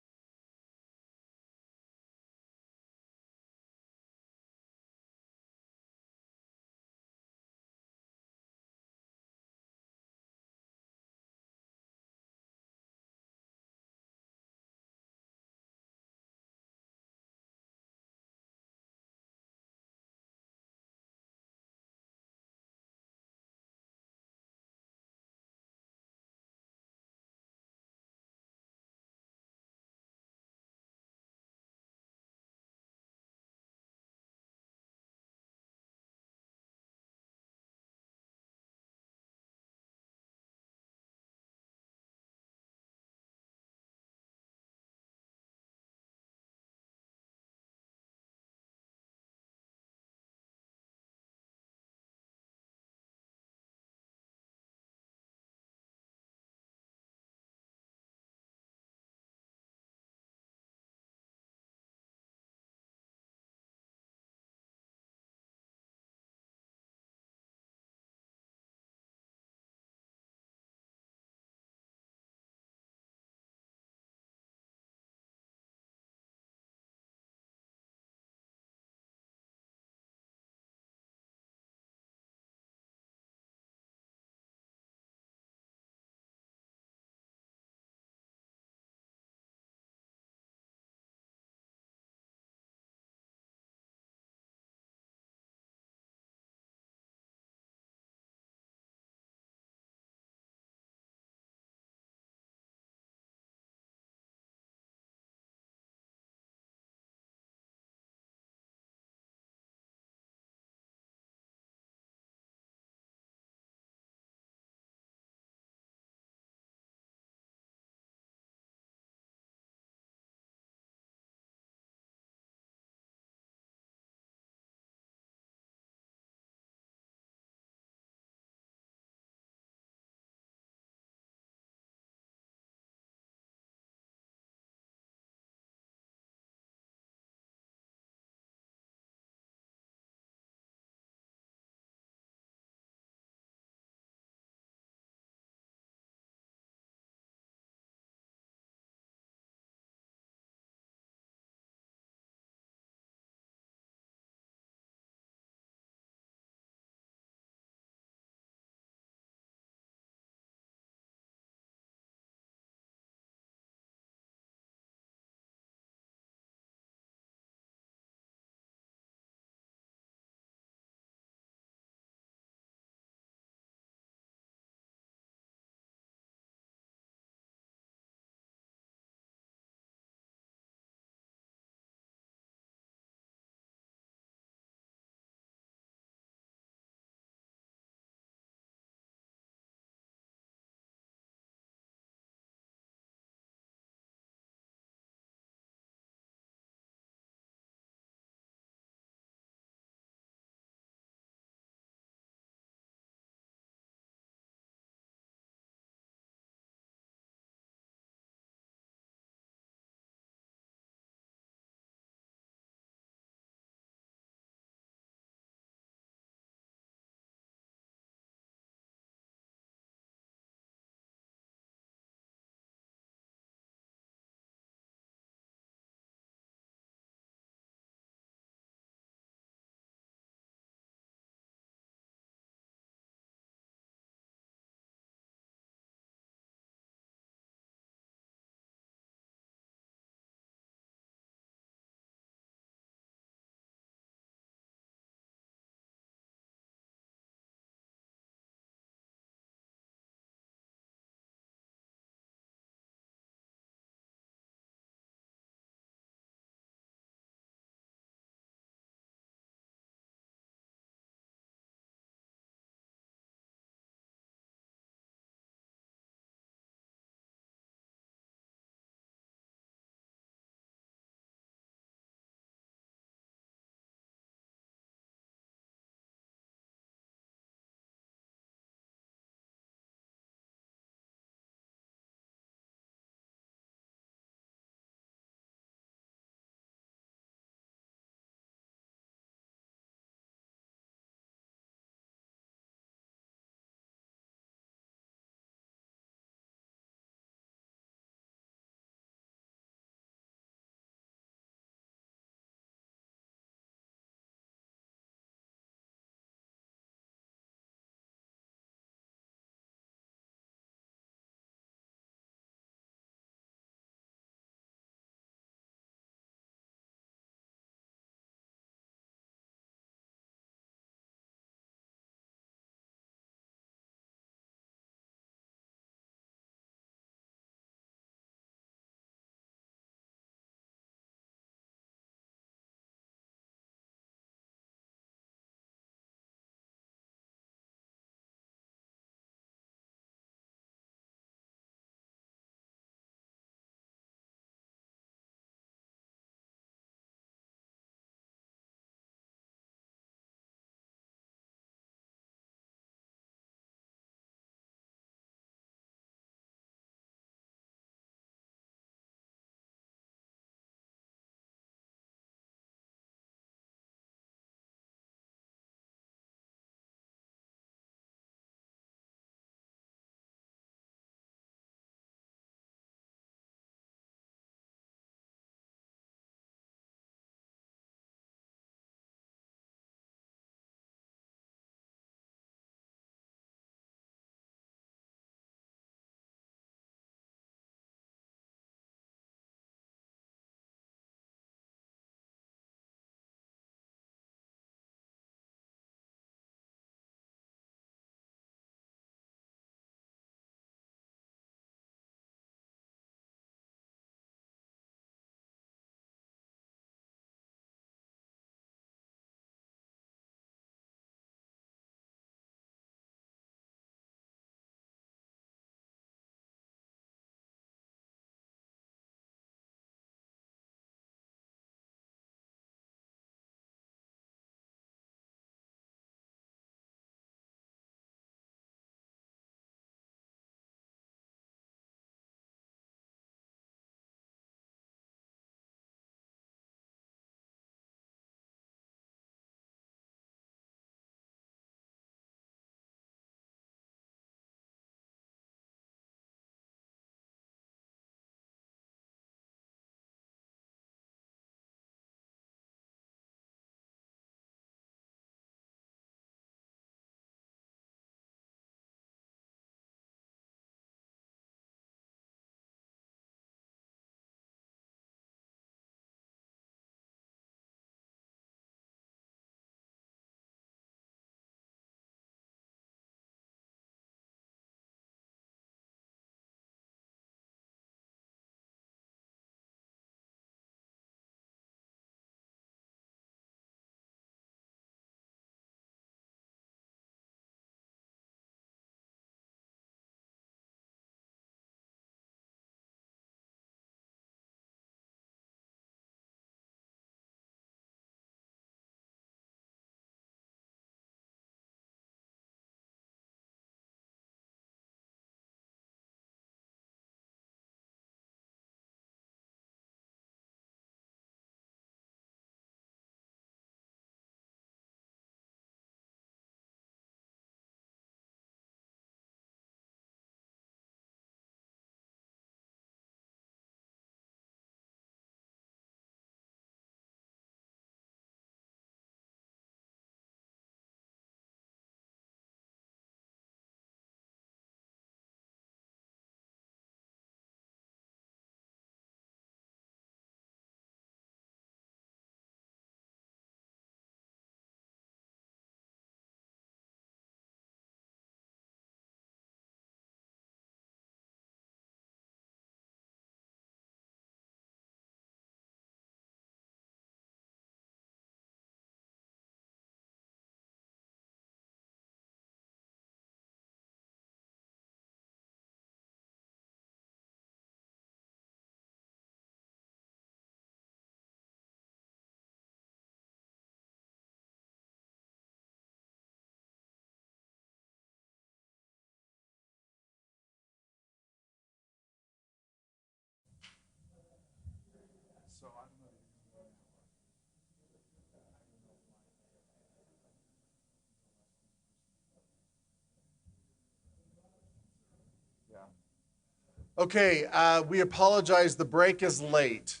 Okay, we apologize. The break is late.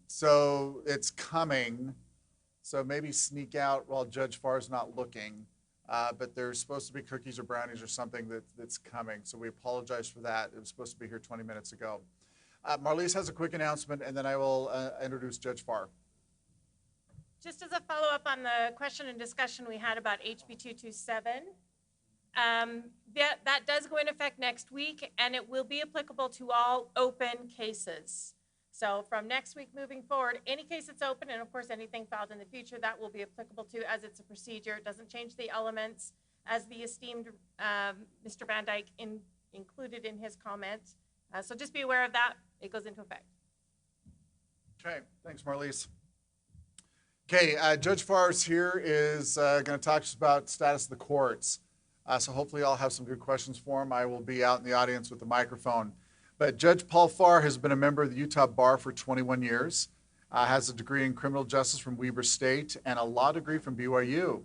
So it's coming. So maybe sneak out while Judge Farr's not looking. But there's supposed to be cookies or brownies or something that's coming. So we apologize for that. It was supposed to be here 20 minutes ago. Marlise has a quick announcement, and then I will introduce Judge Farr. Just as a follow-up on the question and discussion we had about HB 227, that does go into effect next week, and it will be applicable to all open cases. So from next week moving forward, any case that's open, and of course anything filed in the future, that will be applicable to, as it's a procedure. It doesn't change the elements, as the esteemed Mr. Van Dyke included in his comment. So just be aware of that. It goes into effect. Okay, thanks, Marlise. Okay, Judge Farr's here is going to talk to us about status of the courts. So hopefully I'll have some good questions for him. I will be out in the audience with the microphone. But Judge Paul Farr has been a member of the Utah Bar for 21 years, has a degree in criminal justice from Weber State, and a law degree from BYU.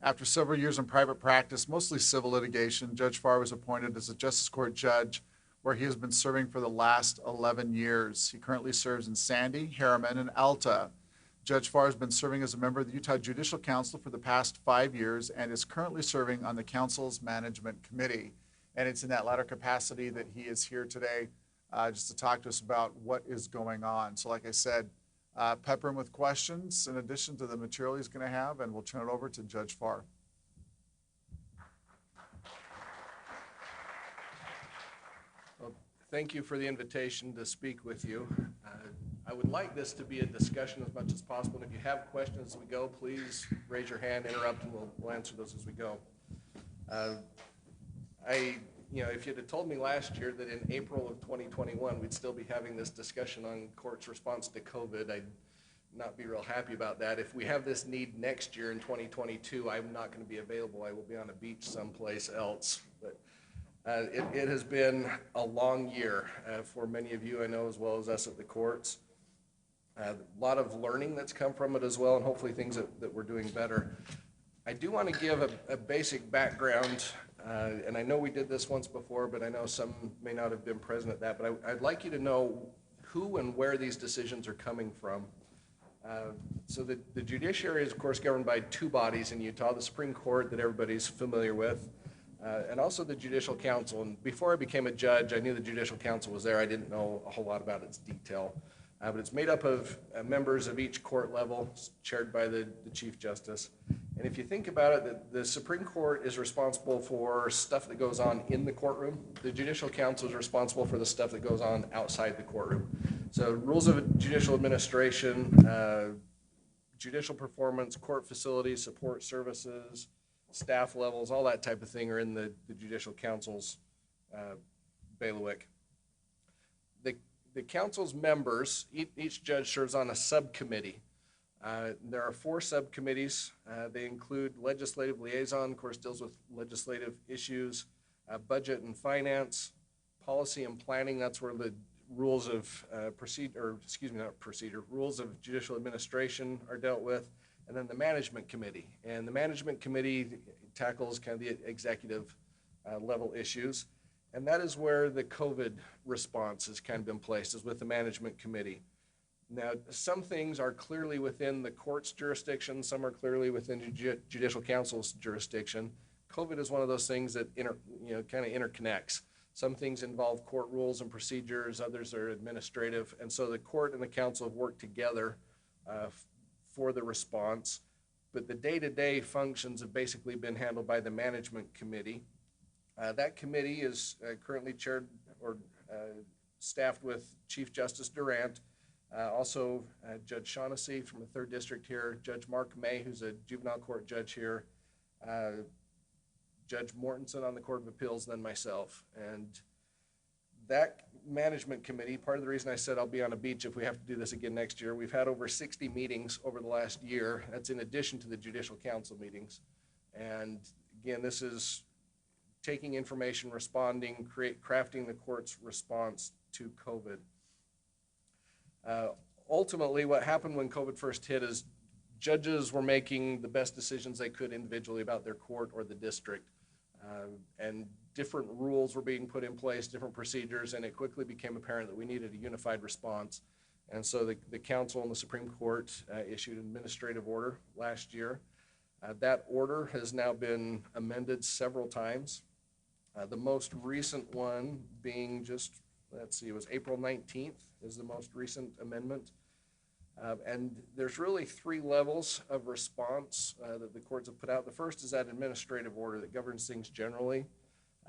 After several years in private practice, mostly civil litigation, Judge Farr was appointed as a Justice Court judge, where he has been serving for the last 11 years. He currently serves in Sandy, Harriman, and Alta. Judge Farr has been serving as a member of the Utah Judicial Council for the past 5 years and is currently serving on the Council's Management Committee. And it's in that latter capacity that he is here today just to talk to us about what is going on. So like I said, pepper him with questions in addition to the material he's going to have, and we'll turn it over to Judge Farr. Well, thank you for the invitation to speak with you. I would like this to be a discussion as much as possible, and if you have questions as we go, please raise your hand, interrupt, and we'll answer those as we go. If you'd have told me last year that in April of 2021 we'd still be having this discussion on court's response to COVID, I'd not be real happy about that. If we have this need next year in 2022, I'm not going to be available. I will be on a beach someplace else. But it has been a long year for many of you, I know, as well as us at the courts. A lot of learning that's come from it as well, and hopefully things that we're doing better. I do want to give a basic background, and I know we did this once before, but I know some may not have been present at that, but I'd like you to know who and where these decisions are coming from. So the judiciary is, of course, governed by two bodies in Utah, the Supreme Court that everybody's familiar with, and also the Judicial Council. And before I became a judge, I knew the Judicial Council was there. I didn't know a whole lot about its detail. But it's made up of members of each court level, chaired by the Chief Justice. And if you think about it, the Supreme Court is responsible for stuff that goes on in the courtroom. The Judicial Council is responsible for the stuff that goes on outside the courtroom. So rules of judicial administration, judicial performance, court facilities, support services, staff levels, all that type of thing are in the Judicial Council's bailiwick. The council's members, each judge serves on a subcommittee. There are 4 subcommittees. They include legislative liaison, of course, deals with legislative issues, budget and finance, policy and planning. That's where the rules of rules of judicial administration are dealt with, and then the management committee. And the management committee tackles kind of the executive level issues. And that is where the COVID response has kind of been placed, is with the management committee. Now, some things are clearly within the court's jurisdiction, some are clearly within the Judicial Council's jurisdiction. COVID is one of those things that kind of interconnects. Some things involve court rules and procedures, others are administrative, and so the court and the council have worked together for the response. But the day-to-day functions have basically been handled by the management committee. That committee is currently chaired or staffed with Chief Justice Durant, also Judge Shaughnessy from the 3rd District here, Judge Mark May, who's a juvenile court judge here, Judge Mortensen on the Court of Appeals, then myself. And that management committee, part of the reason I said I'll be on a beach if we have to do this again next year, we've had over 60 meetings over the last year. That's in addition to the Judicial Council meetings. And again, this is taking information, responding, crafting the court's response to COVID. Ultimately, what happened when COVID first hit is judges were making the best decisions they could individually about their court or the district. And different rules were being put in place, different procedures, and it quickly became apparent that we needed a unified response. And so the council and the Supreme Court issued an administrative order last year. That order has now been amended several times. The most recent one being just, let's see, it was April 19th is the most recent amendment. And there's really 3 levels of response that the courts have put out. The first is that administrative order that governs things generally.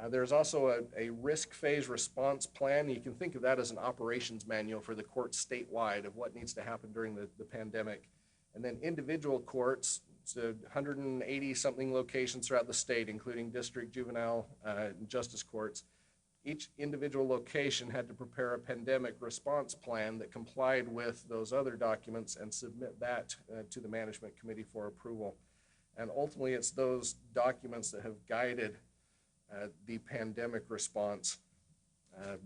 There's also a risk phase response plan. You can think of that as an operations manual for the courts statewide of what needs to happen during the pandemic. And then individual courts, so 180-something locations throughout the state, including district, juvenile, and justice courts. Each individual location had to prepare a pandemic response plan that complied with those other documents and submit that to the management committee for approval. And ultimately, it's those documents that have guided the pandemic response. As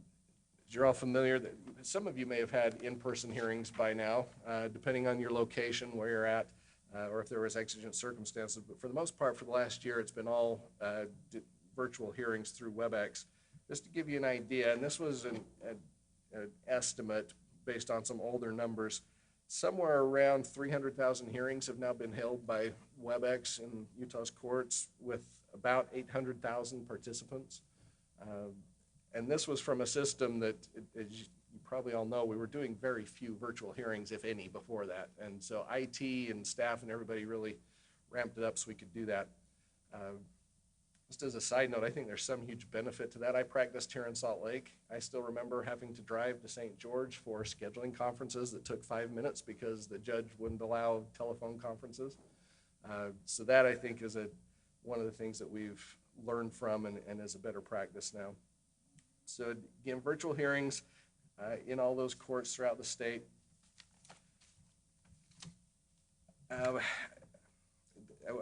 you're all familiar, some of you may have had in-person hearings by now, depending on your location, where you're at, or if there was exigent circumstances. But for the most part, for the last year, it's been all virtual hearings through WebEx. Just to give you an idea, and this was an estimate based on some older numbers, somewhere around 300,000 hearings have now been held by WebEx in Utah's courts with about 800,000 participants. And this was from a system that, as you probably all know, we were doing very few virtual hearings, if any, before that. And so IT and staff and everybody really ramped it up so we could do that. Just as a side note, I think there's some huge benefit to that. I practiced here in Salt Lake. I still remember having to drive to St. George for scheduling conferences that took 5 minutes because the judge wouldn't allow telephone conferences. So that, I think, is one of the things that we've learned from and is a better practice now. So again, virtual hearings in all those courts throughout the state.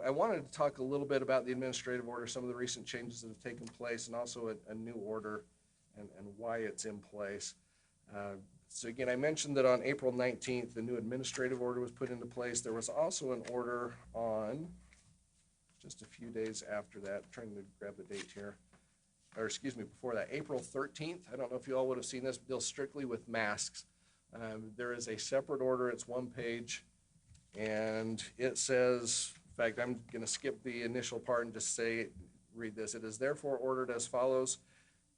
I wanted to talk a little bit about the administrative order, some of the recent changes that have taken place, and also a new order and why it's in place. So again, I mentioned that on April 19th, the new administrative order was put into place. There was also an order on just a few days after that. I'm trying to grab the date here. Or excuse me, before that, April 13th. I don't know if you all would have seen this, deals strictly with masks. There is a separate order. It's 1 page, and it says, in fact, I'm going to skip the initial part and just read this. It is therefore ordered as follows.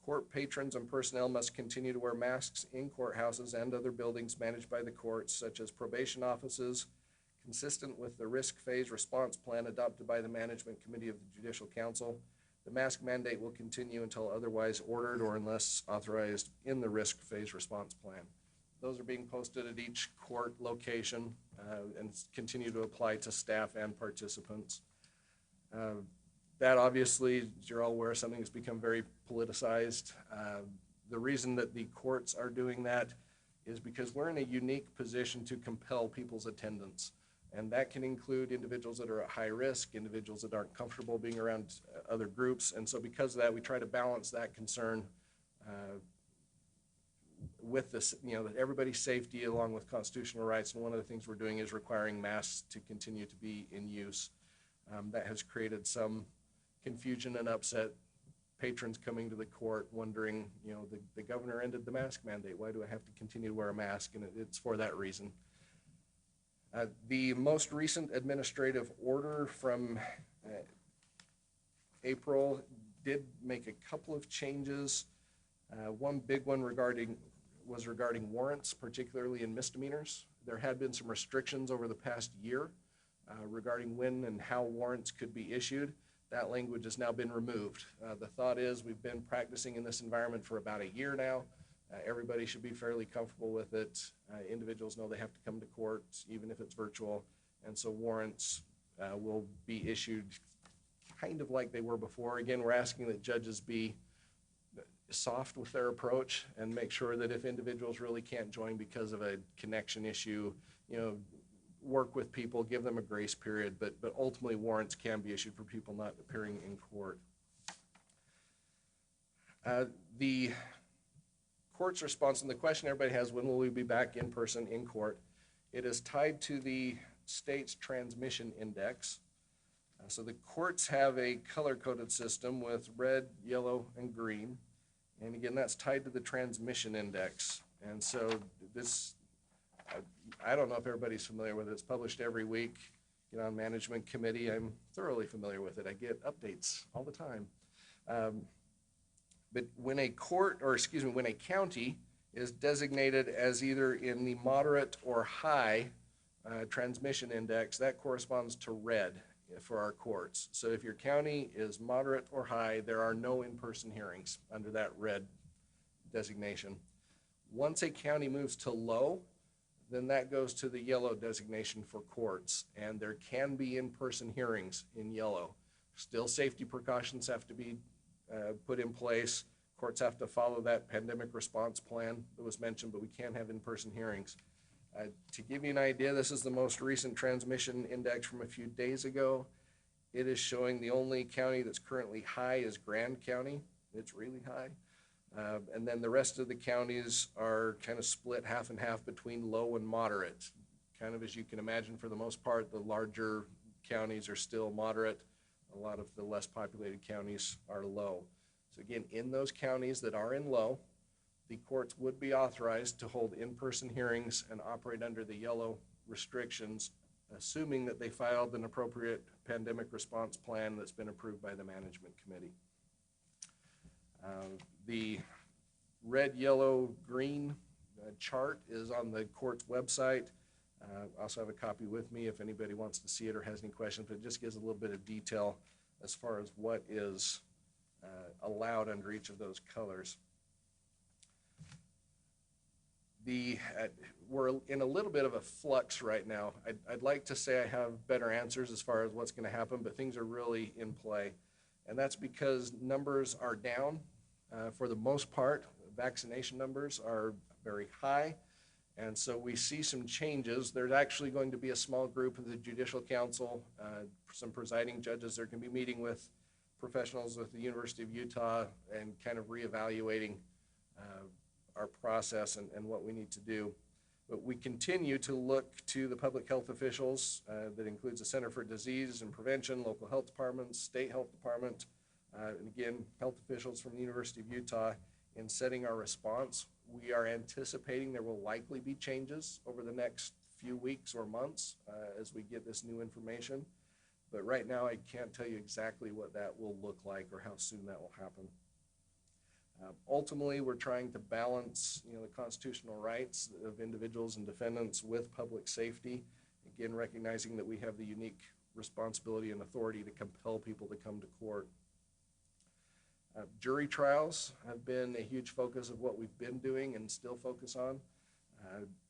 Court patrons and personnel must continue to wear masks in courthouses and other buildings managed by the courts, such as probation offices, consistent with the risk phase response plan adopted by the Management Committee of the Judicial Council. The mask mandate will continue until otherwise ordered or unless authorized in the risk phase response plan. Those are being posted at each court location and continue to apply to staff and participants. That obviously, as you're all aware, something has become very politicized. The reason that the courts are doing that is because we're in a unique position to compel people's attendance. And that can include individuals that are at high risk, individuals that aren't comfortable being around other groups. And so because of that, we try to balance that concern with this, everybody's safety along with constitutional rights. And one of the things we're doing is requiring masks to continue to be in use. That has created some confusion and upset. Patrons coming to the court wondering, the governor ended the mask mandate. Why do I have to continue to wear a mask? And it's for that reason. The most recent administrative order from April did make a couple of changes. One big one was regarding warrants, particularly in misdemeanors. There had been some restrictions over the past year regarding when and how warrants could be issued. That language has now been removed. The thought is we've been practicing in this environment for about a year now. Everybody should be fairly comfortable with it. Individuals know they have to come to court, even if it's virtual. And so warrants will be issued kind of like they were before. Again, we're asking that judges be soft with their approach and make sure that if individuals really can't join because of a connection issue, work with people, give them a grace period, but ultimately warrants can be issued for people not appearing in court. The court's response, and the question everybody has, when will we be back in person in court? It is tied to the state's transmission index. So the courts have a color-coded system with red, yellow, and green. And again, that's tied to the transmission index. And so this, I don't know if everybody's familiar with it. It's published every week. On management committee, I'm thoroughly familiar with it. I get updates all the time. But when a when a county is designated as either in the moderate or high transmission index, that corresponds to red for our courts. So if your county is moderate or high, there are no in-person hearings under that red designation. Once a county moves to low, then that goes to the yellow designation for courts, and there can be in-person hearings in yellow. Still, safety precautions have to be put in place. Courts have to follow that pandemic response plan that was mentioned, but we can have in-person hearings. To give you an idea, this is the most recent transmission index from a few days ago. It is showing the only county that's currently high is Grand County. It's really high. And then the rest of the counties are kind of split half and half between low and moderate. Kind of as you can imagine, for the most part, the larger counties are still moderate. A lot of the less populated counties are low. So again, in those counties that are in low, the courts would be authorized to hold in-person hearings and operate under the yellow restrictions, assuming that they filed an appropriate pandemic response plan that's been approved by the management committee. The red, yellow, green chart is on the court's website. I also have a copy with me if anybody wants to see it or has any questions, but it just gives a little bit of detail as far as what is allowed under each of those colors. We're in a little bit of a flux right now. I'd like to say I have better answers as far as what's going to happen, but things are really in play. And that's because numbers are down for the most part. Vaccination numbers are very high. And so we see some changes. There's actually going to be a small group of the Judicial Council, some presiding judges. They're going to be meeting with professionals with the University of Utah and kind of reevaluating our process and what we need to do. But we continue to look to the public health officials. That includes the Center for Disease and Prevention, local health departments, state health department, and again, health officials from the University of Utah in setting our response. We are anticipating there will likely be changes over the next few weeks or months as we get this new information. But right now, I can't tell you exactly what that will look like or how soon that will happen. Ultimately, we're trying to balance, the constitutional rights of individuals and defendants with public safety. Again, recognizing that we have the unique responsibility and authority to compel people to come to court. Jury trials have been a huge focus of what we've been doing and still focus on.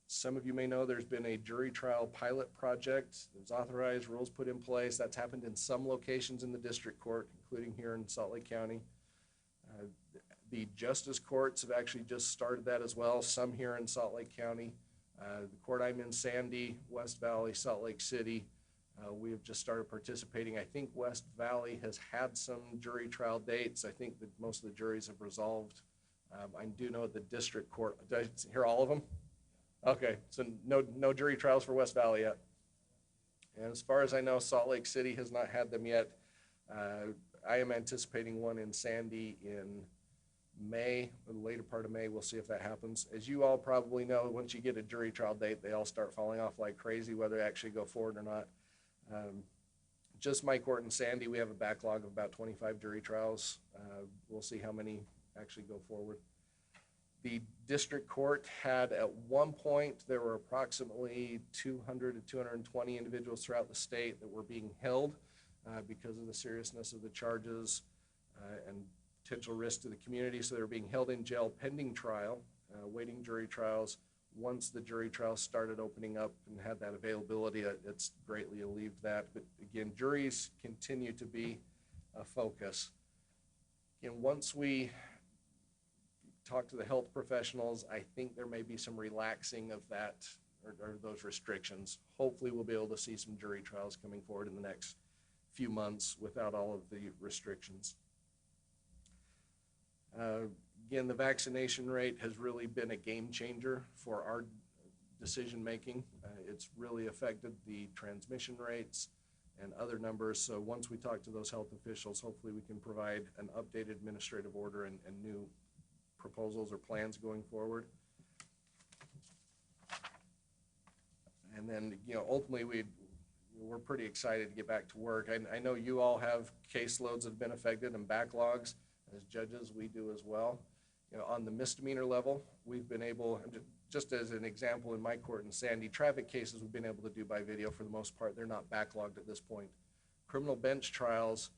Some of you may know there's been a jury trial pilot project. There's authorized rules put in place. That's happened in some locations in the district court, including here in Salt Lake County. The justice courts have actually just started that as well, some here in Salt Lake County. The court I'm in, Sandy, West Valley, Salt Lake City, we have just started participating. I think West Valley has had some jury trial dates. I think that most of the juries have resolved. I do know at the district court, did I hear all of them? Okay, so no jury trials for West Valley yet. And as far as I know, Salt Lake City has not had them yet. I am anticipating one in Sandy in May, or the later part of May. We'll see if that happens. As you all probably know, once you get a jury trial date, they all start falling off like crazy, whether they actually go forward or not. Just my court in Sandy, we have a backlog of about 25 jury trials. We'll see how many actually go forward. The district court had, at one point, there were approximately 200 to 220 individuals throughout the state that were being held because of the seriousness of the charges and potential risk to the community. So they were being held in jail pending trial, waiting jury trials. Once the jury trials started opening up and had that availability, it's greatly relieved that. But again, juries continue to be a focus. And once we talk to the health professionals, I think there may be some relaxing of that or those restrictions. Hopefully we'll be able to see some jury trials coming forward in the next few months without all of the restrictions. Again, the vaccination rate has really been a game changer for our decision making. It's really affected the transmission rates and other numbers. So once we talk to those health officials, hopefully we can provide an updated administrative order and new proposals or plans going forward. And then, ultimately we're pretty excited to get back to work. I know you all have caseloads that have been affected and backlogs. As judges, we do as well. On the misdemeanor level, we've been able, just as an example in my court in Sandy, traffic cases we've been able to do by video for the most part. They're not backlogged at this point. Criminal bench trials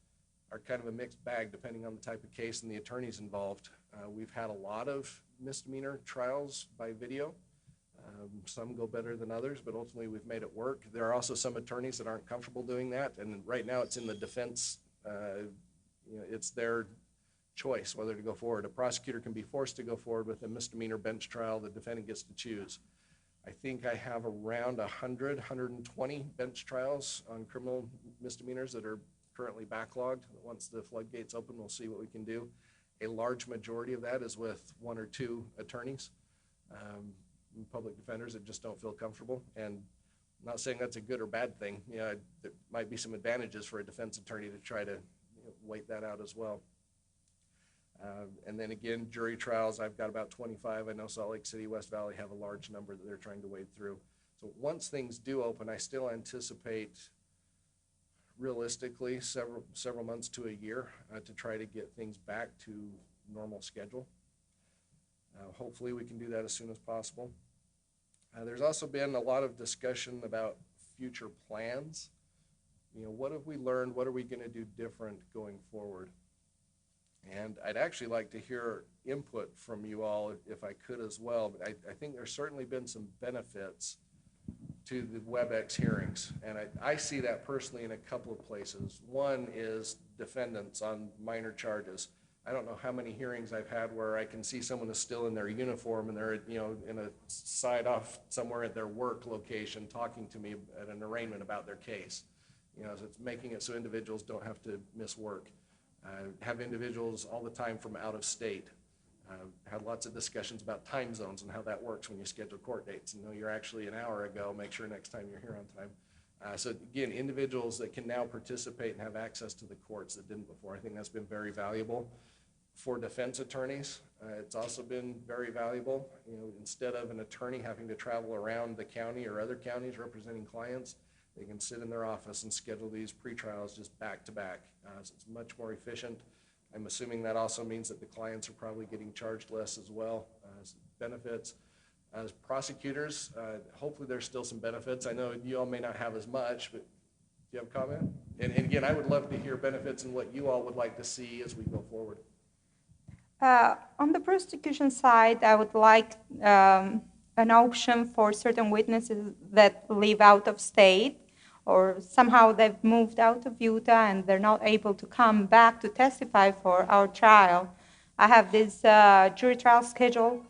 are kind of a mixed bag depending on the type of case and the attorneys involved. We've had a lot of misdemeanor trials by video. Some go better than others, but ultimately we've made it work. There are also some attorneys that aren't comfortable doing that, and right now it's in the defense, it's their choice whether to go forward. A prosecutor can be forced to go forward with a misdemeanor bench trial. The defendant gets to choose. I think I have around 120 bench trials on criminal misdemeanors that are currently backlogged. Once the floodgates open, we'll see what we can do. A large majority of that is with 1 or 2 attorneys, public defenders that just don't feel comfortable. And I'm not saying that's a good or bad thing. There might be some advantages for a defense attorney to try to wait that out as well. And then again, jury trials, I've got about 25. I know Salt Lake City, West Valley have a large number that they're trying to wade through. So once things do open, I still anticipate realistically several months to a year to try to get things back to normal schedule. Hopefully we can do that as soon as possible. There's also been a lot of discussion about future plans. What have we learned? What are we going to do different going forward? And I'd actually like to hear input from you all if I could as well. But I think there's certainly been some benefits to the WebEx hearings. And I see that personally in a couple of places. One is defendants on minor charges. I don't know how many hearings I've had where I can see someone is still in their uniform and they're in a side off somewhere at their work location talking to me at an arraignment about their case. So it's making it so individuals don't have to miss work. Have individuals all the time from out of state. Had lots of discussions about time zones and how that works when you schedule court dates. You're actually an hour ago, make sure next time you're here on time. So again, individuals that can now participate and have access to the courts that didn't before. I think that's been very valuable. For defense attorneys, it's also been very valuable. Instead of an attorney having to travel around the county or other counties representing clients, they can sit in their office and schedule these pretrials just back to back. So it's much more efficient. I'm assuming that also means that the clients are probably getting charged less as well as benefits. As prosecutors, hopefully there's still some benefits. I know you all may not have as much, but do you have a comment? And again, I would love to hear benefits and what you all would like to see as we go forward. On the prosecution side, I would like an option for certain witnesses that live out of state or somehow they've moved out of Utah and they're not able to come back to testify for our trial. I have this jury trial scheduled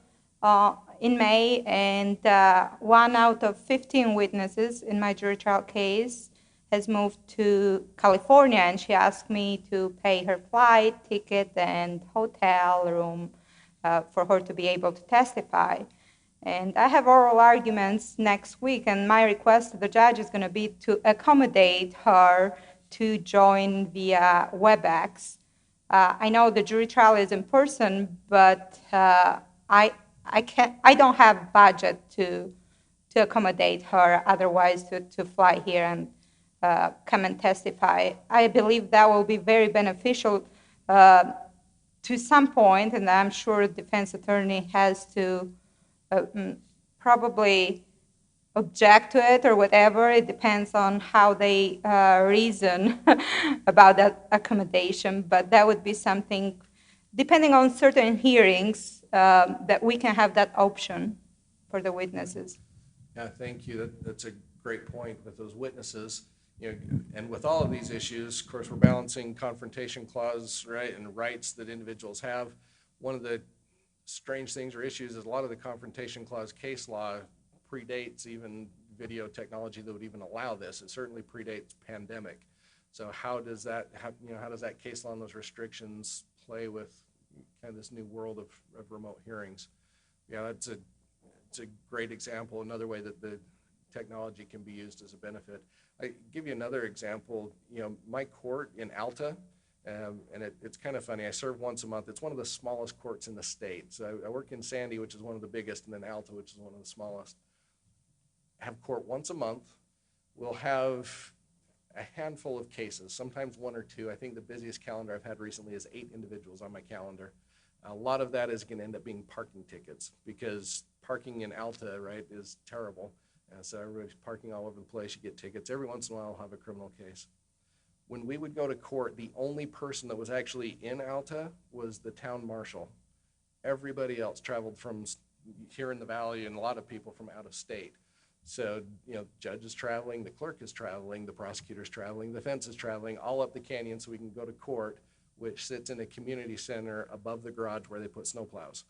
in May, and 1 out of 15 witnesses in my jury trial case has moved to California, and she asked me to pay her flight ticket and hotel room for her to be able to testify. And I have oral arguments next week, and my request to the judge is going to be to accommodate her to join via WebEx. I know the jury trial is in person, but I don't have budget to accommodate her otherwise to fly here and come and testify. I believe that will be very beneficial to some point, and I'm sure the defense attorney has to probably object to it or whatever. It depends on how they reason about that accommodation, but that would be something, depending on certain hearings, that we can have that option for the witnesses. Yeah, thank you. That's a great point with those witnesses. And with all of these issues, of course, we're balancing confrontation clause, right, and rights that individuals have. One of the strange things or issues is a lot of the confrontation clause case law predates even video technology that would even allow this. It certainly predates pandemic. So how does that case law and those restrictions play with kind of this new world of remote hearings? Yeah, it's a great example. Another way that the technology can be used as a benefit. I give you another example. My court in Alta, and it's kind of funny. I serve once a month. It's one of the smallest courts in the state. So I work in Sandy, which is one of the biggest, and then Alta, which is one of the smallest. I have court once a month. We'll have a handful of cases, sometimes one or two. I think the busiest calendar I've had recently is 8 individuals on my calendar. A lot of that is going to end up being parking tickets, because parking in Alta, right, is terrible. So everybody's parking all over the place. You get tickets. Every once in a while, I'll have a criminal case. When we would go to court, the only person that was actually in Alta was the town marshal. Everybody else traveled from here in the valley, and a lot of people from out of state. So, judge is traveling, the clerk is traveling, the prosecutor's traveling, the defense is traveling, all up the canyon so we can go to court, which sits in a community center above the garage where they put snowplows.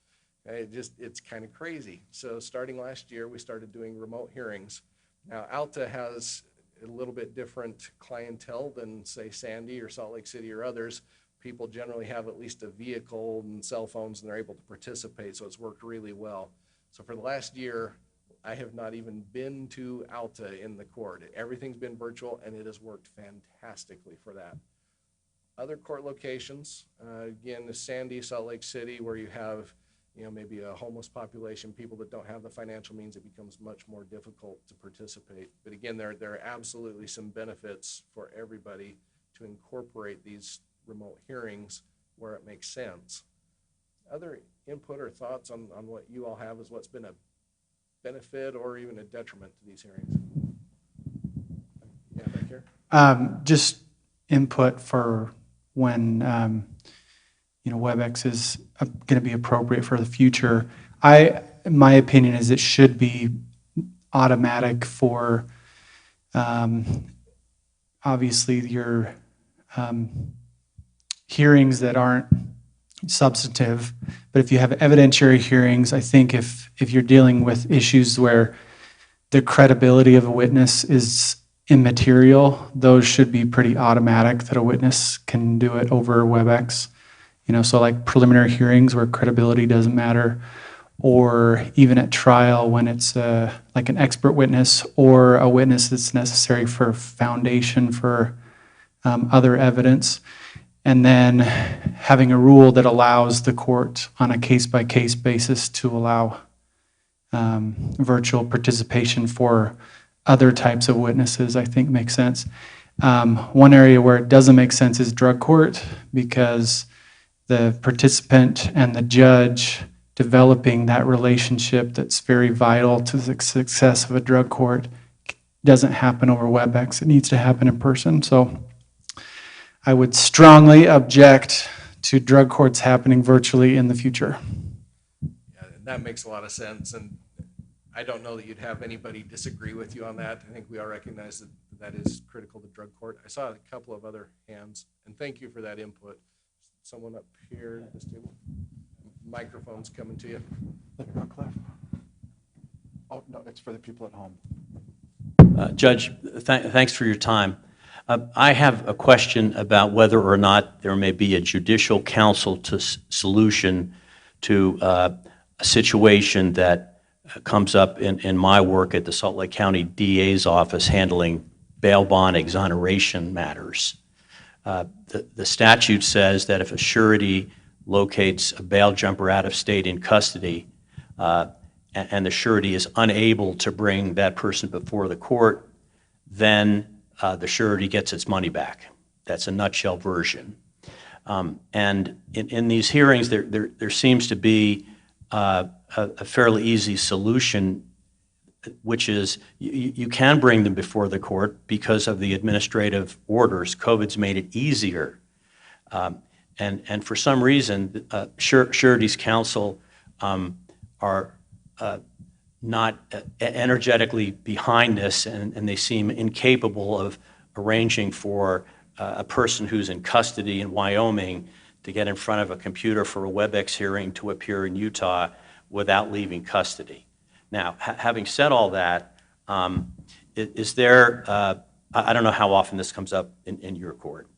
Okay, it's kind of crazy. So starting last year, we started doing remote hearings. Now, Alta has a little bit different clientele than, say, Sandy or Salt Lake City or others. People generally have at least a vehicle and cell phones, and they're able to participate, so it's worked really well. So for the last year, I have not even been to Alta in the court. Everything's been virtual, and it has worked fantastically for that. Other court locations, again, the Sandy, Salt Lake City, where you have maybe a homeless population, people that don't have the financial means, it becomes much more difficult to participate. But again, there are absolutely some benefits for everybody to incorporate these remote hearings where it makes sense. Other input or thoughts on what you all have as what's been a benefit or even a detriment to these hearings? Yeah, back here. Just input for when WebEx is going to be appropriate for the future. My opinion is it should be automatic for obviously your hearings that aren't substantive, but if you have evidentiary hearings, I think if you're dealing with issues where the credibility of a witness is immaterial, those should be pretty automatic, that a witness can do it over WebEx. So like preliminary hearings where credibility doesn't matter, or even at trial when it's like an expert witness or a witness that's necessary for foundation for other evidence. And then having a rule that allows the court on a case-by-case basis to allow virtual participation for other types of witnesses, I think makes sense. One area where it doesn't make sense is drug court, because the participant and the judge developing that relationship that's very vital to the success of a drug court doesn't happen over WebEx. It needs to happen in person. So I would strongly object to drug courts happening virtually in the future. Yeah, that makes a lot of sense, and I don't know that you'd have anybody disagree with you on that. I think we all recognize that that is critical to drug court. I saw a couple of other hands, and thank you for that input. Someone up here at this table. Microphone's coming to you. Let it go, Cliff. Oh, no, it's for the people at home. Judge, thanks for your time. I have a question about whether or not there may be a judicial counsel solution to a situation that comes up in my work at the Salt Lake County DA's office handling bail bond exoneration matters. The statute says that if a surety locates a bail jumper out of state in custody and the surety is unable to bring that person before the court, then the surety gets its money back. That's a nutshell version. And in these hearings, there seems to be a fairly easy solution, which is you can bring them before the court because of the administrative orders. COVID's made it easier. And for some reason, sureties counsel are not energetically behind this, and they seem incapable of arranging for a person who's in custody in Wyoming to get in front of a computer for a WebEx hearing to appear in Utah without leaving custody. Now, having said all that, is there, I don't know how often this comes up in your court,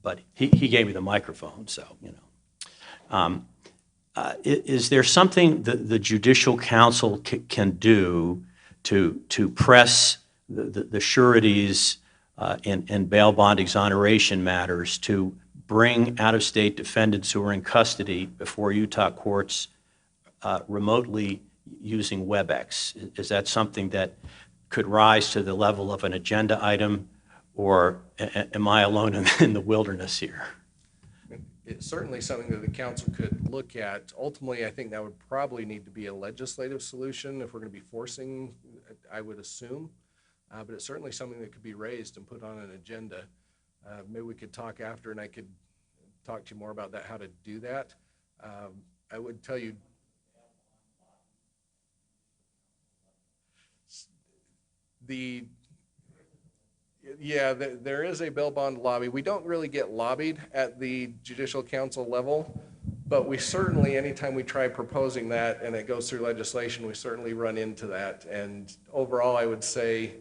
but he gave me the microphone, so, you know. Is there something the judicial counsel can do to press the sureties in bail bond exoneration matters to bring out-of-state defendants who are in custody before Utah courts remotely using WebEx? Is that something that could rise to the level of an agenda item, or am I alone in the wilderness here? It's certainly something that the council could look at. Ultimately, I think that would probably need to be a legislative solution if we're going to be forcing, I would assume. But it's certainly something that could be raised and put on an agenda. Maybe we could talk after and I could talk to you more about that, how to do that. I would tell you, there is a bail bond lobby. We don't really get lobbied at the Judicial Council level, but we certainly, anytime we try proposing that and it goes through legislation, we certainly run into that. And overall, I would say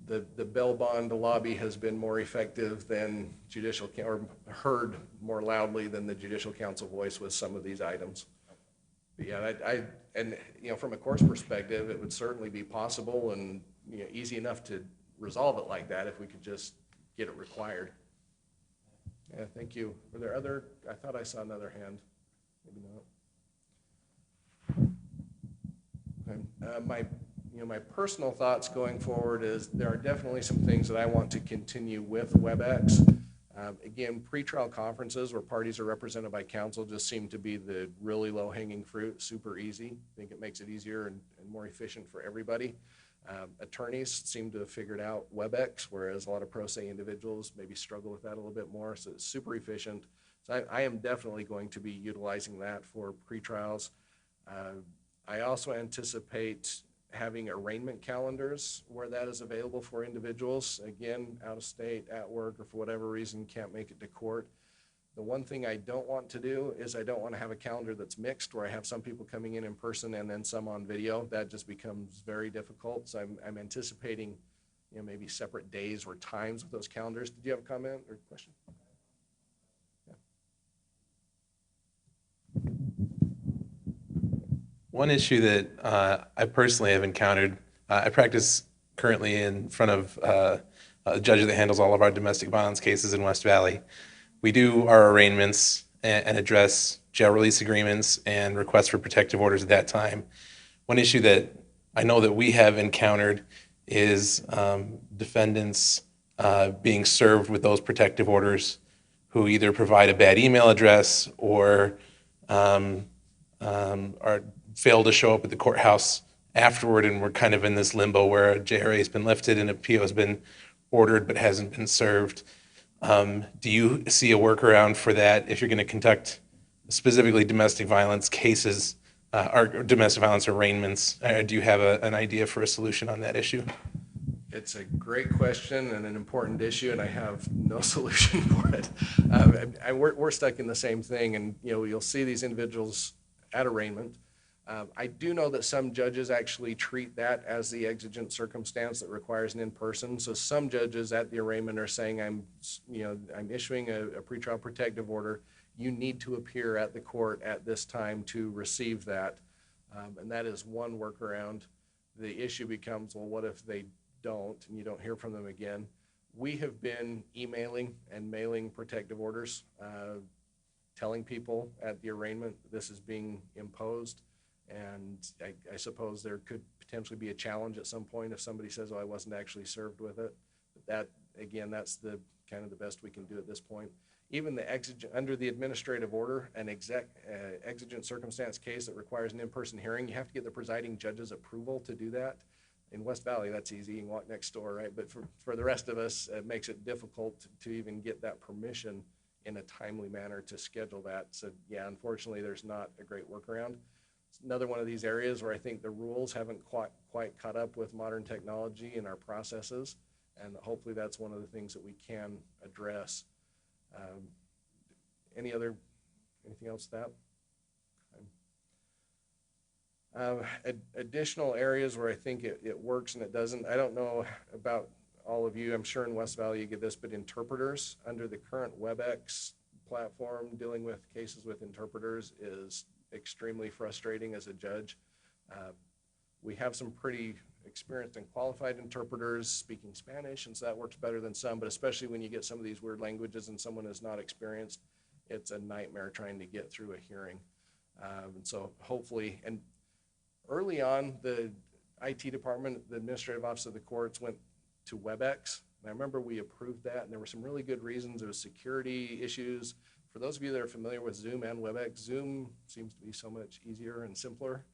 the bail bond lobby has been more effective than or heard more loudly than the Judicial Council voice with some of these items. But yeah, and from a court's perspective, it would certainly be possible and easy enough to resolve it like that if we could just get it required. Yeah, thank you. Were there other? I thought I saw another hand. Maybe not. Okay. My personal thoughts going forward is there are definitely some things that I want to continue with WebEx. Again, pretrial conferences where parties are represented by counsel just seem to be the really low-hanging fruit, super easy. I think it makes it easier and more efficient for everybody. Attorneys seem to have figured out WebEx, whereas a lot of pro se individuals maybe struggle with that a little bit more, so it's super efficient. So I am definitely going to be utilizing that for pretrials. I also anticipate having arraignment calendars where that is available for individuals, again, out of state, at work, or for whatever reason can't make it to court. The one thing I don't want to do is I don't want to have a calendar that's mixed where I have some people coming in person and then some on video. That just becomes very difficult. So I'm anticipating, maybe separate days or times with those calendars. Did you have a comment or question? Yeah. One issue that I personally have encountered, I practice currently in front of a judge that handles all of our domestic violence cases in West Valley. We do our arraignments and address jail release agreements and requests for protective orders at that time. One issue that I know that we have encountered is defendants being served with those protective orders who either provide a bad email address or fail to show up at the courthouse afterward, and we're kind of in this limbo where a JRA has been lifted and a PO has been ordered but hasn't been served. Do you see a workaround for that if you're going to conduct specifically domestic violence cases or domestic violence arraignments? Do you have an idea for a solution on that issue? It's a great question and an important issue, and I have no solution for it. We're stuck in the same thing, and you'll see these individuals at arraignment. I do know that some judges actually treat that as the exigent circumstance that requires an in-person. So some judges at the arraignment are saying, I'm issuing a pretrial protective order. You need to appear at the court at this time to receive that. And that is one workaround. The issue becomes, well, what if they don't and you don't hear from them again? We have been emailing and mailing protective orders, telling people at the arraignment this is being imposed. And I suppose there could potentially be a challenge at some point if somebody says, oh, I wasn't actually served with it. But that, again, that's the kind of the best we can do at this point. Even the under the administrative order, an exigent circumstance case that requires an in-person hearing, you have to get the presiding judge's approval to do that. In West Valley, that's easy. You can walk next door, right? But for the rest of us, it makes it difficult to even get that permission in a timely manner to schedule that. So, yeah, unfortunately, there's not a great workaround. It's another one of these areas where I think the rules haven't quite caught up with modern technology and our processes, and hopefully that's one of the things that we can address. Anything else to that? Additional areas where I think it works and it doesn't. I don't know about all of you. I'm sure in West Valley you get this, but interpreters under the current WebEx platform, dealing with cases with interpreters is extremely frustrating as a judge. We have some pretty experienced and qualified interpreters speaking Spanish, and so that works better than some, but especially when you get some of these weird languages and someone is not experienced, it's a nightmare trying to get through a hearing. And so hopefully, and early on, the IT department, the administrative office of the courts went to WebEx. And I remember we approved that, and there were some really good reasons. There was security issues. For those of you that are familiar with Zoom and WebEx, Zoom seems to be so much easier and simpler,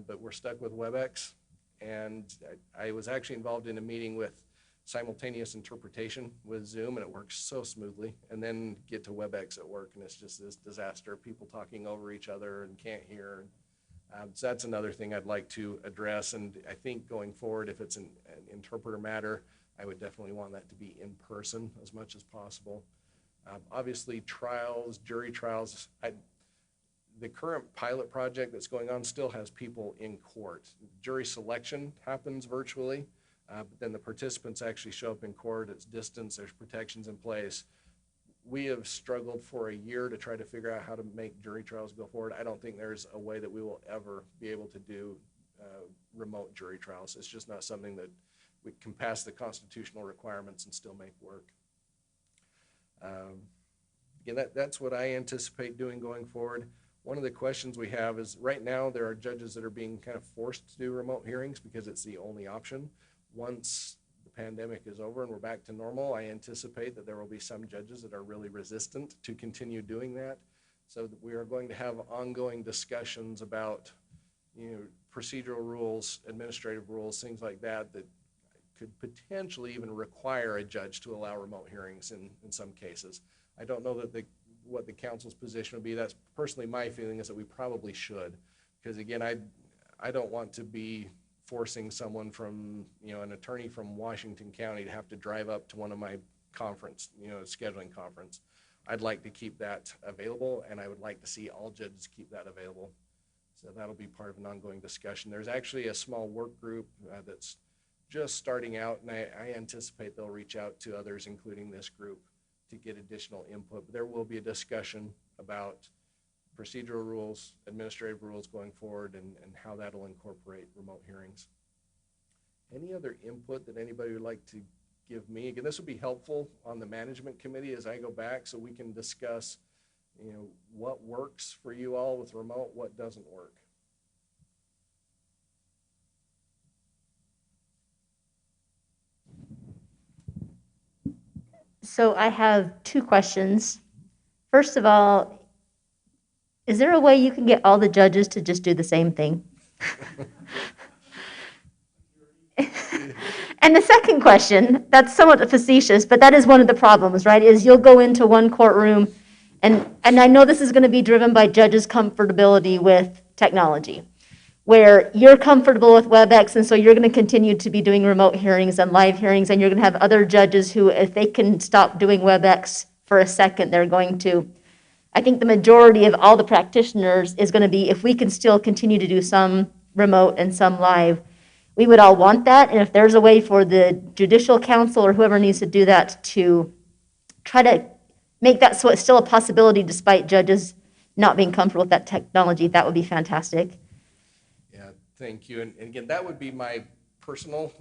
but we're stuck with WebEx. And I was actually involved in a meeting with simultaneous interpretation with Zoom, and it works so smoothly. And then get to WebEx at work, and it's just this disaster, people talking over each other and can't hear. So that's another thing I'd like to address. And I think going forward, if it's an interpreter matter, I would definitely want that to be in person as much as possible. Obviously, trials, jury trials, the current pilot project that's going on still has people in court. Jury selection happens virtually, but then the participants actually show up in court. It's distance, there's protections in place. We have struggled for a year to try to figure out how to make jury trials go forward. I don't think there's a way that we will ever be able to do remote jury trials. It's just not something that we can pass the constitutional requirements and still make work. Again, that's what I anticipate doing going forward. One of the questions we have is right now there are judges that are being kind of forced to do remote hearings because it's the only option. Once the pandemic is over and we're back to normal, I anticipate that there will be some judges that are really resistant to continue doing that. So that we are going to have ongoing discussions about, procedural rules, administrative rules, things like that, that could potentially even require a judge to allow remote hearings in some cases. I don't know that what the council's position would be. That's personally my feeling, is that we probably should, because again, I don't want to be forcing someone from, an attorney from Washington County to have to drive up to one of my conference, scheduling conference. I'd like to keep that available, and I would like to see all judges keep that available. So that'll be part of an ongoing discussion. There's actually a small work group that's just starting out, and I anticipate they'll reach out to others, including this group, to get additional input. But there will be a discussion about procedural rules, administrative rules going forward, and how that'll incorporate remote hearings. Any other input that anybody would like to give me? Again, this would be helpful on the management committee as I go back, so we can discuss, what works for you all with remote, what doesn't work. So I have two questions. First of all, is there a way you can get all the judges to just do the same thing? And the second question, that's somewhat facetious, but that is one of the problems, right? Is you'll go into one courtroom, and I know this is going to be driven by judges' comfortability with technology, where you're comfortable with WebEx, and so you're going to continue to be doing remote hearings and live hearings, and you're going to have other judges who, if they can stop doing WebEx for a second, they're going to. I think the majority of all the practitioners is going to be, if we can still continue to do some remote and some live, we would all want that. And if there's a way for the judicial council or whoever needs to do that to try to make that so it's still a possibility despite judges not being comfortable with that technology, that would be fantastic. Yeah, thank you. And again, that would be my personal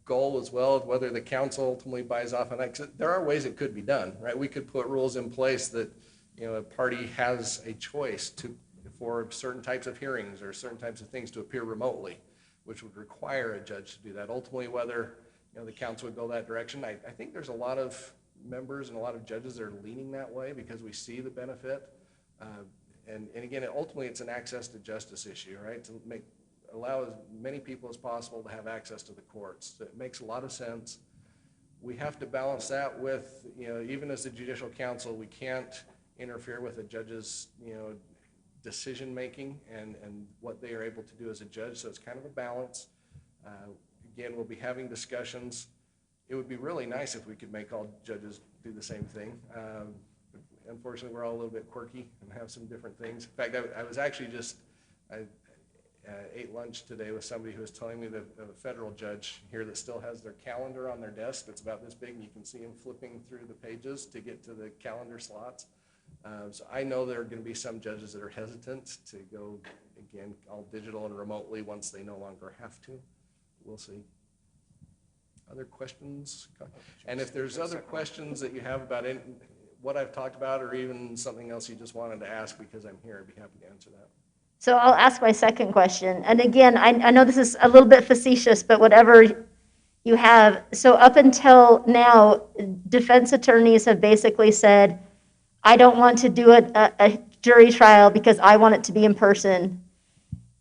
goal as well, of whether the council ultimately buys off on that. 'Cause there are ways it could be done, right? We could put rules in place that, a party has a choice for certain types of hearings or certain types of things to appear remotely, which would require a judge to do that. Ultimately, whether the council would go that direction, I think there's a lot of members and a lot of judges that are leaning that way because we see the benefit. And again, ultimately, it's an access to justice issue, right? To allow as many people as possible to have access to the courts. So it makes a lot of sense. We have to balance that with, even as the judicial council, we can't interfere with a judge's, decision making and what they are able to do as a judge. So it's kind of a balance. Again, we'll be having discussions. It would be really nice if we could make all judges do the same thing. Unfortunately, we're all a little bit quirky and have some different things. In fact, I was actually I ate lunch today with somebody who was telling me that a federal judge here that still has their calendar on their desk that's about this big, and you can see him flipping through the pages to get to the calendar slots. So I know there are going to be some judges that are hesitant to go, again, all digital and remotely once they no longer have to. we'll see. Other questions? And if there's other questions that you have about what I've talked about, or even something else you just wanted to ask because I'm here, I'd be happy to answer that. So I'll ask my second question. And again, I know this is a little bit facetious, but whatever you have. So up until now, defense attorneys have basically said, I don't want to do a jury trial because I want it to be in person.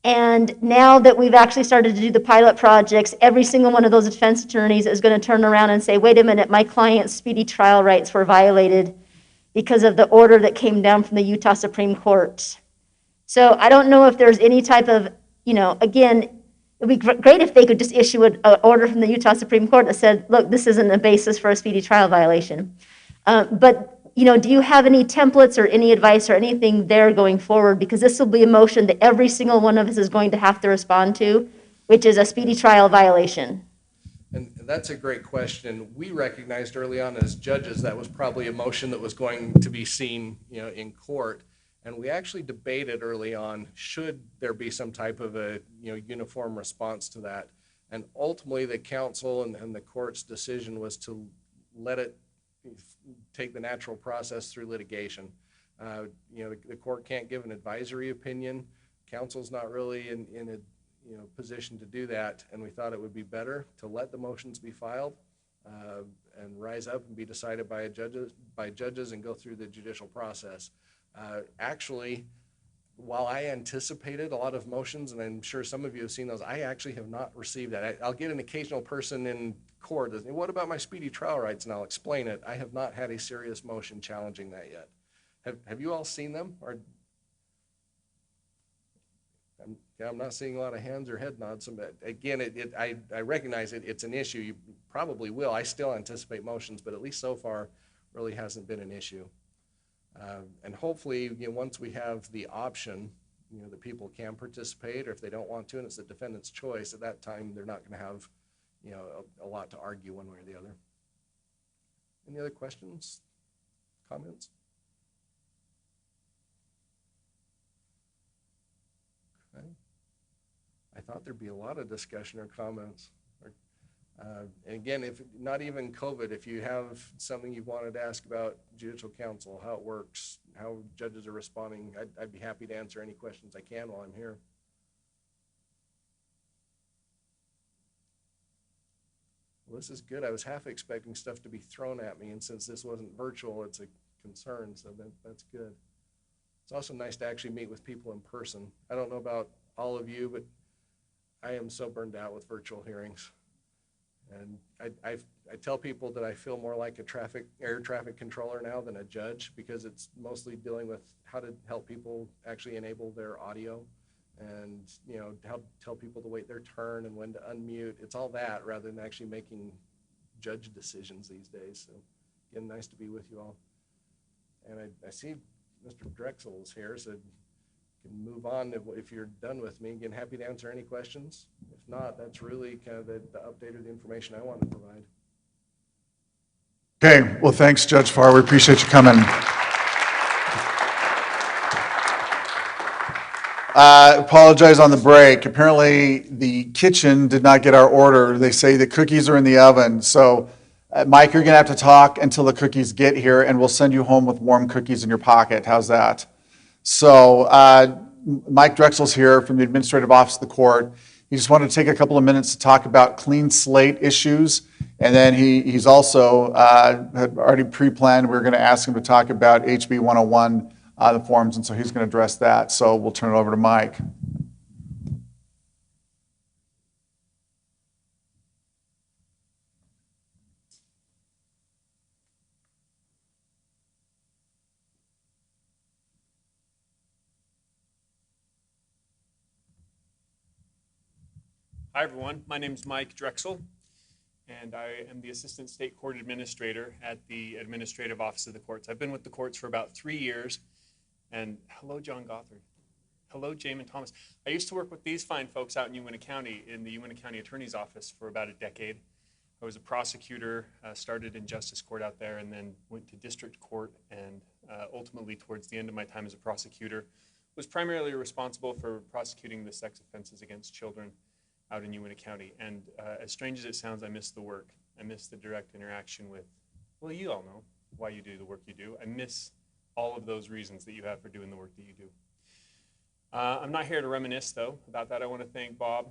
And now that we've actually started to do the pilot projects, every single one of those defense attorneys is going to turn around and say, wait a minute, my client's speedy trial rights were violated because of the order that came down from the Utah Supreme Court. So I don't know if there's any type of, again, it would be great if they could just issue an order from the Utah Supreme Court that said, look, this isn't a basis for a speedy trial violation. But do you have any templates or any advice or anything there going forward? Because this will be a motion that every single one of us is going to have to respond to, which is a speedy trial violation. And that's a great question. We recognized early on as judges that was probably a motion that was going to be seen, in court. And we actually debated early on, should there be some type of a uniform response to that? And ultimately, the council and the court's decision was to let it take the natural process through litigation. The court can't give an advisory opinion. Council's not really in a position to do that, and we thought it would be better to let the motions be filed and rise up and be decided by judges and go through the judicial process. Actually, while I anticipated a lot of motions, and I'm sure some of you have seen those, I actually have not received that. I'll get an occasional person in court that says, what about my speedy trial rights? And I'll explain it. I have not had a serious motion challenging that yet. Have you all seen them? Or I'm not seeing a lot of hands or head nods. But again, I recognize it's an issue. You probably will. I still anticipate motions, but at least so far, really hasn't been an issue. And hopefully, once we have the option, that people can participate, or if they don't want to, and it's the defendant's choice, at that time, they're not going to have, a lot to argue one way or the other. Any other questions, comments? Okay. I thought there'd be a lot of discussion or comments. And again, if not even COVID, if you have something you wanted to ask about judicial council, how it works, how judges are responding, I'd be happy to answer any questions I can while I'm here. Well, this is good. I was half expecting stuff to be thrown at me, and since this wasn't virtual, it's a concern, so that's good. It's also nice to actually meet with people in person. I don't know about all of you, but I am so burned out with virtual hearings. And I tell people that I feel more like a air traffic controller now than a judge, because it's mostly dealing with how to help people actually enable their audio, and how to tell people to wait their turn and when to unmute. It's all that rather than actually making judge decisions these days. So again, nice to be with you all. And I see Mr. Drexel is here, so can move on if you're done with me. Again, happy to answer any questions. If not, that's really kind of the update or the information I want to provide. Okay, well, thanks, Judge Farr. We appreciate you coming. Apologize on the break. Apparently, the kitchen did not get our order. They say the cookies are in the oven. So, Mike, you're going to have to talk until the cookies get here, and we'll send you home with warm cookies in your pocket. How's that? So Mike Drexel's here from the Administrative Office of the Court. He just wanted to take a couple of minutes to talk about clean slate issues. And then he's also had already pre-planned, we were going to ask him to talk about HB 101, the forms, and so he's going to address that. So we'll turn it over to Mike. Hi, everyone. My name is Mike Drexel, and I am the Assistant State Court Administrator at the Administrative Office of the Courts. I've been with the courts for about 3 years. And hello, John Gothard. Hello, Jamin Thomas. I used to work with these fine folks out in Uintah County in the Uintah County Attorney's Office for about a decade. I was a prosecutor, started in Justice Court out there, and then went to District Court, and ultimately, towards the end of my time as a prosecutor, was primarily responsible for prosecuting the sex offenses against children out in Uintah County. And as strange as it sounds, I miss the work. I miss the direct interaction with, well, you all know why you do the work you do. I miss all of those reasons that you have for doing the work that you do. I'm not here to reminisce, though, about that. I want to thank Bob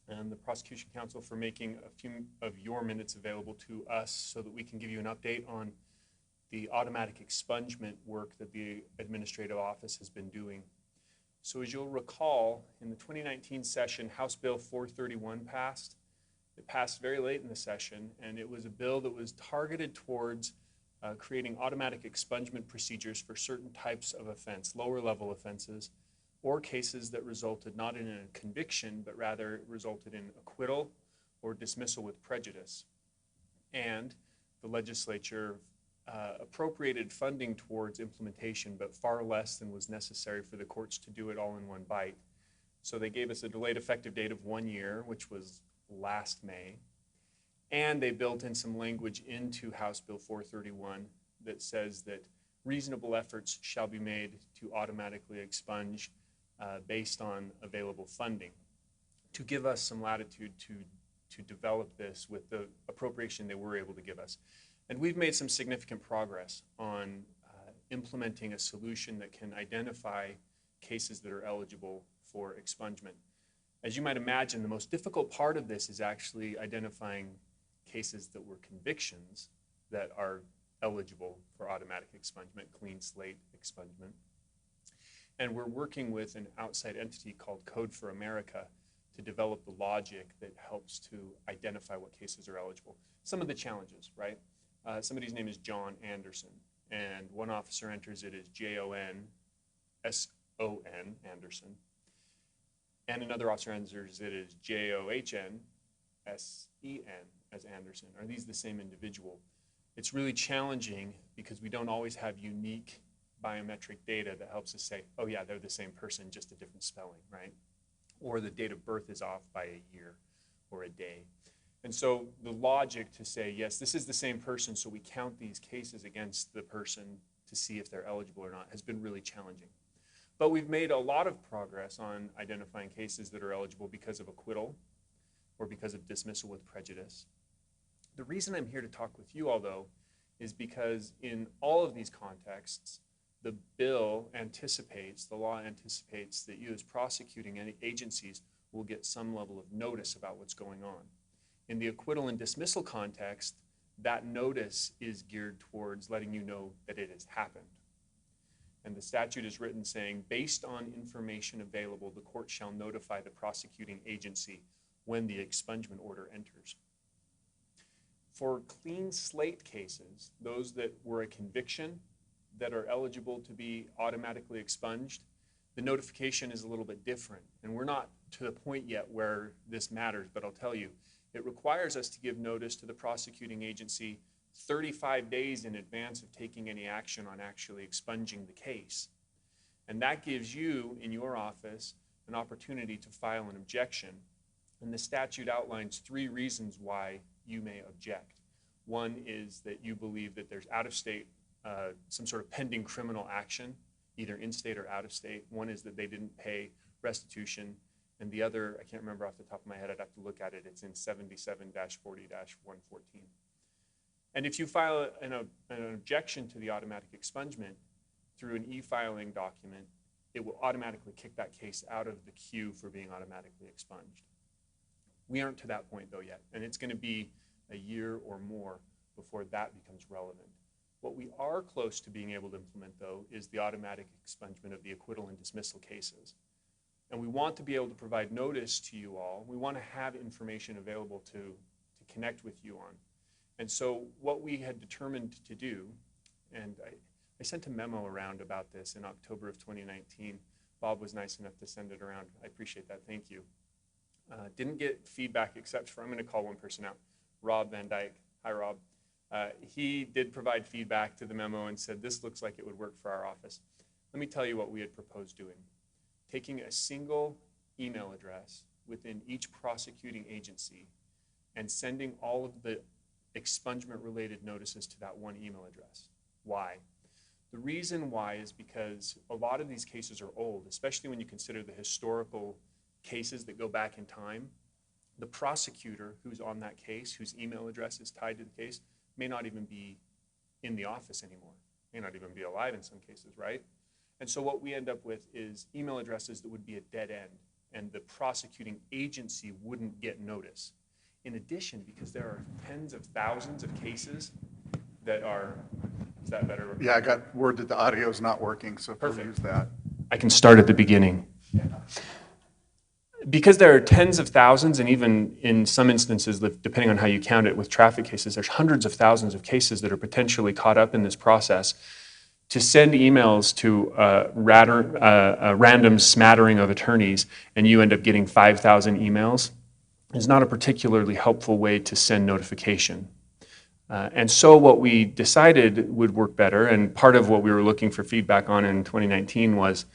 and the Prosecution Council for making a few of your minutes available to us so that we can give you an update on the automatic expungement work that the Administrative Office has been doing. So as you'll recall, in the 2019 session, House Bill 431 passed. It passed very late in the session, and it was a bill that was targeted towards creating automatic expungement procedures for certain types of offense, lower level offenses, or cases that resulted not in a conviction, but rather resulted in acquittal or dismissal with prejudice. And the legislature appropriated funding towards implementation, but far less than was necessary for the courts to do it all in one bite. So they gave us a delayed effective date of 1 year, which was last May. And they built in some language into House Bill 431 that says that reasonable efforts shall be made to automatically expunge based on available funding, to give us some latitude to develop this with the appropriation they were able to give us. And we've made some significant progress on implementing a solution that can identify cases that are eligible for expungement. As you might imagine, the most difficult part of this is actually identifying cases that were convictions that are eligible for automatic expungement, clean slate expungement. And we're working with an outside entity called Code for America to develop the logic that helps to identify what cases are eligible. Some of the challenges, right? Somebody's name is John Anderson, and one officer enters it as Jon S-O-N, Anderson, and another officer enters it as John S-E-N, as Anderson. Are these the same individual? It's really challenging because we don't always have unique biometric data that helps us say, oh yeah, they're the same person, just a different spelling, right? Or the date of birth is off by a year or a day. And so the logic to say, yes, this is the same person, so we count these cases against the person to see if they're eligible or not, has been really challenging. But we've made a lot of progress on identifying cases that are eligible because of acquittal or because of dismissal with prejudice. The reason I'm here to talk with you all, though, is because in all of these contexts, the bill anticipates, the law anticipates that you as prosecuting agencies will get some level of notice about what's going on. In the acquittal and dismissal context, that notice is geared towards letting you know that it has happened. And the statute is written saying, based on information available, the court shall notify the prosecuting agency when the expungement order enters. For clean slate cases, those that were a conviction that are eligible to be automatically expunged, the notification is a little bit different. And we're not to the point yet where this matters, but I'll tell you, it requires us to give notice to the prosecuting agency 35 days in advance of taking any action on actually expunging the case. And that gives you, in your office, an opportunity to file an objection. And the statute outlines 3 reasons why you may object. One is that you believe that there's out-of-state, some sort of pending criminal action, either in-state or out-of-state. One is that they didn't pay restitution. And the other, I can't remember off the top of my head, I'd have to look at it, it's in 77-40-114. And if you file an objection to the automatic expungement through an e-filing document, it will automatically kick that case out of the queue for being automatically expunged. We aren't to that point though yet, and it's going to be a year or more before that becomes relevant. What we are close to being able to implement though is the automatic expungement of the acquittal and dismissal cases. And we want to be able to provide notice to you all. We want to have information available to connect with you on. And so what we had determined to do, and I sent a memo around about this in October of 2019. Bob was nice enough to send it around. I appreciate that, thank you. Didn't get feedback except for, I'm going to call one person out, Rob Van Dyke. Hi, Rob. He did provide feedback to the memo and said, this looks like it would work for our office. Let me tell you what we had proposed doing. Taking a single email address within each prosecuting agency and sending all of the expungement-related notices to that one email address. Why? The reason why is because a lot of these cases are old, especially when you consider the historical cases that go back in time. the prosecutor who's on that case, whose email address is tied to the case, may not even be in the office anymore, may not even be alive in some cases, right? And so what we end up with is email addresses that would be a dead end, and the prosecuting agency wouldn't get notice. In addition, because there are tens of thousands of cases that are, is that better? Yeah, I got word that the audio is not working, so if we'll use that. I can start at the beginning. Because there are tens of thousands, and even in some instances, depending on how you count it with traffic cases, there's hundreds of thousands of cases that are potentially caught up in this process. To send emails to a random smattering of attorneys and you end up getting 5,000 emails is not a particularly helpful way to send notification. And so what we decided would work better, and part of what we were looking for feedback on in 2019 was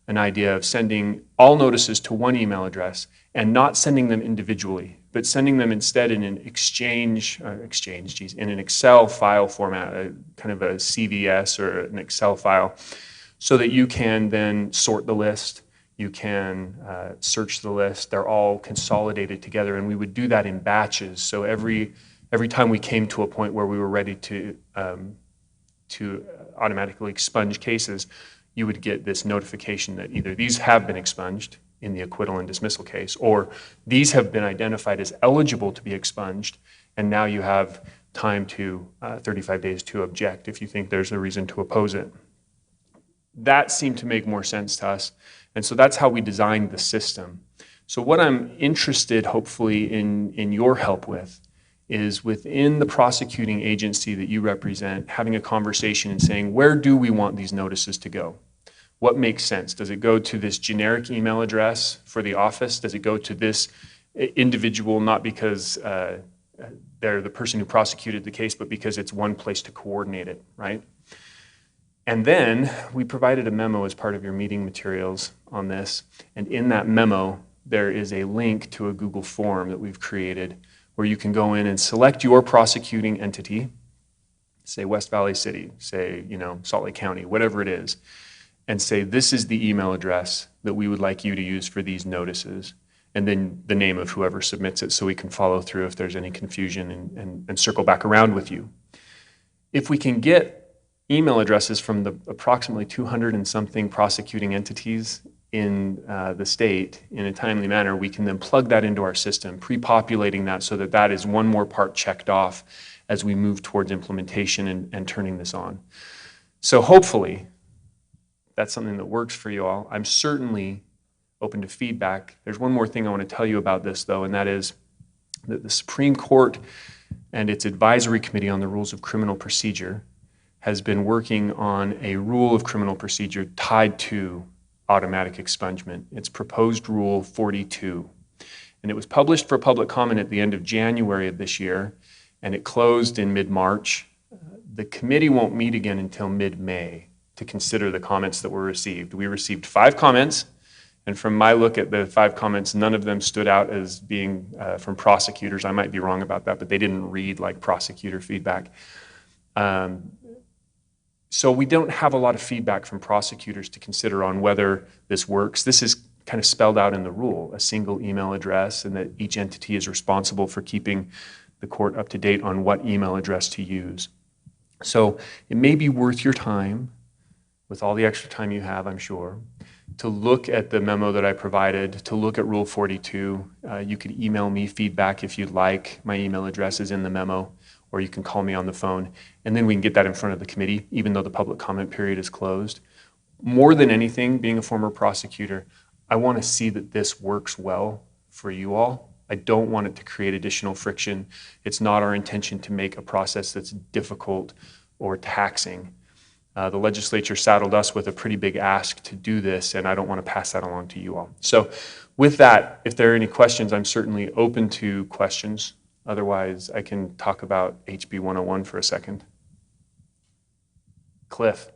an idea of sending all notices to one email address and not sending them individually, but sending them instead in an in an Excel file format, kind of a CVS or an Excel file, so that you can then sort the list, you can search the list, they're all consolidated together, and we would do that in batches. So every time we came to a point where we were ready to automatically expunge cases, you would get this notification that either these have been expunged in the acquittal and dismissal case, or these have been identified as eligible to be expunged, and now you have time to 35 days to object if you think there's a reason to oppose it. That seemed to make more sense to us, and so that's how we designed the system. So what I'm interested, hopefully, in your help with is within the prosecuting agency that you represent, having a conversation and saying, where do we want these notices to go? What makes sense? Does it go to this generic email address for the office? Does it go to this individual, not because they're the person who prosecuted the case, but because it's one place to coordinate it, right? And then we provided a memo as part of your meeting materials on this. And in that memo, there is a link to a Google form that we've created where you can go in and select your prosecuting entity, say West Valley City, say, Salt Lake County, whatever it is, and say, this is the email address that we would like you to use for these notices, and then the name of whoever submits it so we can follow through if there's any confusion and circle back around with you. If we can get email addresses from the approximately 200 and something prosecuting entities in the state in a timely manner, we can then plug that into our system, pre-populating that so that that is one more part checked off as we move towards implementation and turning this on. So hopefully, that's something that works for you all. I'm certainly open to feedback. There's one more thing I want to tell you about this, though, and that is that the Supreme Court and its advisory committee on the rules of criminal procedure has been working on a rule of criminal procedure tied to automatic expungement. It's proposed Rule 42. And it was published for public comment at the end of January of this year, and it closed in mid-March. The committee won't meet again until mid-May to consider the comments that were received. We received 5 comments, and from my look at the 5 comments, none of them stood out as being from prosecutors. I might be wrong about that, but they didn't read like prosecutor feedback. So we don't have a lot of feedback from prosecutors to consider on whether this works. This is kind of spelled out in the rule, a single email address, and that each entity is responsible for keeping the court up to date on what email address to use. So it may be worth your time, with all the extra time you have, I'm sure, to look at the memo that I provided, to look at Rule 42. You could email me feedback if you'd like. My email address is in the memo, or you can call me on the phone, and then we can get that in front of the committee, even though the public comment period is closed. More than anything, being a former prosecutor, I want to see that this works well for you all. I don't want it to create additional friction. It's not our intention to make a process that's difficult or taxing. The legislature saddled us with a pretty big ask to do this, and I don't want to pass that along to you all. So with that, if there are any questions, I'm certainly open to questions. Otherwise, I can talk about HB 101 for a second. Cliff.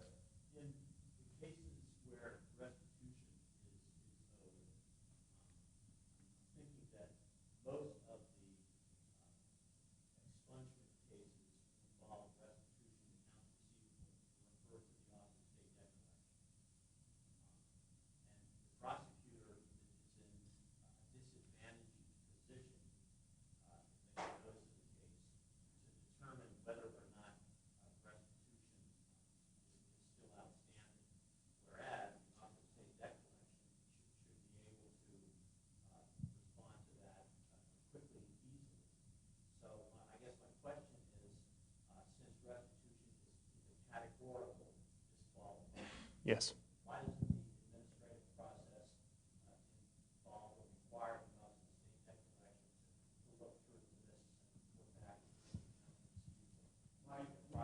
Yes.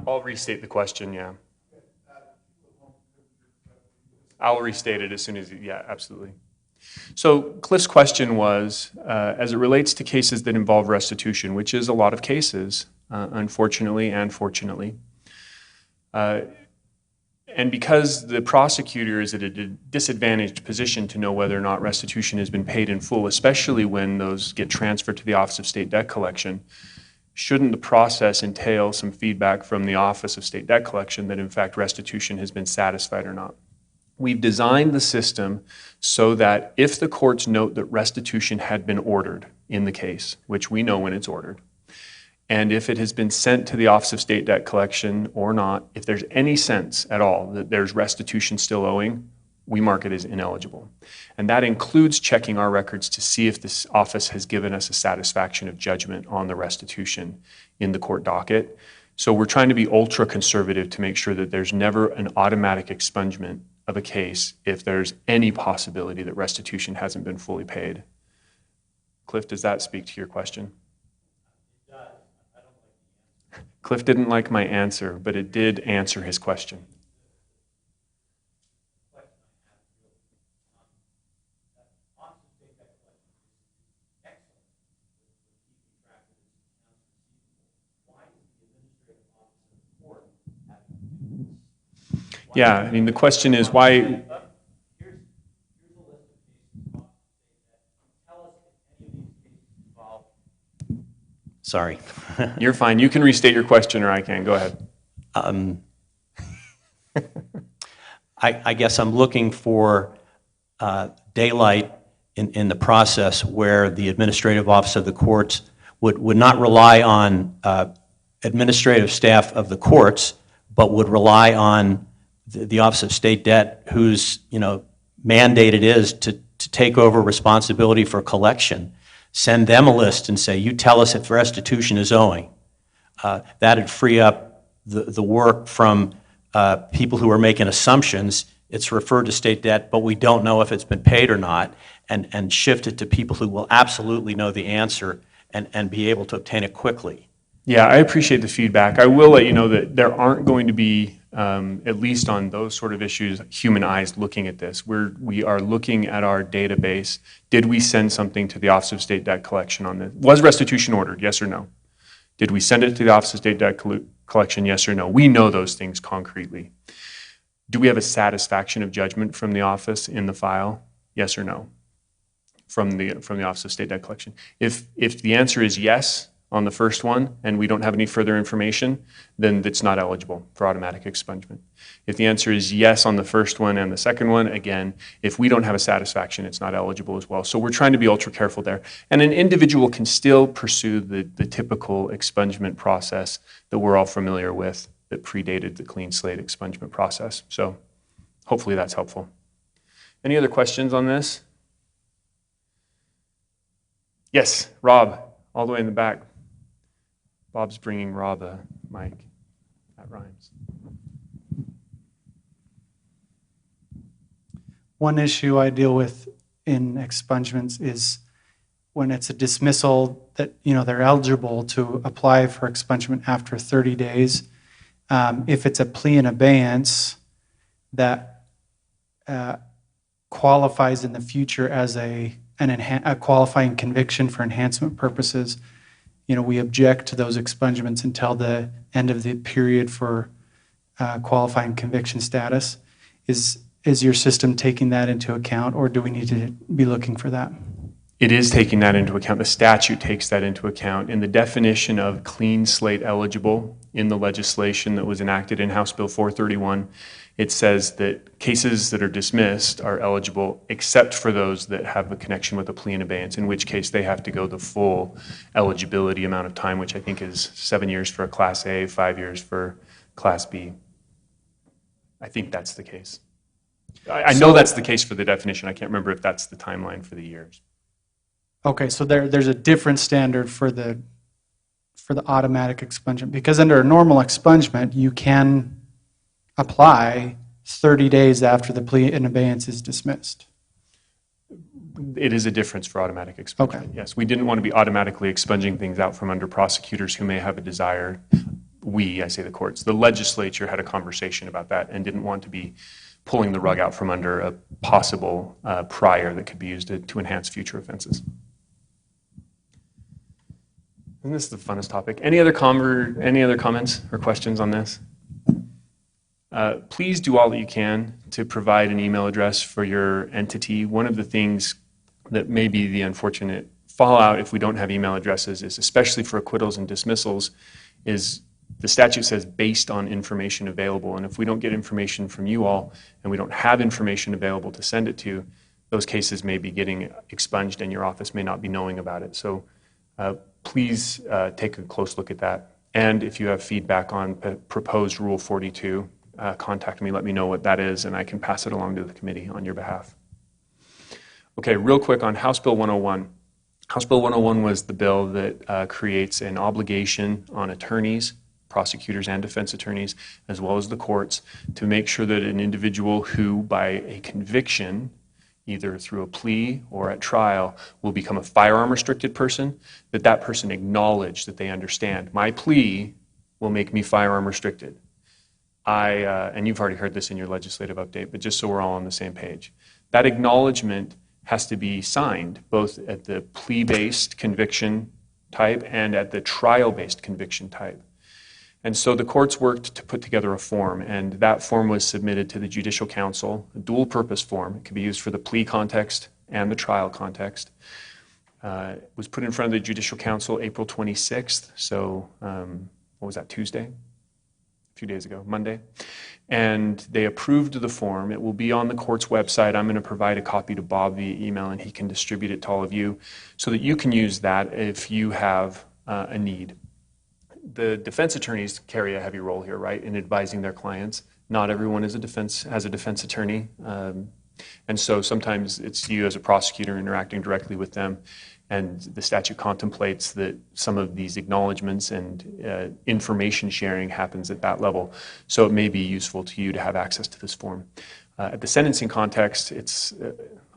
I'll restate the question, yeah. I'll restate it as soon as, yeah, absolutely. So Cliff's question was, as it relates to cases that involve restitution, which is a lot of cases, unfortunately and fortunately, and because the prosecutor is at a disadvantaged position to know whether or not restitution has been paid in full, especially when those get transferred to the Office of State Debt Collection, shouldn't the process entail some feedback from the Office of State Debt Collection that in fact restitution has been satisfied or not? We've designed the system so that if the courts note that restitution had been ordered in the case, which we know when it's ordered, and if it has been sent to the Office of State Debt Collection or not, if there's any sense at all that there's restitution still owing, we mark it as ineligible. And that includes checking our records to see if this office has given us a satisfaction of judgment on the restitution in the court docket. So we're trying to be ultra conservative to make sure that there's never an automatic expungement of a case if there's any possibility that restitution hasn't been fully paid. Cliff, does that speak to your question? It does. I don't like the answer. Cliff didn't like my answer, but it did answer his question. Yeah, I mean, the question is why. Sorry. You're fine. You can restate your question or I can. Go ahead. I guess I'm looking for daylight in the process where the administrative office of the courts would not rely on administrative staff of the courts, but would rely on the Office of State Debt, whose mandate it is to take over responsibility for collection. Send them a list and say, you tell us if restitution is owing. That'd free up the work from people who are making assumptions. It's referred to state debt, but we don't know if it's been paid or not, and shift it to people who will absolutely know the answer and be able to obtain it quickly. Yeah, I appreciate the feedback. I will let you know that there aren't going to be, at least on those sort of issues, human eyes looking at this. We are looking at our database. Did we send something to the Office of State Debt Collection on this? Was restitution ordered, yes or no? Did we send it to the Office of State Debt Collection, yes or no? We know those things concretely. Do we have a satisfaction of judgment from the office in the file, yes or no? From the Office of State Debt Collection. If the answer is yes on the first one and we don't have any further information, then it's not eligible for automatic expungement. If the answer is yes on the first one and the second one, again, if we don't have a satisfaction, it's not eligible as well. So we're trying to be ultra careful there. And an individual can still pursue the typical expungement process that we're all familiar with that predated the clean slate expungement process. So hopefully that's helpful. Any other questions on this? Yes, Rob, all the way in the back. Bob's bringing Rob a mic. That rhymes. One issue I deal with in expungements is when it's a dismissal that, they're eligible to apply for expungement after 30 days. If it's a plea in abeyance that qualifies in the future as a qualifying conviction for enhancement purposes, we object to those expungements until the end of the period for qualifying conviction status. Is your system taking that into account, or do we need to be looking for that? It is taking that into account. The statute takes that into account. In the definition of clean slate eligible in the legislation that was enacted in House Bill 431, it says that cases that are dismissed are eligible except for those that have a connection with a plea in abeyance, in which case they have to go the full eligibility amount of time, which I think is 7 years for a Class A, 5 years for Class B. I think that's the case. I know that's the case for the definition. I can't remember if that's the timeline for the years. Okay, so there's a different standard for the automatic expungement, because under a normal expungement, you can apply 30 days after the plea in abeyance is dismissed. It is a difference for automatic expungement. Okay. Yes, we didn't want to be automatically expunging things out from under prosecutors who may have a desire. I say the courts, the legislature had a conversation about that and didn't want to be pulling the rug out from under a possible prior that could be used to enhance future offenses. And this is the funnest topic. Any other comments or questions on this? Please do all that you can to provide an email address for your entity. One of the things that may be the unfortunate fallout if we don't have email addresses is, especially for acquittals and dismissals, is the statute says based on information available. And if we don't get information from you all and we don't have information available to send it to, those cases may be getting expunged and your office may not be knowing about it. So please take a close look at that. And if you have feedback on proposed Rule 42, contact me, let me know what that is, and I can pass it along to the committee on your behalf. Okay, real quick on House Bill 101. House Bill 101 was the bill that creates an obligation on attorneys, prosecutors and defense attorneys, as well as the courts, to make sure that an individual who, by a conviction, either through a plea or at trial, will become a firearm restricted person, that person acknowledge that they understand, my plea will make me firearm restricted. And you've already heard this in your legislative update, but just so we're all on the same page. That acknowledgement has to be signed, both at the plea-based conviction type and at the trial-based conviction type. And so the courts worked to put together a form, and that form was submitted to the Judicial Council, a dual-purpose form. It could be used for the plea context and the trial context. It was put in front of the Judicial Council April 26th, so what was that, Tuesday? A few days ago, Monday. And they approved the form. It will be on the court's website. I'm going to provide a copy to Bob via email, and he can distribute it to all of you so that you can use that if you have a need. The defense attorneys carry a heavy role here, right, in advising their clients. Not everyone has a defense attorney. And so sometimes it's you as a prosecutor interacting directly with them. And the statute contemplates that some of these acknowledgments and information sharing happens at that level. So it may be useful to you to have access to this form. At the sentencing context, it's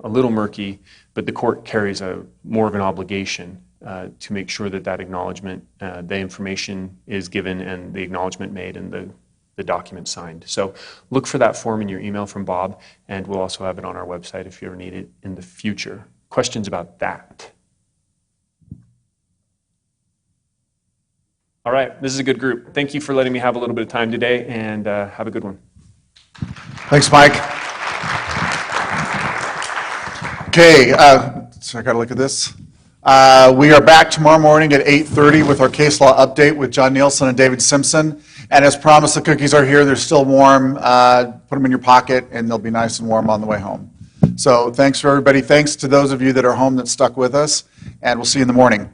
a little murky, but the court carries more of an obligation to make sure that that acknowledgement, the information is given and the acknowledgement made and the document signed. So look for that form in your email from Bob, and we'll also have it on our website if you ever need it in the future. Questions about that? All right, this is a good group. Thank you for letting me have a little bit of time today, and have a good one. Thanks, Mike. Okay, so I got to look at this. We are back tomorrow morning at 8:30 with our case law update with John Nielsen and David Simpson. And as promised, the cookies are here. They're still warm. Put them in your pocket, and they'll be nice and warm on the way home. So thanks for everybody. Thanks to those of you that are home that stuck with us, and we'll see you in the morning.